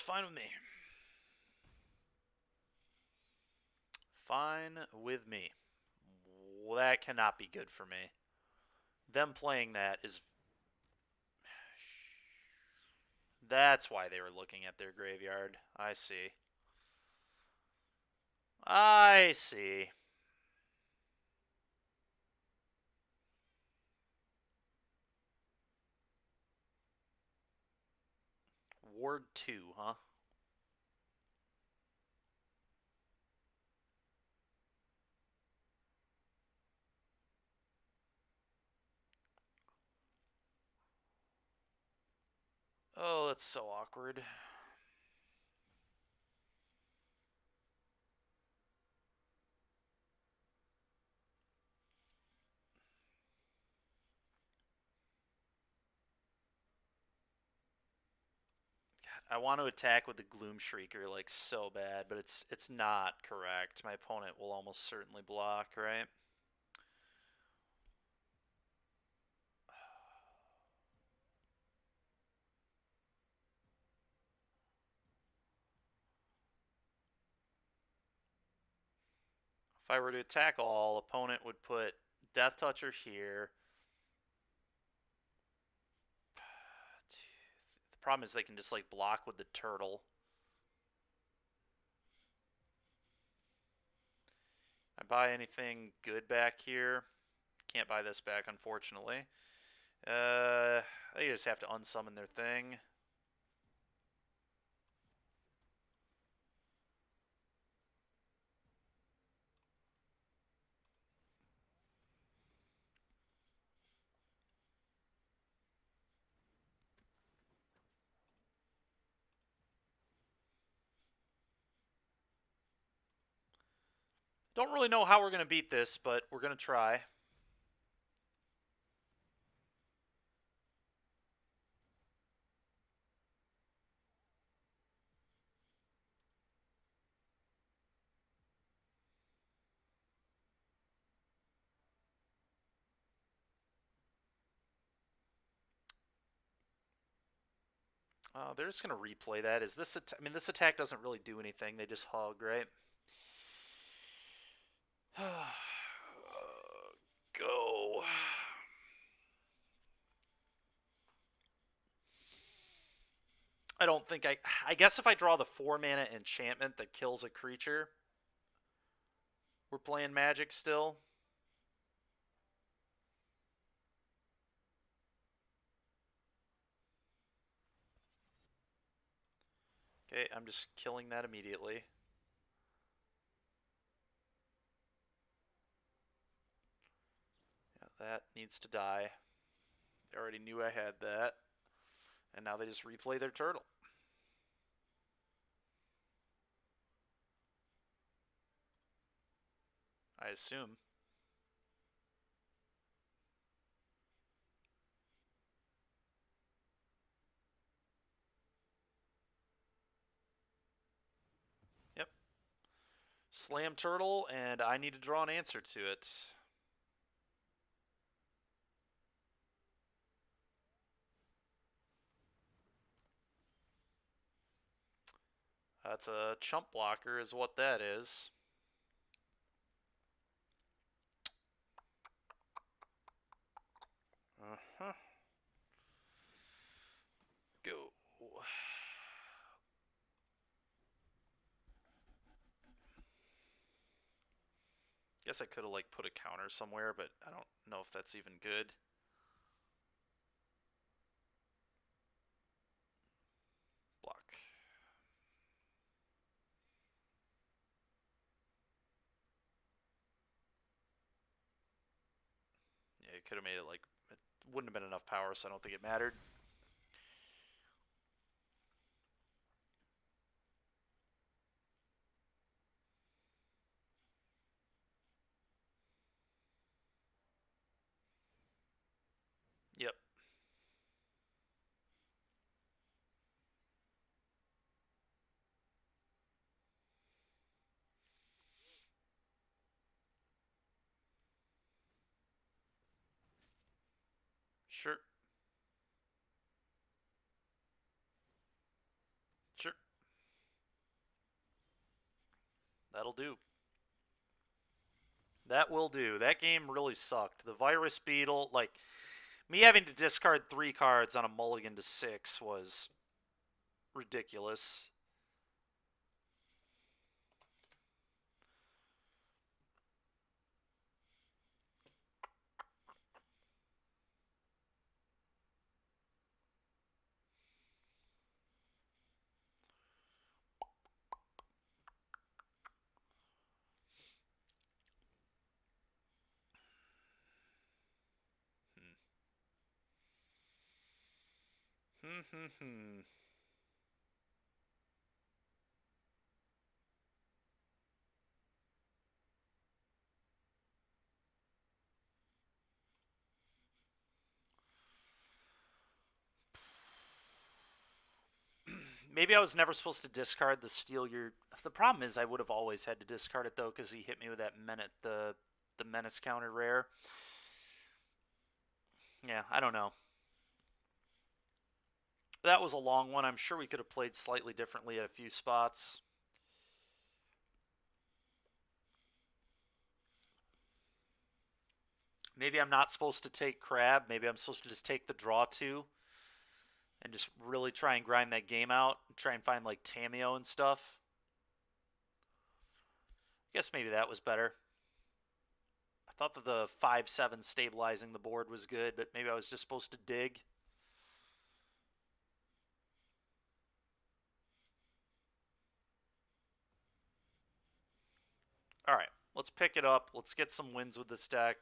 fine with me. Fine with me. Well, that cannot be good for me. Them playing that is... That's why they were looking at their graveyard. I see. I see. Ward 2, huh? Oh, that's so awkward. I want to attack with the Gloom Shrieker like so bad, but it's not correct. My opponent will almost certainly block, right? If I were to attack all, opponent would put Death Toucher here. The problem is they can just like block with the turtle. I buy anything good back here? Can't buy this back, unfortunately. They just have to unsummon their thing. Don't really know how we're going to beat this, but we're going to try. They're just going to replay that. Is this? I mean, this attack doesn't really do anything. They just hug, right? Go. I don't think I guess if I draw the 4-mana enchantment that kills a creature, we're playing Magic still. Okay, I'm just killing that immediately. Yeah, that needs to die. They already knew I had that. And now they just replay their turtle. I assume. Yep. Slam turtle, and I need to draw an answer to it. That's a chump blocker is what that is. Uh-huh. Go. Guess I could have like put a counter somewhere, but I don't know if that's even good. Block. Yeah, you could have made it like it wouldn't have been enough power, so I don't think it mattered. Yep. Sure. Sure. That'll do. That will do. That game really sucked. The Virus Beetle, like, me having to discard 3 cards on a mulligan to 6 was ridiculous. Hmm. Maybe I was never supposed to discard the steal your. The problem is I would have always had to discard it though because he hit me with that the menace counter rare. Yeah, I don't know. That was a long one. I'm sure we could have played slightly differently at a few spots. Maybe I'm not supposed to take crab. Maybe I'm supposed to just take the draw 2 and just really try and grind that game out. Try and find like Tameo and stuff. I guess maybe that was better. I thought that the 5/7 stabilizing the board was good, but maybe I was just supposed to dig. All right, let's pick it up. Let's get some wins with this deck.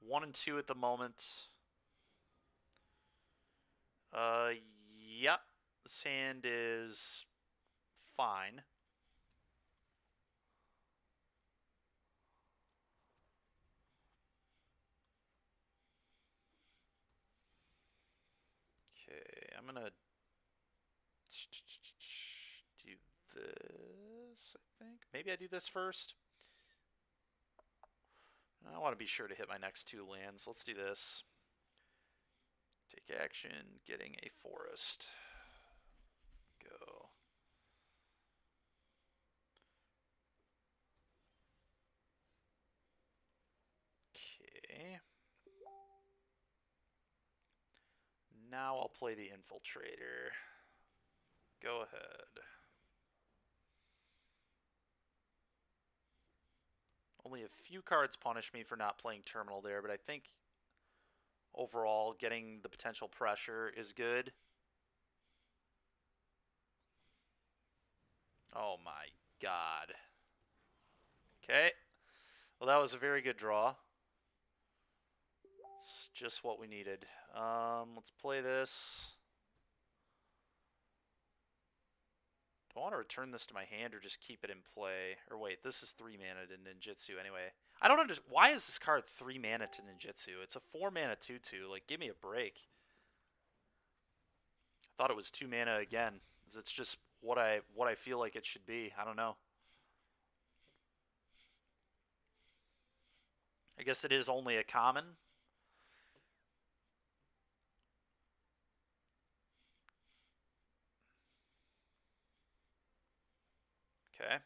1 and 2 at the moment. Uh, yep. This hand is fine. Okay, I'm gonna do this, I think. Maybe I do this first. I want to be sure to hit my next 2 lands. Let's do this. Take action, getting a forest. Go. Okay. Now I'll play the Infiltrator. Go ahead. Only a few cards punish me for not playing Terminal there, but I think overall getting the potential pressure is good. Oh my god. Okay. Well, that was a very good draw. It's just what we needed. Let's play this. Do I want to return this to my hand or just keep it in play? Or wait, this is 3 mana to Ninjutsu anyway. I don't understand. Why is this card 3 mana to Ninjutsu? It's a 4 mana 2/2. Like, give me a break. I thought it was 2 mana again. It's just what I feel like it should be. I don't know. I guess it is only a common. Okay.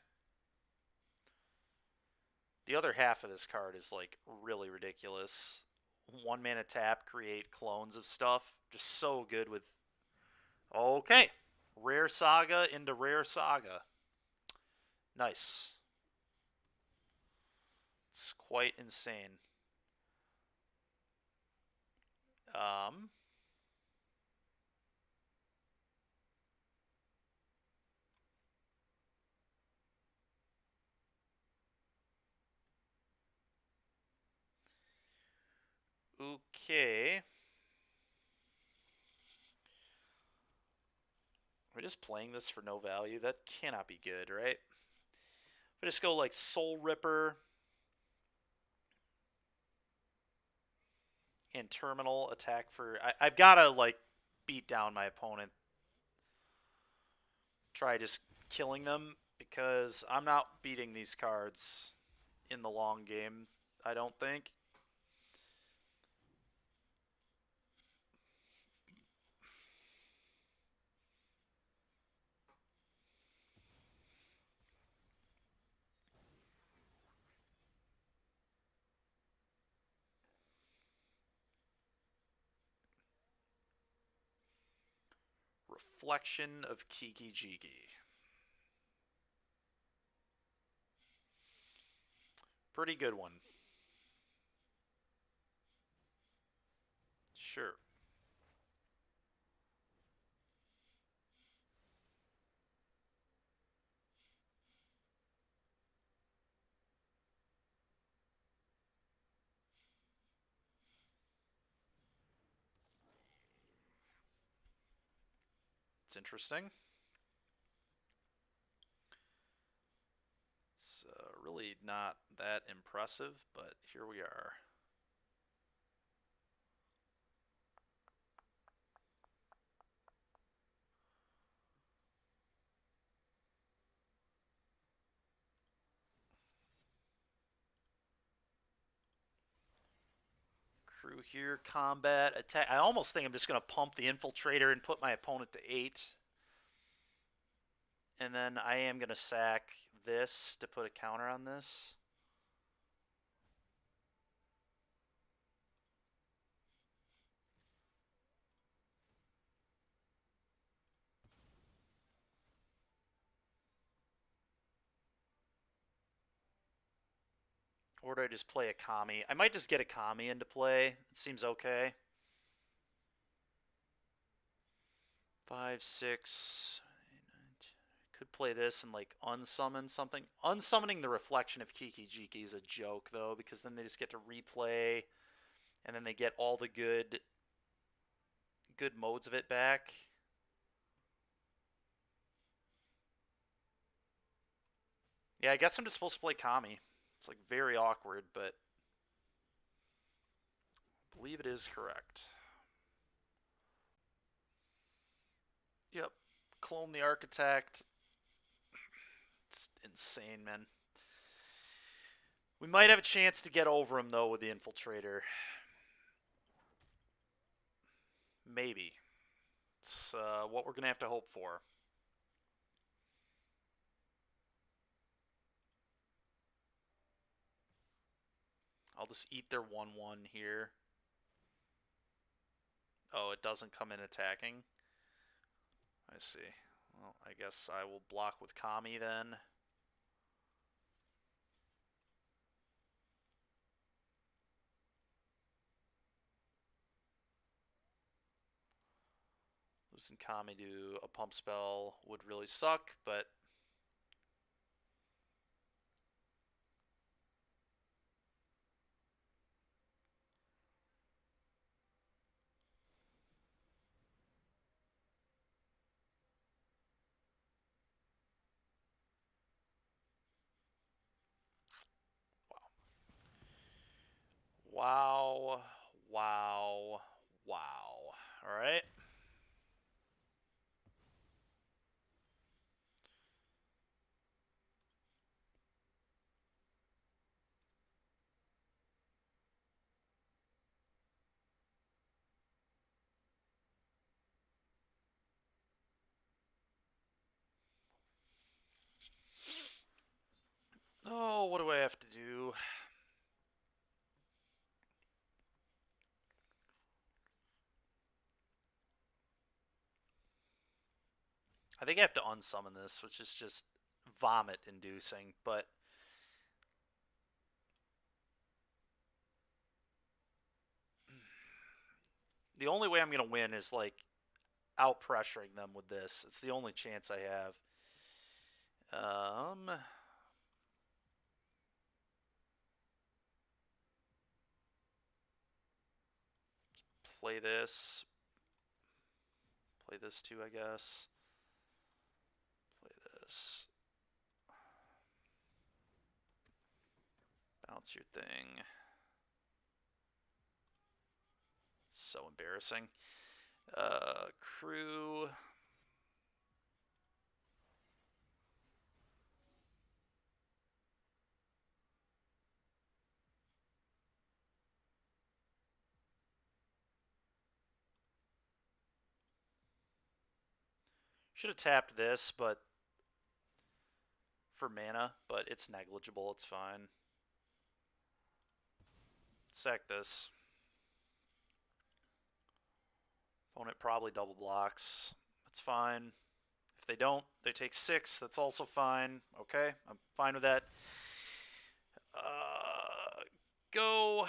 The other half of this card is like really ridiculous. 1 mana tap, create clones of stuff. Just so good with. Okay. Rare Saga into Rare Saga. Nice. It's quite insane. Um. Okay. We're just playing this for no value. That cannot be good, right? We just go like Soul Ripper and Terminal attack for. I've got to like beat down my opponent. Try just killing them because I'm not beating these cards in the long game, I don't think. Reflection of Kiki Jiki. Pretty good one. Sure. It's interesting. It's really not that impressive, but here we are. Crew here, combat, attack. I almost think I'm just going to pump the infiltrator and put my opponent to 8. And then I am going to sack this to put a counter on this. Or do I just play a Kami? I might just get a Kami into play. It seems okay. 5, 6. Could play this and like unsummon something. Unsummoning the reflection of Kiki Jiki is a joke though, because then they just get to replay, and then they get all the good modes of it back. Yeah, I guess I'm just supposed to play Kami. It's like very awkward, but I believe it is correct. Yep. Clone the Architect. It's insane, man. We might have a chance to get over him, though, with the Infiltrator. Maybe. It's what we're going to have to hope for. I'll just eat their 1/1 here. Oh, it doesn't come in attacking. I see. Well, I guess I will block with Kami then. Losing Kami to a pump spell would really suck, but wow. Wow. Wow. Alright. Oh, what do I have to do? I think I have to unsummon this, which is just vomit-inducing, but the only way I'm going to win is, like, out-pressuring them with this. It's the only chance I have. Play this. Play this too, I guess. Play this. Bounce your thing. So embarrassing. Crew. Should have tapped this, but for mana, but it's negligible. It's fine. Sack this. Opponent probably double blocks. That's fine. If they don't, they take 6. That's also fine. Okay, I'm fine with that. Go.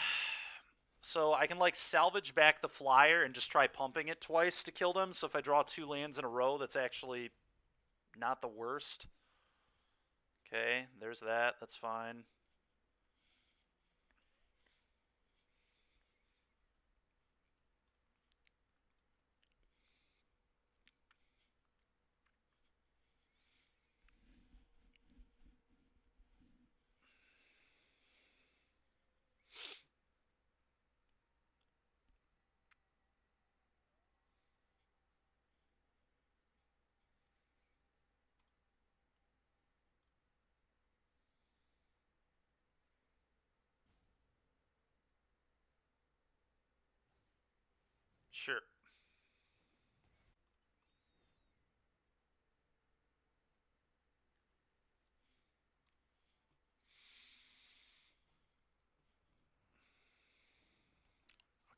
So I can like salvage back the flyer and just try pumping it twice to kill them. So if I draw 2 lands in a row, that's actually not the worst. Okay, there's that. That's fine. Sure.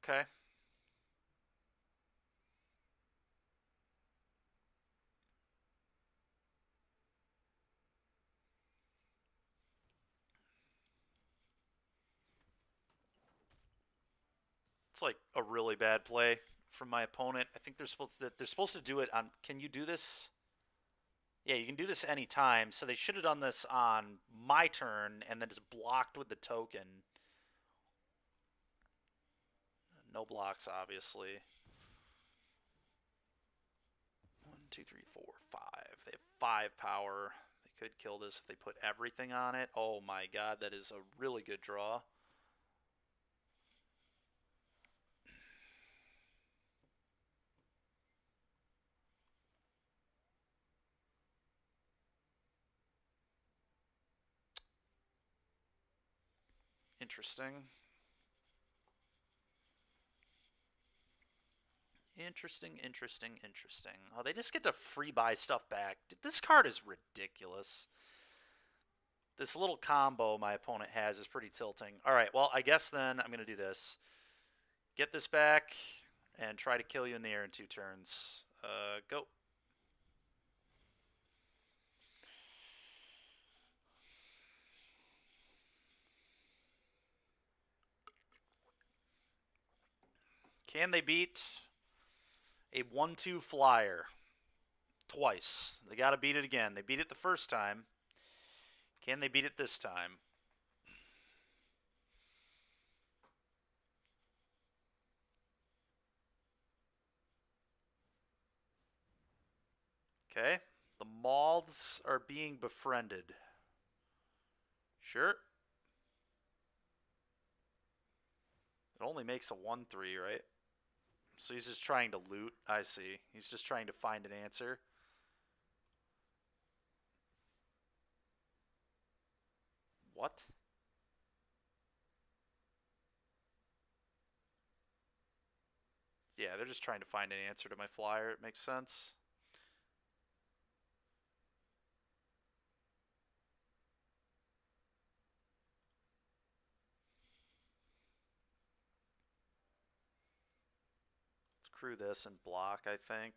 Okay. It's like a really bad play from my opponent. I think they're supposed to do it on. Can you do this? Yeah, you can do this anytime. So they should have done this on my turn and then just blocked with the token. No blocks, obviously. 1, 2, 3, 4, 5. They have 5 power. They could kill this if they put everything on it. Oh my god, that is a really good draw. Interesting. Interesting. Oh, they just get to free buy stuff back. This card is ridiculous. This little combo my opponent has is pretty tilting. Alright, well, I guess then I'm going to do this. Get this back and try to kill you in the air in 2 turns. Go. Can they beat a 1-2 flyer? Twice. They got to beat it again. They beat it the first time. Can they beat it this time? Okay. The moths are being befriended. Sure. It only makes a 1-3, right? So he's just trying to loot. I see. He's just trying to find an answer. What? Yeah, they're just trying to find an answer to my flyer. It makes sense. Let's crew this and block, I think.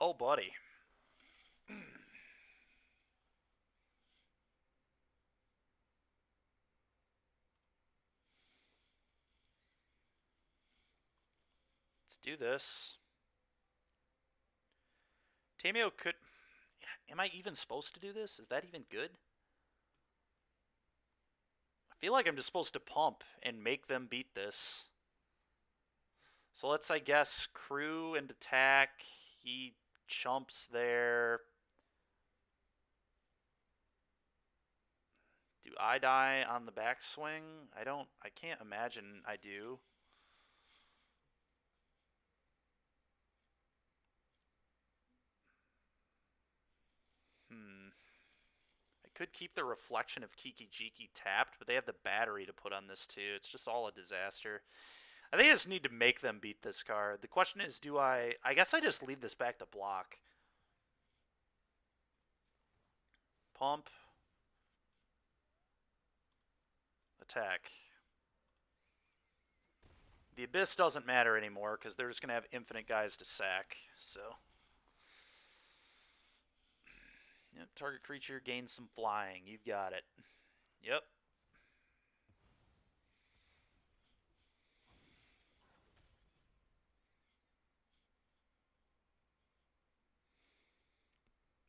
Oh, buddy. Let's do this. Tamio could... Am I even supposed to do this? Is that even good? I feel like I'm just supposed to pump and make them beat this. So let's, I guess, crew and attack. He chumps there. Do I die on the backswing? I can't imagine I do. I could keep the reflection of Kiki Jiki tapped, but they have the battery to put on this too. It's just all a disaster. I think I just need to make them beat this card. The question is, do I... I guess I just leave this back to block. Pump. Attack. The Abyss doesn't matter anymore because they're just going to have infinite guys to sack, so... Yep, target creature gains some flying. You've got it. Yep.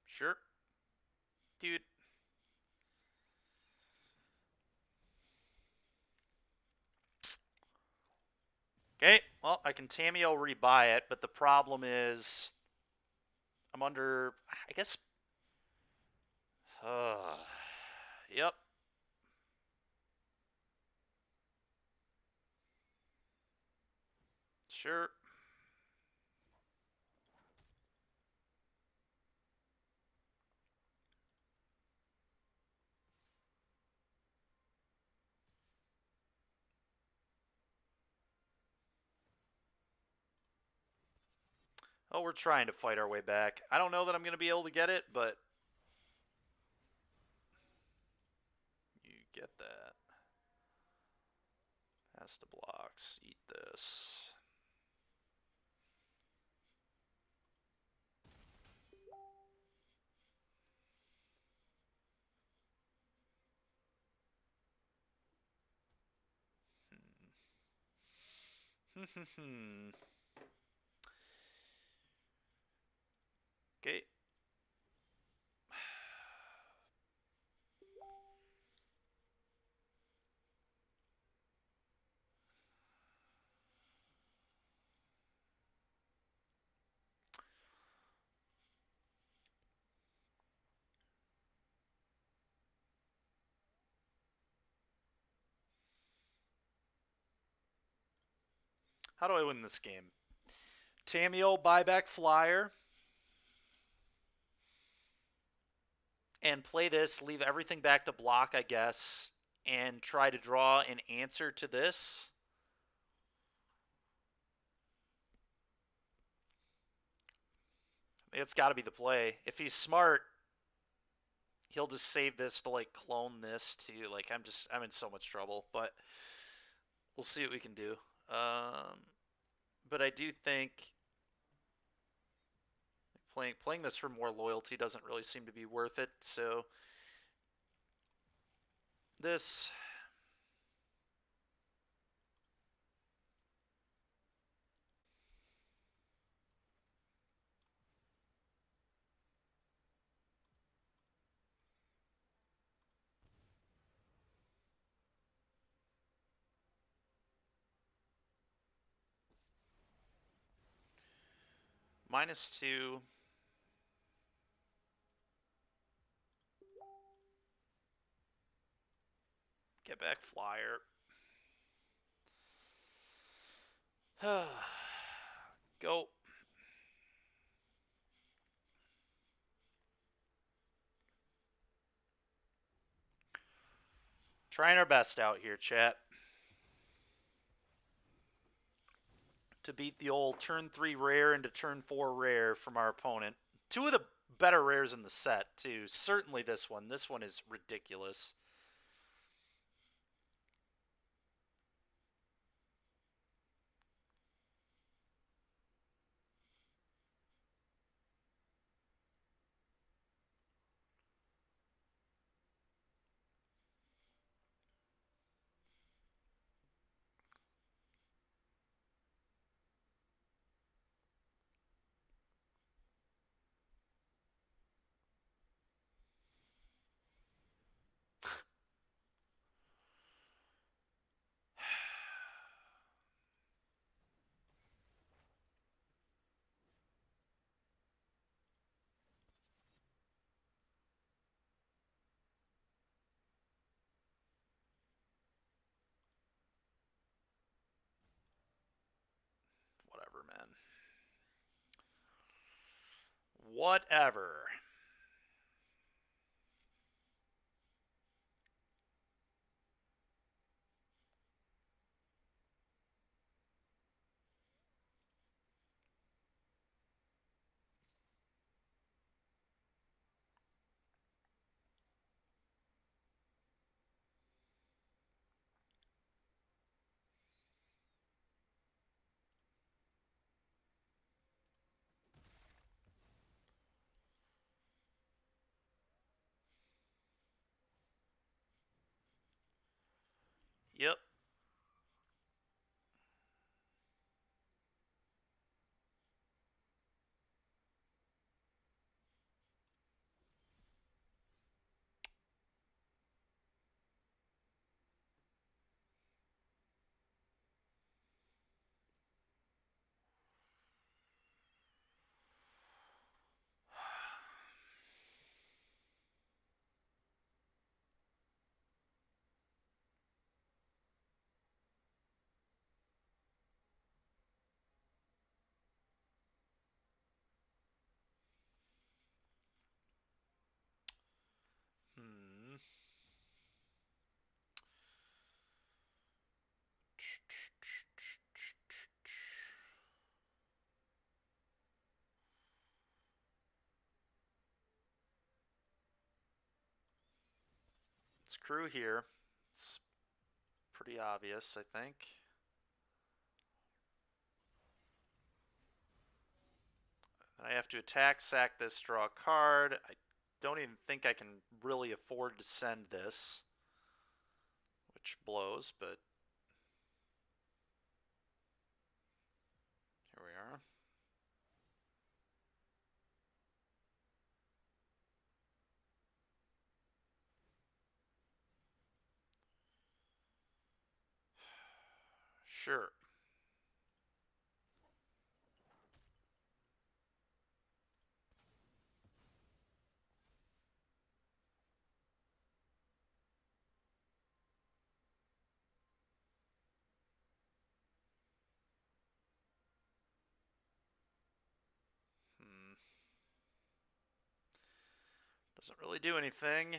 Sure. Dude. Okay, well, I can Tamiyo rebuy it, but the problem is... I'm under... I guess... Yep. Sure. Oh, we're trying to fight our way back. I don't know that I'm going to be able to get it, but... You get that. Pass the blocks. Eat this. Okay. How do I win this game? Tamiyo, buyback flyer. And play this, leave everything back to block, I guess, and try to draw an answer to this. It's got to be the play. If he's smart, he'll just save this to, like, clone this to, like, I'm in so much trouble, but we'll see what we can do. But I do think playing this for more loyalty doesn't really seem to be worth it, so this... -2. Get back flyer. Go. Trying our best out here, chat. To beat the old turn 3 rare into turn 4 rare from our opponent. Two of the better rares in the set, too. Certainly this one. This one is ridiculous. Whatever, man. Whatever. Yep. Hmm. It's crew here. It's pretty obvious, I think. I have to attack, sack this, draw a card. I don't even think I can really afford to send this, which blows, but here we are. Sure. Hmm. Doesn't really do anything.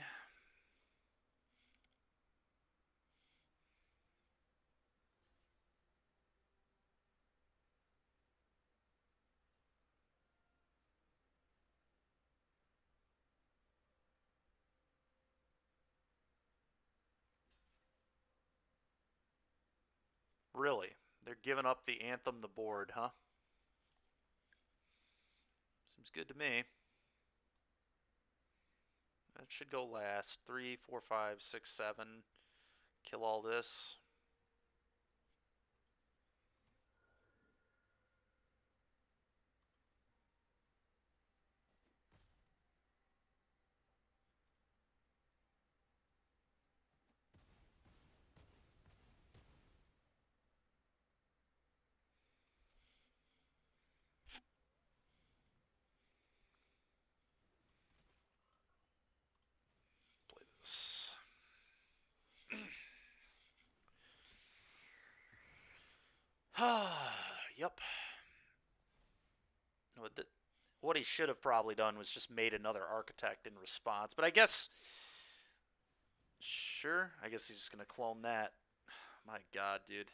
Really. They're giving up the Anthem the board, huh? Seems good to me. That should go last. 3, 4, 5, 6, 7. Kill all this. Play this. Yep. What he should have probably done was just made another architect in response. But I guess, sure, I guess he's just going to clone that. My god, dude.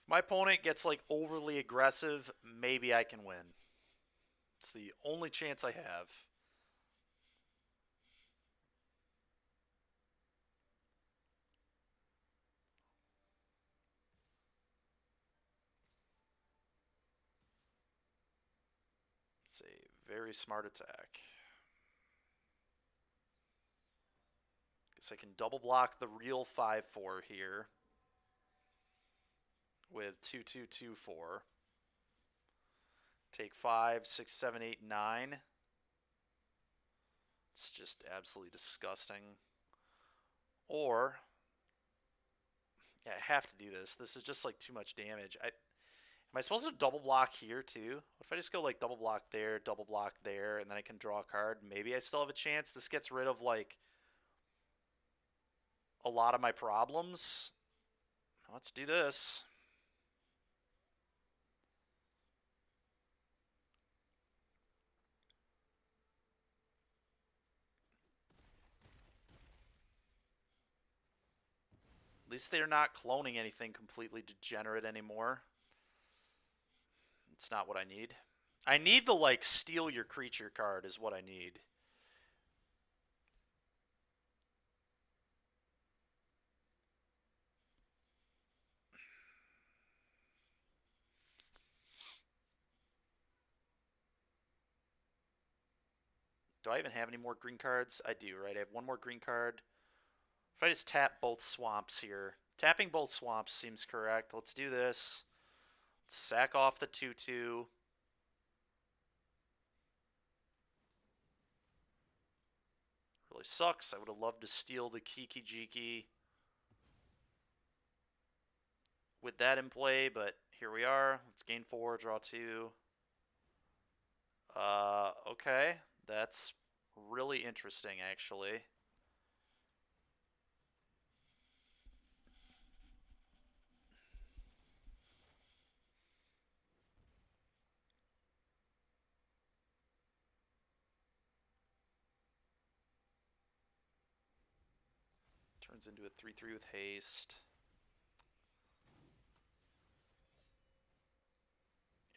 If my opponent gets like overly aggressive, maybe I can win. It's the only chance I have. It's a very smart attack. Guess I can double block the real 5/4 here with 2/2/2/4. Take 5, 6, 7, 8, 9. It's just absolutely disgusting. Or, yeah, I have to do this. This is just like too much damage. Am I supposed to double block here too? What if I just go like double block there, and then I can draw a card? Maybe I still have a chance. This gets rid of like a lot of my problems. Let's do this. At least they're not cloning anything completely degenerate anymore. It's not what I need. I need the like steal your creature card is what I need. Do I even have any more green cards? I do, right? I have one more green card. If I just tap both swamps here. Tapping both swamps seems correct. Let's do this. Sack off the 2/2. Really sucks. I would have loved to steal the Kiki Jiki with that in play, but here we are. Let's gain 4, draw 2. Okay. That's really interesting, actually. Turns into a 3/3 with haste.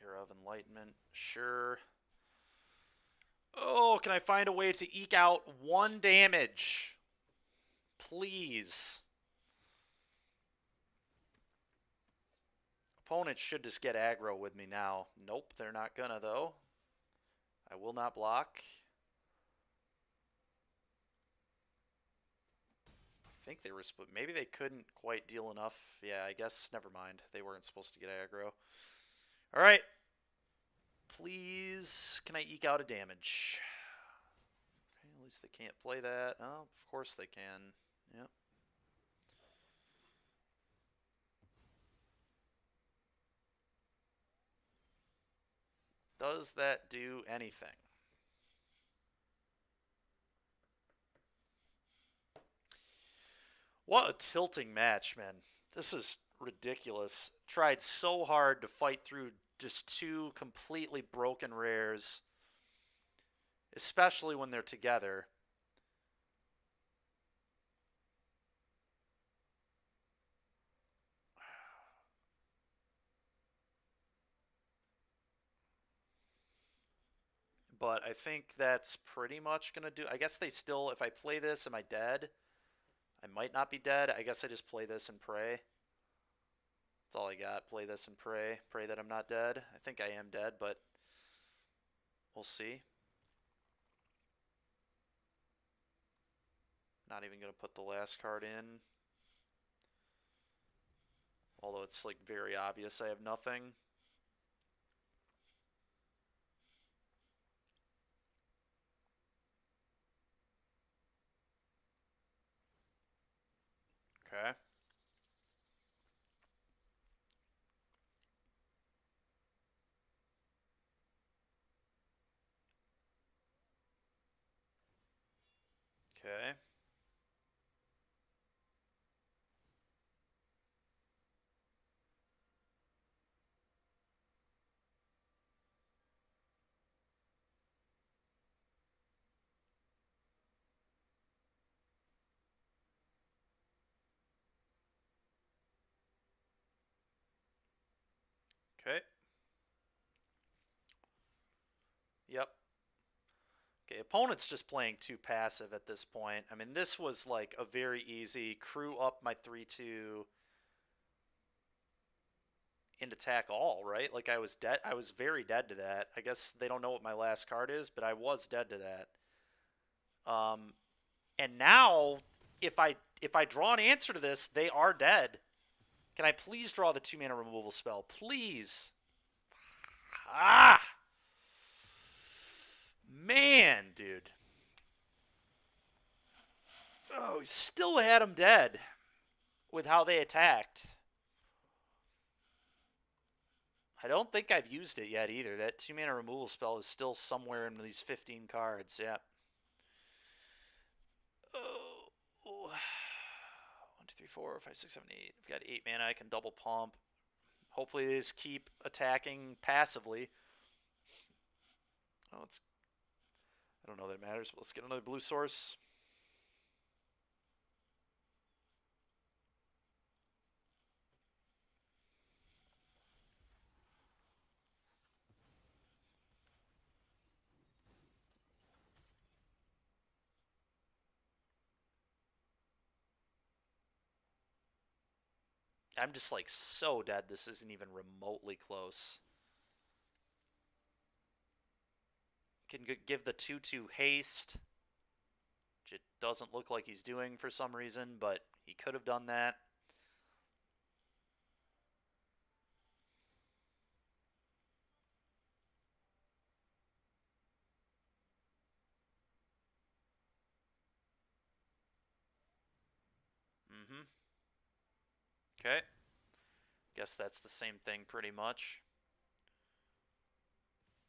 Era of Enlightenment, sure. Oh, can I find a way to eke out 1 damage? Please. Opponents should just get aggro with me now. Nope, they're not gonna, though. I will not block. I think they were split. Maybe they couldn't quite deal enough. Yeah, I guess. Never mind. They weren't supposed to get aggro. All right. Please, can I eke out a damage? Okay, at least they can't play that. Oh, of course they can. Yep. Does that do anything? What a tilting match, man. This is ridiculous. Tried so hard to fight through just 2 completely broken rares, especially when they're together. But I think that's pretty much going to do. I guess they still, if I play this, am I dead? I might not be dead. I guess I just play this and pray. That's all I got. Play this and pray. Pray that I'm not dead. I think I am dead, but we'll see. Not even going to put the last card in. Although it's like very obvious I have nothing. Okay. Okay. Okay. Yep. Okay, opponent's just playing too passive at this point. I mean, this was like a very easy crew up my 3/2 and attack all, right? Like I was dead. I was very dead to that. I guess they don't know what my last card is, but I was dead to that. And now if I draw an answer to this, they are dead. Can I please draw the 2-mana removal spell? Please. Ah! Man, dude. Oh, he still had him dead with how they attacked. I don't think I've used it yet either. That 2-mana removal spell is still somewhere in these 15 cards. Yeah. Oh. 1, 2, 3, 4, 5, 6, 7, 8. I've got 8 mana. I can double pump. Hopefully they just keep attacking passively. Oh, it's... I don't know that it matters, but let's get another blue source. I'm just like so dead this isn't even remotely close. Can give the 2/2 haste, which it doesn't look like he's doing for some reason, but he could have done that. Mm-hmm. Okay. Guess that's the same thing pretty much.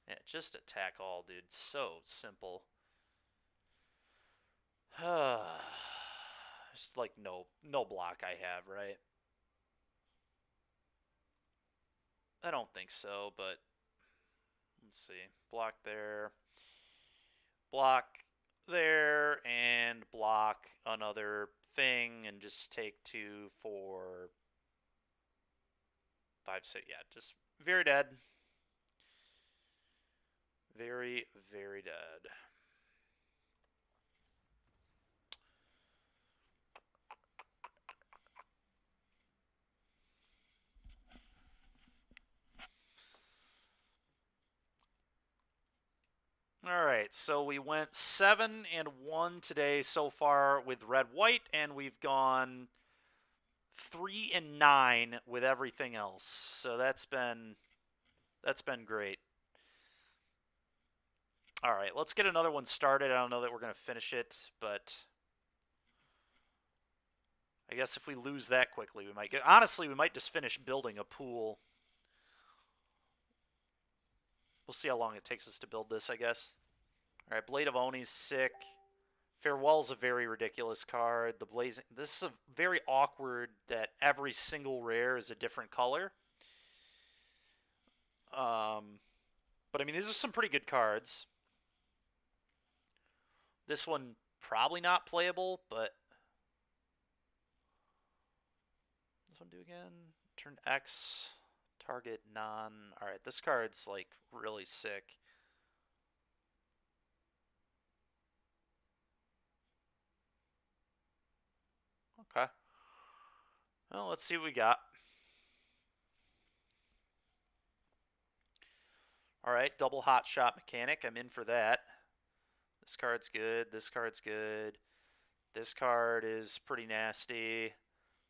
Yeah, just attack all, dude. So simple. There's like no block I have, right? I don't think so, but let's see. Block there. Block there and block another thing and just take 2, 4, 5, 6. Yeah, just very dead. Very, very dead. All right, so we went 7-1 today so far with red white, and we've gone 3-9 with everything else. So that's been great. All right, let's get another one started. I don't know that we're gonna finish it, but I guess if we lose that quickly, we might get. Honestly, we might just finish building a pool. We'll see how long it takes us to build this, I guess. All right, Blade of Oni's sick. Farewell's a very ridiculous card. The Blazing. This is a very awkward that every single rare is a different color. But I mean, these are some pretty good cards. This one probably not playable, but this one do again. Turn X, target non. All right, this card's like really sick. Okay. Well, let's see what we got. All right, double hot shot mechanic. I'm in for that. This card's good. This card's good. This card is pretty nasty.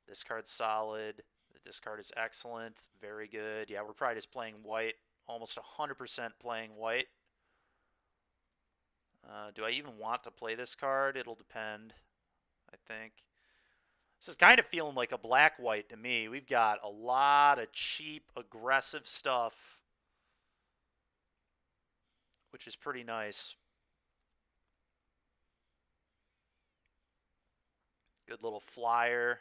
This card's solid. This card is excellent. Very good. Yeah, we're probably just playing white. Almost 100% playing white. Do I even want to play this card? It'll depend, I think. This is kind of feeling like a black-white to me. We've got a lot of cheap, aggressive stuff, which is pretty nice. Good little flyer.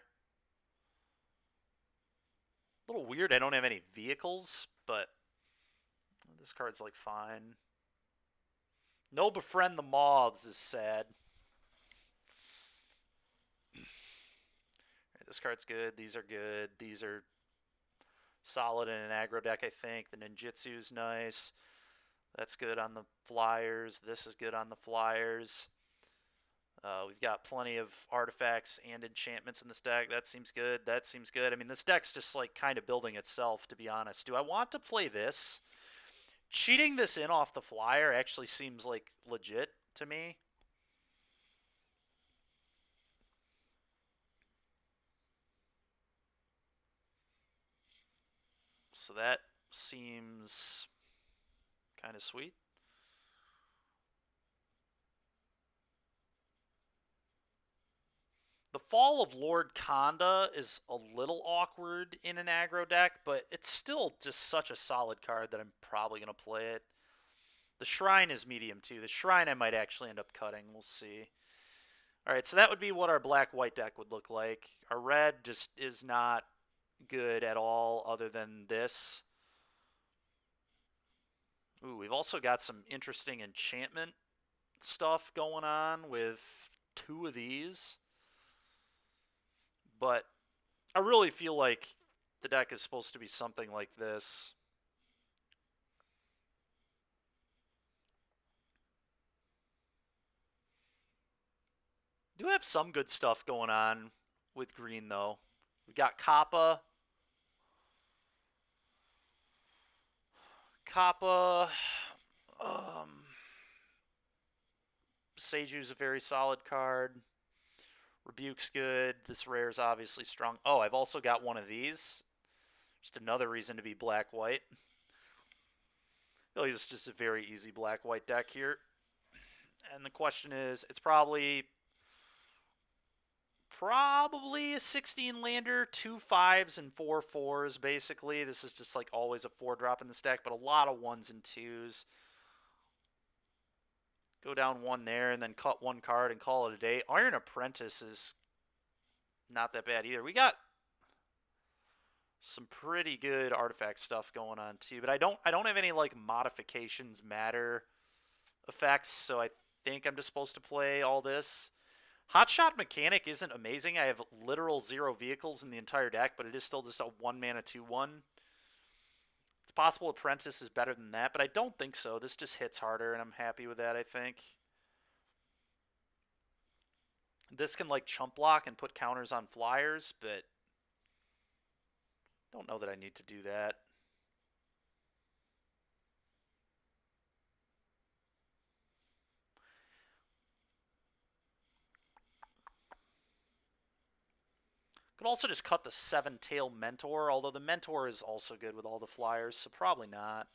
A little weird I don't have any vehicles, but this card's like fine. No Befriend the Moths is sad. This card's good. These are good. These are solid in an aggro deck, I think. The Ninjutsu's nice. That's good on the flyers. This is good on the flyers. We've got plenty of artifacts and enchantments in this deck. That seems good. That seems good. I mean, this deck's just like kind of building itself, to be honest. Do I want to play this? Cheating this in off the flyer actually seems like legit to me. So that seems kind of sweet. The Fall of Lord Konda is a little awkward in an aggro deck, but it's still just such a solid card that I'm probably going to play it. The Shrine is medium too. The Shrine I might actually end up cutting. We'll see. Alright, so that would be what our black-white deck would look like. Our red just is not good at all other than this. Ooh, we've also got some interesting enchantment stuff going on with 2 of these. But I really feel like the deck is supposed to be something like this. Do have some good stuff going on with green, though. We got Kappa. Kappa. Seiju's a very solid card. Rebuke's good. This rare is obviously strong. Oh, I've also got one of these. Just another reason to be black-white. It's just a very easy black-white deck here. And the question is, it's probably a 16 lander, 2 5s and 4 4s, basically. This is just like always a 4-drop in this deck, but a lot of 1s and 2s. Go down one there and then cut one card and call it a day. Iron Apprentice is not that bad either. We got some pretty good artifact stuff going on too, but I don't have any like modifications matter effects, so I think I'm just supposed to play all this. Hotshot Mechanic isn't amazing. I have literal 0 vehicles in the entire deck, but it is still just a 1 mana 2/1. It's possible Apprentice is better than that, but I don't think so. This just hits harder, and I'm happy with that, I think. This can like chump block and put counters on flyers, but don't know that I need to do that. Could also just cut the 7-tail Mentor, although the Mentor is also good with all the flyers, so probably not.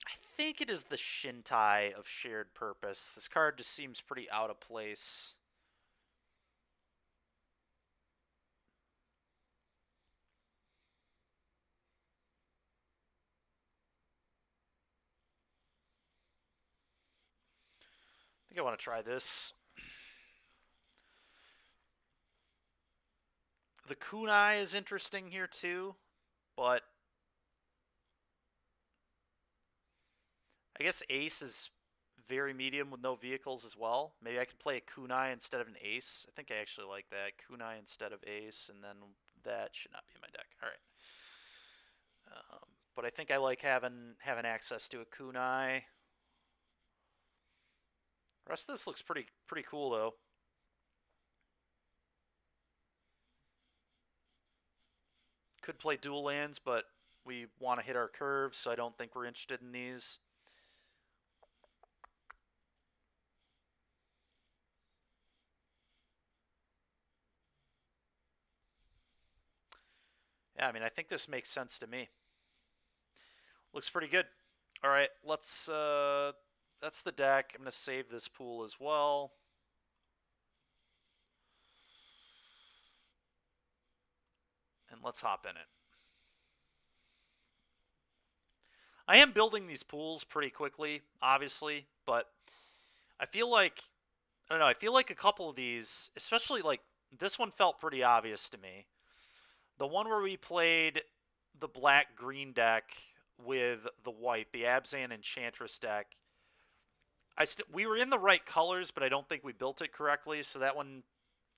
I think it is the Shintai of Shared Purpose. This card just seems pretty out of place. I think I want to try this. The Kunai is interesting here too, but I guess Ace is very medium with no vehicles as well. Maybe I could play a Kunai instead of an Ace. I think I actually like that. Kunai instead of Ace, and then that should not be in my deck. All right. But I think I like having access to a Kunai. The rest of this looks pretty cool though. Could play dual lands, but we want to hit our curves, so I don't think we're interested in these. Yeah, I mean, I think this makes sense to me. Looks pretty good. All right, let's. That's the deck. I'm gonna save this pool as well. And let's hop in it. I am building these pools pretty quickly, obviously, but I feel like, I don't know, I feel like a couple of these, especially like this one felt pretty obvious to me. The one where we played the black-green deck with the white, the Abzan Enchantress deck, we were in the right colors, but I don't think we built it correctly, so that one,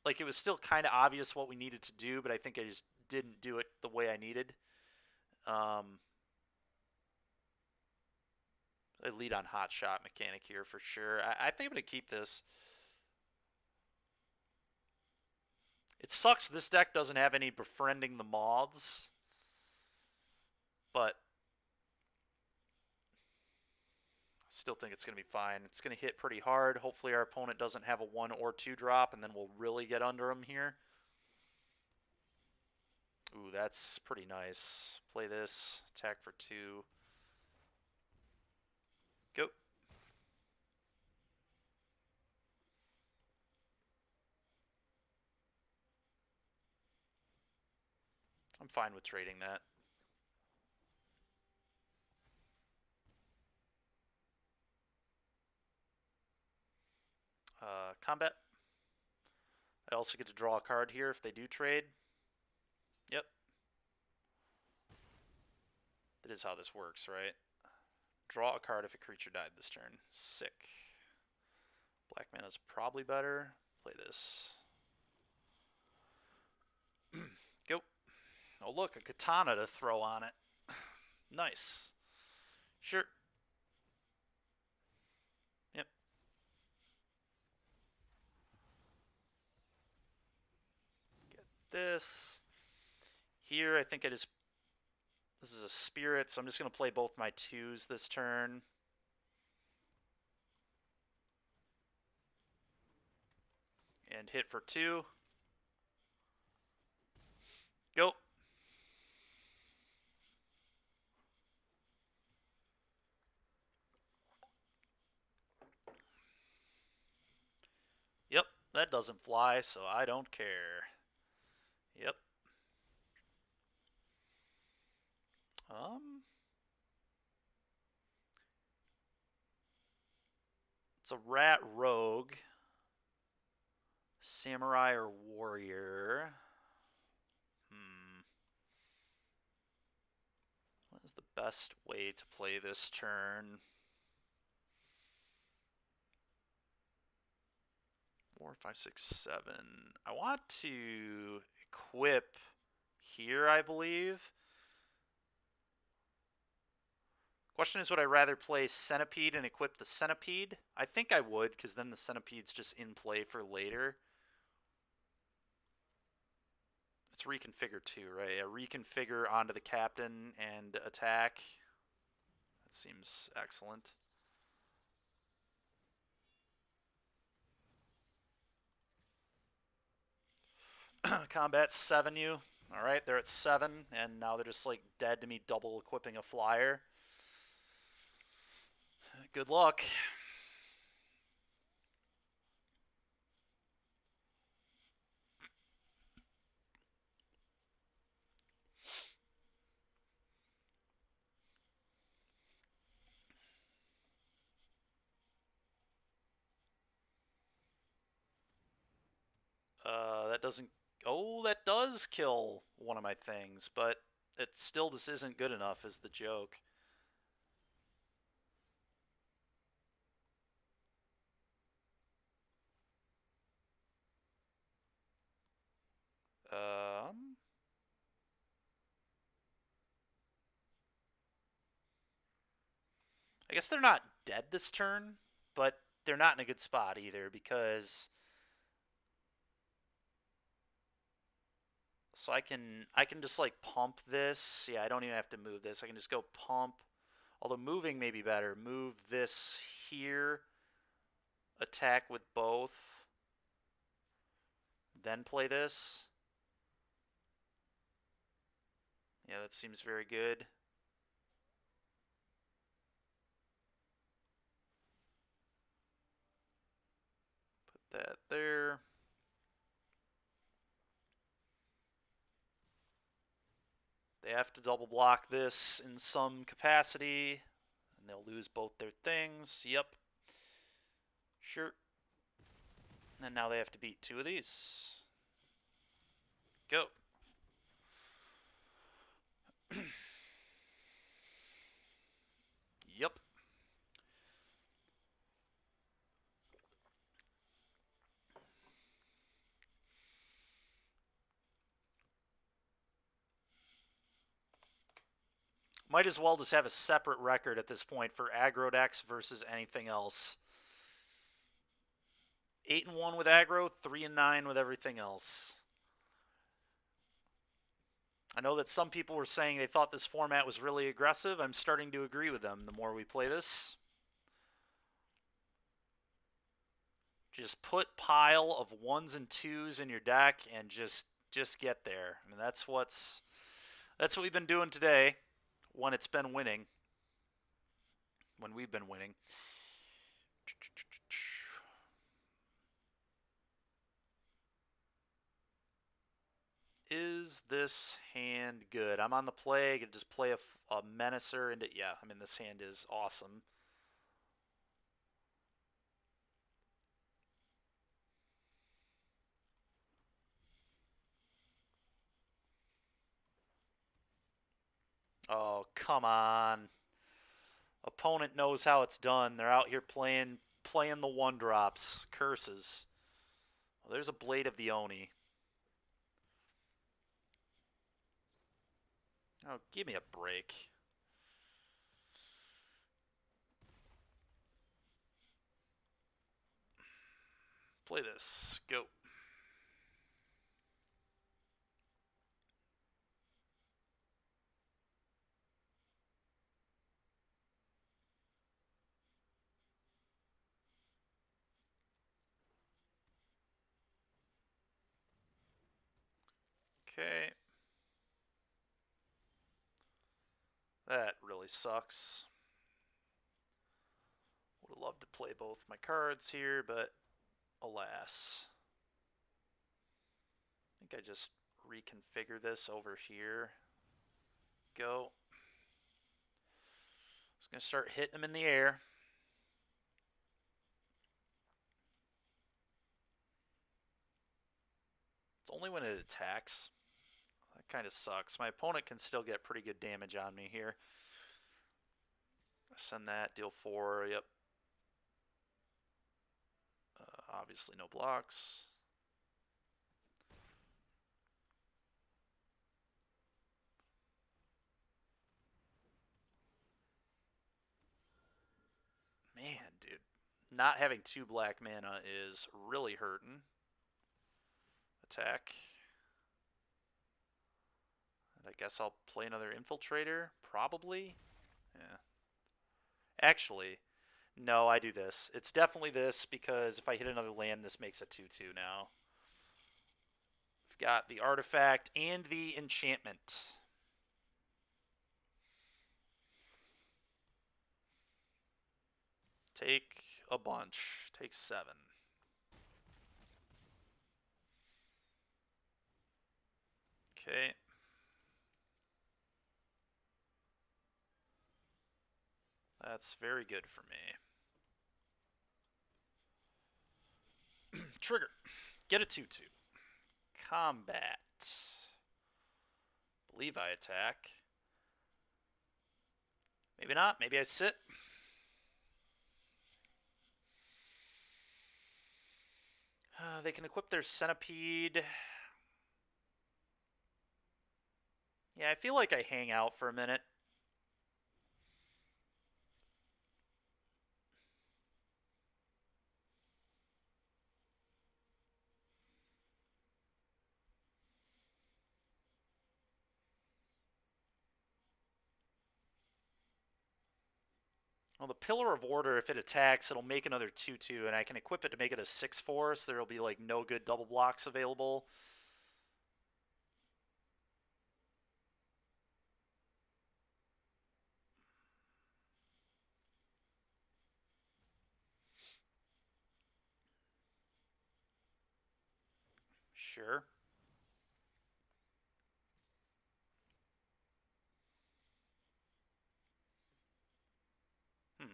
like, it was still kind of obvious what we needed to do, but I think I just didn't do it the way I needed. I lead on Hotshot Mechanic here for sure. I think I'm going to keep this. It sucks this deck doesn't have any Befriending the Moths, but I still think it's going to be fine. It's going to hit pretty hard. Hopefully our opponent doesn't have a 1 or 2 drop, and then we'll really get under him here. Ooh, that's pretty nice. Play this. Attack for 2. Go. I'm fine with trading that. Combat. I also get to draw a card here if they do trade. Yep. That is how this works, right? Draw a card if a creature died this turn. Sick. Black mana's probably better. Play this. Go. Oh, look, a katana to throw on it. Nice. Sure. Yep. Get this. Here, I think I just... This is a spirit, so I'm just going to play both my 2s this turn. And hit for 2. Go. Yep, that doesn't fly, so I don't care. Yep. It's a rat rogue. Samurai or warrior. What is the best way to play this turn? 4, 5, 6, 7. I want to equip here, I believe. Question is, would I rather play Centipede and equip the Centipede? I think I would, because then the Centipede's just in play for later. It's reconfigure too, right? Yeah, reconfigure onto the captain and attack. That seems excellent. Combat 7 you. Alright, they're at 7, and now they're just like dead to me double equipping a flyer. Good luck. That doesn't... Oh, that does kill one of my things, but it still this isn't good enough is the joke. I guess they're not dead this turn, but they're not in a good spot either because... So I can just like pump this. Yeah, I don't even have to move this. I can just go pump. Although moving may be better. Move this here. Attack with both. Then play this. Yeah, that seems very good. Put that there. They have to double block this in some capacity, and they'll lose both their things. Yep. Sure. And now they have to beat 2 of these. Go. Yep. Might as well just have a separate record at this point for aggro decks versus anything else. 8-1 with aggro, 3-9 with everything else. I know that some people were saying they thought this format was really aggressive. I'm starting to agree with them the more we play this. Just put pile of 1s and 2s in your deck and just get there. I mean, that's what we've been doing today when it's been winning. When we've been winning. Is this hand good? I'm on the play. I can just play a Menacer into... Yeah, I mean, this hand is awesome. Oh, come on. Opponent knows how it's done. They're out here playing the 1-drops. Curses. Well, there's a Blade of the Oni. Oh, give me a break. Play this. Go. Okay. That really sucks. Would have loved to play both my cards here, but alas. I think I just reconfigure this over here. Go. Just going to start hitting them in the air. It's only when it attacks. That kind of sucks. My opponent can still get pretty good damage on me here. Send that, deal 4, yep. Obviously no blocks. Man, dude. Not having 2 black mana is really hurting. Attack. And I guess I'll play another Infiltrator, probably. Yeah. Actually, no, I do this. It's definitely this, because if I hit another land, this makes a 2-2 now. I've got the artifact and the enchantment. Take a bunch. Take 7. Okay. That's very good for me. Trigger. Get a 2-2. Combat. Believe I attack. Maybe not. Maybe I sit. They can equip their centipede. Yeah, I feel like I hang out for a minute. Well, the Pillar of Order, if it attacks, it'll make another 2-2, and I can equip it to make it a 6-4, so there'll be, like, no good double blocks available. Sure. Hmm.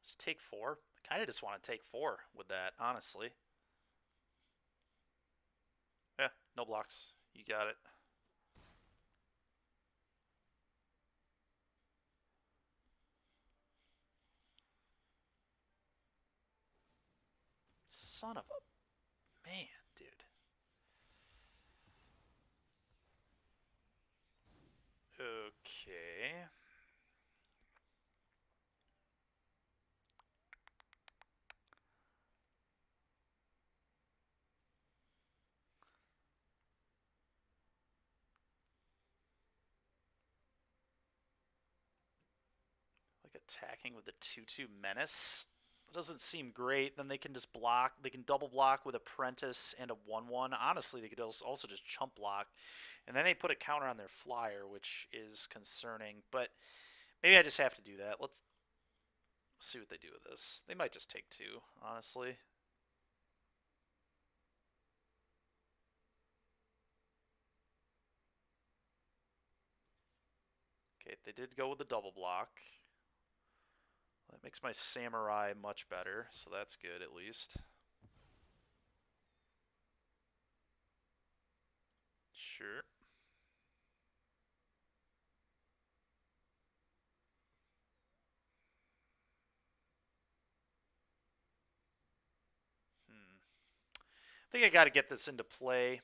Just take 4. I kind of just want to take 4 with that, honestly. Yeah, no blocks. You got it. Son of a man, dude. Okay. Like attacking with the 2-2 Menace. That doesn't seem great. Then they can just block. They can double block with Apprentice and a 1-1. Honestly, they could also just chump block. And then they put a counter on their flyer, which is concerning. But maybe I just have to do that. Let's see what they do with this. They might just take 2, honestly. Okay, they did go with the double block. That makes my Samurai much better, so that's good at least. Sure. think I got to get this into play.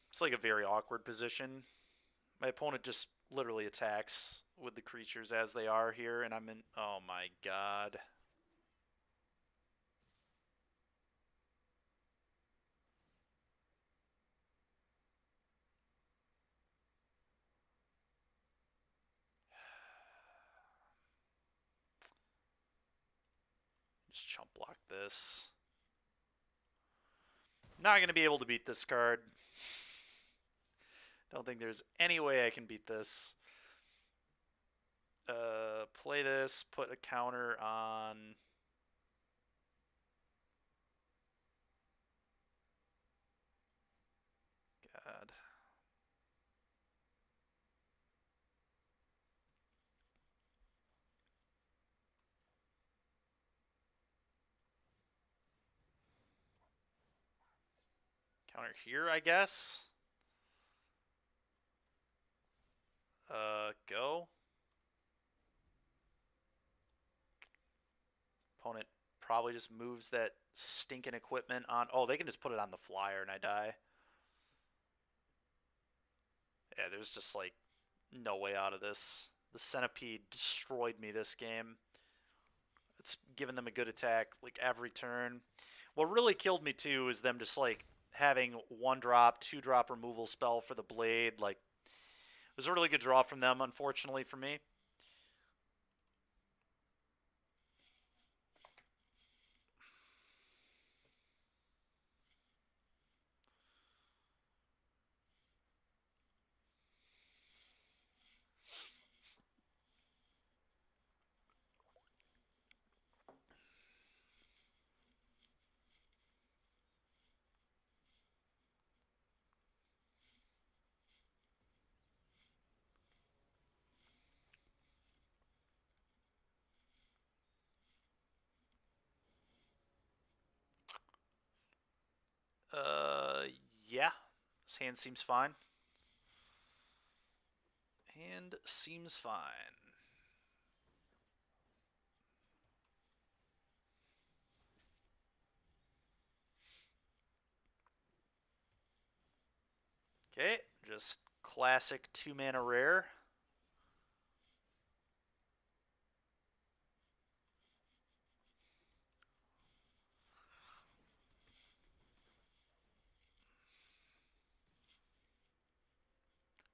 It's like a very awkward position. My opponent just literally attacks with the creatures as they are here, and I'm in. Oh my god. Just chump block this. Not going to be able to beat this card. Don't think there's any way I can beat this. Play this, put a counter on. God. Counter here, I guess. Go. Opponent probably just moves that stinking equipment on. Oh, they can just put it on the flyer and I die. Yeah, there's just like no way out of this. The Centipede destroyed me this game. It's giving them a good attack like every turn. What really killed me too is them just like having 1-drop, 2-drop removal spell for the blade. Like, it was a really good draw from them, unfortunately for me. Uh, yeah. His hand seems fine. Hand seems fine. Okay, just classic 2-mana rare.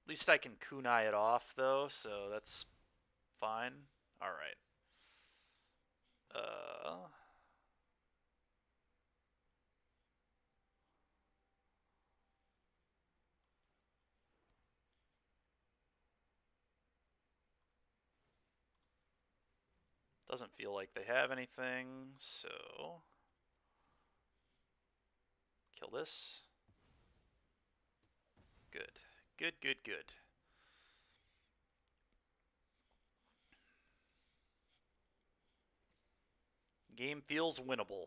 At least I can kunai it off, though, so that's fine. Alright. Uh... Doesn't feel like they have anything, so... Kill this. Good. Good, good, good. Game feels winnable.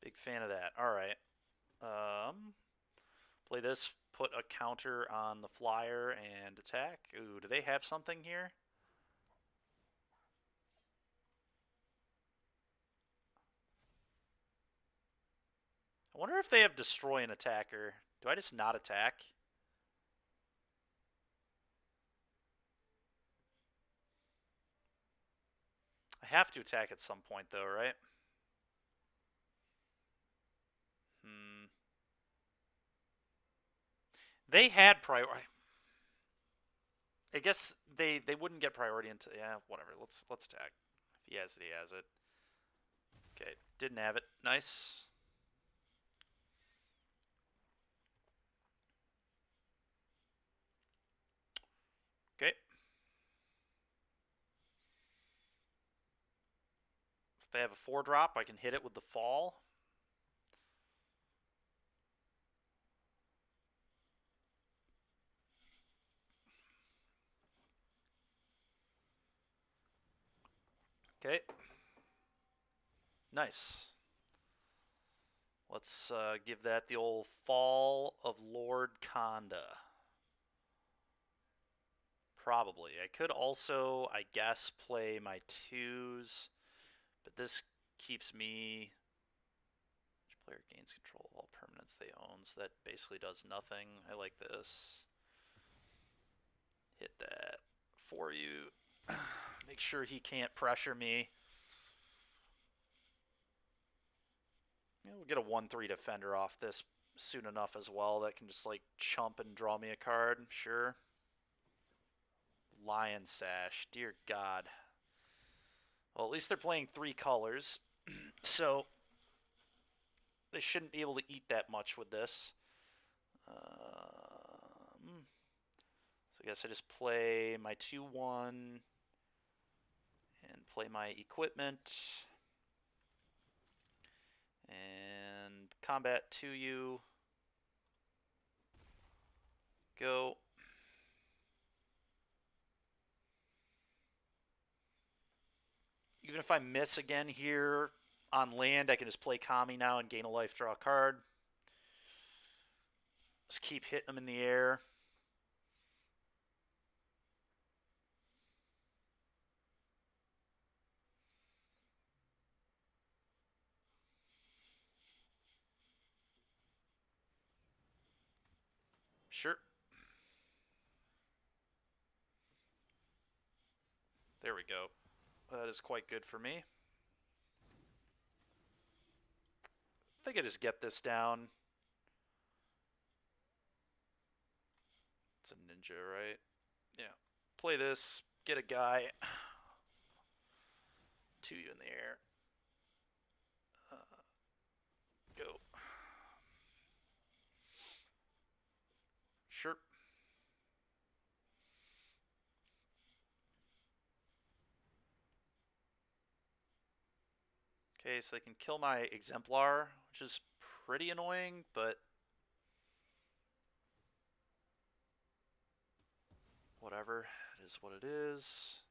Big fan of that. Alright. Play this, put a counter on the flyer and attack. Ooh, do they have something here? I wonder if they have destroy an attacker. Do I just not attack? I have to attack at some point, though, right? They had priority. I guess they wouldn't get priority until, yeah, whatever. Let's attack. If he has it, he has it. Okay, didn't have it. Nice. Okay. If they have a 4-drop, I can hit it with the fall. Okay. Nice. Let's give that the old Fall of Lord Conda. Probably. I could also, I guess, play my 2s, But this keeps me... Each player gains control of all permanents they own, so that basically does nothing. I like this. Hit that for you. Make sure he can't pressure me. Yeah, we'll get a 1/3 defender off this soon enough as well. That can just like chump and draw me a card. Sure. Lion Sash. Dear God. Well, at least they're playing 3 colors. So they shouldn't be able to eat that much with this. So I guess I just play my 2/1 and play my equipment. And combat to you. Go. Even if I miss again here on land, I can just play Kami now and gain a life, draw a card. Just keep hitting them in the air. Sure. There we go. That is quite good for me. I think I just get this down. It's a ninja, right? Yeah. Play this, get a guy. 2 in the air. Go. Sure. Okay, so they can kill my Exemplar, which is pretty annoying, but whatever. It is what it is.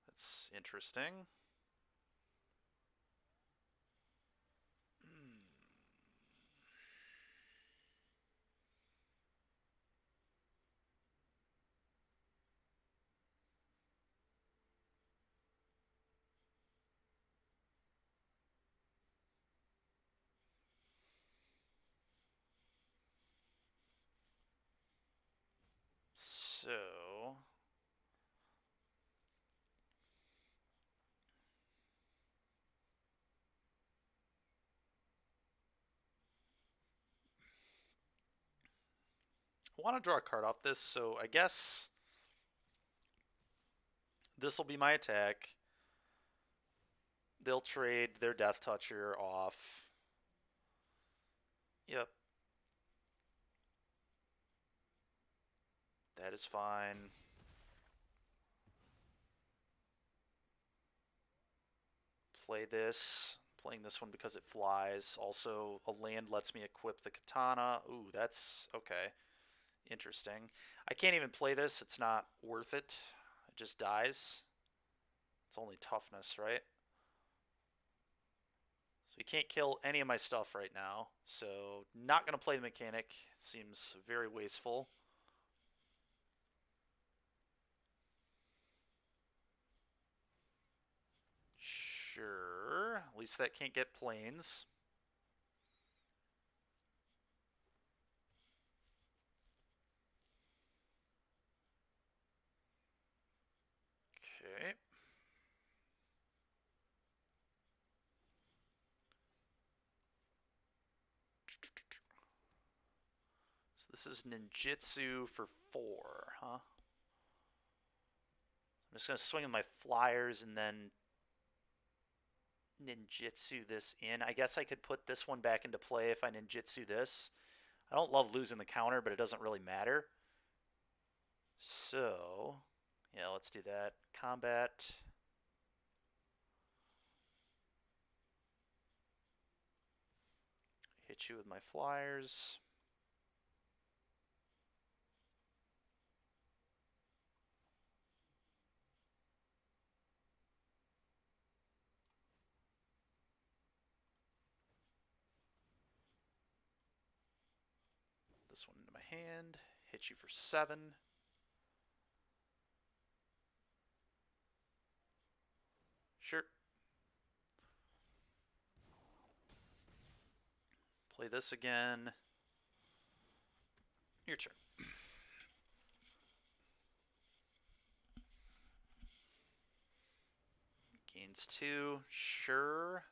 That's interesting. So I want to draw a card off this, so I guess this will be my attack. They'll trade their Death Toucher off. Yep. That is fine. Play this. Playing this one because it flies. Also, a land lets me equip the katana. Ooh, that's okay. Interesting. I can't even play this. It's not worth it. It just dies. It's only toughness, right? So you can't kill any of my stuff right now. So not going to play the mechanic. Seems very wasteful. Sure. At least that can't get planes. Okay. So this is ninjutsu for 4, huh? I'm just going to swing with my flyers and then ninjutsu this in. I guess I could put this one back into play if I ninjutsu this. I don't love losing the counter, but it doesn't really matter. So, yeah, let's do that. Combat. Hit you with my flyers. This one into my hand. Hit you for 7. Sure. Play this again. Your turn. Gains 2. Sure.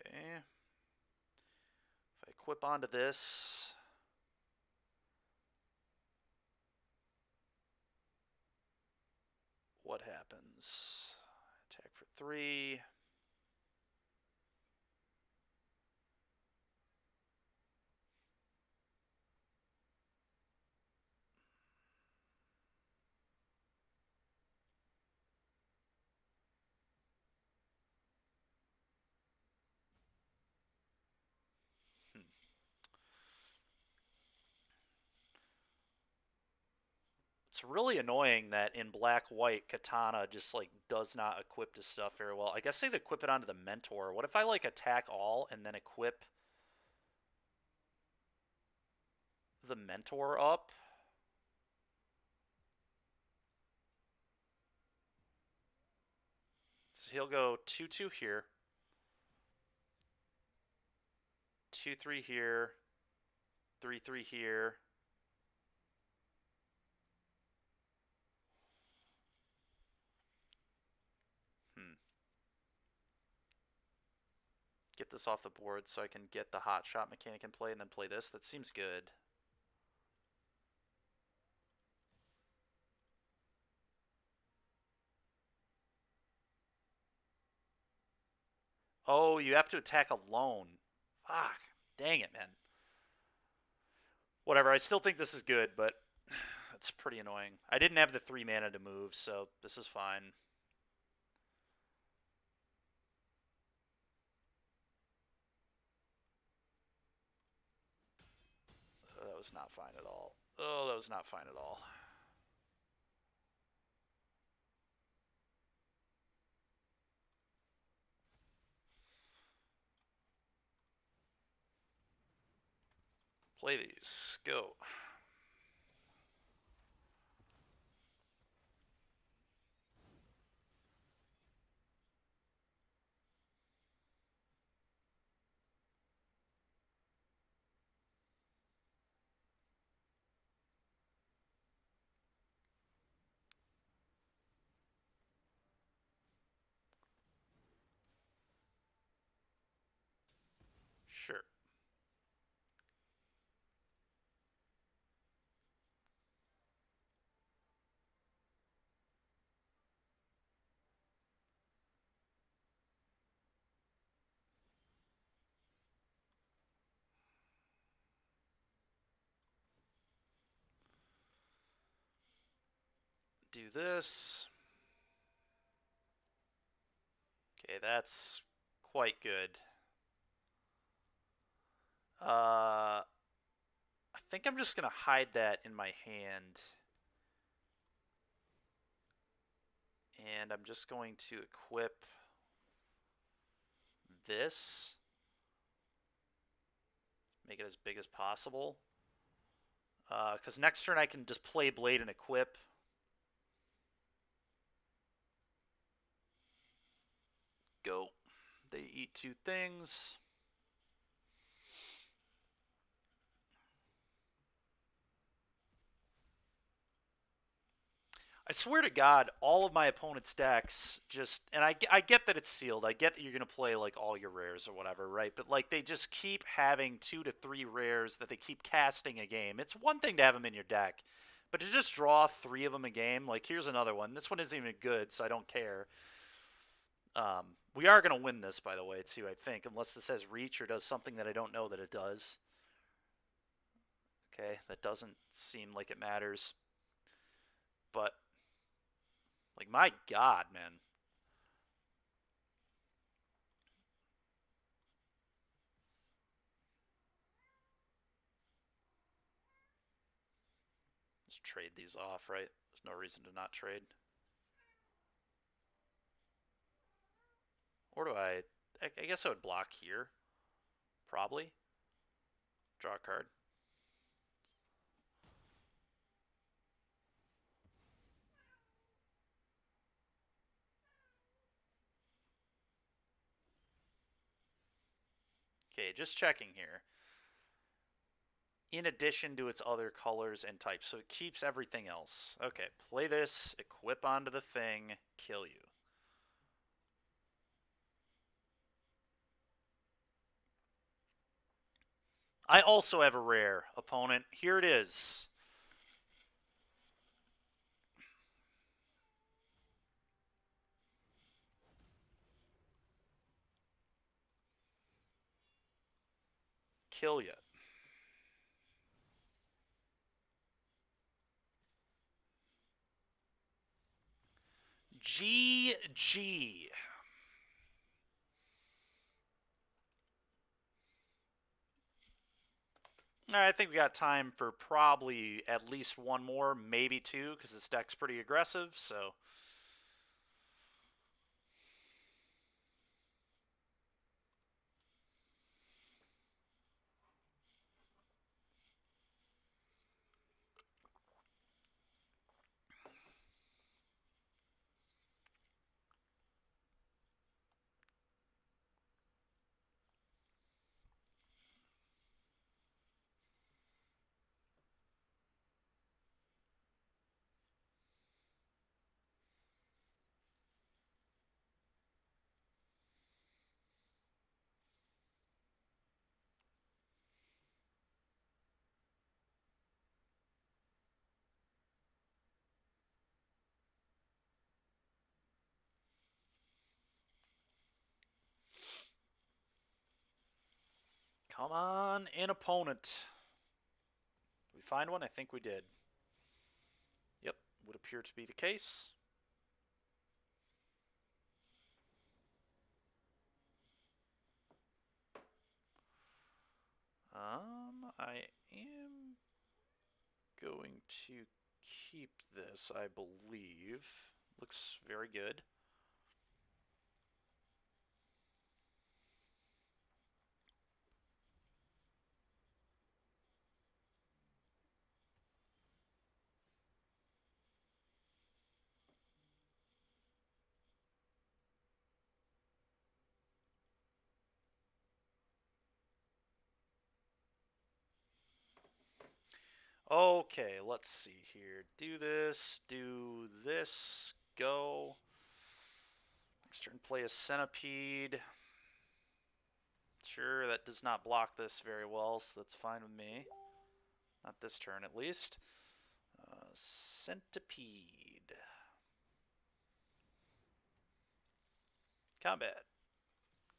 Okay. If I equip onto this, what happens? Attack for 3. It's really annoying that in black-white, Katana just, like, does not equip to stuff very well. I guess they'd equip it onto the Mentor. What if I, like, attack all and then equip the Mentor up? So he'll go 2-2 here. 2-3 here. 3-3 here. Get this off the board so I can get the hot shot mechanic in play and then play this. That seems good. Oh, you have to attack alone. Fuck. Dang it, man. Whatever, I still think this is good, but it's pretty annoying. I didn't have the 3 mana to move, so this is fine. Oh, that was not fine at all. Oh, that was not fine at all. Play these. Go. Sure. Do this. Okay, that's quite good. I think I'm just going to hide that in my hand. And I'm just going to equip this. Make it as big as possible. Because next turn I can just play Blade and equip. Go. They eat 2 things. I swear to God, all of my opponent's decks just, and I get that it's sealed. I get that you're gonna play like all your rares or whatever, right? But like they just keep having 2 to 3 rares that they keep casting a game. It's one thing to have them in your deck, but to just draw 3 of them a game, like here's another one. This one isn't even good, so I don't care. We are gonna win this, by the way, too. I think, unless this has reach or does something that I don't know that it does. Okay, that doesn't seem like it matters, but. Like, my God, man. Let's trade these off, right? There's no reason to not trade. Or do I I guess I would block here. Probably. Draw a card. Okay, just checking here. In addition to its other colors and types, so it keeps everything else. Okay, play this, equip onto the thing, kill you. I also have a rare opponent. Here it is. Kill you. GG. I think we got time for probably at least one more, maybe two, because this deck's pretty aggressive, so. Come on, an opponent. Did we find one? I think we did. Yep, would appear to be the case. I am going to keep this, I believe. Looks very good. Okay, let's see here. Do this, go. Next turn, play a Centipede. Sure, that does not block this very well, so that's fine with me. Not this turn, at least. Centipede. Combat.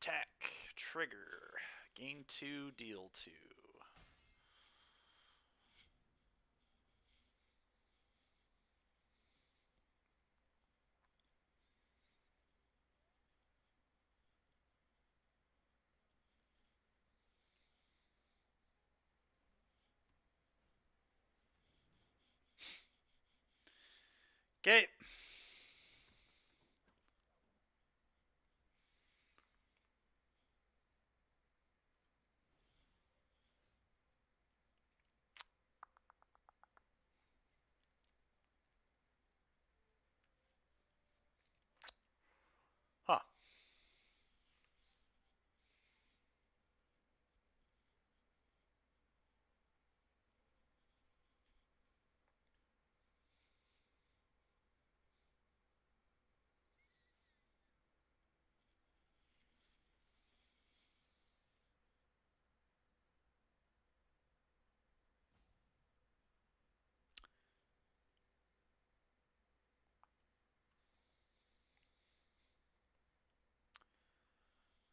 Attack. Trigger. Gain 2, deal 2. Okay. Huh.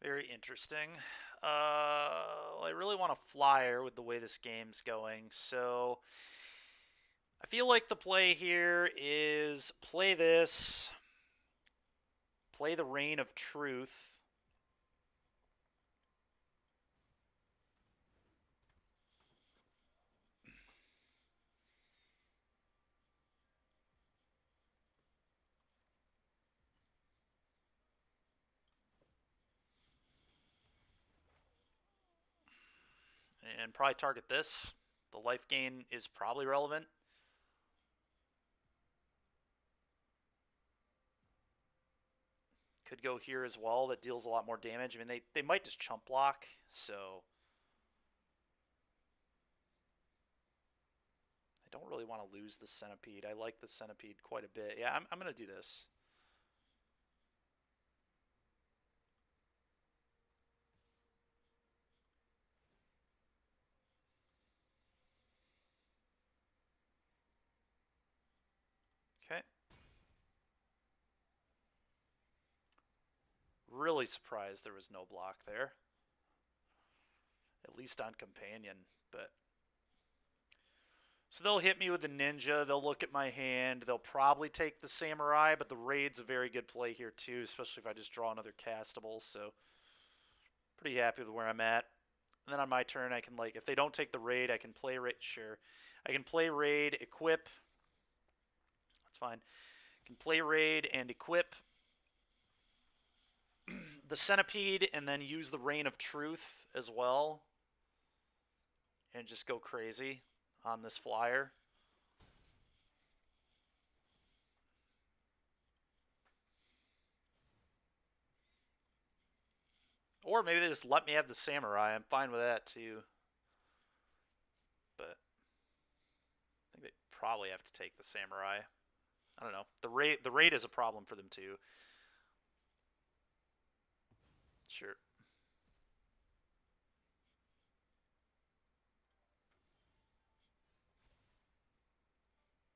Very interesting. I really want a flyer with the way this game's going, so I feel like the play here is play this, play the Reign of Truth. and probably target this. The life gain is probably relevant. Could go here as well. That deals a lot more damage. I mean, they might just chump block, so I don't really want to lose the Centipede. I like the Centipede quite a bit. Yeah, I'm going to do this. Okay. Really surprised there was no block there. At least on Companion, but... So they'll hit me with the Ninja, they'll look at my hand, they'll probably take the Samurai, but the Raid's a very good play here too, especially if I just draw another castable, so... Pretty happy with where I'm at. And then on my turn, I can, like, if they don't take the Raid, I can play Raid, sure. I can play Raid, equip. That's fine. I can play Raid and equip the Centipede, and then use the Reign of Truth as well. And just go crazy on this flyer. Or maybe they just let me have the Samurai. I'm fine with that too. But I think they probably have to take the Samurai. I don't know. The raid is a problem for them too. Sure.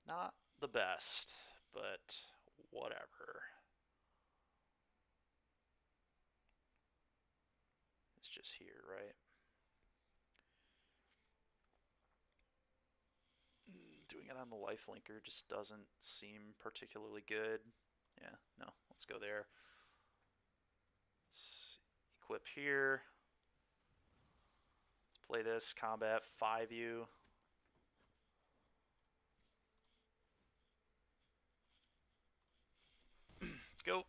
Not the best, but whatever. It's just here, right? Doing it on the life linker just doesn't seem particularly good. Yeah, no, let's go there. Let's equip here. Let's play this combat 5U. Go.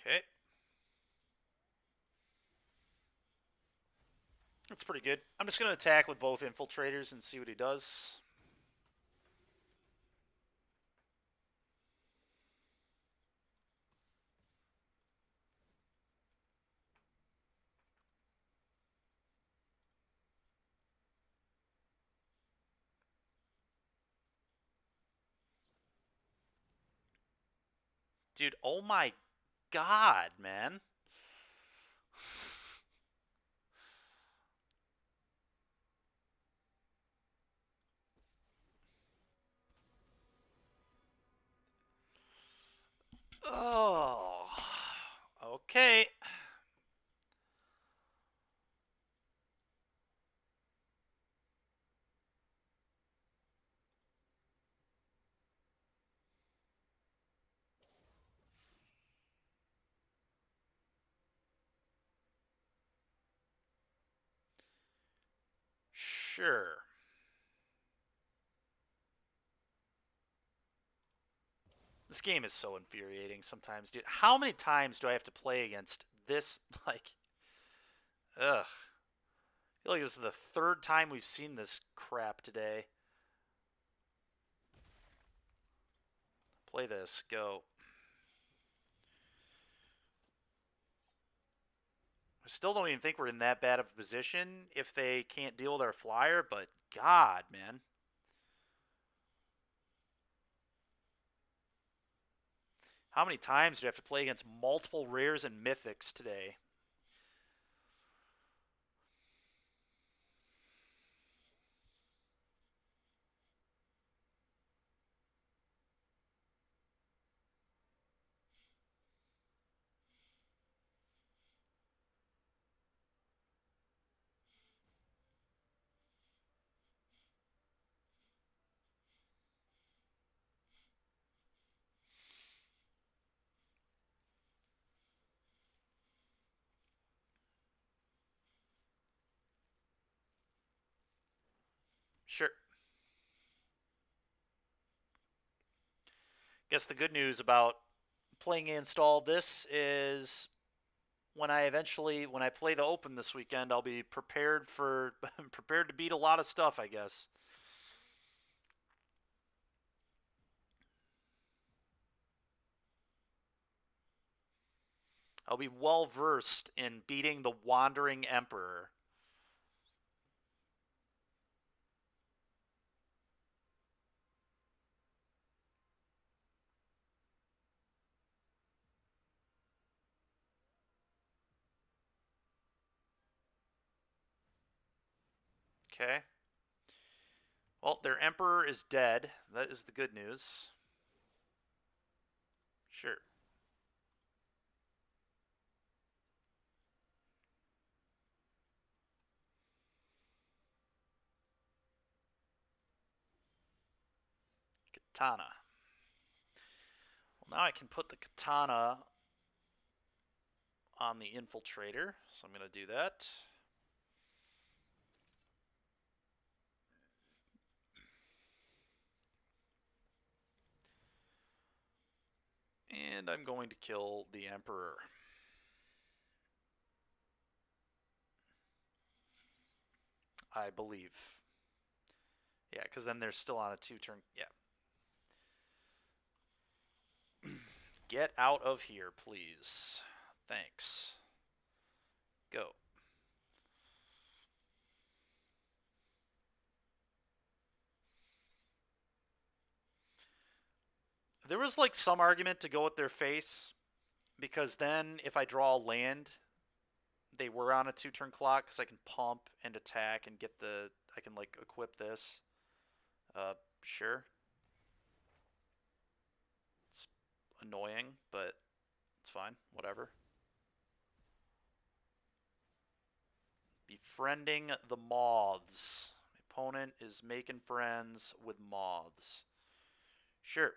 Okay. That's pretty good. I'm just going to attack with both infiltrators and see what he does. Dude, oh my god, man. Oh. Okay. Sure. This game is so infuriating sometimes, dude. How many times do I have to play against this? Like, ugh. I feel like this is the third time we've seen this crap today. Play this. Go. I still don't even think we're in that bad of a position if they can't deal with our flyer, but god, man. How many times do I have to play against multiple rares and mythics today? Guess the good news about playing install this is when I play the Open this weekend, I'll be prepared for prepared to beat a lot of stuff, I guess. I'll be well versed in beating the Wandering Emperor. Okay. Well, their Emperor is dead. That is the good news. Sure. Katana. Well, now I can put the Katana on the Infiltrator, so I'm going to do that. And I'm going to kill the Emperor. I believe. Yeah, because then they're still on a 2-turn. Yeah. Get out of here, please. Thanks. Go. There was like some argument to go with their face, because then if I draw a land, they were on a 2-turn clock, because I can pump and attack and get the. I can like equip this. Sure. It's annoying, but it's fine. Whatever. Befriending the moths. My opponent is making friends with moths. Sure.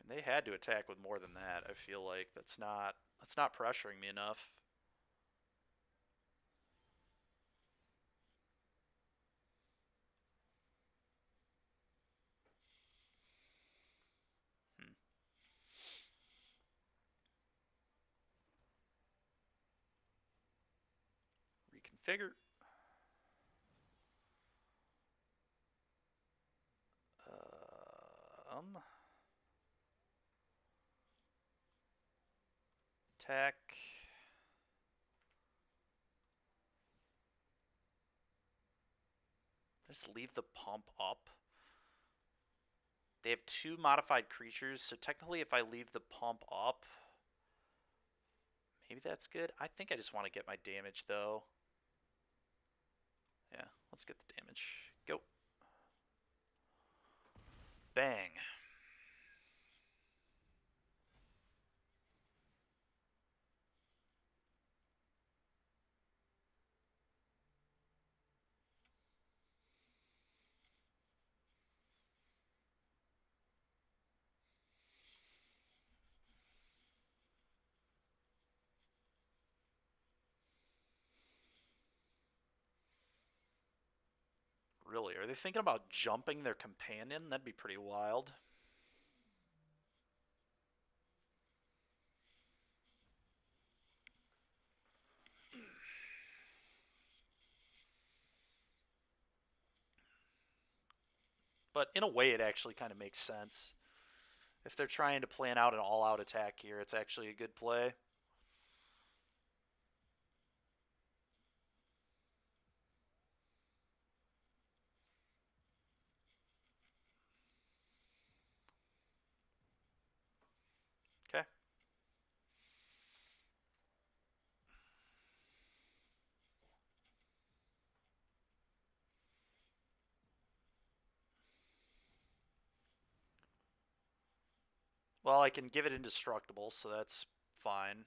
And they had to attack with more than that. I feel like that's not pressuring me enough. Hmm. Reconfigure. Attack. Just leave the pump up. They have 2 modified creatures, so technically if I leave the pump up, maybe that's good. I think I just want to get my damage, though. Yeah, let's get the damage. Go. Bang. Really? Are they thinking about jumping their companion? That'd be pretty wild. But in a way, it actually kind of makes sense. If they're trying to plan out an all-out attack here, it's actually a good play. Okay. Well, I can give it indestructible, so that's fine.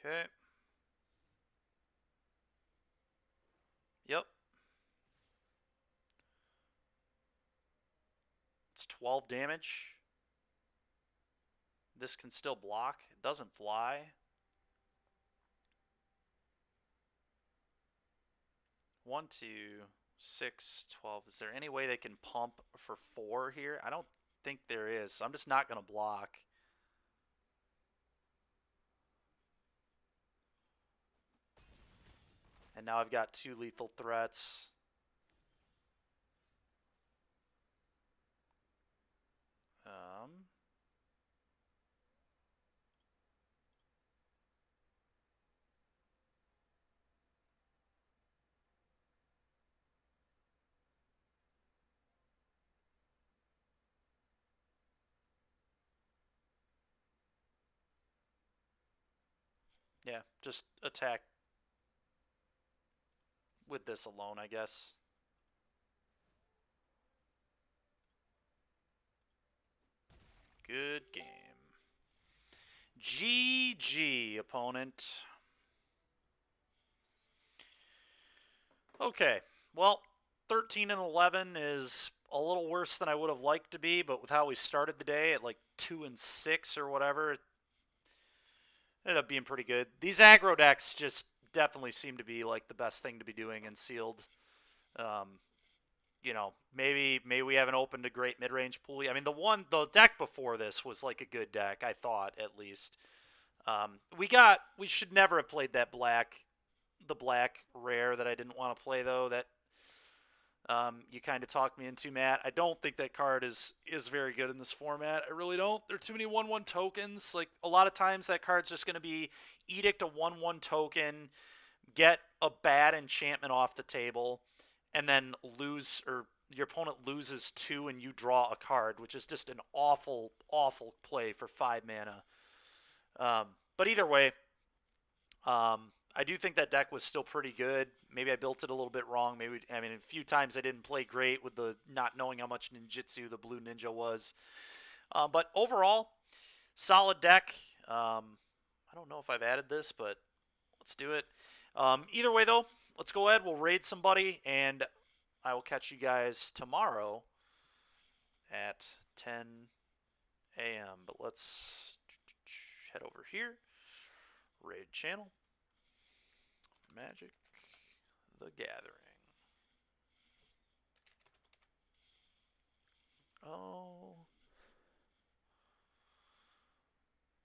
Okay. Yep. 12 damage. This can still block. It doesn't fly. 1, 2, 6, 12. Is there any way they can pump for 4 here? I don't think there is, so I'm just not going to block. And now I've got 2 lethal threats. Yeah, just attack with this alone, I guess. Good game. GG, opponent. Okay, well, 13 and 11 is a little worse than I would have liked to be, but with how we started the day at like 2 and 6 or whatever, it ended up being pretty good. These aggro decks just definitely seem to be like the best thing to be doing in sealed. You know, maybe we haven't opened a great mid-range pool. I mean, the deck before this was like a good deck, I thought, at least. We should never have played that the black rare that I didn't want to play, though, that you kind of talked me into, Matt. I don't think that card is very good in this format. I really don't. There are too many 1/1 tokens. Like, a lot of times that card's just going to be Edict a 1/1 token, get a bad enchantment off the table, and then lose, or your opponent loses 2 and you draw a card, which is just an awful, awful play for 5 mana. But either way, I do think that deck was still pretty good. Maybe I built it a little bit wrong. I mean, a few times I didn't play great with the not knowing how much ninjutsu the blue ninja was. But overall, solid deck. I don't know if I've added this, but let's do it. Either way, though, let's go ahead. We'll raid somebody, and I will catch you guys tomorrow at 10 a.m. But let's head over here. Raid channel. Magic the Gathering. Oh.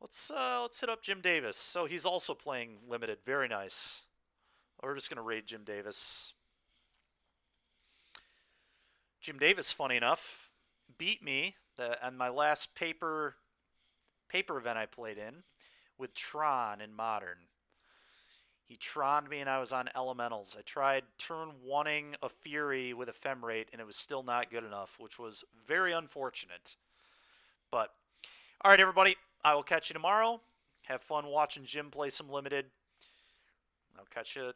Let's hit up Jim Davis. So he's also playing limited. Very nice. We're just gonna raid Jim Davis. Jim Davis, funny enough, beat me on my last paper event I played in with Tron in Modern. He Troned me and I was on Elementals. I tried turn 1ing a Fury with Ephemerate and it was still not good enough, which was very unfortunate. But, alright everybody, I will catch you tomorrow. Have fun watching Jim play some Limited. I'll catch you